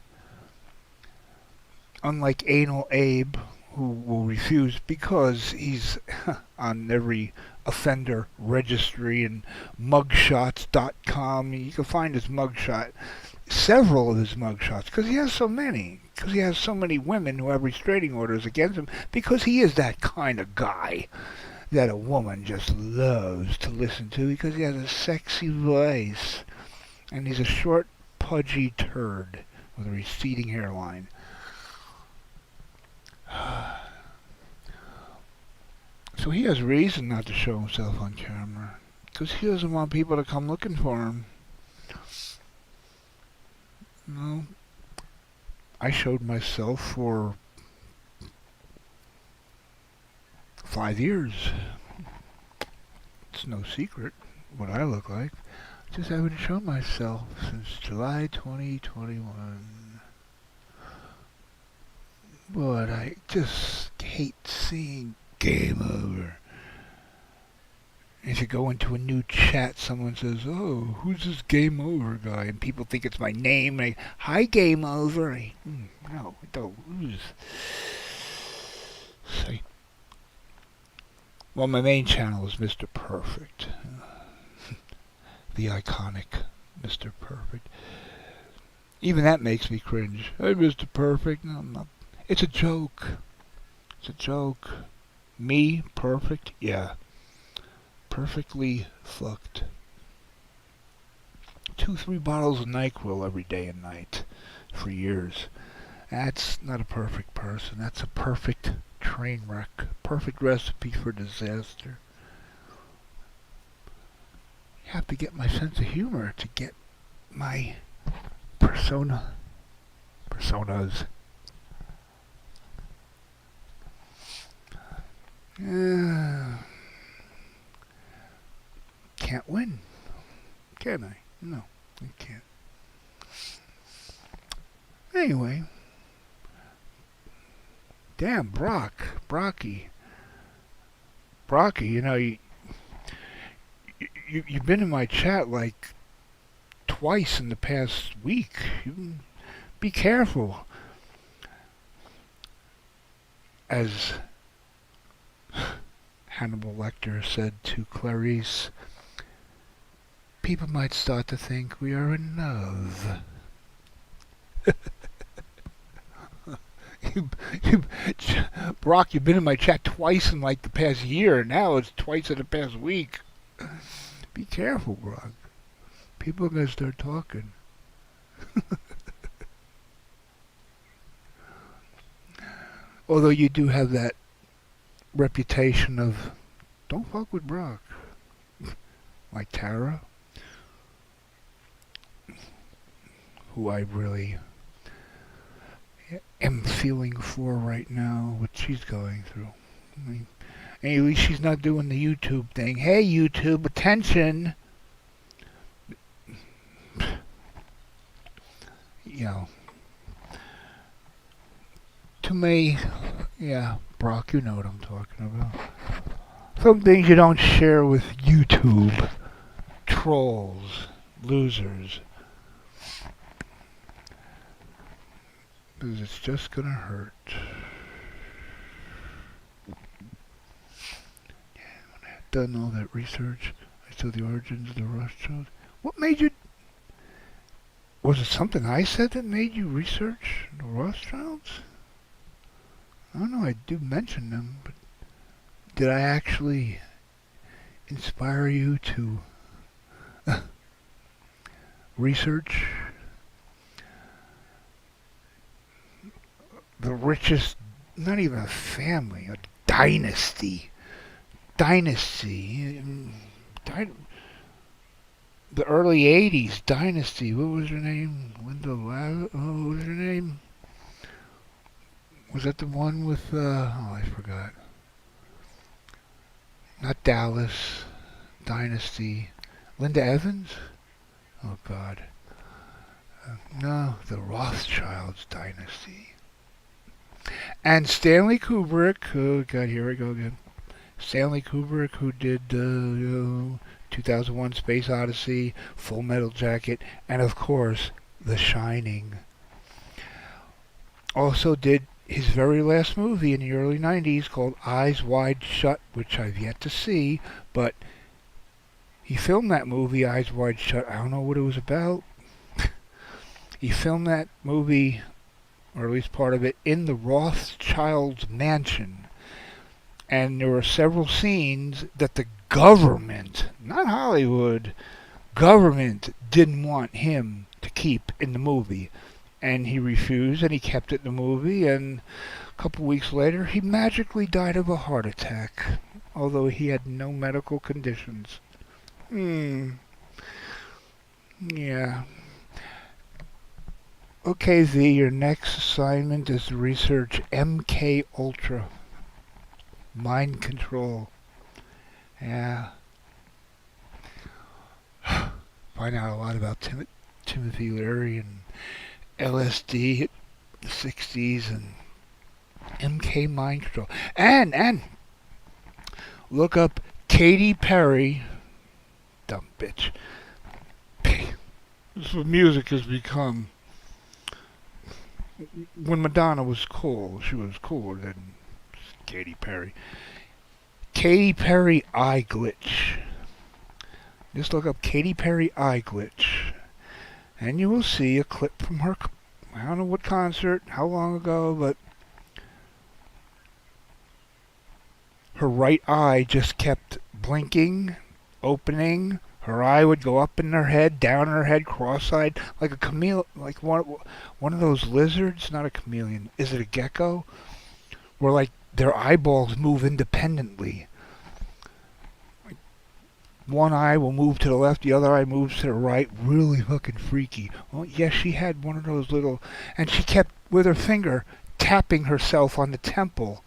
Unlike Anal Abe, who will refuse because he's on every offender registry and mugshots.com. You can find his mugshot, several of his mugshots, because he has so many. Because he has so many women who have restraining orders against him, because he is that kind of guy that a woman just loves to listen to because he has a sexy voice. And he's a short, pudgy turd with a receding hairline. So he has reason not to show himself on camera. Because he doesn't want people to come looking for him. No. I showed myself for 5 years. It's no secret what I look like. Just haven't shown myself since July 2021. But I just hate seeing game over. If you go into a new chat, someone says, "Oh, who's this game over guy?" And people think it's my name. And hi, game over. No, don't. Say. Well, my main channel is Mr. Perfect. The iconic Mr. Perfect. Even that makes me cringe. Hey, Mr. Perfect. No, I'm not. It's a joke. It's a joke. Me, perfect? Yeah. Perfectly fucked. 2-3 bottles of NyQuil every day and night for years. That's not a perfect person. That's a perfect train wreck. Perfect recipe for disaster. You have to get my sense of humor to get my personas. Can't win, can I? No, I can't. Anyway, damn, Brocky, you know, you've been in my chat like twice in the past week. You be careful. As Hannibal Lecter said to Clarice, people might start to think we are in love. Brock, you've been in my chat twice in like the past year. Now it's twice in the past week. Be careful, Brock. People are going to start talking. Although you do have that reputation of don't fuck with Brock. Like Tara, who I really am feeling for right now, what she's going through. I mean, at least she's not doing the YouTube thing. Hey YouTube, attention! You know, to me, yeah, Brock, you know what I'm talking about. Some things you don't share with YouTube. Trolls, losers. Because it's just gonna hurt. Yeah, when I had done all that research, I saw the origins of the Rothschilds. What made you... Was it something I said that made you research the Rothschilds? I don't know, I do mention them, but did I actually inspire you to research the richest, not even a family, a dynasty. The early 80s dynasty. What was her name? Linda Lav. Oh, what was her name? Was that the one with, I forgot. Not Dallas. Dynasty. Linda Evans? Oh, God. No, the Rothschilds dynasty. And Stanley Kubrick. Oh, God, here we go again. Stanley Kubrick, who did 2001 Space Odyssey, Full Metal Jacket, and of course, The Shining. Also did his very last movie in the early 90s called Eyes Wide Shut, which I've yet to see, but he filmed that movie, Eyes Wide Shut. I don't know what it was about. He filmed that movie, or at least part of it, in the Rothschild's mansion. And there were several scenes that the government, not Hollywood, government didn't want him to keep in the movie. And he refused, and he kept it in the movie, and a couple weeks later, he magically died of a heart attack. although he had no medical conditions. Yeah. Okay, Z, your next assignment is to research MK Ultra. Mind control. Yeah. Find out a lot about Timothy Leary and LSD in the 60s and MK Mind Control. And look up Katy Perry. Dumb bitch. This is what music has become. When Madonna was cool, she was cooler than Katy Perry. Katy Perry eye glitch. Just look up Katy Perry eye glitch, and you will see a clip from her. I don't know what concert, how long ago, but her right eye just kept blinking, opening. Her eye would go up in her head, down in her head, cross-eyed, like a chameleon, like one of those lizards. Not a chameleon. Is it a gecko? Where like their eyeballs move independently. Like, one eye will move to the left, the other eye moves to the right. Really fucking freaky. Well, yes, she had one of those little, and she kept with her finger tapping herself on the temple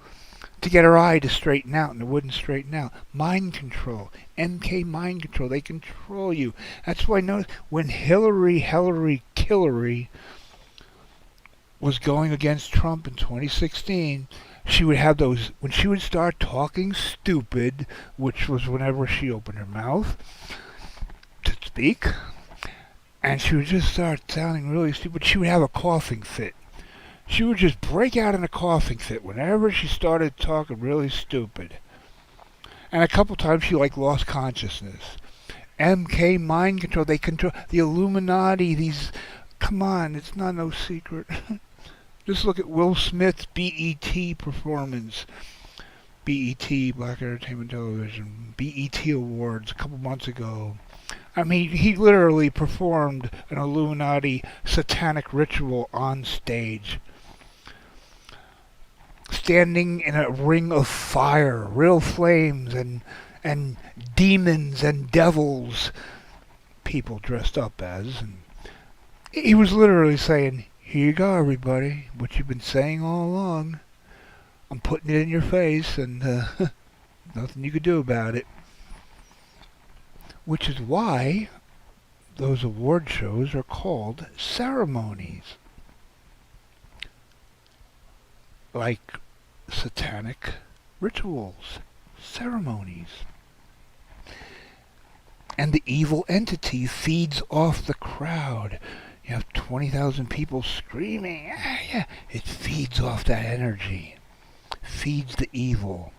to get her eye to straighten out, and it wouldn't straighten out. Mind control. MK mind control. They control you. That's why I noticed when Hillary was going against Trump in 2016, she would have those, when she would start talking stupid, which was whenever she opened her mouth to speak, and she would just start sounding really stupid, she would have a coughing fit. She would just break out in a coughing fit whenever she started talking really stupid. And a couple times she lost consciousness. MK mind control, they control the Illuminati, these, come on, it's not no secret. Just look at Will Smith's BET performance. BET, Black Entertainment Television, BET Awards a couple months ago. I mean, he literally performed an Illuminati satanic ritual on stage. Standing in a ring of fire, real flames, and demons and devils, people dressed up as. And he was literally saying, here you go, everybody, what you've been saying all along. I'm putting it in your face, and nothing you could do about it. Which is why those award shows are called ceremonies. Like satanic rituals, ceremonies. And the evil entity feeds off the crowd. You have 20,000 people screaming, yeah. It feeds off that energy. Feeds the evil.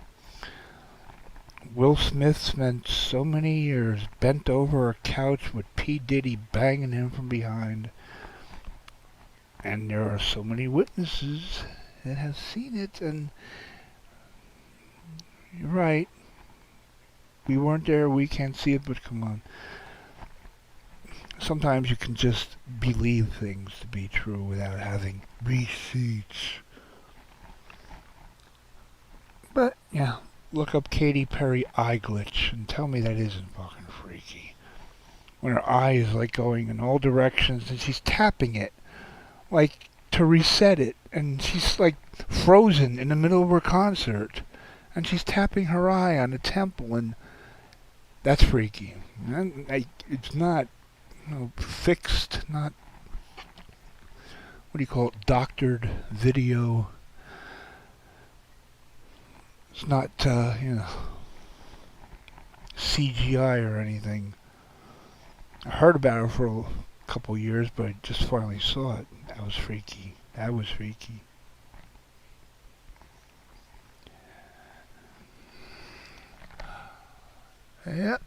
Will Smith spent so many years bent over a couch with P. Diddy banging him from behind. And there are so many witnesses that have seen it, and you're right. We weren't there, we can't see it, but come on. Sometimes you can just believe things to be true without having receipts. But, yeah, look up Katy Perry eye glitch and tell me that isn't fucking freaky. When her eye is going in all directions and she's tapping it, to reset it, and she's frozen in the middle of her concert, and she's tapping her eye on the temple, and that's freaky. And it's not fixed, not, what do you call it, doctored video. It's not CGI or anything. I heard about it for a couple years, but I just finally saw it. That was freaky. That was freaky. Yep.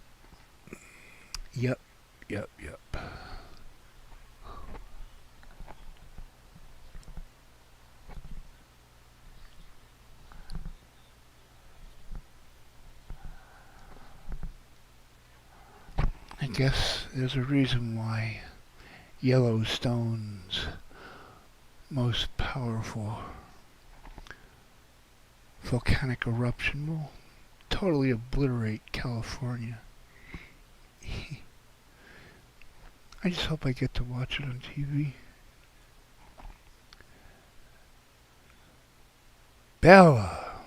I guess there's a reason why Yellowstone's most powerful volcanic eruption will totally obliterate California. I just hope I get to watch it on TV. Bella.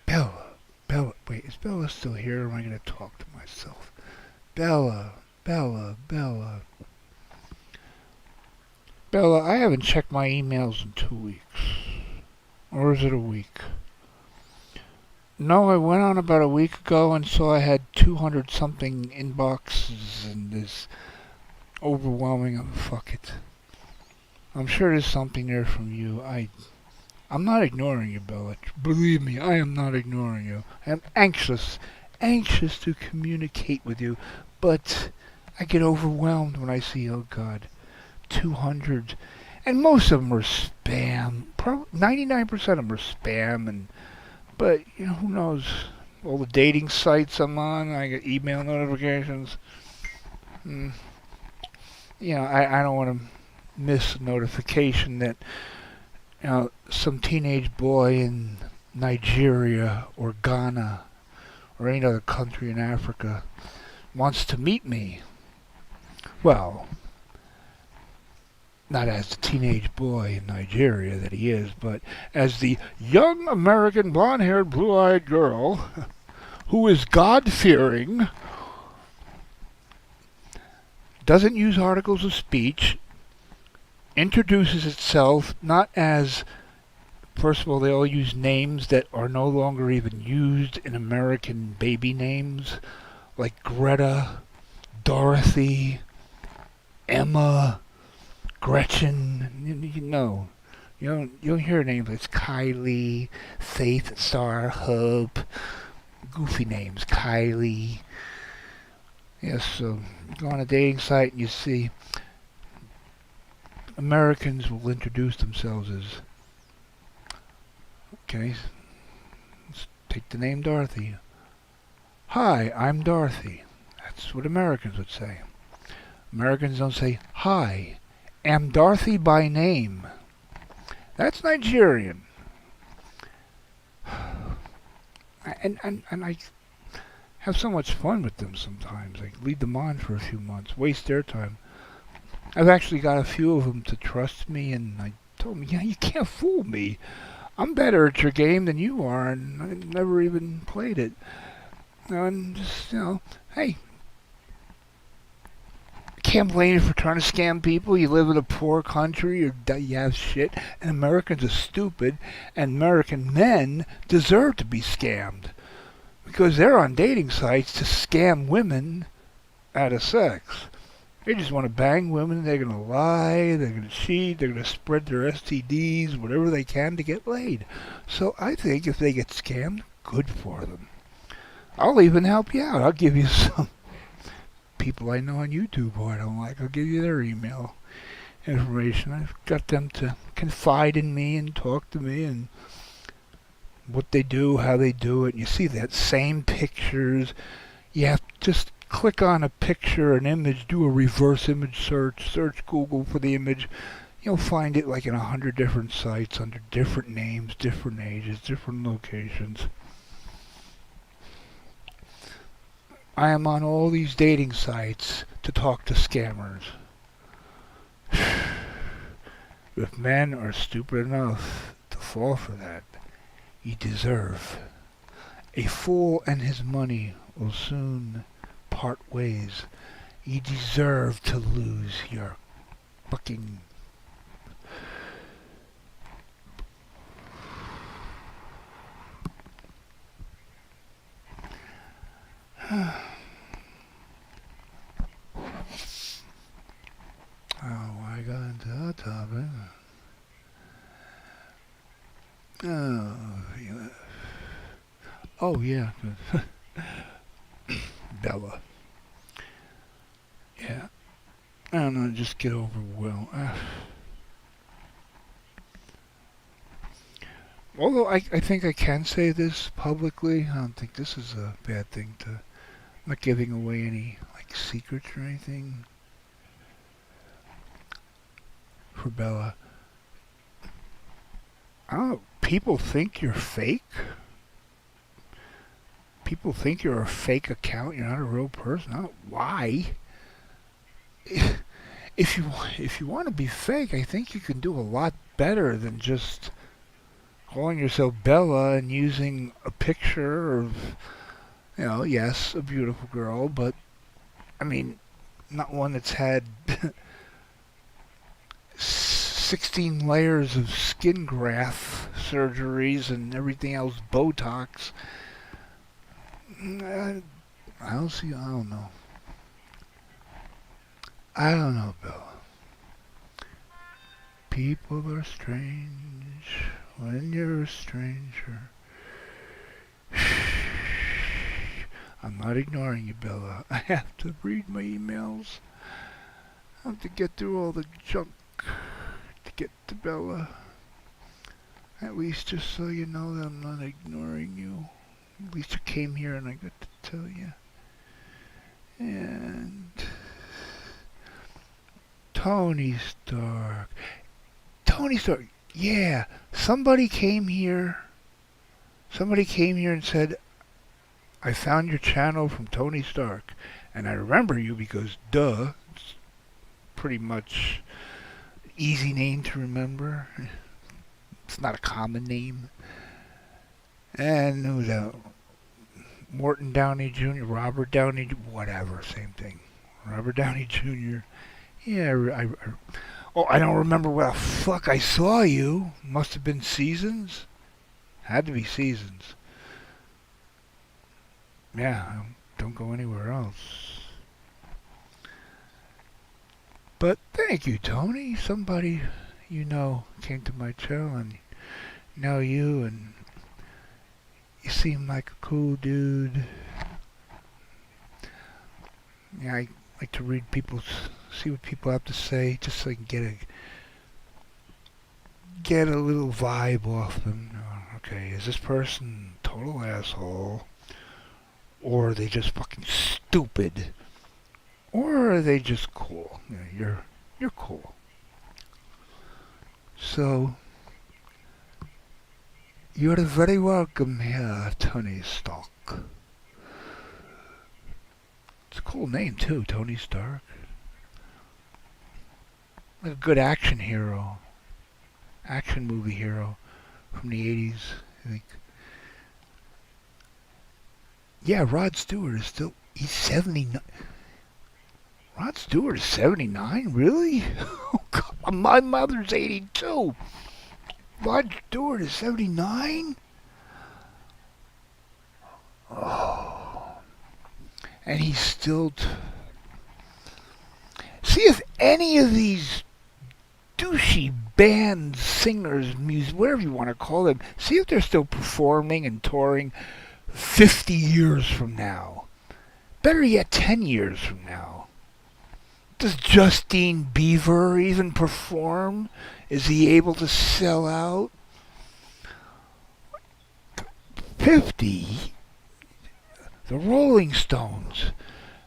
Bella. Wait, is Bella still here, or am I going to talk to myself? Bella. Bella, I haven't checked my emails in 2 weeks. Or is it a week? No, I went on about a week ago and saw I had 200 something inboxes and this overwhelming of fuck it. I'm sure there's something there from you. I'm not ignoring you, Bella. Believe me, I am not ignoring you. I am anxious to communicate with you, but I get overwhelmed when I see, oh God, 200, and most of them are spam. 99% of them are spam, but you know, who knows? All the dating sites I'm on, I get email notifications. You know, I don't want to miss a notification that, you know, some teenage boy in Nigeria or Ghana or any other country in Africa wants to meet me. Well, not as the teenage boy in Nigeria that he is, but as the young American blonde-haired, blue-eyed girl who is God-fearing, doesn't use articles of speech, introduces itself not as, first of all, they all use names that are no longer even used in American baby names, like Greta, Dorothy, Emma, Gretchen. You don't hear names like Kylie, Faith, Star, Hope, goofy names, Kylie. Yes, so go on a dating site and you see Americans will introduce themselves as, okay, let's take the name Dorothy. Hi, I'm Dorothy. That's what Americans would say. Americans don't say, hi, am Dorothy by name. That's Nigerian. And I have so much fun with them sometimes. I lead them on for a few months, waste their time. I've actually got a few of them to trust me, and I told them, yeah, you can't fool me. I'm better at your game than you are, and I never even played it. And just, hey, can't blame you for trying to scam people. You live in a poor country, or you have shit, and Americans are stupid, and American men deserve to be scammed because they're on dating sites to scam women out of sex. They just want to bang women. They're going to lie, they're going to cheat, they're going to spread their STDs, whatever they can to get laid. So I think if they get scammed, good for them. I'll even help you out. I'll give you some people I know on YouTube who I don't like. I'll give you their email information. I've got them to confide in me and talk to me and what they do, how they do it. And you see that same pictures. You have to just click on a picture, an image, do a reverse image search Google for the image. You'll find it like in 100 different sites under different names, different ages, different locations. I am on all these dating sites to talk to scammers. If men are stupid enough to fall for that, you deserve. A fool and his money will soon part ways. You deserve to lose your fucking... Oh, I got into that topic. Oh, yeah. Bella. Yeah. I don't know, just get overwhelmed. Although I think I can say this publicly, I don't think this is a bad thing to... I'm not giving away any, like, secrets or anything. For Bella. I don't know, people think you're fake. people think you're a fake account. You're not a real person. Why? If you want to be fake, I think you can do a lot better than just calling yourself Bella and using a picture of, yes, a beautiful girl, but I mean, not one that's had 16 layers of skin graft surgeries and everything else, Botox. I don't know. I don't know, Bella. People are strange when you're a stranger. I'm not ignoring you, Bella. I have to read my emails. I have to get through all the junk to get to Bella. At least just so you know that I'm not ignoring you. At least I came here and I got to tell you. And Tony Stark. Tony Stark. Yeah, somebody came here and said, I found your channel from Tony Stark. And I remember you because, duh, it's pretty much easy name to remember. It's not a common name. And who was that? Morton Downey Jr., Robert Downey, whatever, same thing. Robert Downey Jr. Yeah, I don't remember where the fuck I saw you. Must have been Seasons. Had to be Seasons. Yeah, don't go anywhere else. But thank you, Tony. Somebody came to my channel and know you, and you seem like a cool dude. Yeah, I like to read see what people have to say, just so I can get a little vibe off them. Okay, is this person a total asshole? Or are they just fucking stupid? Or are they just cool? You're cool. So, you're very welcome here, Tony Stark. It's a cool name too, Tony Stark. Like a good action hero. Action movie hero from the 80s, I think. Yeah, Rod Stewart is he's 79. Rod Stewart is 79? Really? Oh, God, my mother's 82. Rod Stewart is 79? Oh. And he's still... See if any of these douchey bands, singers, music, whatever you want to call them, see if they're still performing and touring 50 years from now. Better yet, 10 years from now. Does Justine Bieber even perform? Is he able to sell out? 50? The Rolling Stones.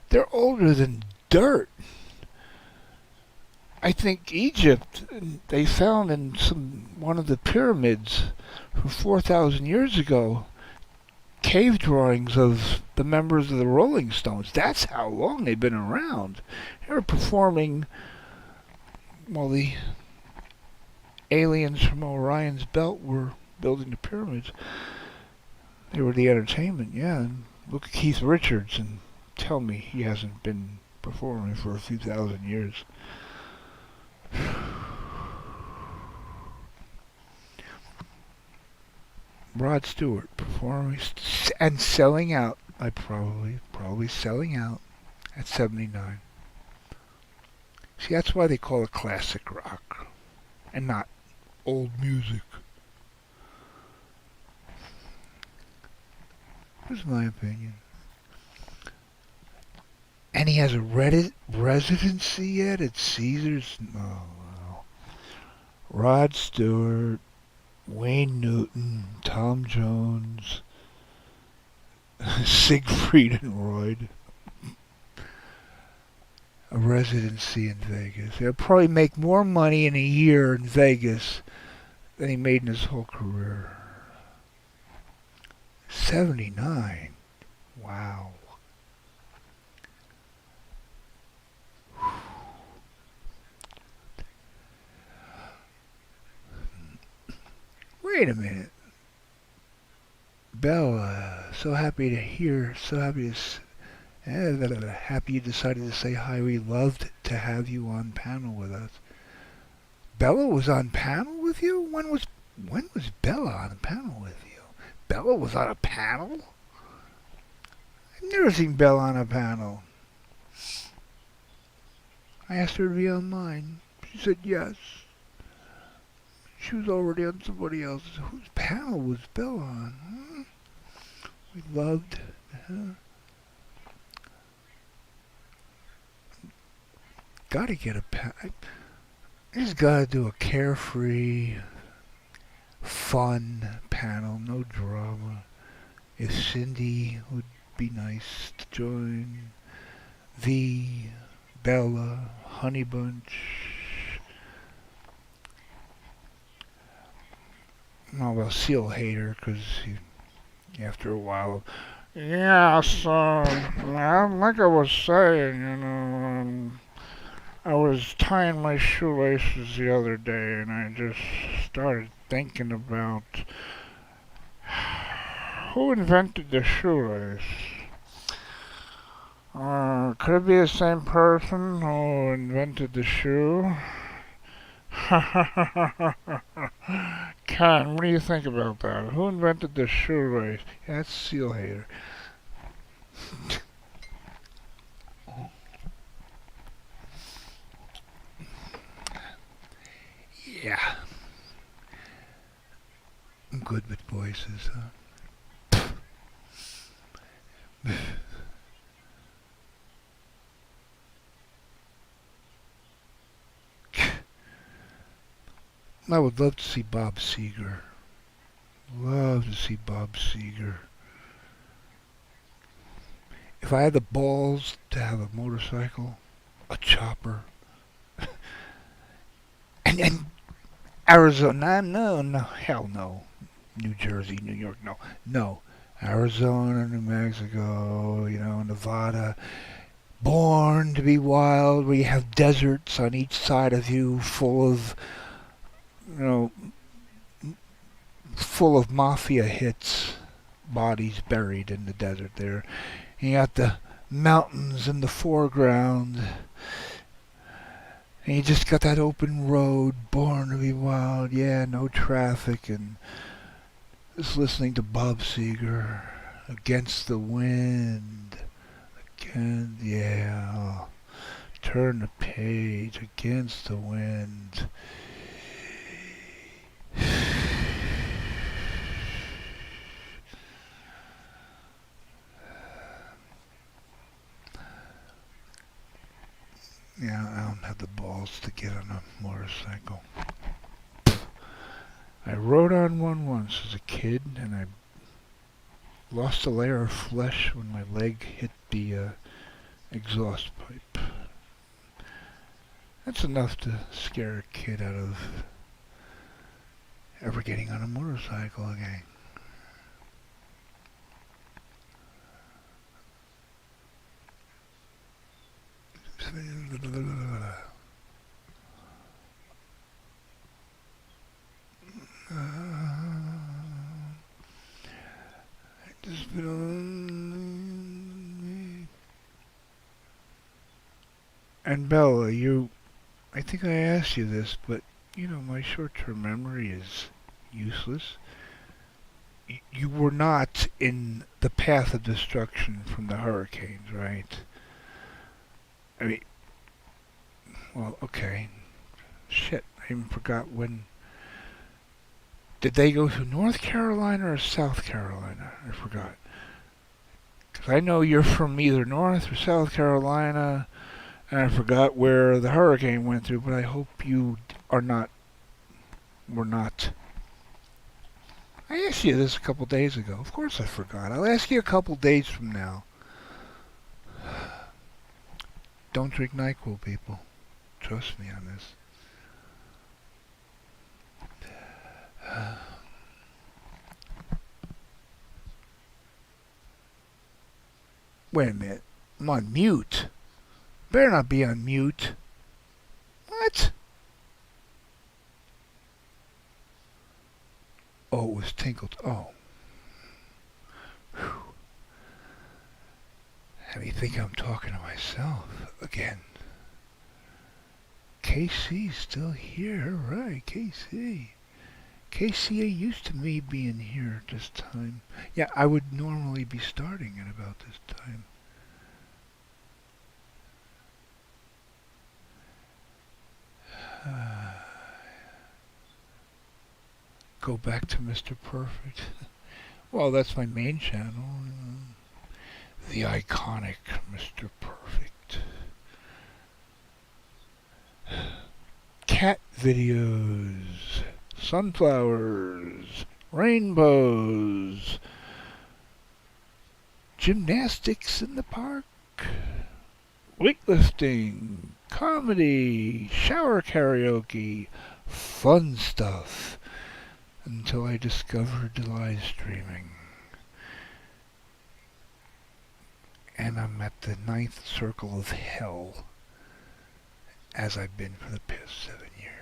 They're older than dirt. I think Egypt, they found in one of the pyramids from 4,000 years ago, cave drawings of the members of the Rolling Stones. That's how long they've been around. They were performing while the aliens from Orion's belt were building the pyramids. They were the entertainment, yeah. And look at Keith Richards and tell me he hasn't been performing for a few thousand years. Rod Stewart performing and selling out. Probably selling out at 79. See, that's why they call it classic rock and not old music. That's my opinion. And he has a residency yet at Caesars? Oh, wow. Rod Stewart, Wayne Newton, Tom Jones, Siegfried and Roy. A residency in Vegas. He'll probably make more money in a year in Vegas than he made in his whole career. 79. Wow. Wait a minute. Bella, so happy to hear, so happy to happy you decided to say hi. We loved to have you on panel with us. Bella was on panel with you? When was Bella on a panel with you? Bella was on a panel? I've never seen Bella on a panel. I asked her to be on mine. She said yes. She was already on somebody else's. Whose panel was Bella on? Huh? We loved her. Gotta get a panel. I just gotta do a carefree, fun panel, no drama. If Cindy would be nice to join, V, Bella, Honey Bunch. Oh, well, Seal hate her because after a while. Yeah, so, like I was saying, I was tying my shoelaces the other day and I just started thinking about who invented the shoelace. Could it be the same person who invented the shoe? Ken, what do you think about that? Who invented the shoelace? Yeah, that's Seal Hater. Yeah. I'm good with voices, huh? I would love to see Bob Seger. Love to see Bob Seger. If I had the balls to have a motorcycle, a chopper, and Arizona, no, hell no. New Jersey, New York, no. Arizona, New Mexico, Nevada. Born to be wild, where you have deserts on each side of you, full of mafia hits, bodies buried in the desert there. And you got the mountains in the foreground. And you just got that open road, born to be wild, yeah, no traffic, and just listening to Bob Seger, Against the Wind, again, yeah, turn the page, Against the Wind. Yeah, I don't have the balls to get on a motorcycle. I rode on one once as a kid, and I lost a layer of flesh when my leg hit the exhaust pipe. That's enough to scare a kid out of ever getting on a motorcycle again. And Bella, I think I asked you this, but my short-term memory is useless. You were not in the path of destruction from the hurricanes, right? I mean, well, okay. Shit, I even forgot when. Did they go through North Carolina or South Carolina? I forgot. Because I know you're from either North or South Carolina, and I forgot where the hurricane went through, but I hope you were not. I asked you this a couple days ago. Of course I forgot. I'll ask you a couple days from now. Don't drink NyQuil, people. Trust me on this. Wait a minute. I'm on mute. Better not be on mute. What? Oh, it was tinkled. Oh. Whew. How do you think I'm talking to myself again? KC's still here. Right, KC. KCA used to me being here at this time. Yeah, I would normally be starting at about this time. Go back to Mr. Perfect. Well, that's my main channel. The iconic Mr. Perfect. Cat videos. Sunflowers. Rainbows. Gymnastics in the park. Weightlifting. Comedy. Shower karaoke. Fun stuff. Until I discovered live streaming. And I'm at the 9th circle of hell, as I've been for the past 7 years.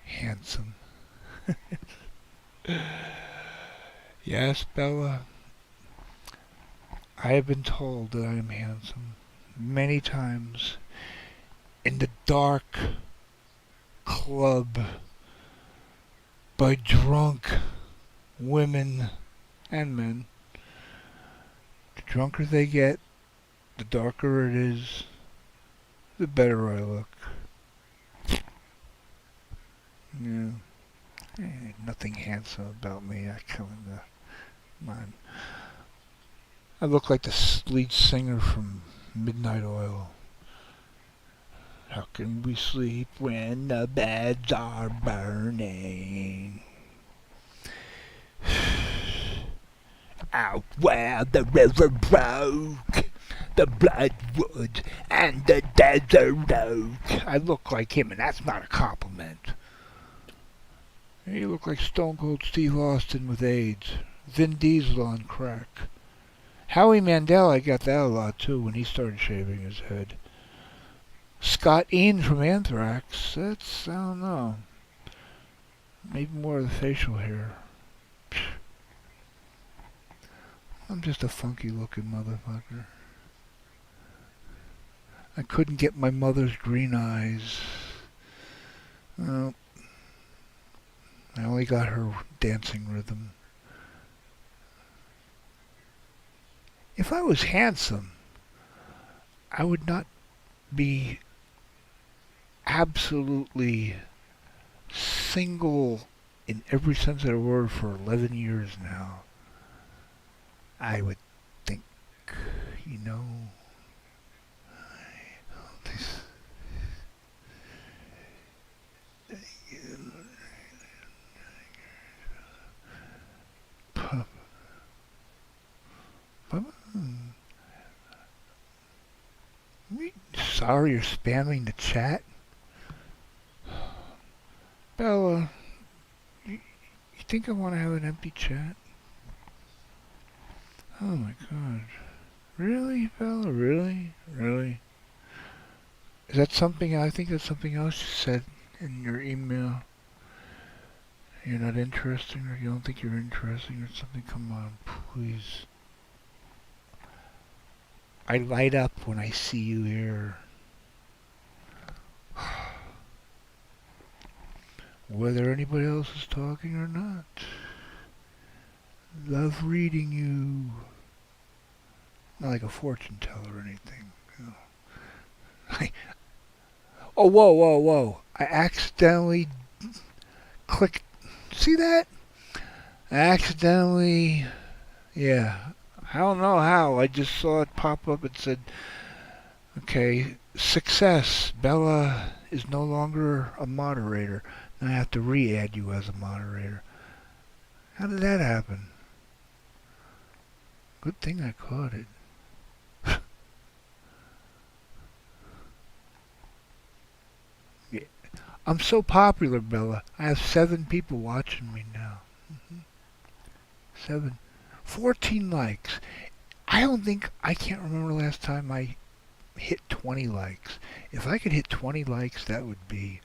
Handsome. Yes, Bella. I have been told that I am handsome many times in the dark club by drunk women and men. The drunker they get, the darker it is, the better I look. Yeah. Ain't nothing handsome about me. I come in the mind. I look like the lead singer from Midnight Oil. How can we sleep when the beds are burning? Out where the river broke, the bloodwood and the desert oak. I look like him, and that's not a compliment. You look like Stone Cold Steve Austin with AIDS. Vin Diesel on crack. Howie Mandel, I got that a lot too when he started shaving his head. Scott Ian from Anthrax, that's, I don't know. Maybe more of the facial hair. I'm just a funky looking motherfucker. I couldn't get my mother's green eyes. Well, I only got her dancing rhythm. If I was handsome, I would not be absolutely single in every sense of the word for 11 years now. I would think, you know, this, sorry you're spamming the chat. Bella, you think I want to have an empty chat? Oh my god. Really, Bella? Really? Really? Is that something, I think that's something else you said in your email. You're not interesting, or you don't think you're interesting or something? Come on, please. I light up when I see you here. Whether anybody else is talking or not. Love reading you. Not like a fortune teller or anything. You know. Oh, whoa, whoa, whoa. I accidentally clicked. See that? I accidentally, yeah. I don't know how. I just saw it pop up. It said, okay, success. Bella is no longer a moderator. Now I have to re-add you as a moderator. How did that happen? Good thing I caught it. Yeah. I'm so popular, Bella. I have 7 people watching me now. 7. 14 likes. I can't remember the last time I hit 20 likes. If I could hit 20 likes, that would be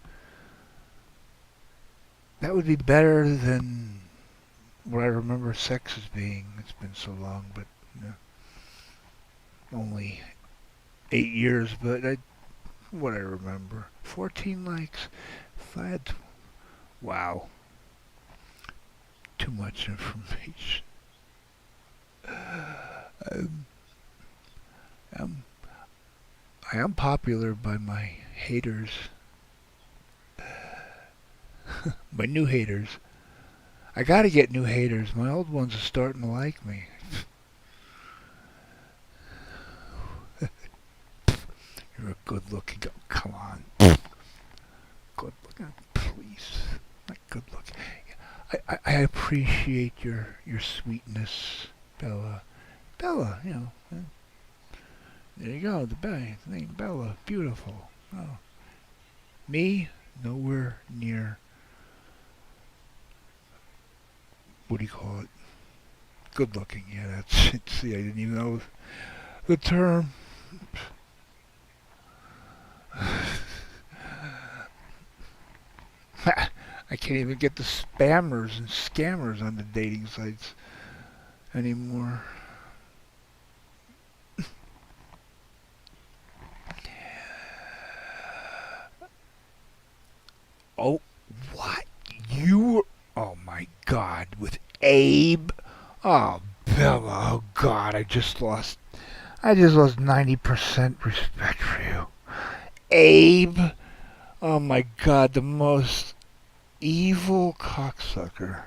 better than what I remember sex as being. It's been so long, but only 8 years, but what I remember. 14 likes. If I had wow. Too much information. I am popular by my haters. My new haters. I gotta get new haters. My old ones are starting to like me. You're a good looking guy. Come on. Good looking. Please. Not good looking. I appreciate your sweetness, Bella. Bella, you know. There you go, the name Bella. Beautiful. Oh. Me, nowhere near. What do you call it? Good looking. Yeah, that's it. See, I didn't even know the term. I can't even get the spammers and scammers on the dating sites anymore. Oh, what? Oh my God, with Abe? Oh, Bella, oh God, I just lost 90% respect for you. Abe? Oh my God, the most evil cocksucker.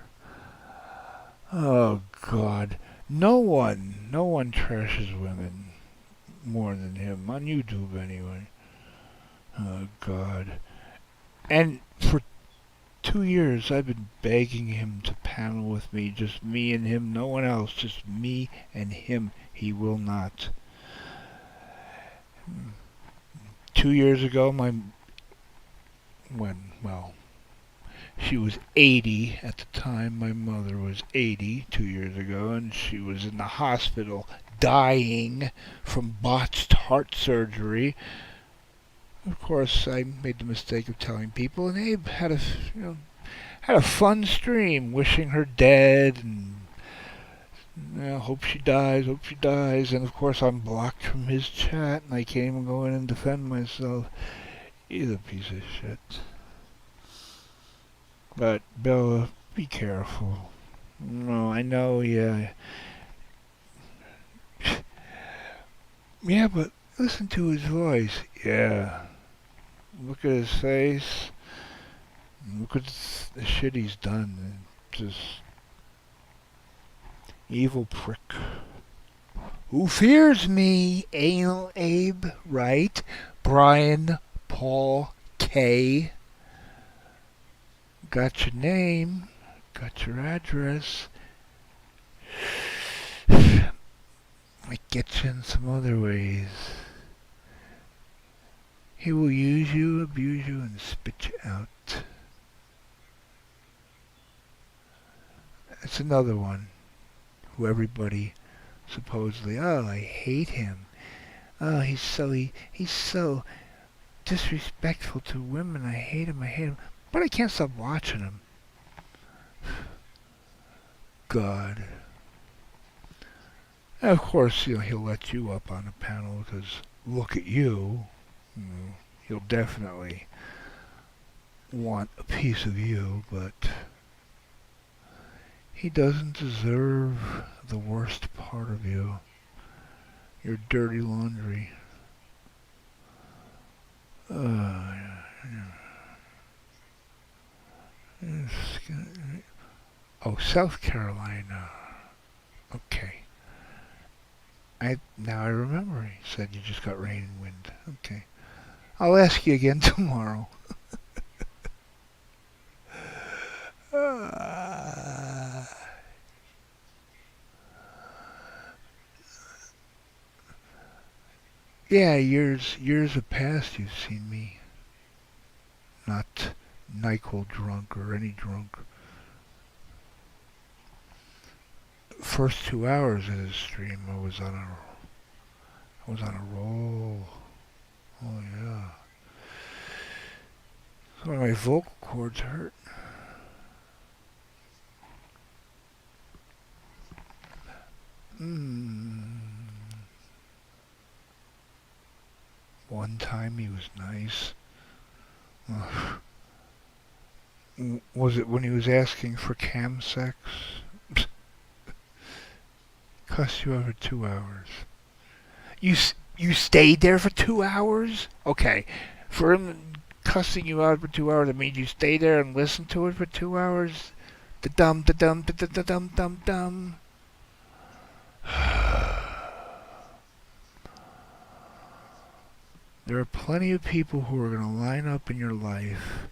Oh God. No one trashes women more than him, on YouTube anyway. Oh God. And for 2 years I've been begging him to panel with me, just me and him, no one else, just me and him. He will not. 2 years ago, she was 80 at the time. My mother was 80 2 years ago, and she was in the hospital dying from botched heart surgery. Of course, I made the mistake of telling people, and Abe had a fun stream, wishing her dead, and hope she dies. And of course, I'm blocked from his chat, and I can't even go in and defend myself. He's a piece of shit. But Bella, be careful. No, I know, yeah. Yeah, but listen to his voice. Yeah. Look at his face. Look at the shit he's done. Just evil prick. Who fears me? Anal Abe, right? Brian Paul K. Got your name. Got your address. Might get you in some other ways. He will use you, abuse you, and spit you out. That's another one who everybody supposedly, oh, I hate him. Oh, he's so disrespectful to women. I hate him. But I can't stop watching him. God. And of course, he'll let you up on the panel because look at you. He'll definitely want a piece of you, but he doesn't deserve the worst part of you. Your dirty laundry. Oh, South Carolina. Okay. Now I remember. He said you just got rain and wind. Okay. I'll ask you again tomorrow. Yeah, years have passed. You've seen me not NyQuil drunk or any drunk. first 2 hours of this stream, I was on a roll. Oh yeah. So my vocal cords hurt. One time he was nice. Was it when he was asking for cam sex? Cuss you out for 2 hours. You stayed there for 2 hours? Okay. For him cussing you out for 2 hours, that means you stayed there and listened to it for 2 hours? Da-dum. There are plenty of people who are going to line up in your life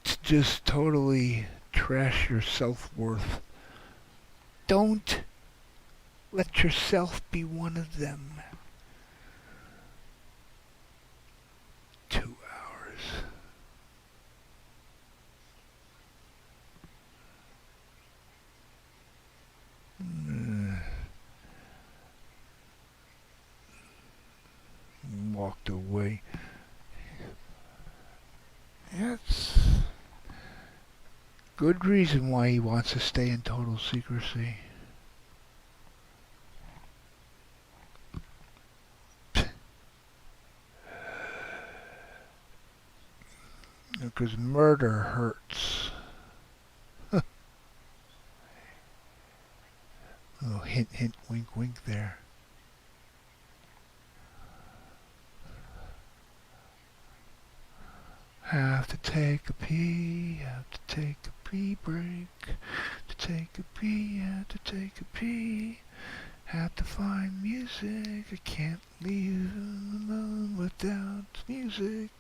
to just totally trash your self-worth. Don't let yourself be one of them. 2 hours. Walked away. That's good reason why he wants to stay in total secrecy. Because murder hurts. Oh, hint, hint, wink, wink there. Have to take a pee, have to take a pee break. To take a pee, have to take a pee. Have to find music, I can't leave alone without music.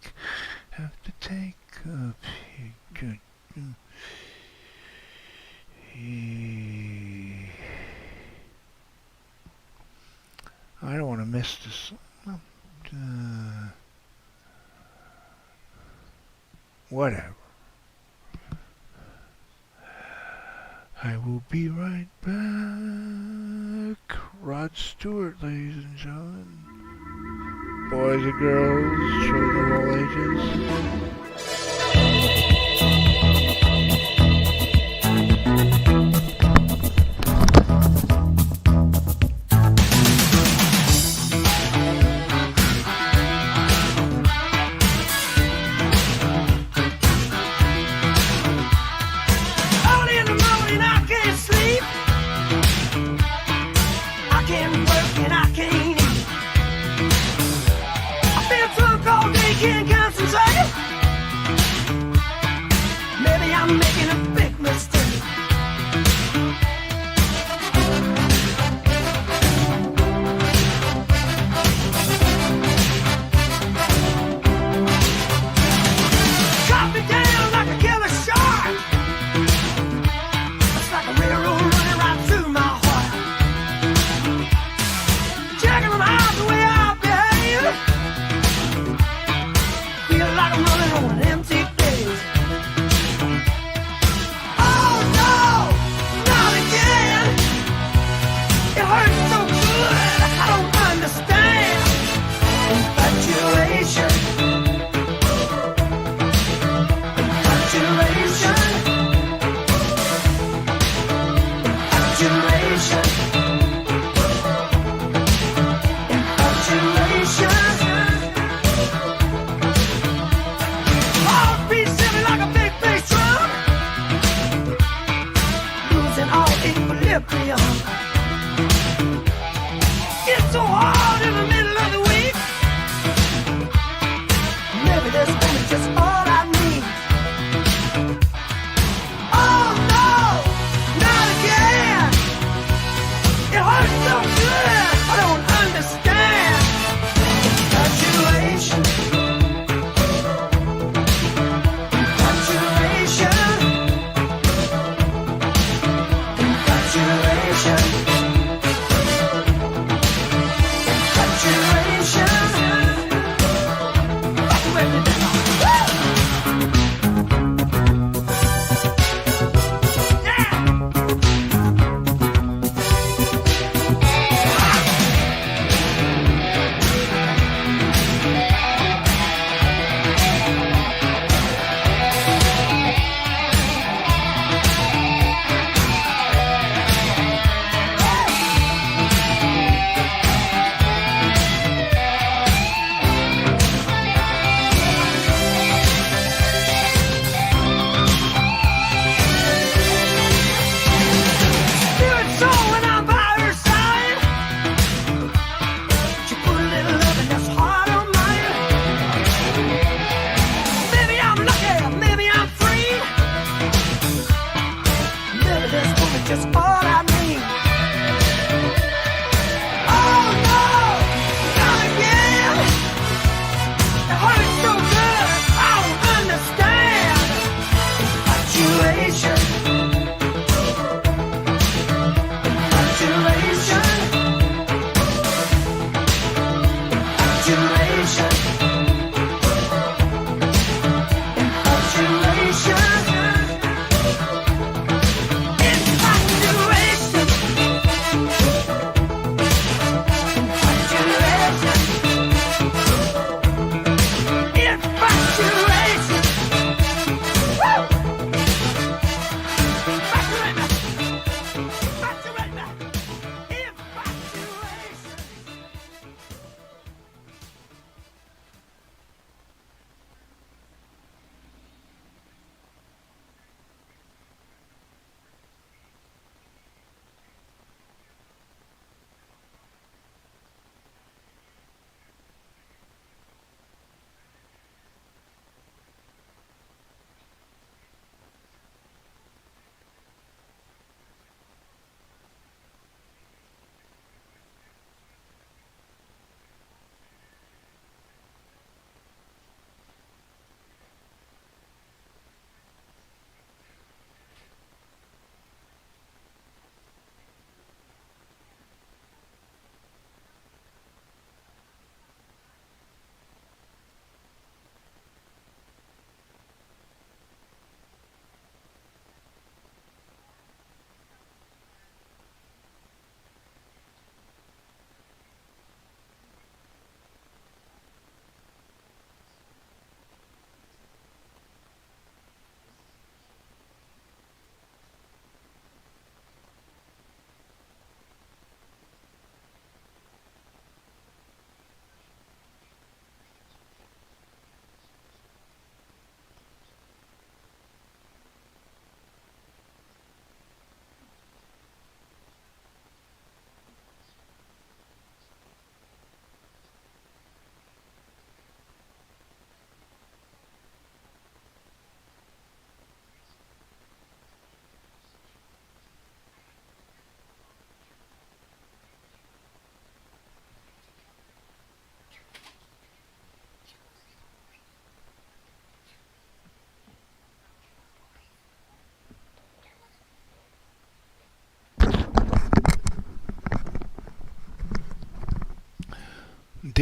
Have to take a pee. I don't want to miss this. Whatever. I will be right back. Rod Stewart, ladies and gentlemen. Boys and girls, children of all ages. Can't concentrate.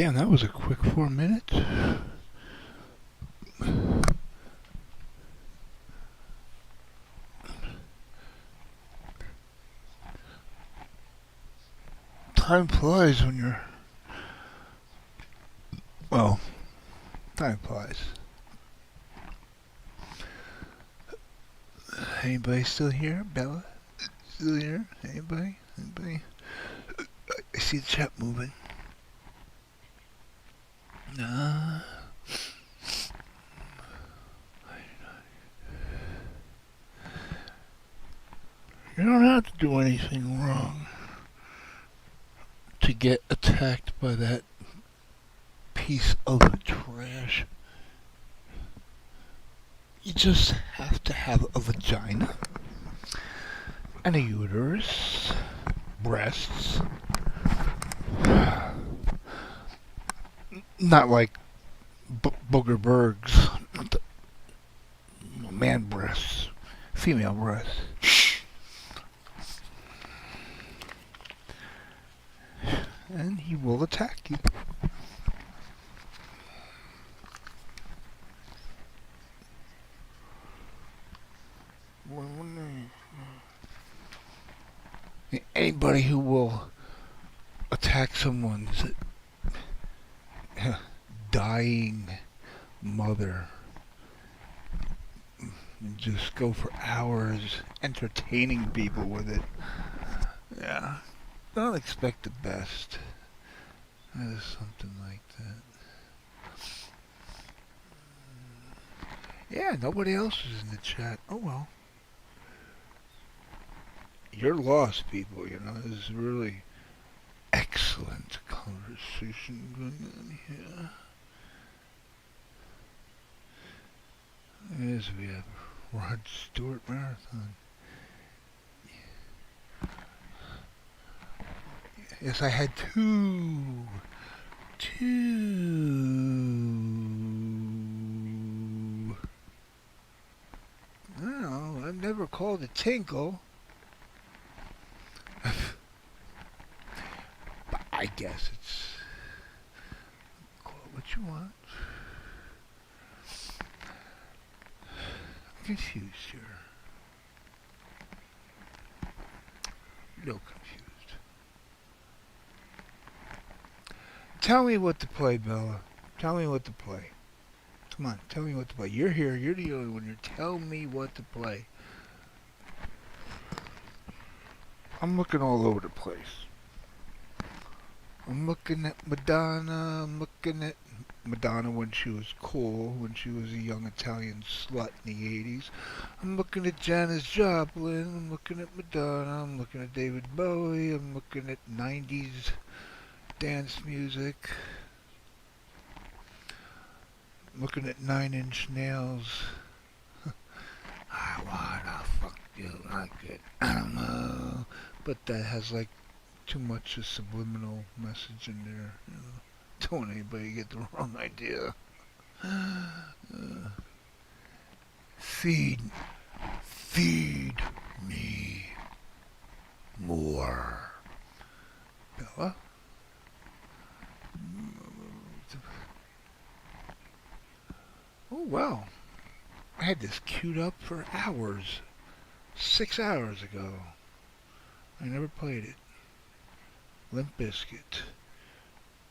Damn, that was a quick 4 minutes. Time flies when you're... Well, time flies. Anybody still here? Bella? Still here? Anybody? Anybody? I see the chat moving. Nah. You don't have to do anything wrong to get attacked by that piece of trash. You just have to have a vagina and a uterus, breasts. Not like Booger Berg's, man breasts, female breasts. And he will attack you. Anybody who will attack someone's dying mother and just go for hours entertaining people with it. Yeah. Don't expect the best. That is something like that. Yeah, nobody else is in the chat. Oh well. You're lost, people, you know. This is really excellent conversation going on here. Yes, we have Rod Stewart Marathon. Yes, I had two. I don't know, I've never called it tinkle. But I guess it's... Call it what you want. I'm confused here. No confused. Tell me what to play, Bella. Tell me what to play. Come on, tell me what to play. You're here. You're the only one here. Tell me what to play. I'm looking all over the place. I'm looking at Madonna. I'm looking at Madonna when she was cool, when she was a young Italian slut in the 80s. I'm looking at Janis Joplin. I'm looking at Madonna. I'm looking at David Bowie. I'm looking at 90s dance music. I'm looking at 9 Inch Nails. I wanna fuck you like it. I don't know. But that has like too much a subliminal message in there. You know? Don't want anybody to get the wrong idea. Feed me more. Bella? Oh, wow. I had this queued up for hours. 6 hours ago. I never played it. Limp Bizkit.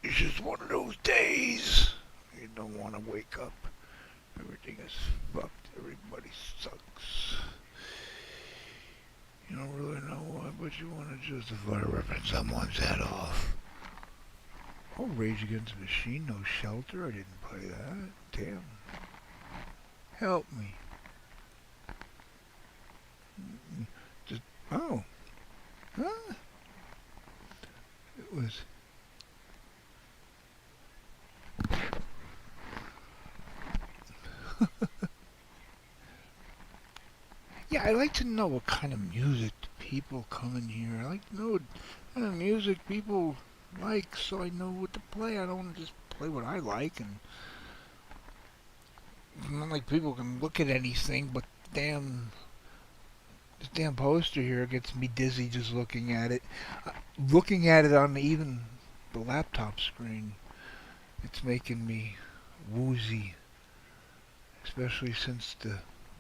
It's just one of those days. You don't want to wake up. Everything is fucked. Everybody sucks. You don't really know why, but you want to justify ripping someone's head off. Oh, Rage Against the Machine, No Shelter. I didn't play that. Damn. Help me. Just, oh. Huh? It was... Yeah, I like to know what kind of music people come in here. I like to know what kind of music people like, so I know what to play. I don't want to just play what I like, and it's not like people can look at anything, but damn, this damn poster here gets me dizzy just looking at it. Looking at it on even the laptop screen. It's making me woozy, especially since the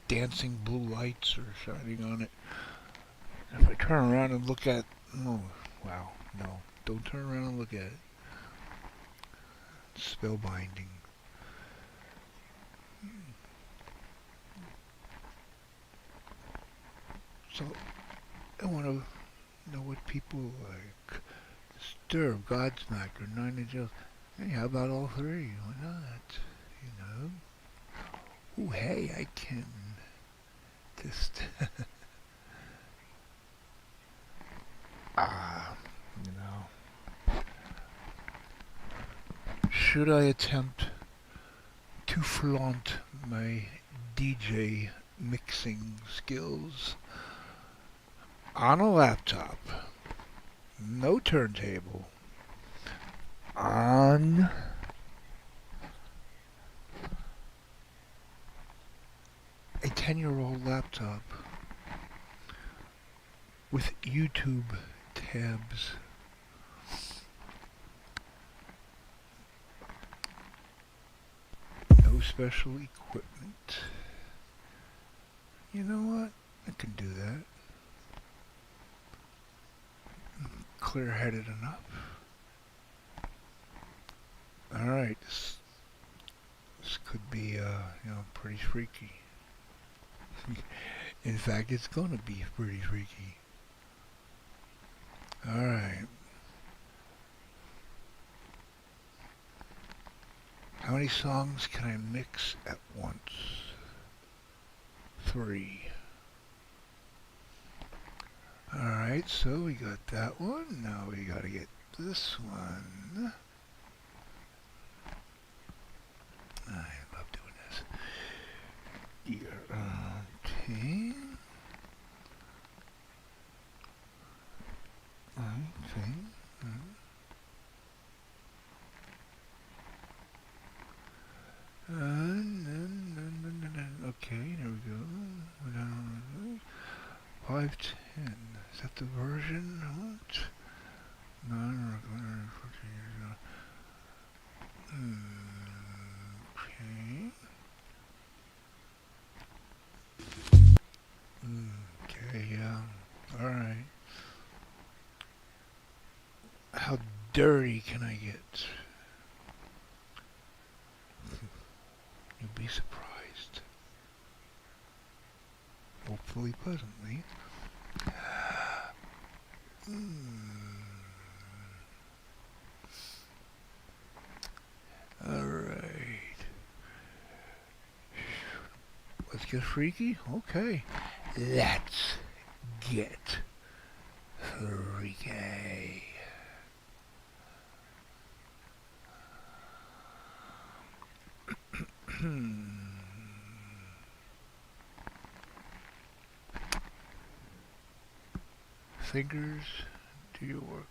dancing blue lights are shining on it. If I turn around and look at, oh, wow, no, don't turn around and look at it. It's spellbinding. So, I want to know what people like. Disturb, Godsmack, or Nine Inch Nails. Hey, how about all three? Why not? You know? Ooh, hey, I can just... you know. Should I attempt to flaunt my DJ mixing skills on a laptop, no turntable, on a 10-year-old laptop with YouTube tabs? No special equipment. You know what? I can do that. Clear-headed enough. Alright, this could be, you know, pretty freaky. In fact, it's gonna be pretty freaky. Alright. How many songs can I mix at once? 3. Alright, so we got that one. Now we gotta get this one. I love doing this. Okay. Okay. Okay, there we go. 510. Is that the version? What? No, okay. Okay, yeah. Alright. How dirty can I get? You'll be surprised. Hopefully pleasantly. Alright. Let's get freaky? Okay. Let's get freaky. Fingers, do your work.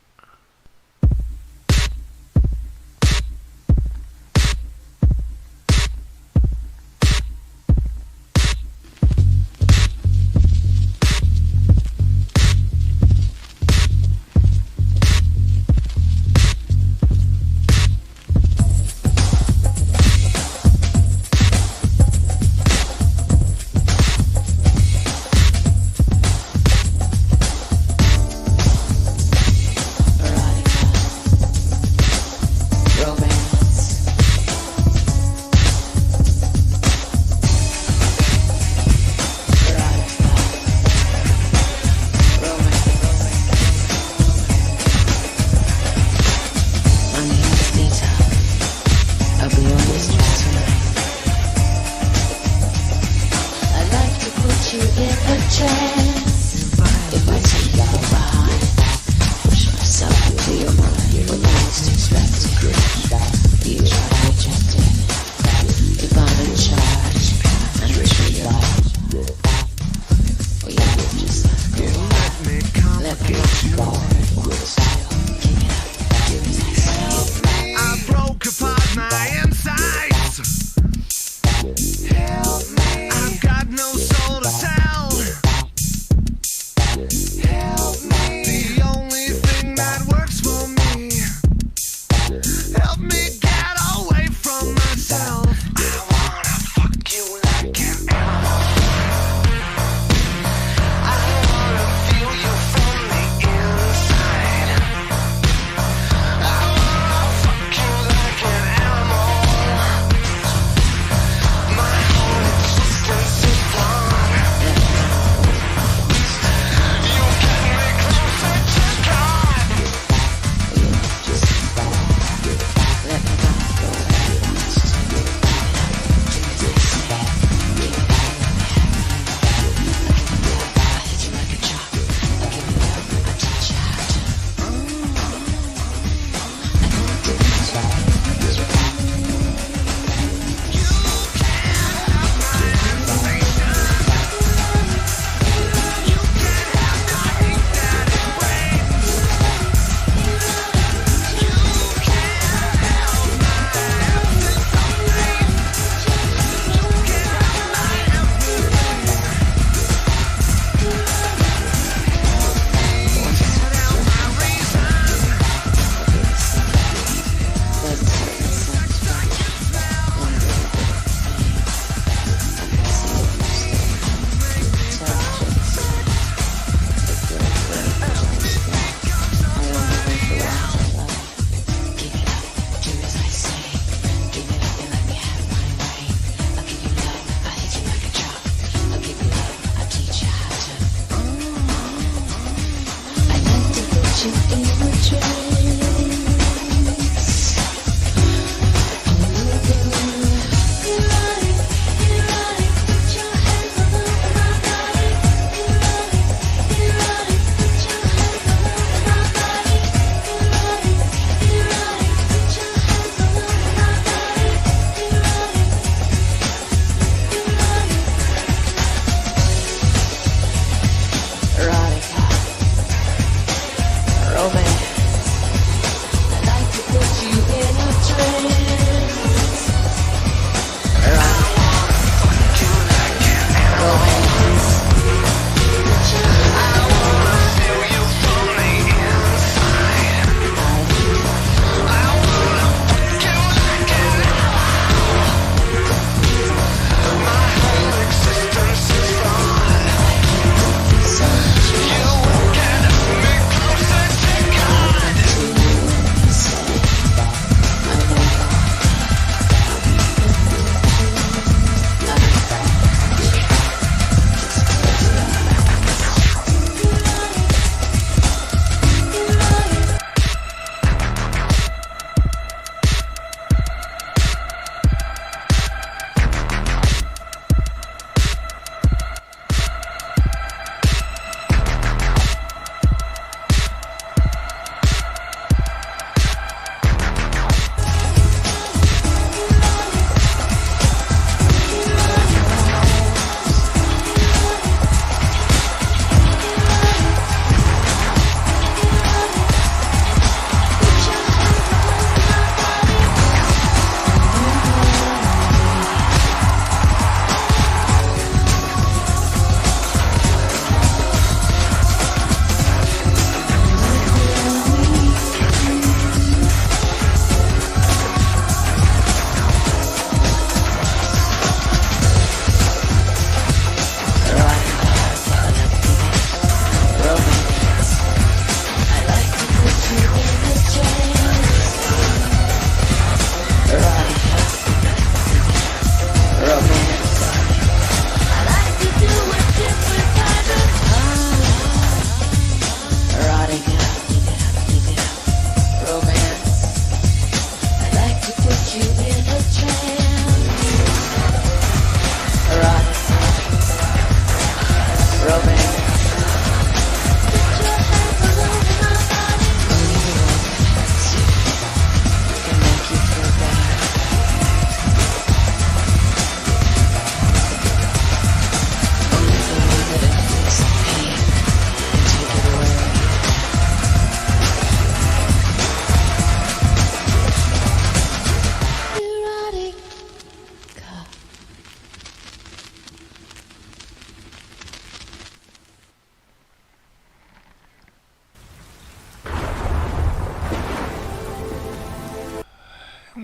I've got no soul to sell.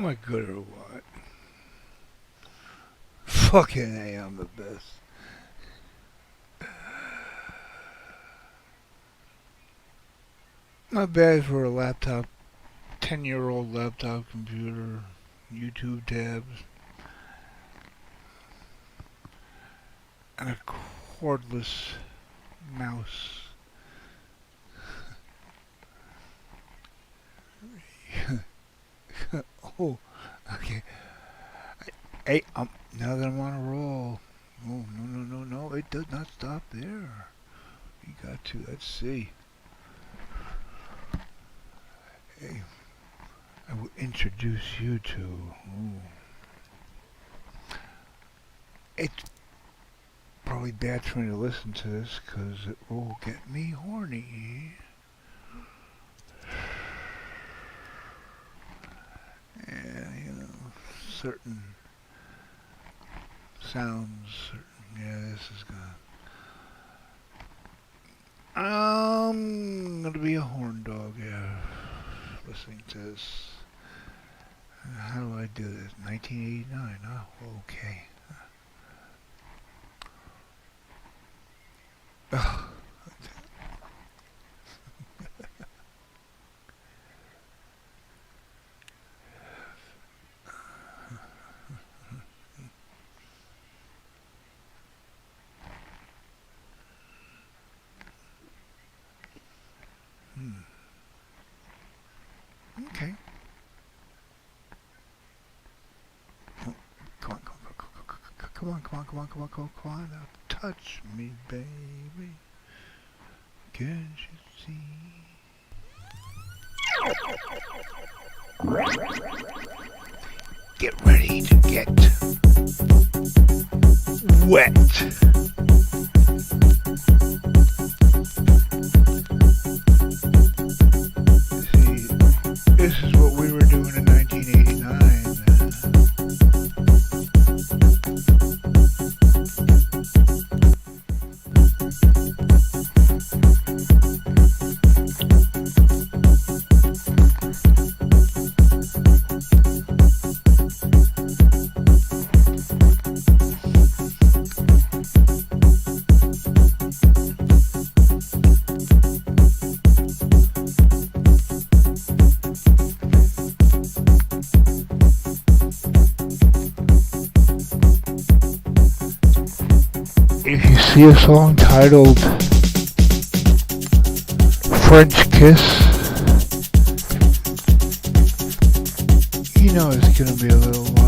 Am I good or what? Fucking A, I'm the best. Not bad for a laptop, 10-year-old laptop computer, YouTube tabs, and a cordless mouse. Oh, okay. Hey, now that I'm on a roll. Oh, no. It does not stop there. You got to. Let's see. Hey, I will introduce you to. Ooh. It's probably bad for me to listen to this because it will get me horny. Yeah, you know, certain sounds. This is gonna be a horn dog. Yeah, listening to this. How do I do this? 1989. Oh, okay. Oh. Okay. Oh, come on now. Touch me, baby. Can't you see? Get ready to get wet. See, this is what we were doing in 1989. If you see a song titled French Kiss, you know it's gonna be a little wild.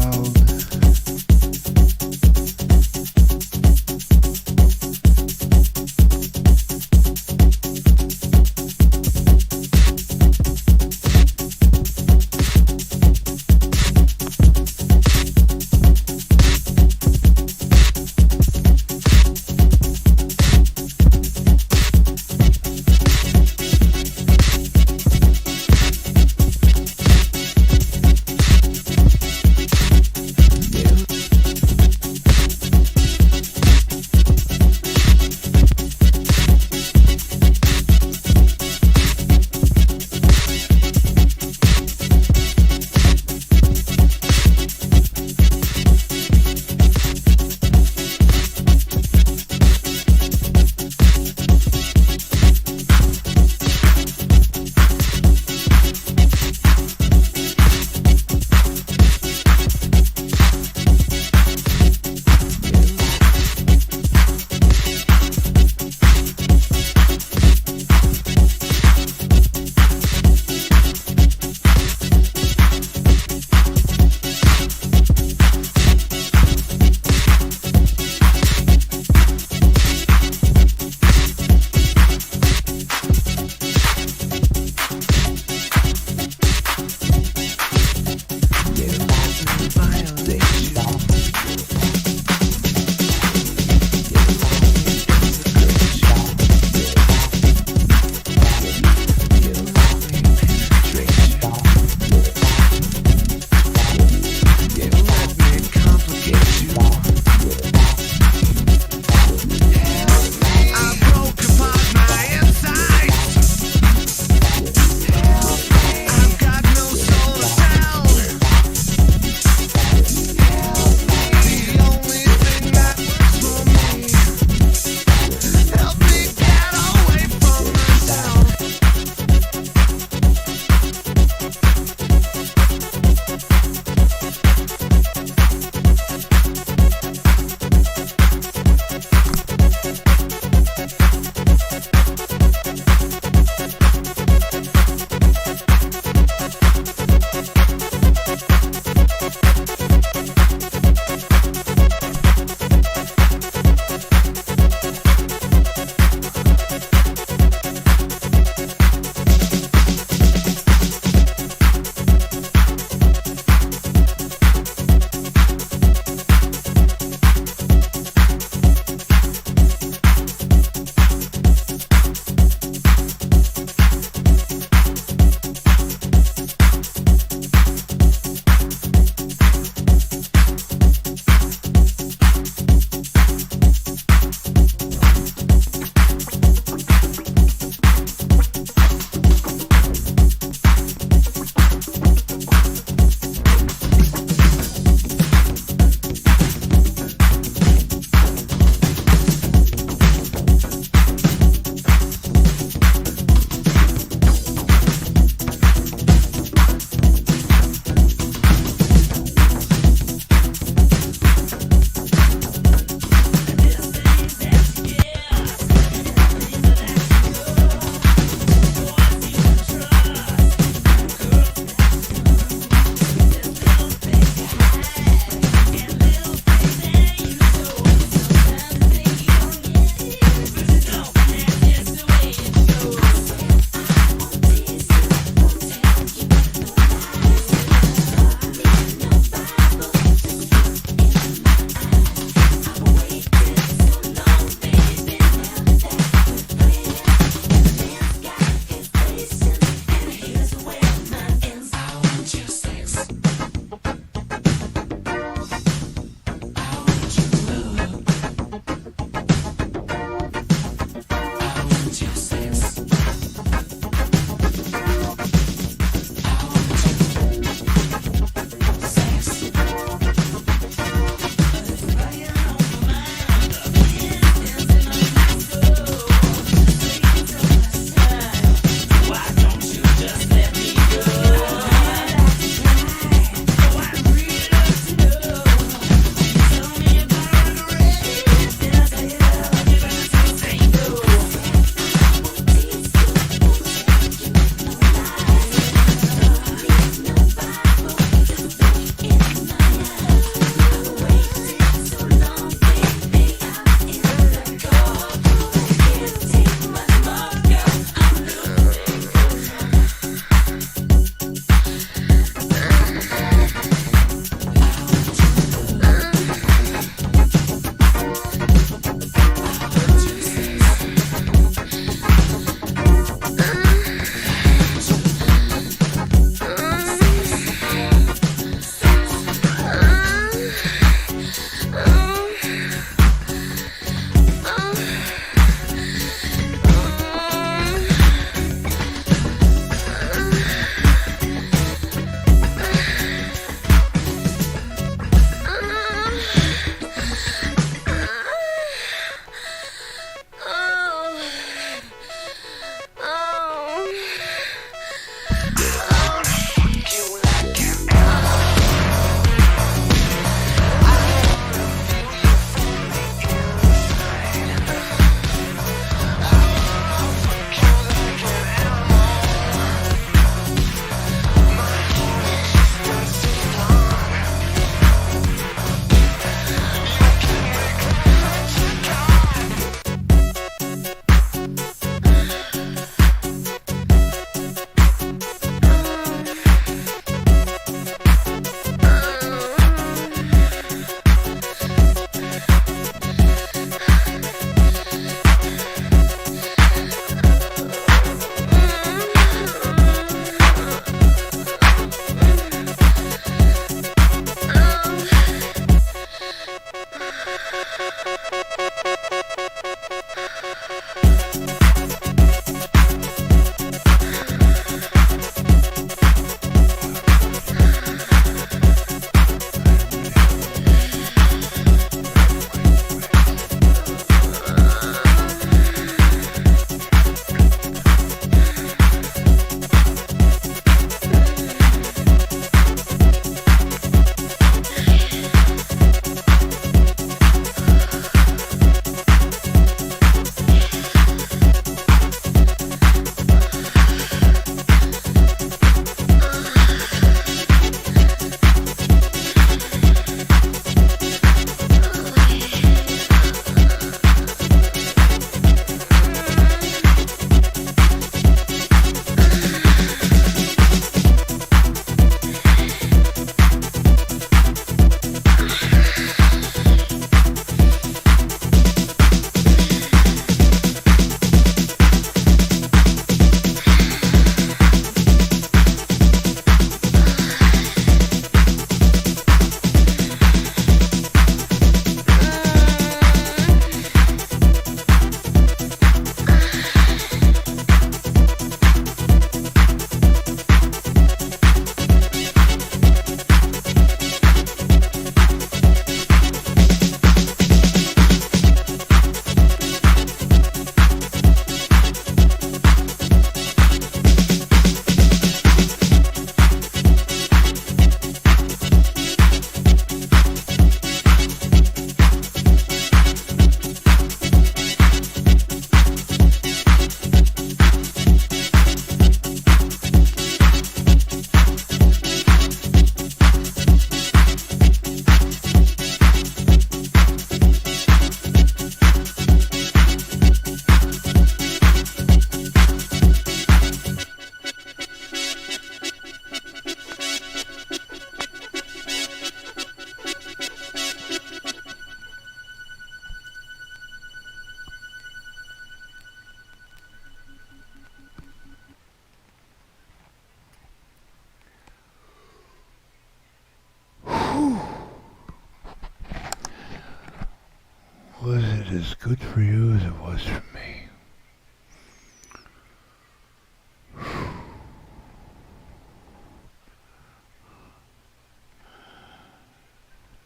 was it as good for you as it was for me?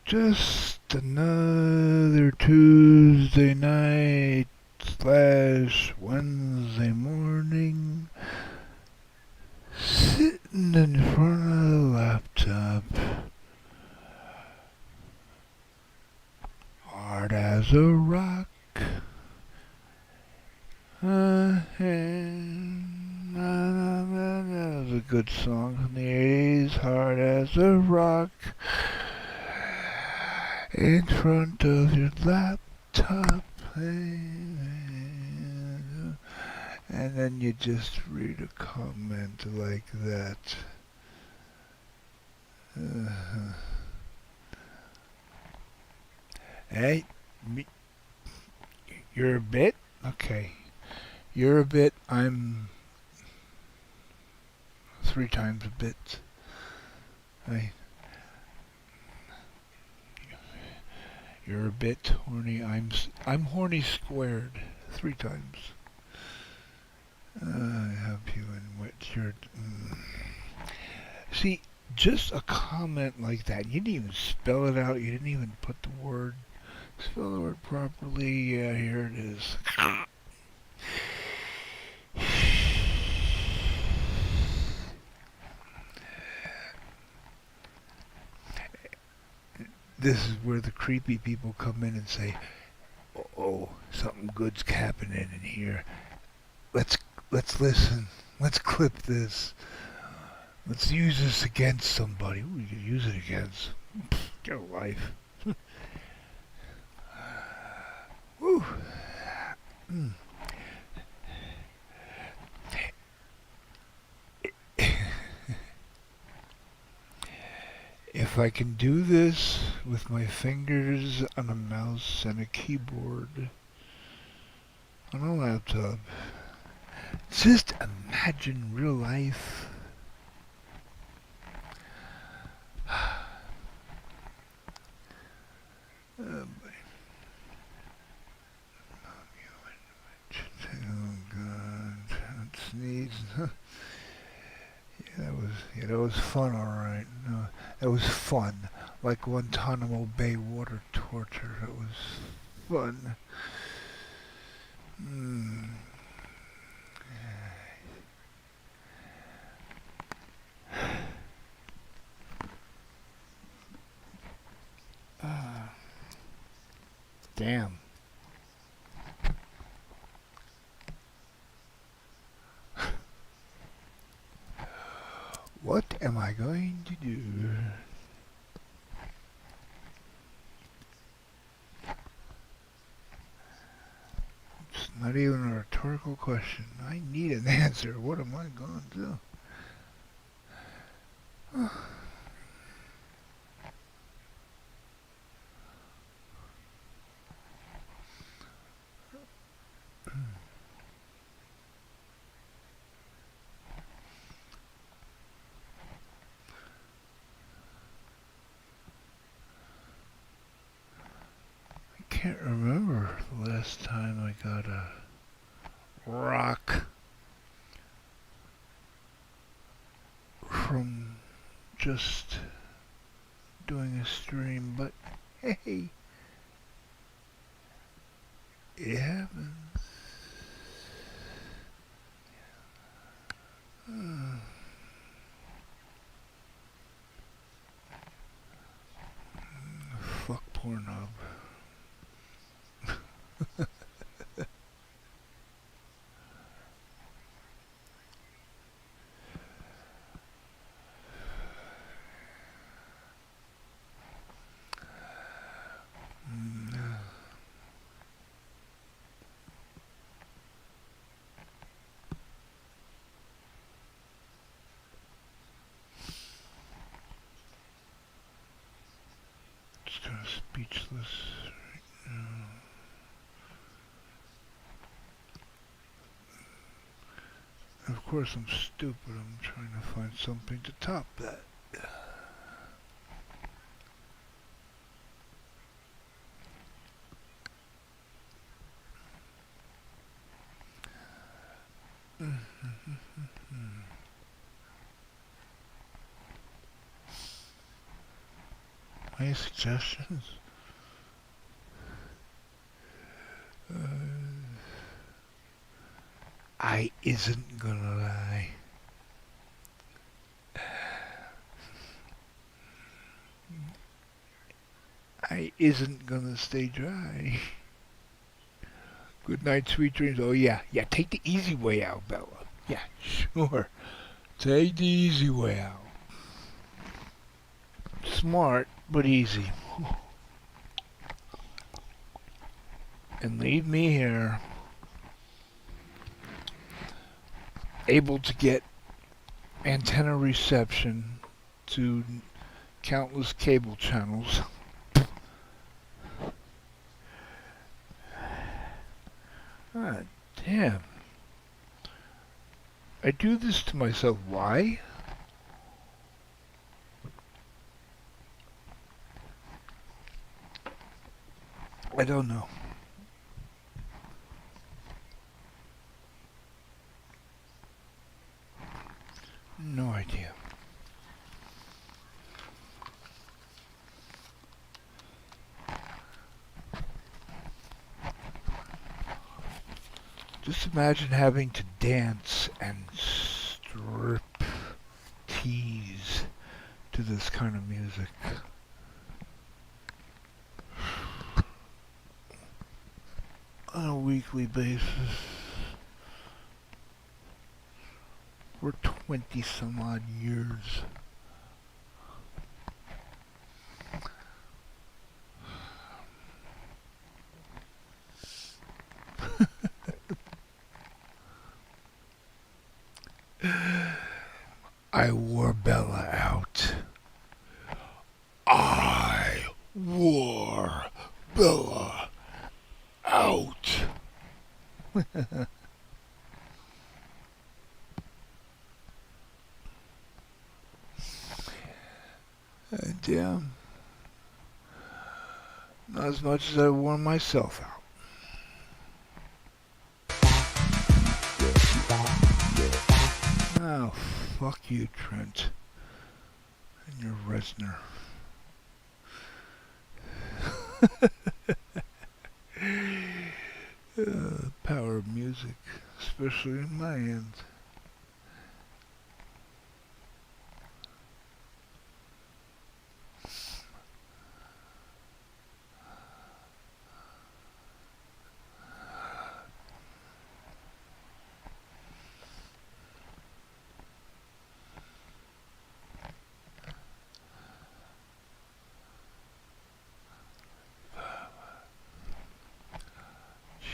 Just another Tuesday night / Wednesday morning, sitting in front of the laptop, hard as a rock. That was a good song from the 80s, hard as a rock. In front of your laptop, and then you just read a comment like that. Hey, you're a bit? Okay. You're a bit, I'm 3 times a bit. Hey. You're a bit horny. I'm horny squared 3 times. I have you in which you're. See, just a comment like that. You didn't even spell it out. You didn't even put the word. Spell the word properly. Yeah, here it is. This is where the creepy people come in and say, "Oh, something good's happening in here. Let's listen. Let's clip this. Let's use this against somebody." Who you can use it against? Get a life. Woo. If I can do this with my fingers on a mouse and a keyboard on a laptop, just imagine real life. Oh God, that sneeze. Yeah, that was fun, alright. No, that was fun. Like Guantanamo Bay water torture. That was fun. Damn. What am I going to do? It's not even a rhetorical question. I need an answer. What am I going to do? I can't remember the last time I got a rock from just doing a stream, but hey, it happens. Fuck Pornhub. Just kind of speechless right now. And of course I'm stupid. I'm trying to find something to top that. Any suggestions? I isn't gonna lie. I isn't gonna stay dry. Good night, sweet dreams. Oh yeah, take the easy way out, Bella. Yeah, sure. Take the easy way out. Smart, but easy. And leave me here, able to get antenna reception to countless cable channels. God damn. I do this to myself. Why? I don't know. No idea. Just imagine having to dance and strip tease to this kind of music. On a weekly basis. For 20 some odd years. I wore Bella out. I wore Bella out. Damn. Not as much as I wore myself out. Oh, fuck you, Trent. And your Reznor. Power of music, especially in my hands.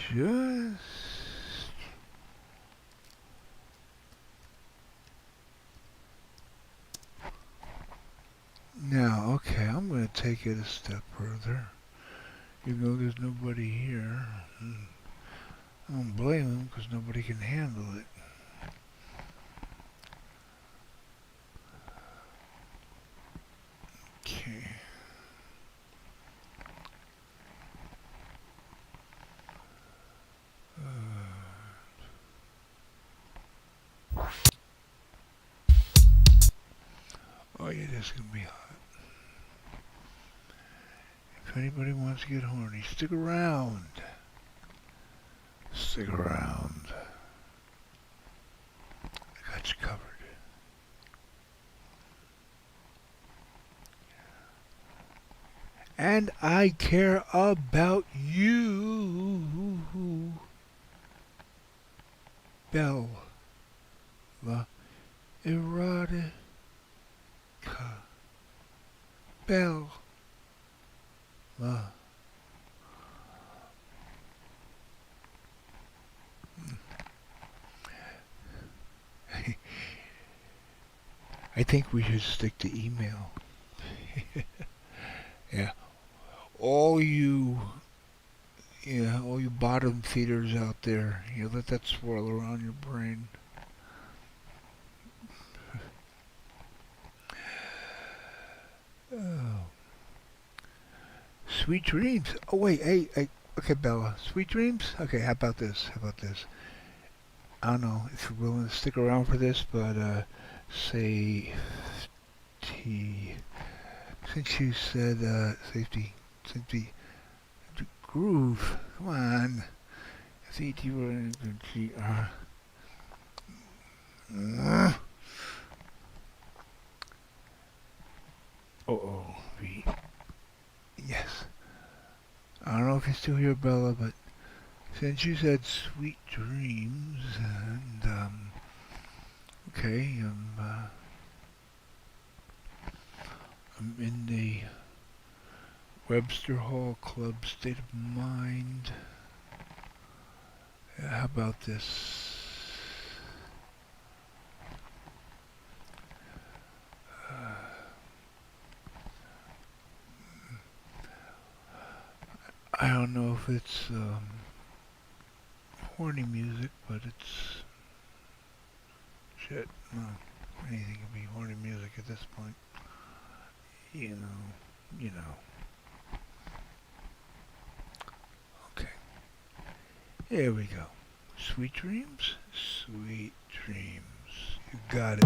Just now, okay, I'm going to take it a step further. Even though there's nobody here, I don't blame them because nobody can handle it. Okay. Oh yeah, this is gonna be hot. If anybody wants to get horny, stick around. Stick around. I got you covered. And I care about you, Bella Erotica. Bella. I think we should stick to email. Yeah. All you bottom feeders out there, let that swirl around your brain. Oh. Sweet dreams. Oh wait, hey, okay, Bella. Sweet dreams? Okay, how about this? I don't know if you're willing to stick around for this, but safety. Since you said safety, groove. Come on. Safety. V. Yes. I don't know if you're still here, Bella, but since you said sweet dreams, and okay, I'm in the Webster Hall Club State of Mind. How about this? I don't know if it's horny music, but it's shit. No, anything can be horny music at this point. You know. Okay. Here we go. Sweet dreams? Sweet dreams. You got it.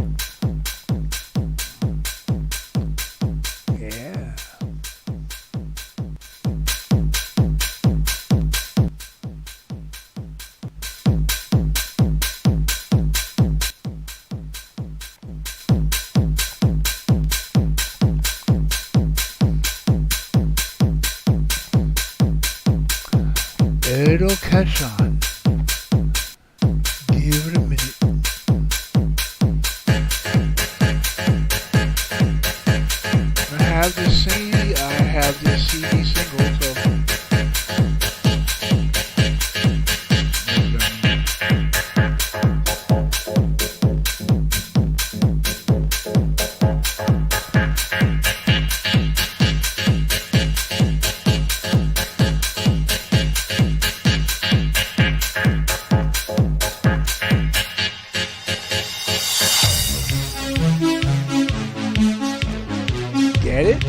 Yeah. It'll catch on. Give it a minute. I have the CD. I have the CD single. So. Get it?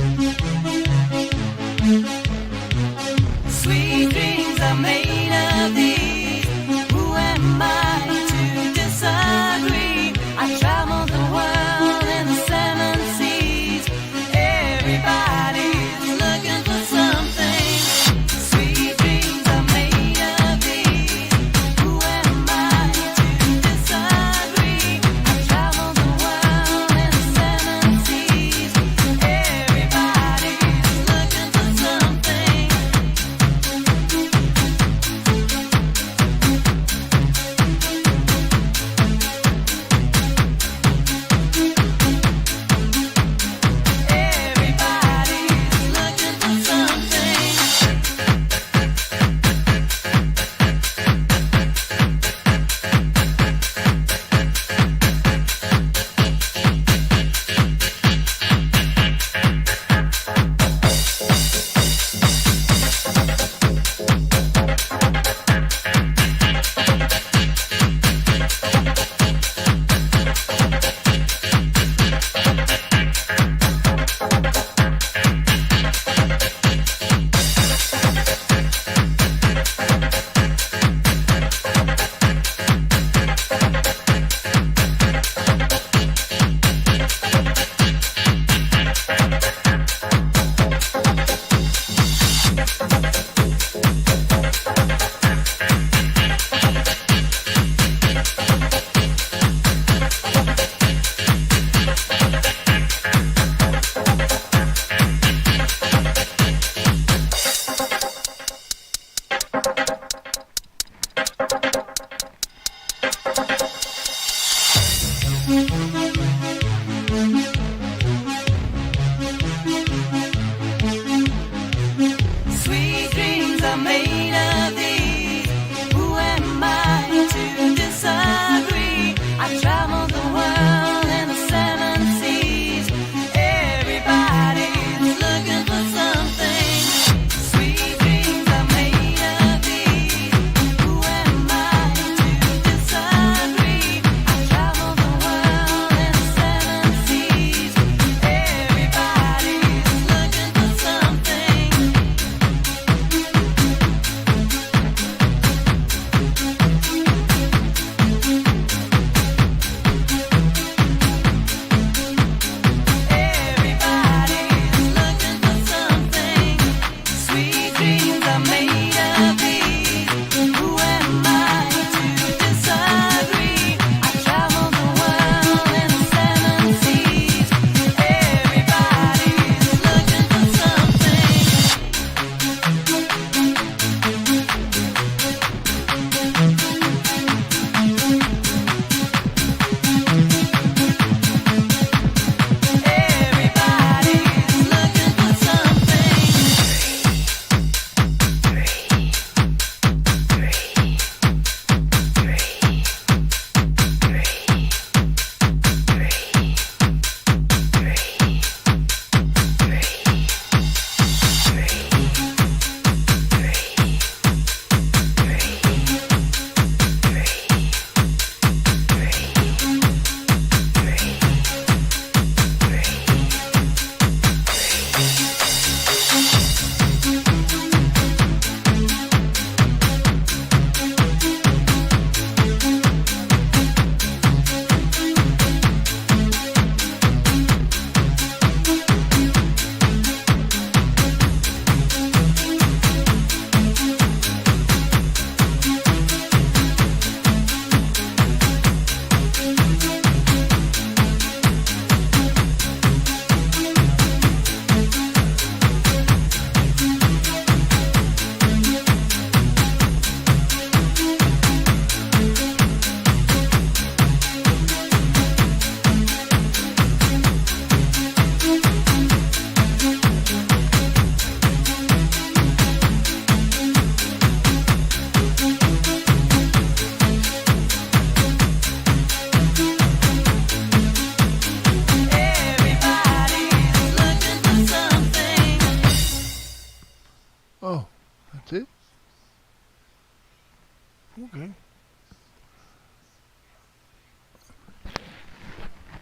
Okay.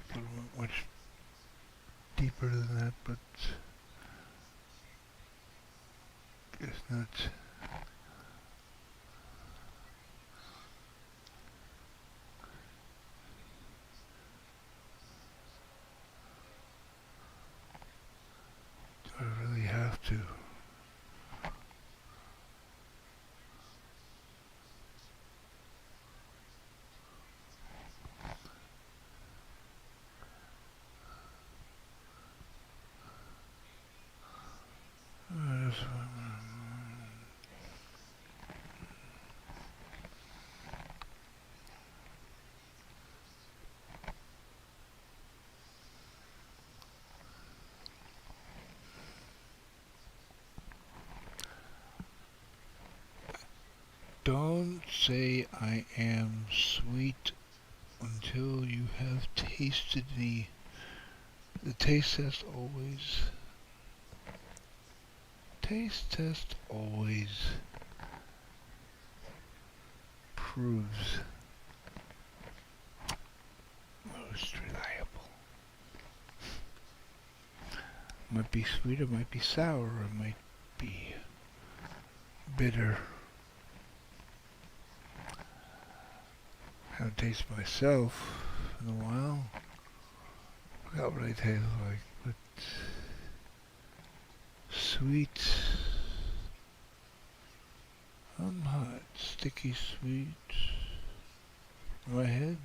But it went much deeper than that, but guess not. Do I really have to? That's what Don't say I am sweet until you have tasted me. The taste test always. Taste test always proves most reliable. Might be sweet, it might be sour, it might be bitter. I haven't tasted myself in a while. Forgot what I taste like, but sweet, hot, sticky sweet. My head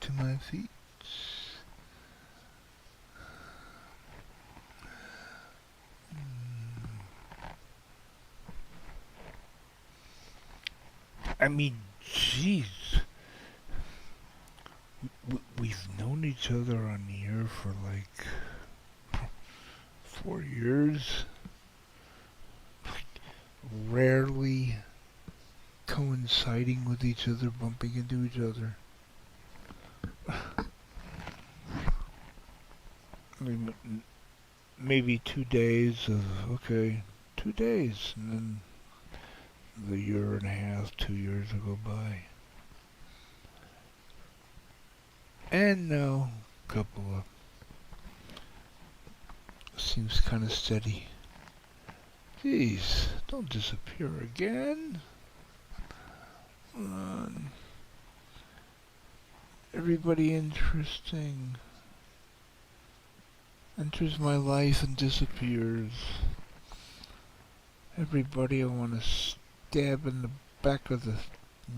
to my feet. I mean, jeez. We've known each other on the air for like 4 years. Rarely coinciding with each other, bumping into each other. I mean, maybe 2 days of, okay, 2 days, and then the year and a half, 2 years will go by. And now, a couple of, seems kind of steady. Jeez, don't disappear again. Come on. Everybody interesting enters my life and disappears. Everybody I want to stab in the back of the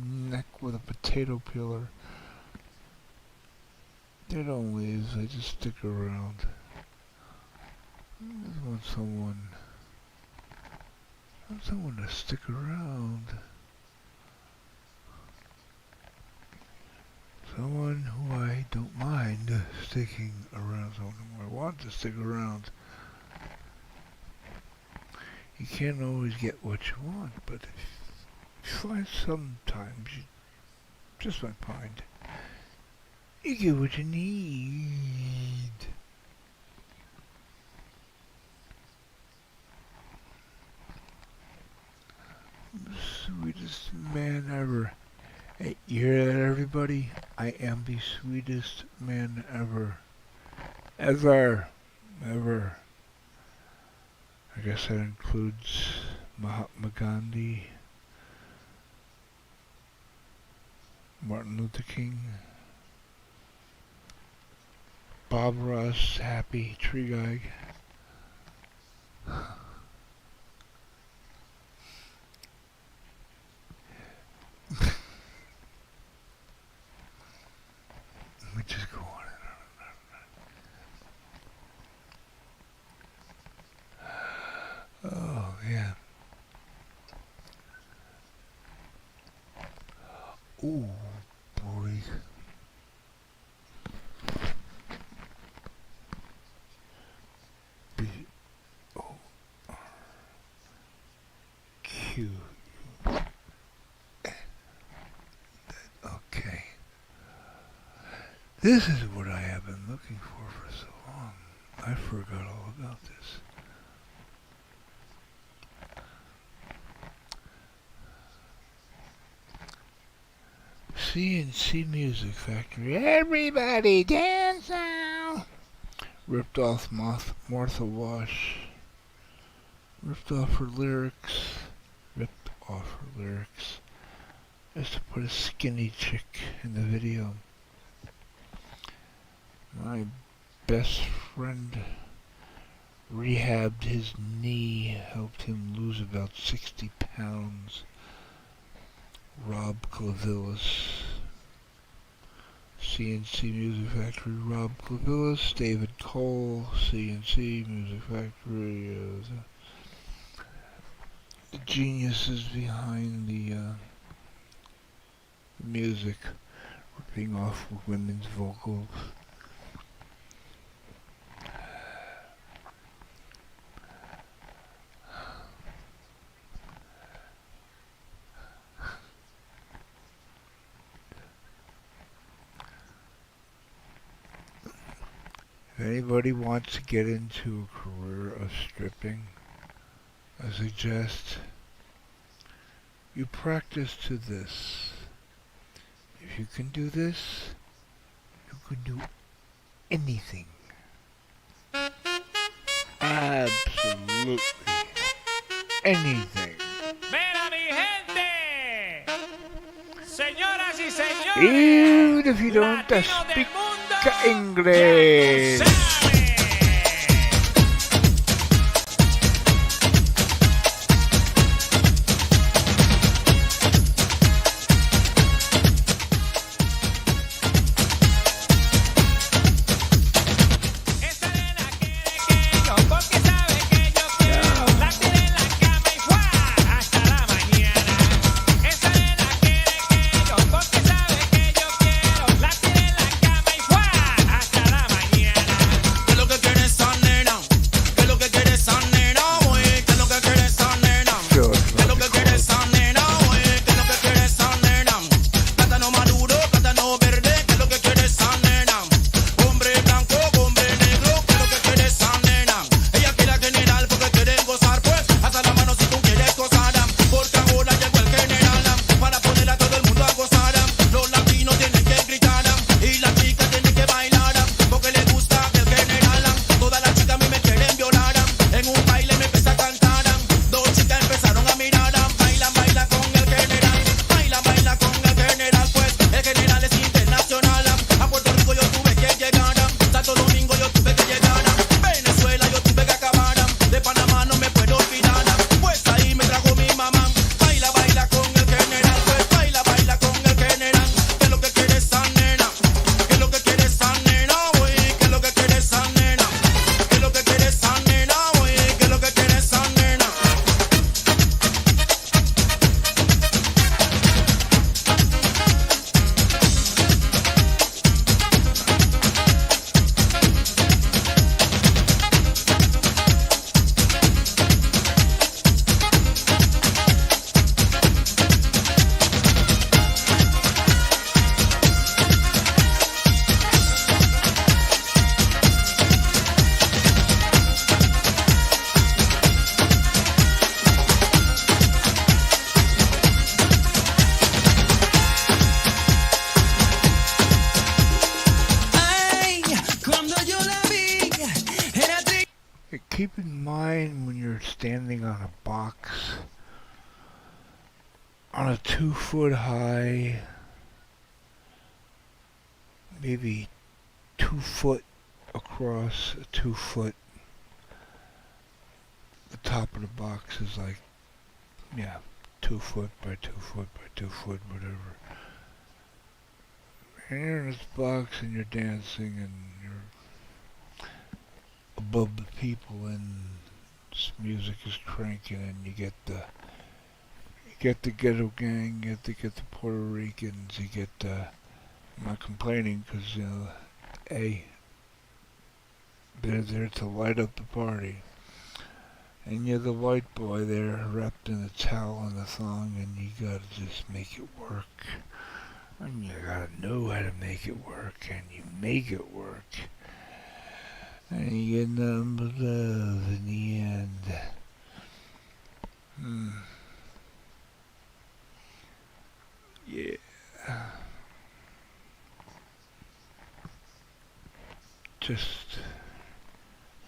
neck with a potato peeler. They don't leave, they just stick around. I just want someone to stick around. Someone who I don't mind sticking around, someone who I want to stick around. You can't always get what you want, but if you find sometimes you just might find you get what you need. I'm the sweetest man ever. Hey, you hear that, everybody? I am the sweetest man ever. Ever. I guess that includes Mahatma Gandhi, Martin Luther King, Bob Ross, Happy Tree Guy. Let me just go on and on. Oh, yeah. Ooh, boy. Q. Okay. This is what I have been looking for so long. I forgot all about this. CNC Music Factory. Everybody dance now! Ripped off Martha Wash. Ripped off her lyrics. Ripped off her lyrics. Just to put a skinny chick in the video. My best friend rehabbed his knee, helped him lose about 60 pounds. Rob Clavillis. CNC Music Factory, Rob Clavillis, David Cole, CNC Music Factory, the geniuses behind the music, ripping off women's vocals. If anybody wants to get into a career of stripping, I suggest you practice to this. If you can do this, you can do anything. Absolutely anything. ¡Mira mi gente! Señoras y señores, Even if you don't speak English. Keep in mind when you're standing on a box on a 2-foot high, maybe 2 foot across, 2 foot. The top of the box is like, 2 foot by 2 foot by 2 foot, whatever. And you're in this box and you're dancing and you're above the people and this music is cranking and you get the ghetto gang, you get the Puerto Ricans, you get I'm not complaining because they're there to light up the party, and you're the white boy there wrapped in a towel and a thong, and you gotta just make it work, and you gotta know how to make it work, and you make it work. And you get nothing but love in the end. Yeah. just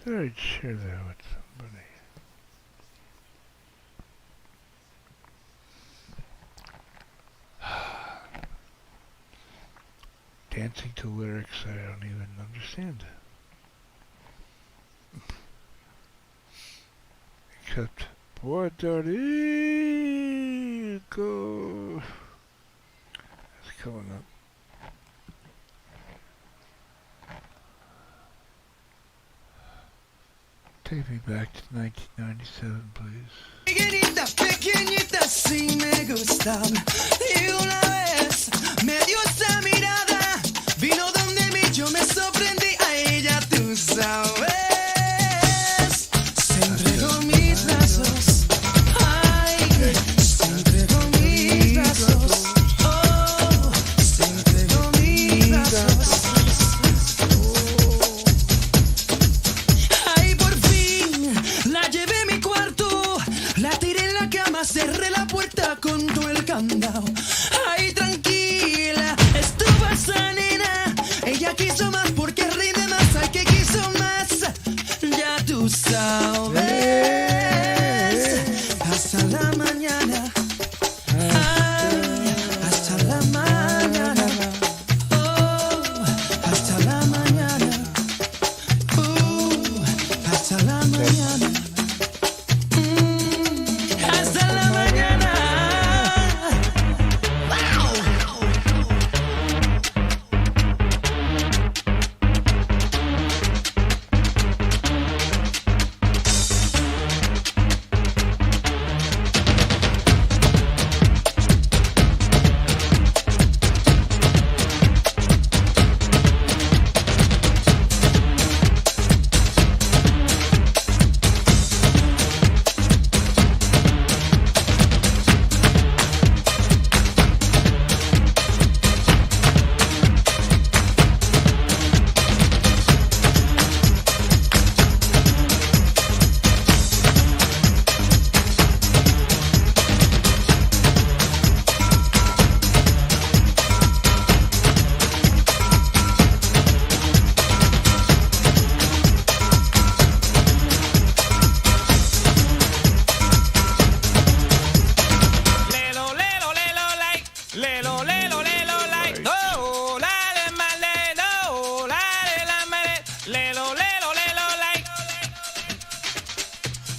thought I'd share that with somebody. Dancing to lyrics I don't even understand. Except Puerto Rico. That's coming up. Take me back to 1997, please. Pequeñita, pequeñita, sí me gustan. Y una vez me dio esa mirada. Vino donde mí, yo me sorprendí a ella, tú sabes. Se entregó mis brazos. Ay, se entregó mis brazos. Oh, se entregó mis brazos. Ay, por fin la llevé a mi cuarto. La tiré en la cama, cerré la puerta con todo el candado. Ay, tranquila, estuvo esa nena. Ella quiso más porque rinde más. Ay, que quiso más. Ya tú sabes. Hasta la mañana. Ay, hasta la mañana. Oh, hasta la mañana. Hasta la mañana. Hasta la mañana.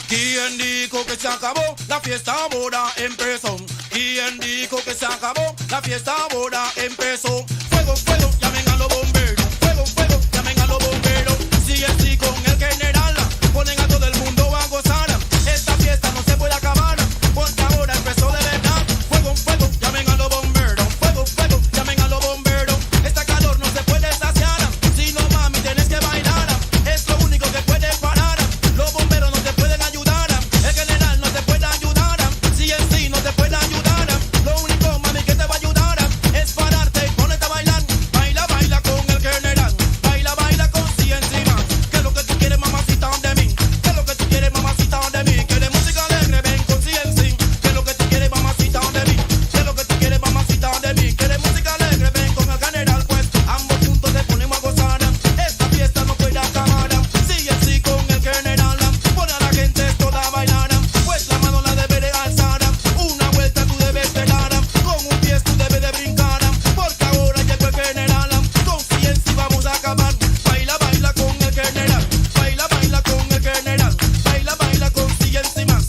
¿Quién dijo que se acabó? La fiesta ahora empezó. ¿Quién dijo que se acabó? La fiesta ahora empezó. Fuego, fuego, llamen a los bomberos. Fuego, fuego, llamen a los bomberos. Si así con el general ponen a todo el mundo a gozar. Esta fiesta no se puede acabar porque ahora empezó de verdad. Fuego, fuego, llamen a los bomberos. Fuego, fuego, llamen a los bomberos. Esta calor no se puede saciar. Si no, mami, tienes que bailar. Es lo único que puede parar. Los bomberos no te pueden ayudar. El general no te puede ayudar. Si en sí no te puede ayudar. Lo único, mami, que te va a ayudar es pararte y ponerte a bailar. Baila, baila con el general. Baila, baila con sí encima. ¿Qué es lo que tú quieres, mamacita, de mí? ¿Qué es lo que tú quieres, mamacita, de mí? ¿Quieres música alegre? Ven con sí en sí. ¿Qué es lo que tú quieres, mamacita, de mí? ¿Qué es lo que tú quieres, mamacita, de mí? ¿Quieres música alegre? Ven con el general, pues ambos juntos te ponemos a gozar. Esta fiesta no puede acabar. Sigue así con el general. Pone a la gente toda a bailar. Pues la mano la debe de alzar. Una vuelta tú debes de dar. Con un pie tú debes de brincar. Porque ahora llegó el general. Con ciencia vamos a acabar. Baila, baila con el general. Baila, baila con el general. Baila, baila con ciencia más.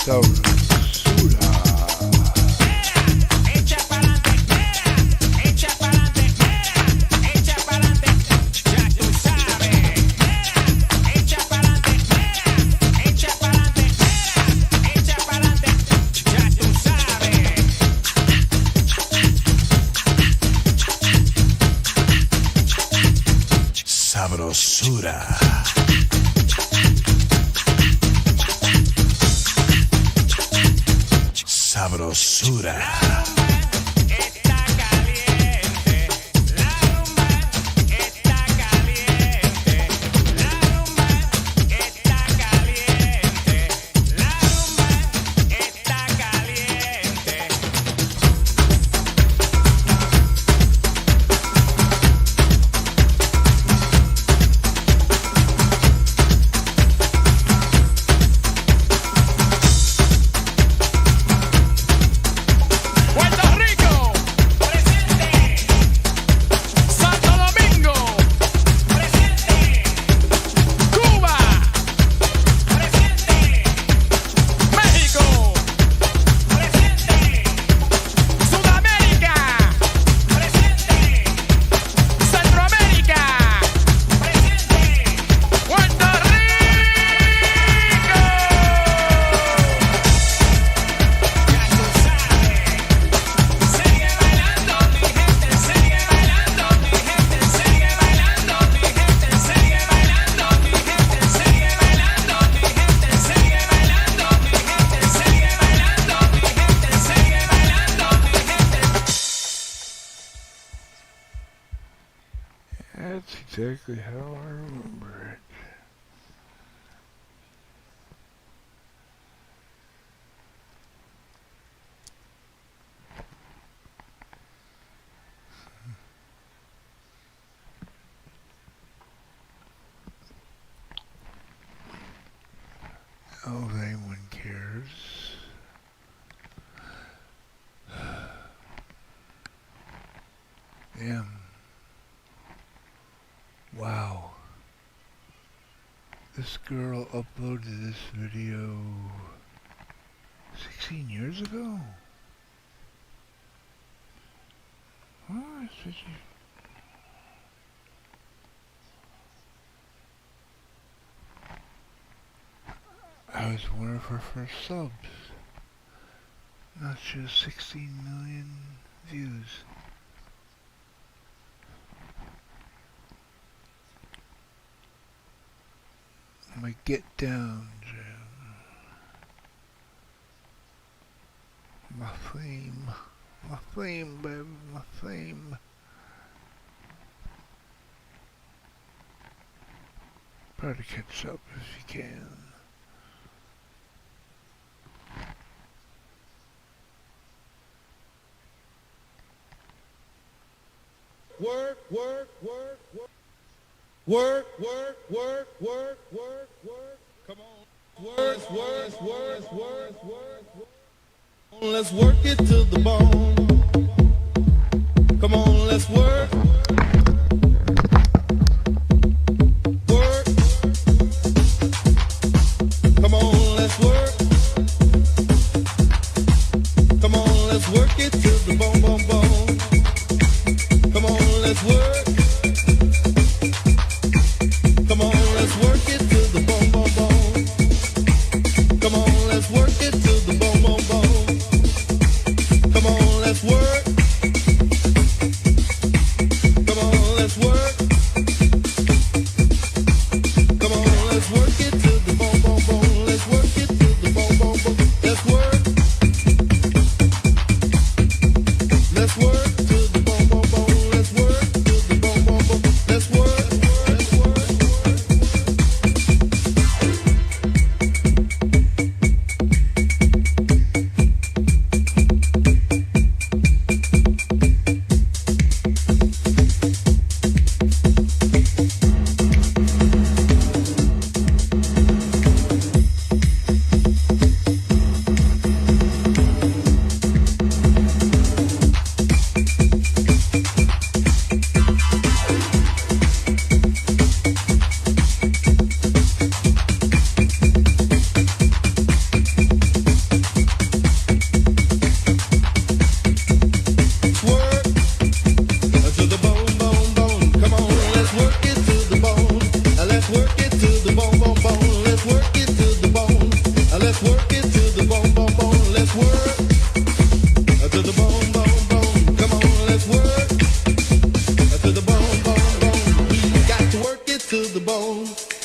Sabrosura. Echa pa'lante, echa pa'lante, echa pa'lante, ya tú sabes. Echa pa'lante, echa pa'lante, echa pa'lante, ya tú sabes. Sabrosura. Sabrosura. Está caliente, la rumba está caliente, la rumba está caliente, la rumba está caliente. exactly how I remember it. Oh, if anyone cares. Damn. Wow. This girl uploaded this video 16 years ago? What? I was one of her first subs. Not just 16 million views. My Get Down jam. My flame, baby, my flame. Try to catch up if you can. Work, work, work, work. Work, work, work, work, work, work. Come on. Work, work, work, work, work, work. Let's work it to the bone. Come on, let's work. Work. Come on, let's work. Come on, let's work it to the bone, bone, bone. Come on, let's work. Come on, let's work it to the bone, bone, bone. Come on, let's work it to the bone, bone, bone. Come on, let's work. Come on, let's work. Come on, let's work it to the bone, bone, bone. Let's work it to the bone, bone, bone. Let's work. Let's work to the bone, bone, bone. Let's work to the bone, bone, bone. Let's work.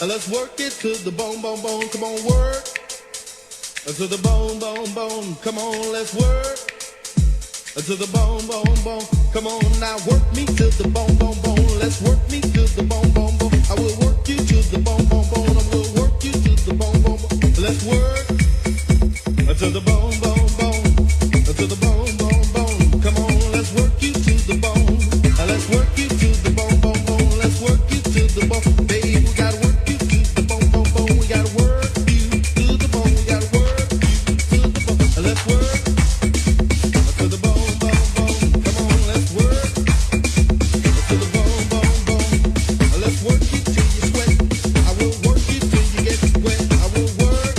Let's work it to the bone, bone, bone. Come on, work to the bone, bone, bone. Come on, let's work to the bone, bone, bone. Come on, now work me to the bone, bone, bone. Let's work me to the bone, bone, bone. I will work you to the bone, bone, bone. I will work you to the bone, bone, bone. Let's work to the bone, bone, bone. To the bone, bone, bone. Come on, let's work you to the bone. Let's work you to the bone, bone, bone. Let's work you to the bone, baby. We gotta work you to the bone, bone, bone. We gotta work you to the bone. We gotta work you to the bone. Let's work to the bone, bone, bone. Come on, let's work to the bone, bone, bone. Let's work you till you sweat. I will work you till you get wet. I will work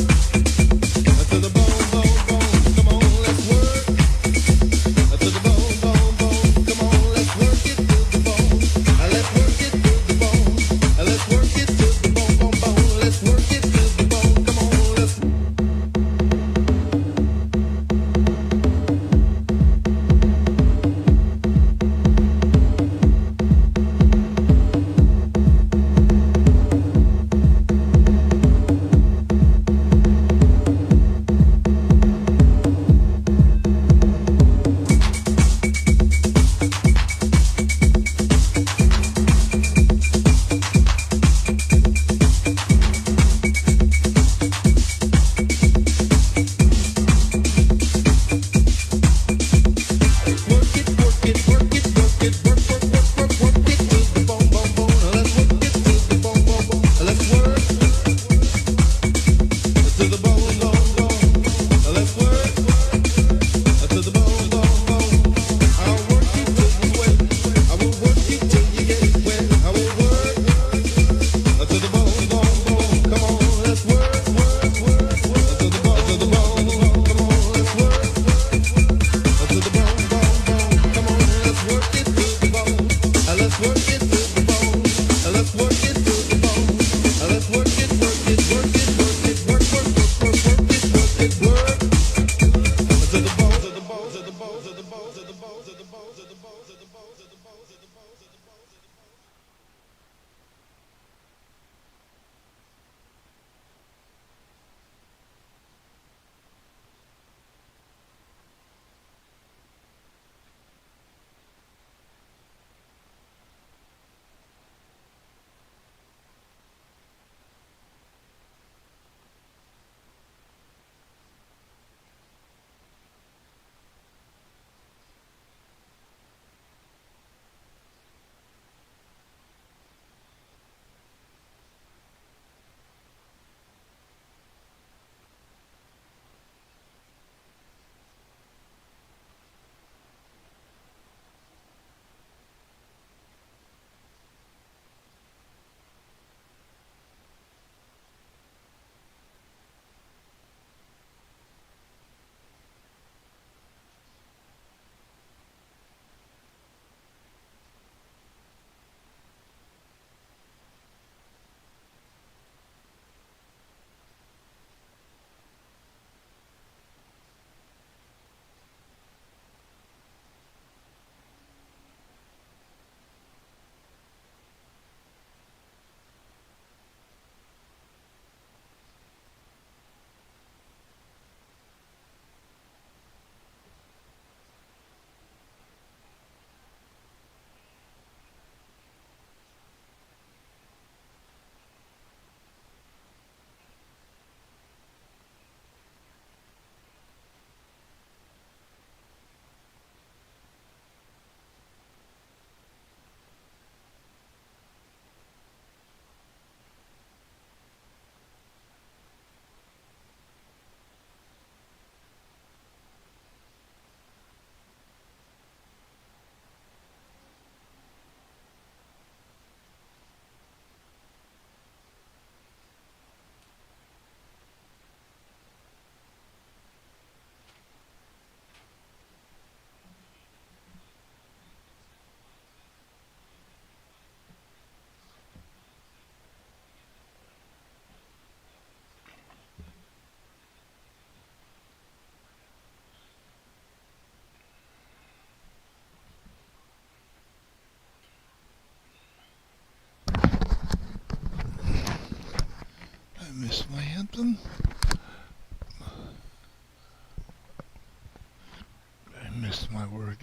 my work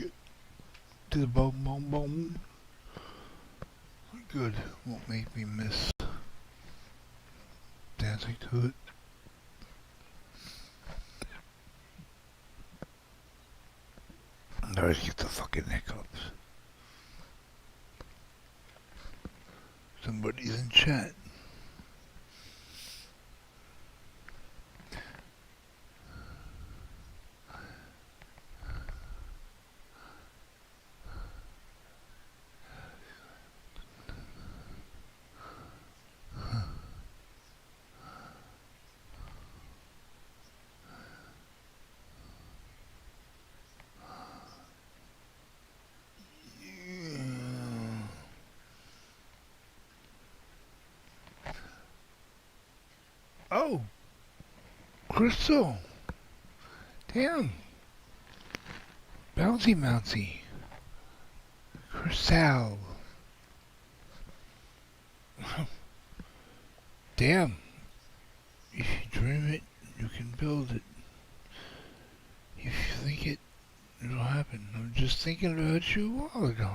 to the boom boom boom. Good. Won't make me miss dancing to it. I always get the fucking hiccups. Somebody's in chat. Oh, Crystal. Damn. Bouncy Mouncy. Crystal. Damn. If you dream it, you can build it. If you think it, it'll happen. I'm just thinking about you a while ago.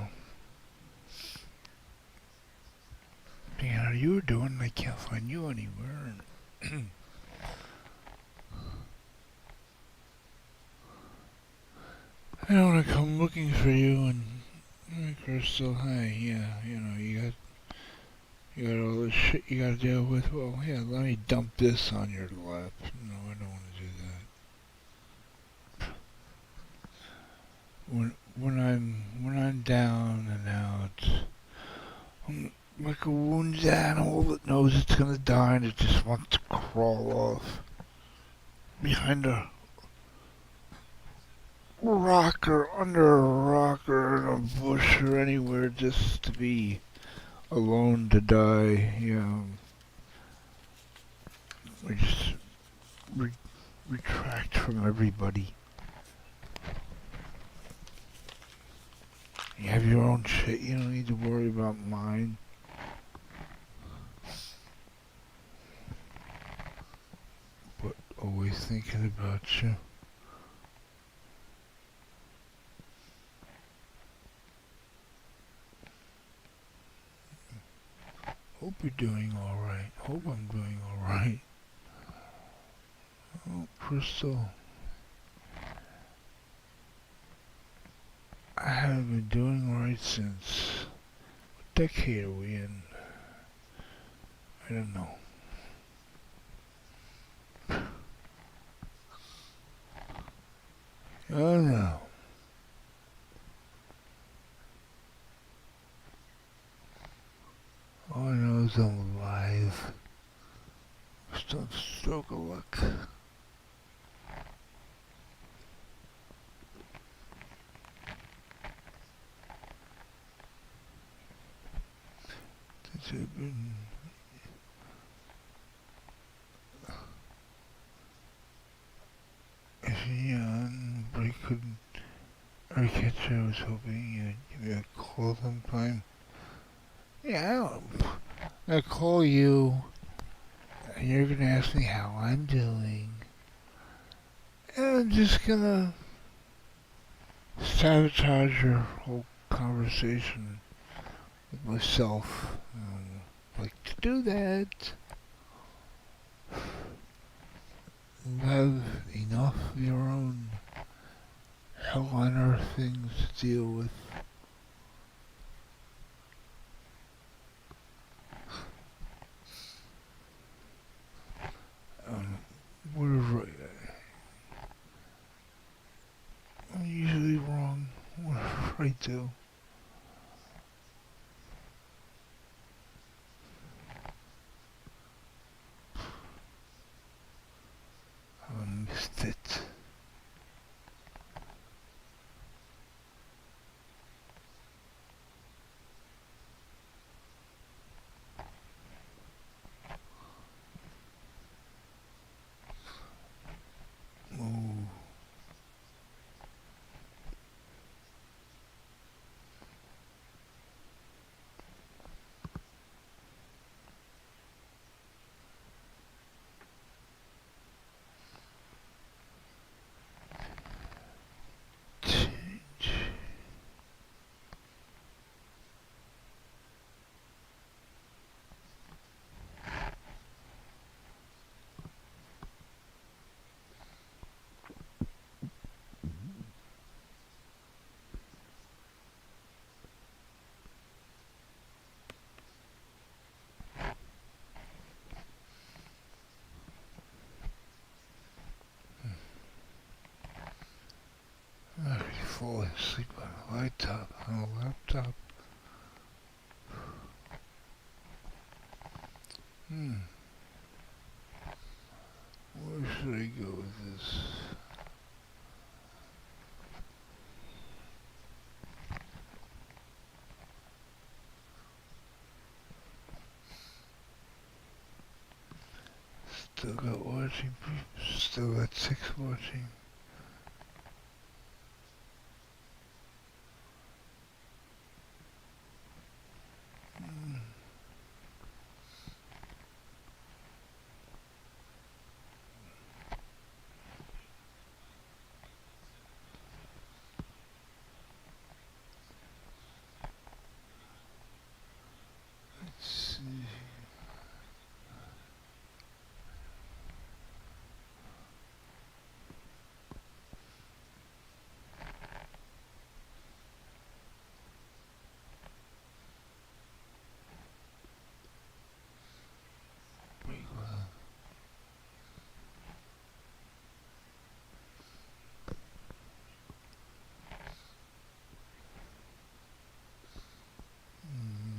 Thinking how you were doing, I can't find you anywhere. I don't want to come looking for you and hey, Crystal, hey, yeah, you know, you got all this shit you gotta deal with. Well, yeah, let me dump this on your lap. No, I don't want to do that. When I'm down and out, I'm like a wounded animal that knows it's gonna die and it just wants to crawl off behind a rock or under a rock or in a bush or anywhere just to be alone to die. You know, we just retract from everybody. You have your own shit, you don't need to worry about mine. But always thinking about you. Hope you're doing alright. Hope I'm doing alright. Oh, Crystal. I haven't been doing right since... What decade are we in? I don't know. I don't know. All I know is I'm alive. Just a stroke of luck. Since I've been... Yeah, on break couldn't... Or catch I was hoping you'd give me a call sometime. Yeah, I'll call you, and you're gonna ask me how I'm doing. And I'm just gonna sabotage your whole conversation with myself. Like to do that. You have enough of your own hell on earth things to deal with. Whatever. I'm usually wrong. Whatever I do. I missed it. fall asleep on a laptop. Where should I go with this? Still got watching people. Still got 6 watching. Let's see.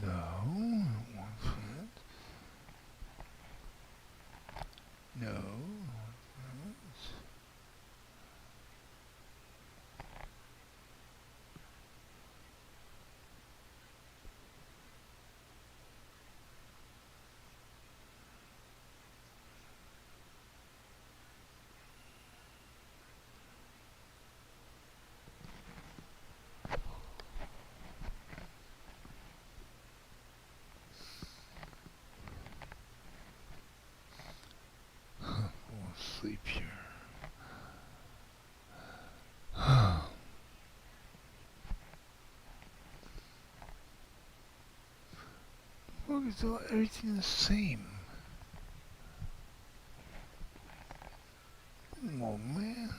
No, I don't want that. No, I don't want that. Fall asleep here. Look, it's all everything the same. Oh man.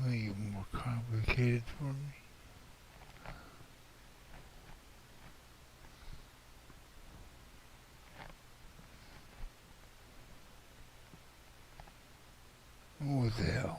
Make it more complicated for me. What the hell?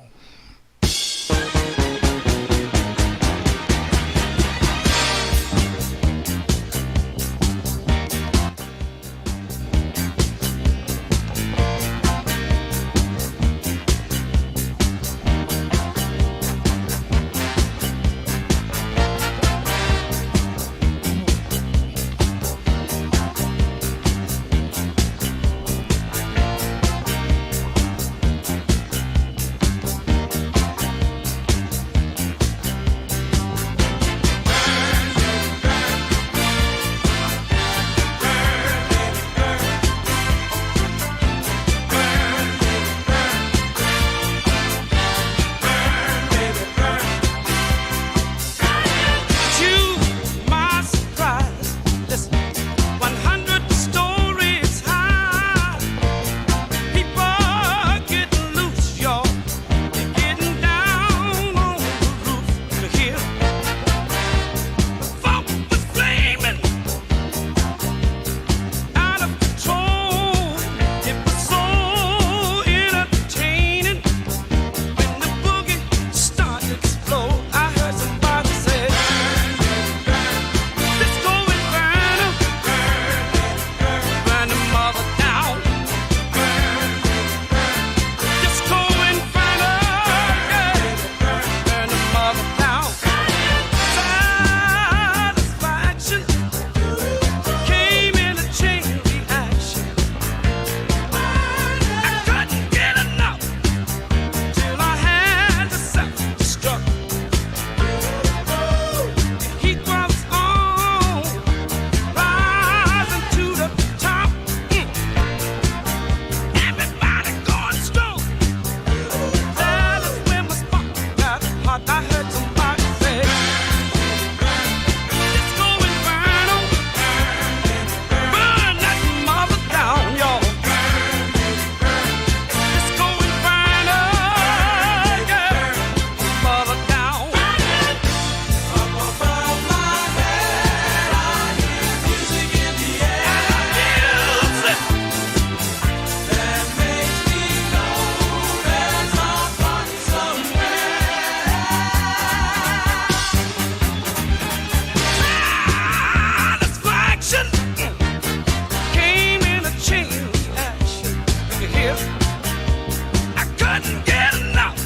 couldn't get enough.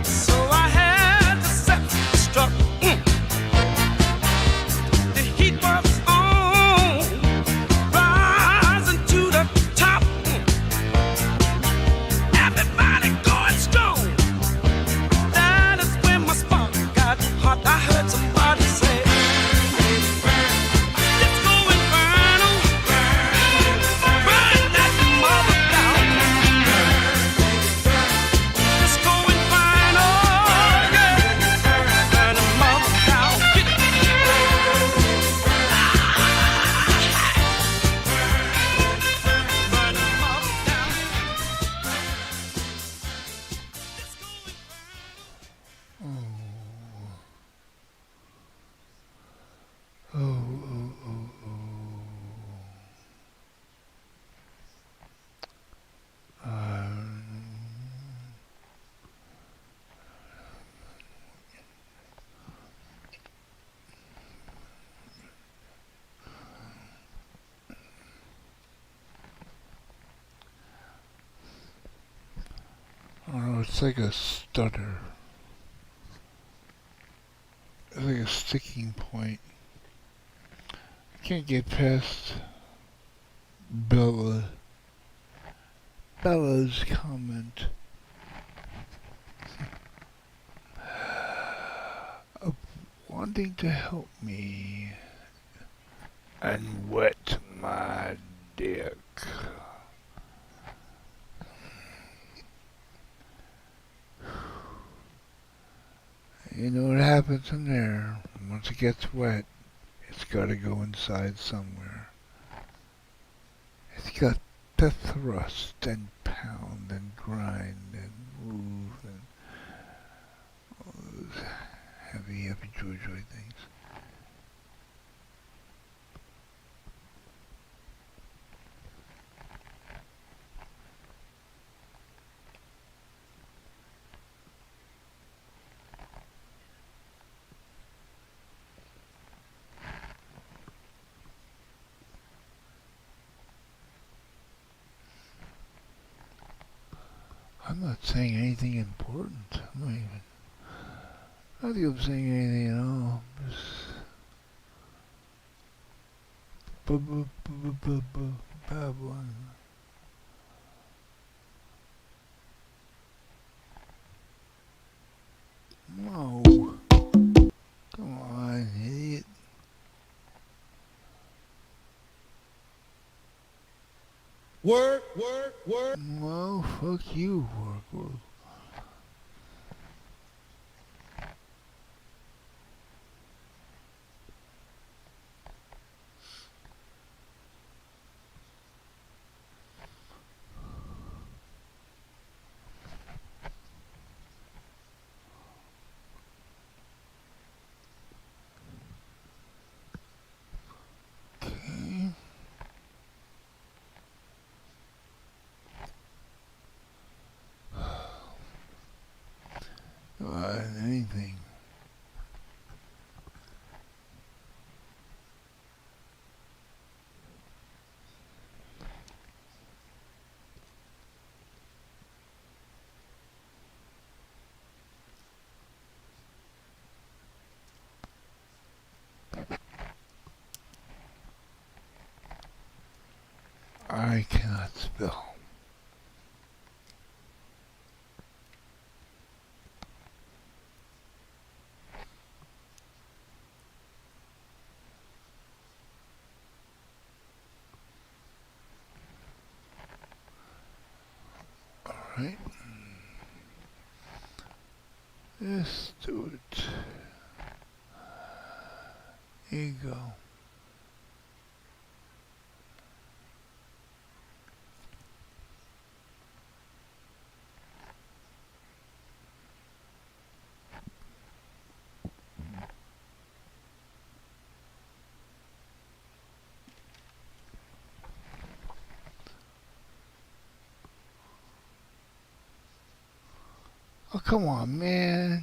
So I had to self-destruct. The heat was on, rising to the top. Everybody going strong. That is when my spark got hot. I heard somebody say, let's go inferno, burn that mother down. Let's go inferno, yeah, burn the mother down. Get it. Burn the mother down. Oh, oh, oh, oh. Oh, it's like a stutter. It's like a sticking point. I can't get past Bella's comment of wanting to help me and wet my dick. You know what happens in there. Once it gets wet, it's got to go inside somewhere. It's got to thrust and pound and grind and move and all those heavy joy things. I'm not saying anything important. I don't think I'm saying anything at all. Just babbling. No. Come on, idiot. Work, work, work. Well, fuck you, work. Okay. Anything. I cannot spell. Alright. Let's do it. Here you go. Oh, come on, man.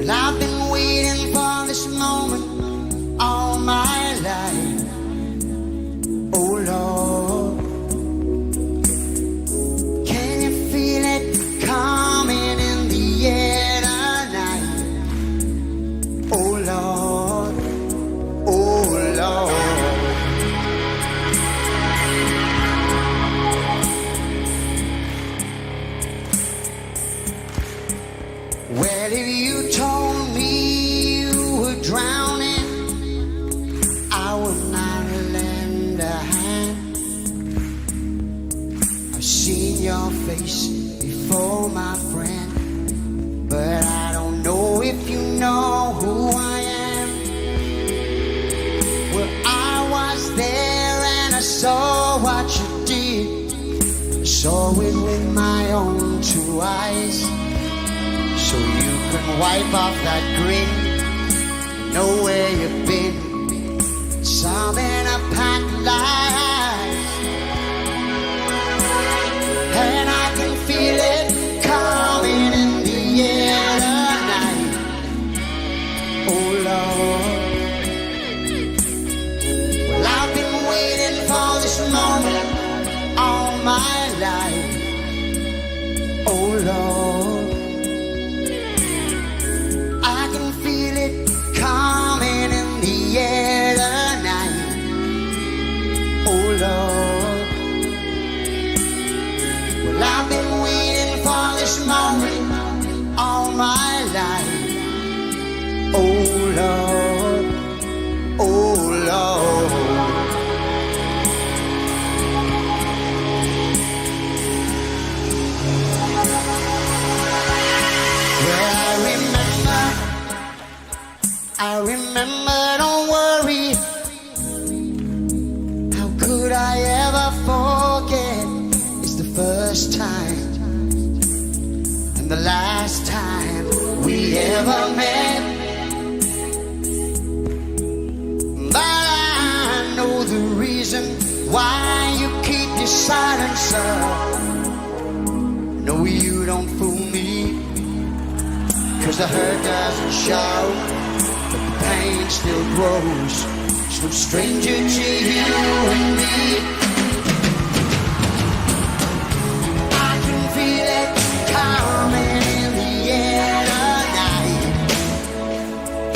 Well, I've been waiting for this moment all my life. Oh Lord, can you feel it coming in the air tonight? Oh Lord, oh Lord. Well, if you told me you were drowning, I would not lend a hand. I've seen your face before, my friend, but I don't know if you know who I am. Well, I was there and I saw what you did. I saw it with my own two eyes. So you can wipe off that grin, know where you've been. Something a packed lies, and I can feel it coming in the air tonight. Oh Lord, well I've been waiting for this moment all my life. Oh Lord, coming in the air tonight. Oh Lord, well I've been waiting for this moment all my life. Oh Lord, oh Lord. Well, I remember, don't worry. How could I ever forget? It's the first time and the last time we ever met. But I know the reason why you keep your silence, sir. No, you don't fool me, 'cause the hurt doesn't show, pain still grows. It's no stranger to you and me. I can feel it coming in the air tonight.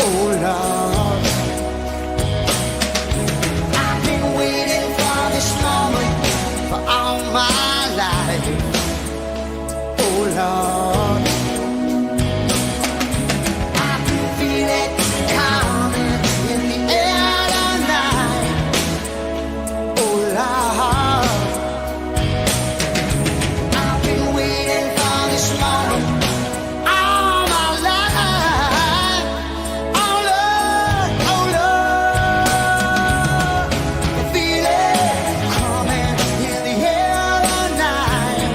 Oh Lord, I've been waiting for this moment for all my life. Oh Lord, I can feel it coming in the air tonight. Oh Lord, I've been waiting for this moment all my life. Oh Lord, oh Lord, I feel it coming in the air tonight.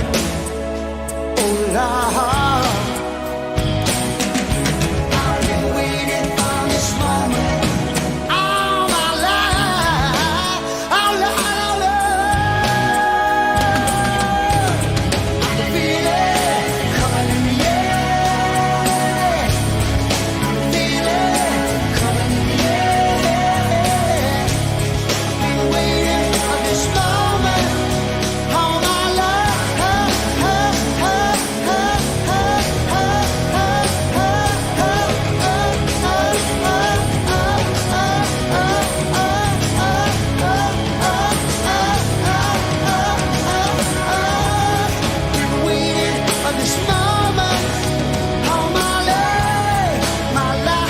Oh Lord, I've been waiting for this moment all my life. Oh Lord, oh Lord, I can feel it coming in the air. I can feel it coming in the air. Been waiting for this moment all my life. Been waiting for this moment all my life, my life.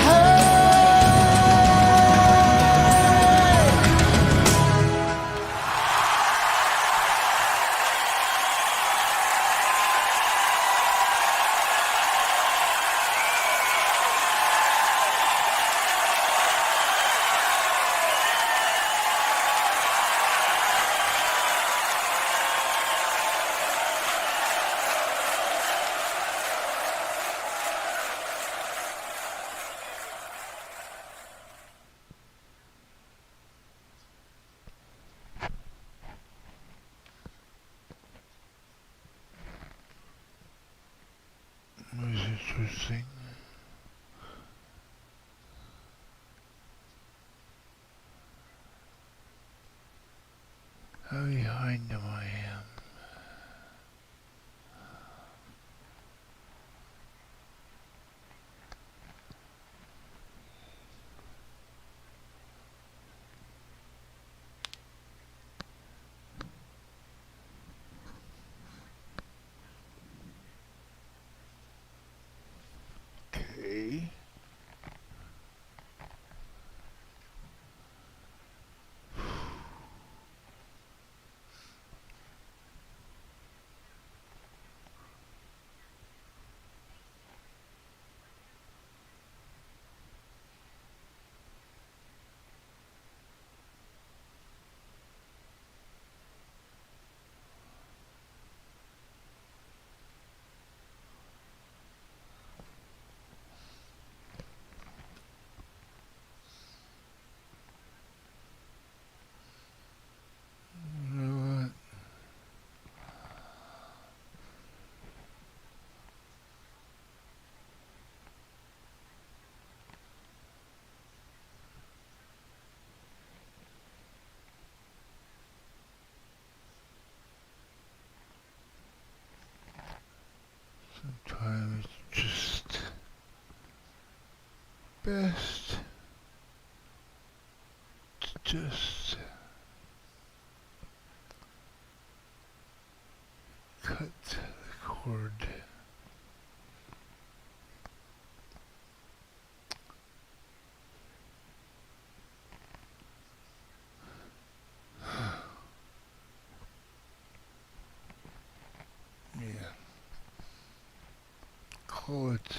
Was it to sing? sometimes just best to just cut the cord. Yeah. Call it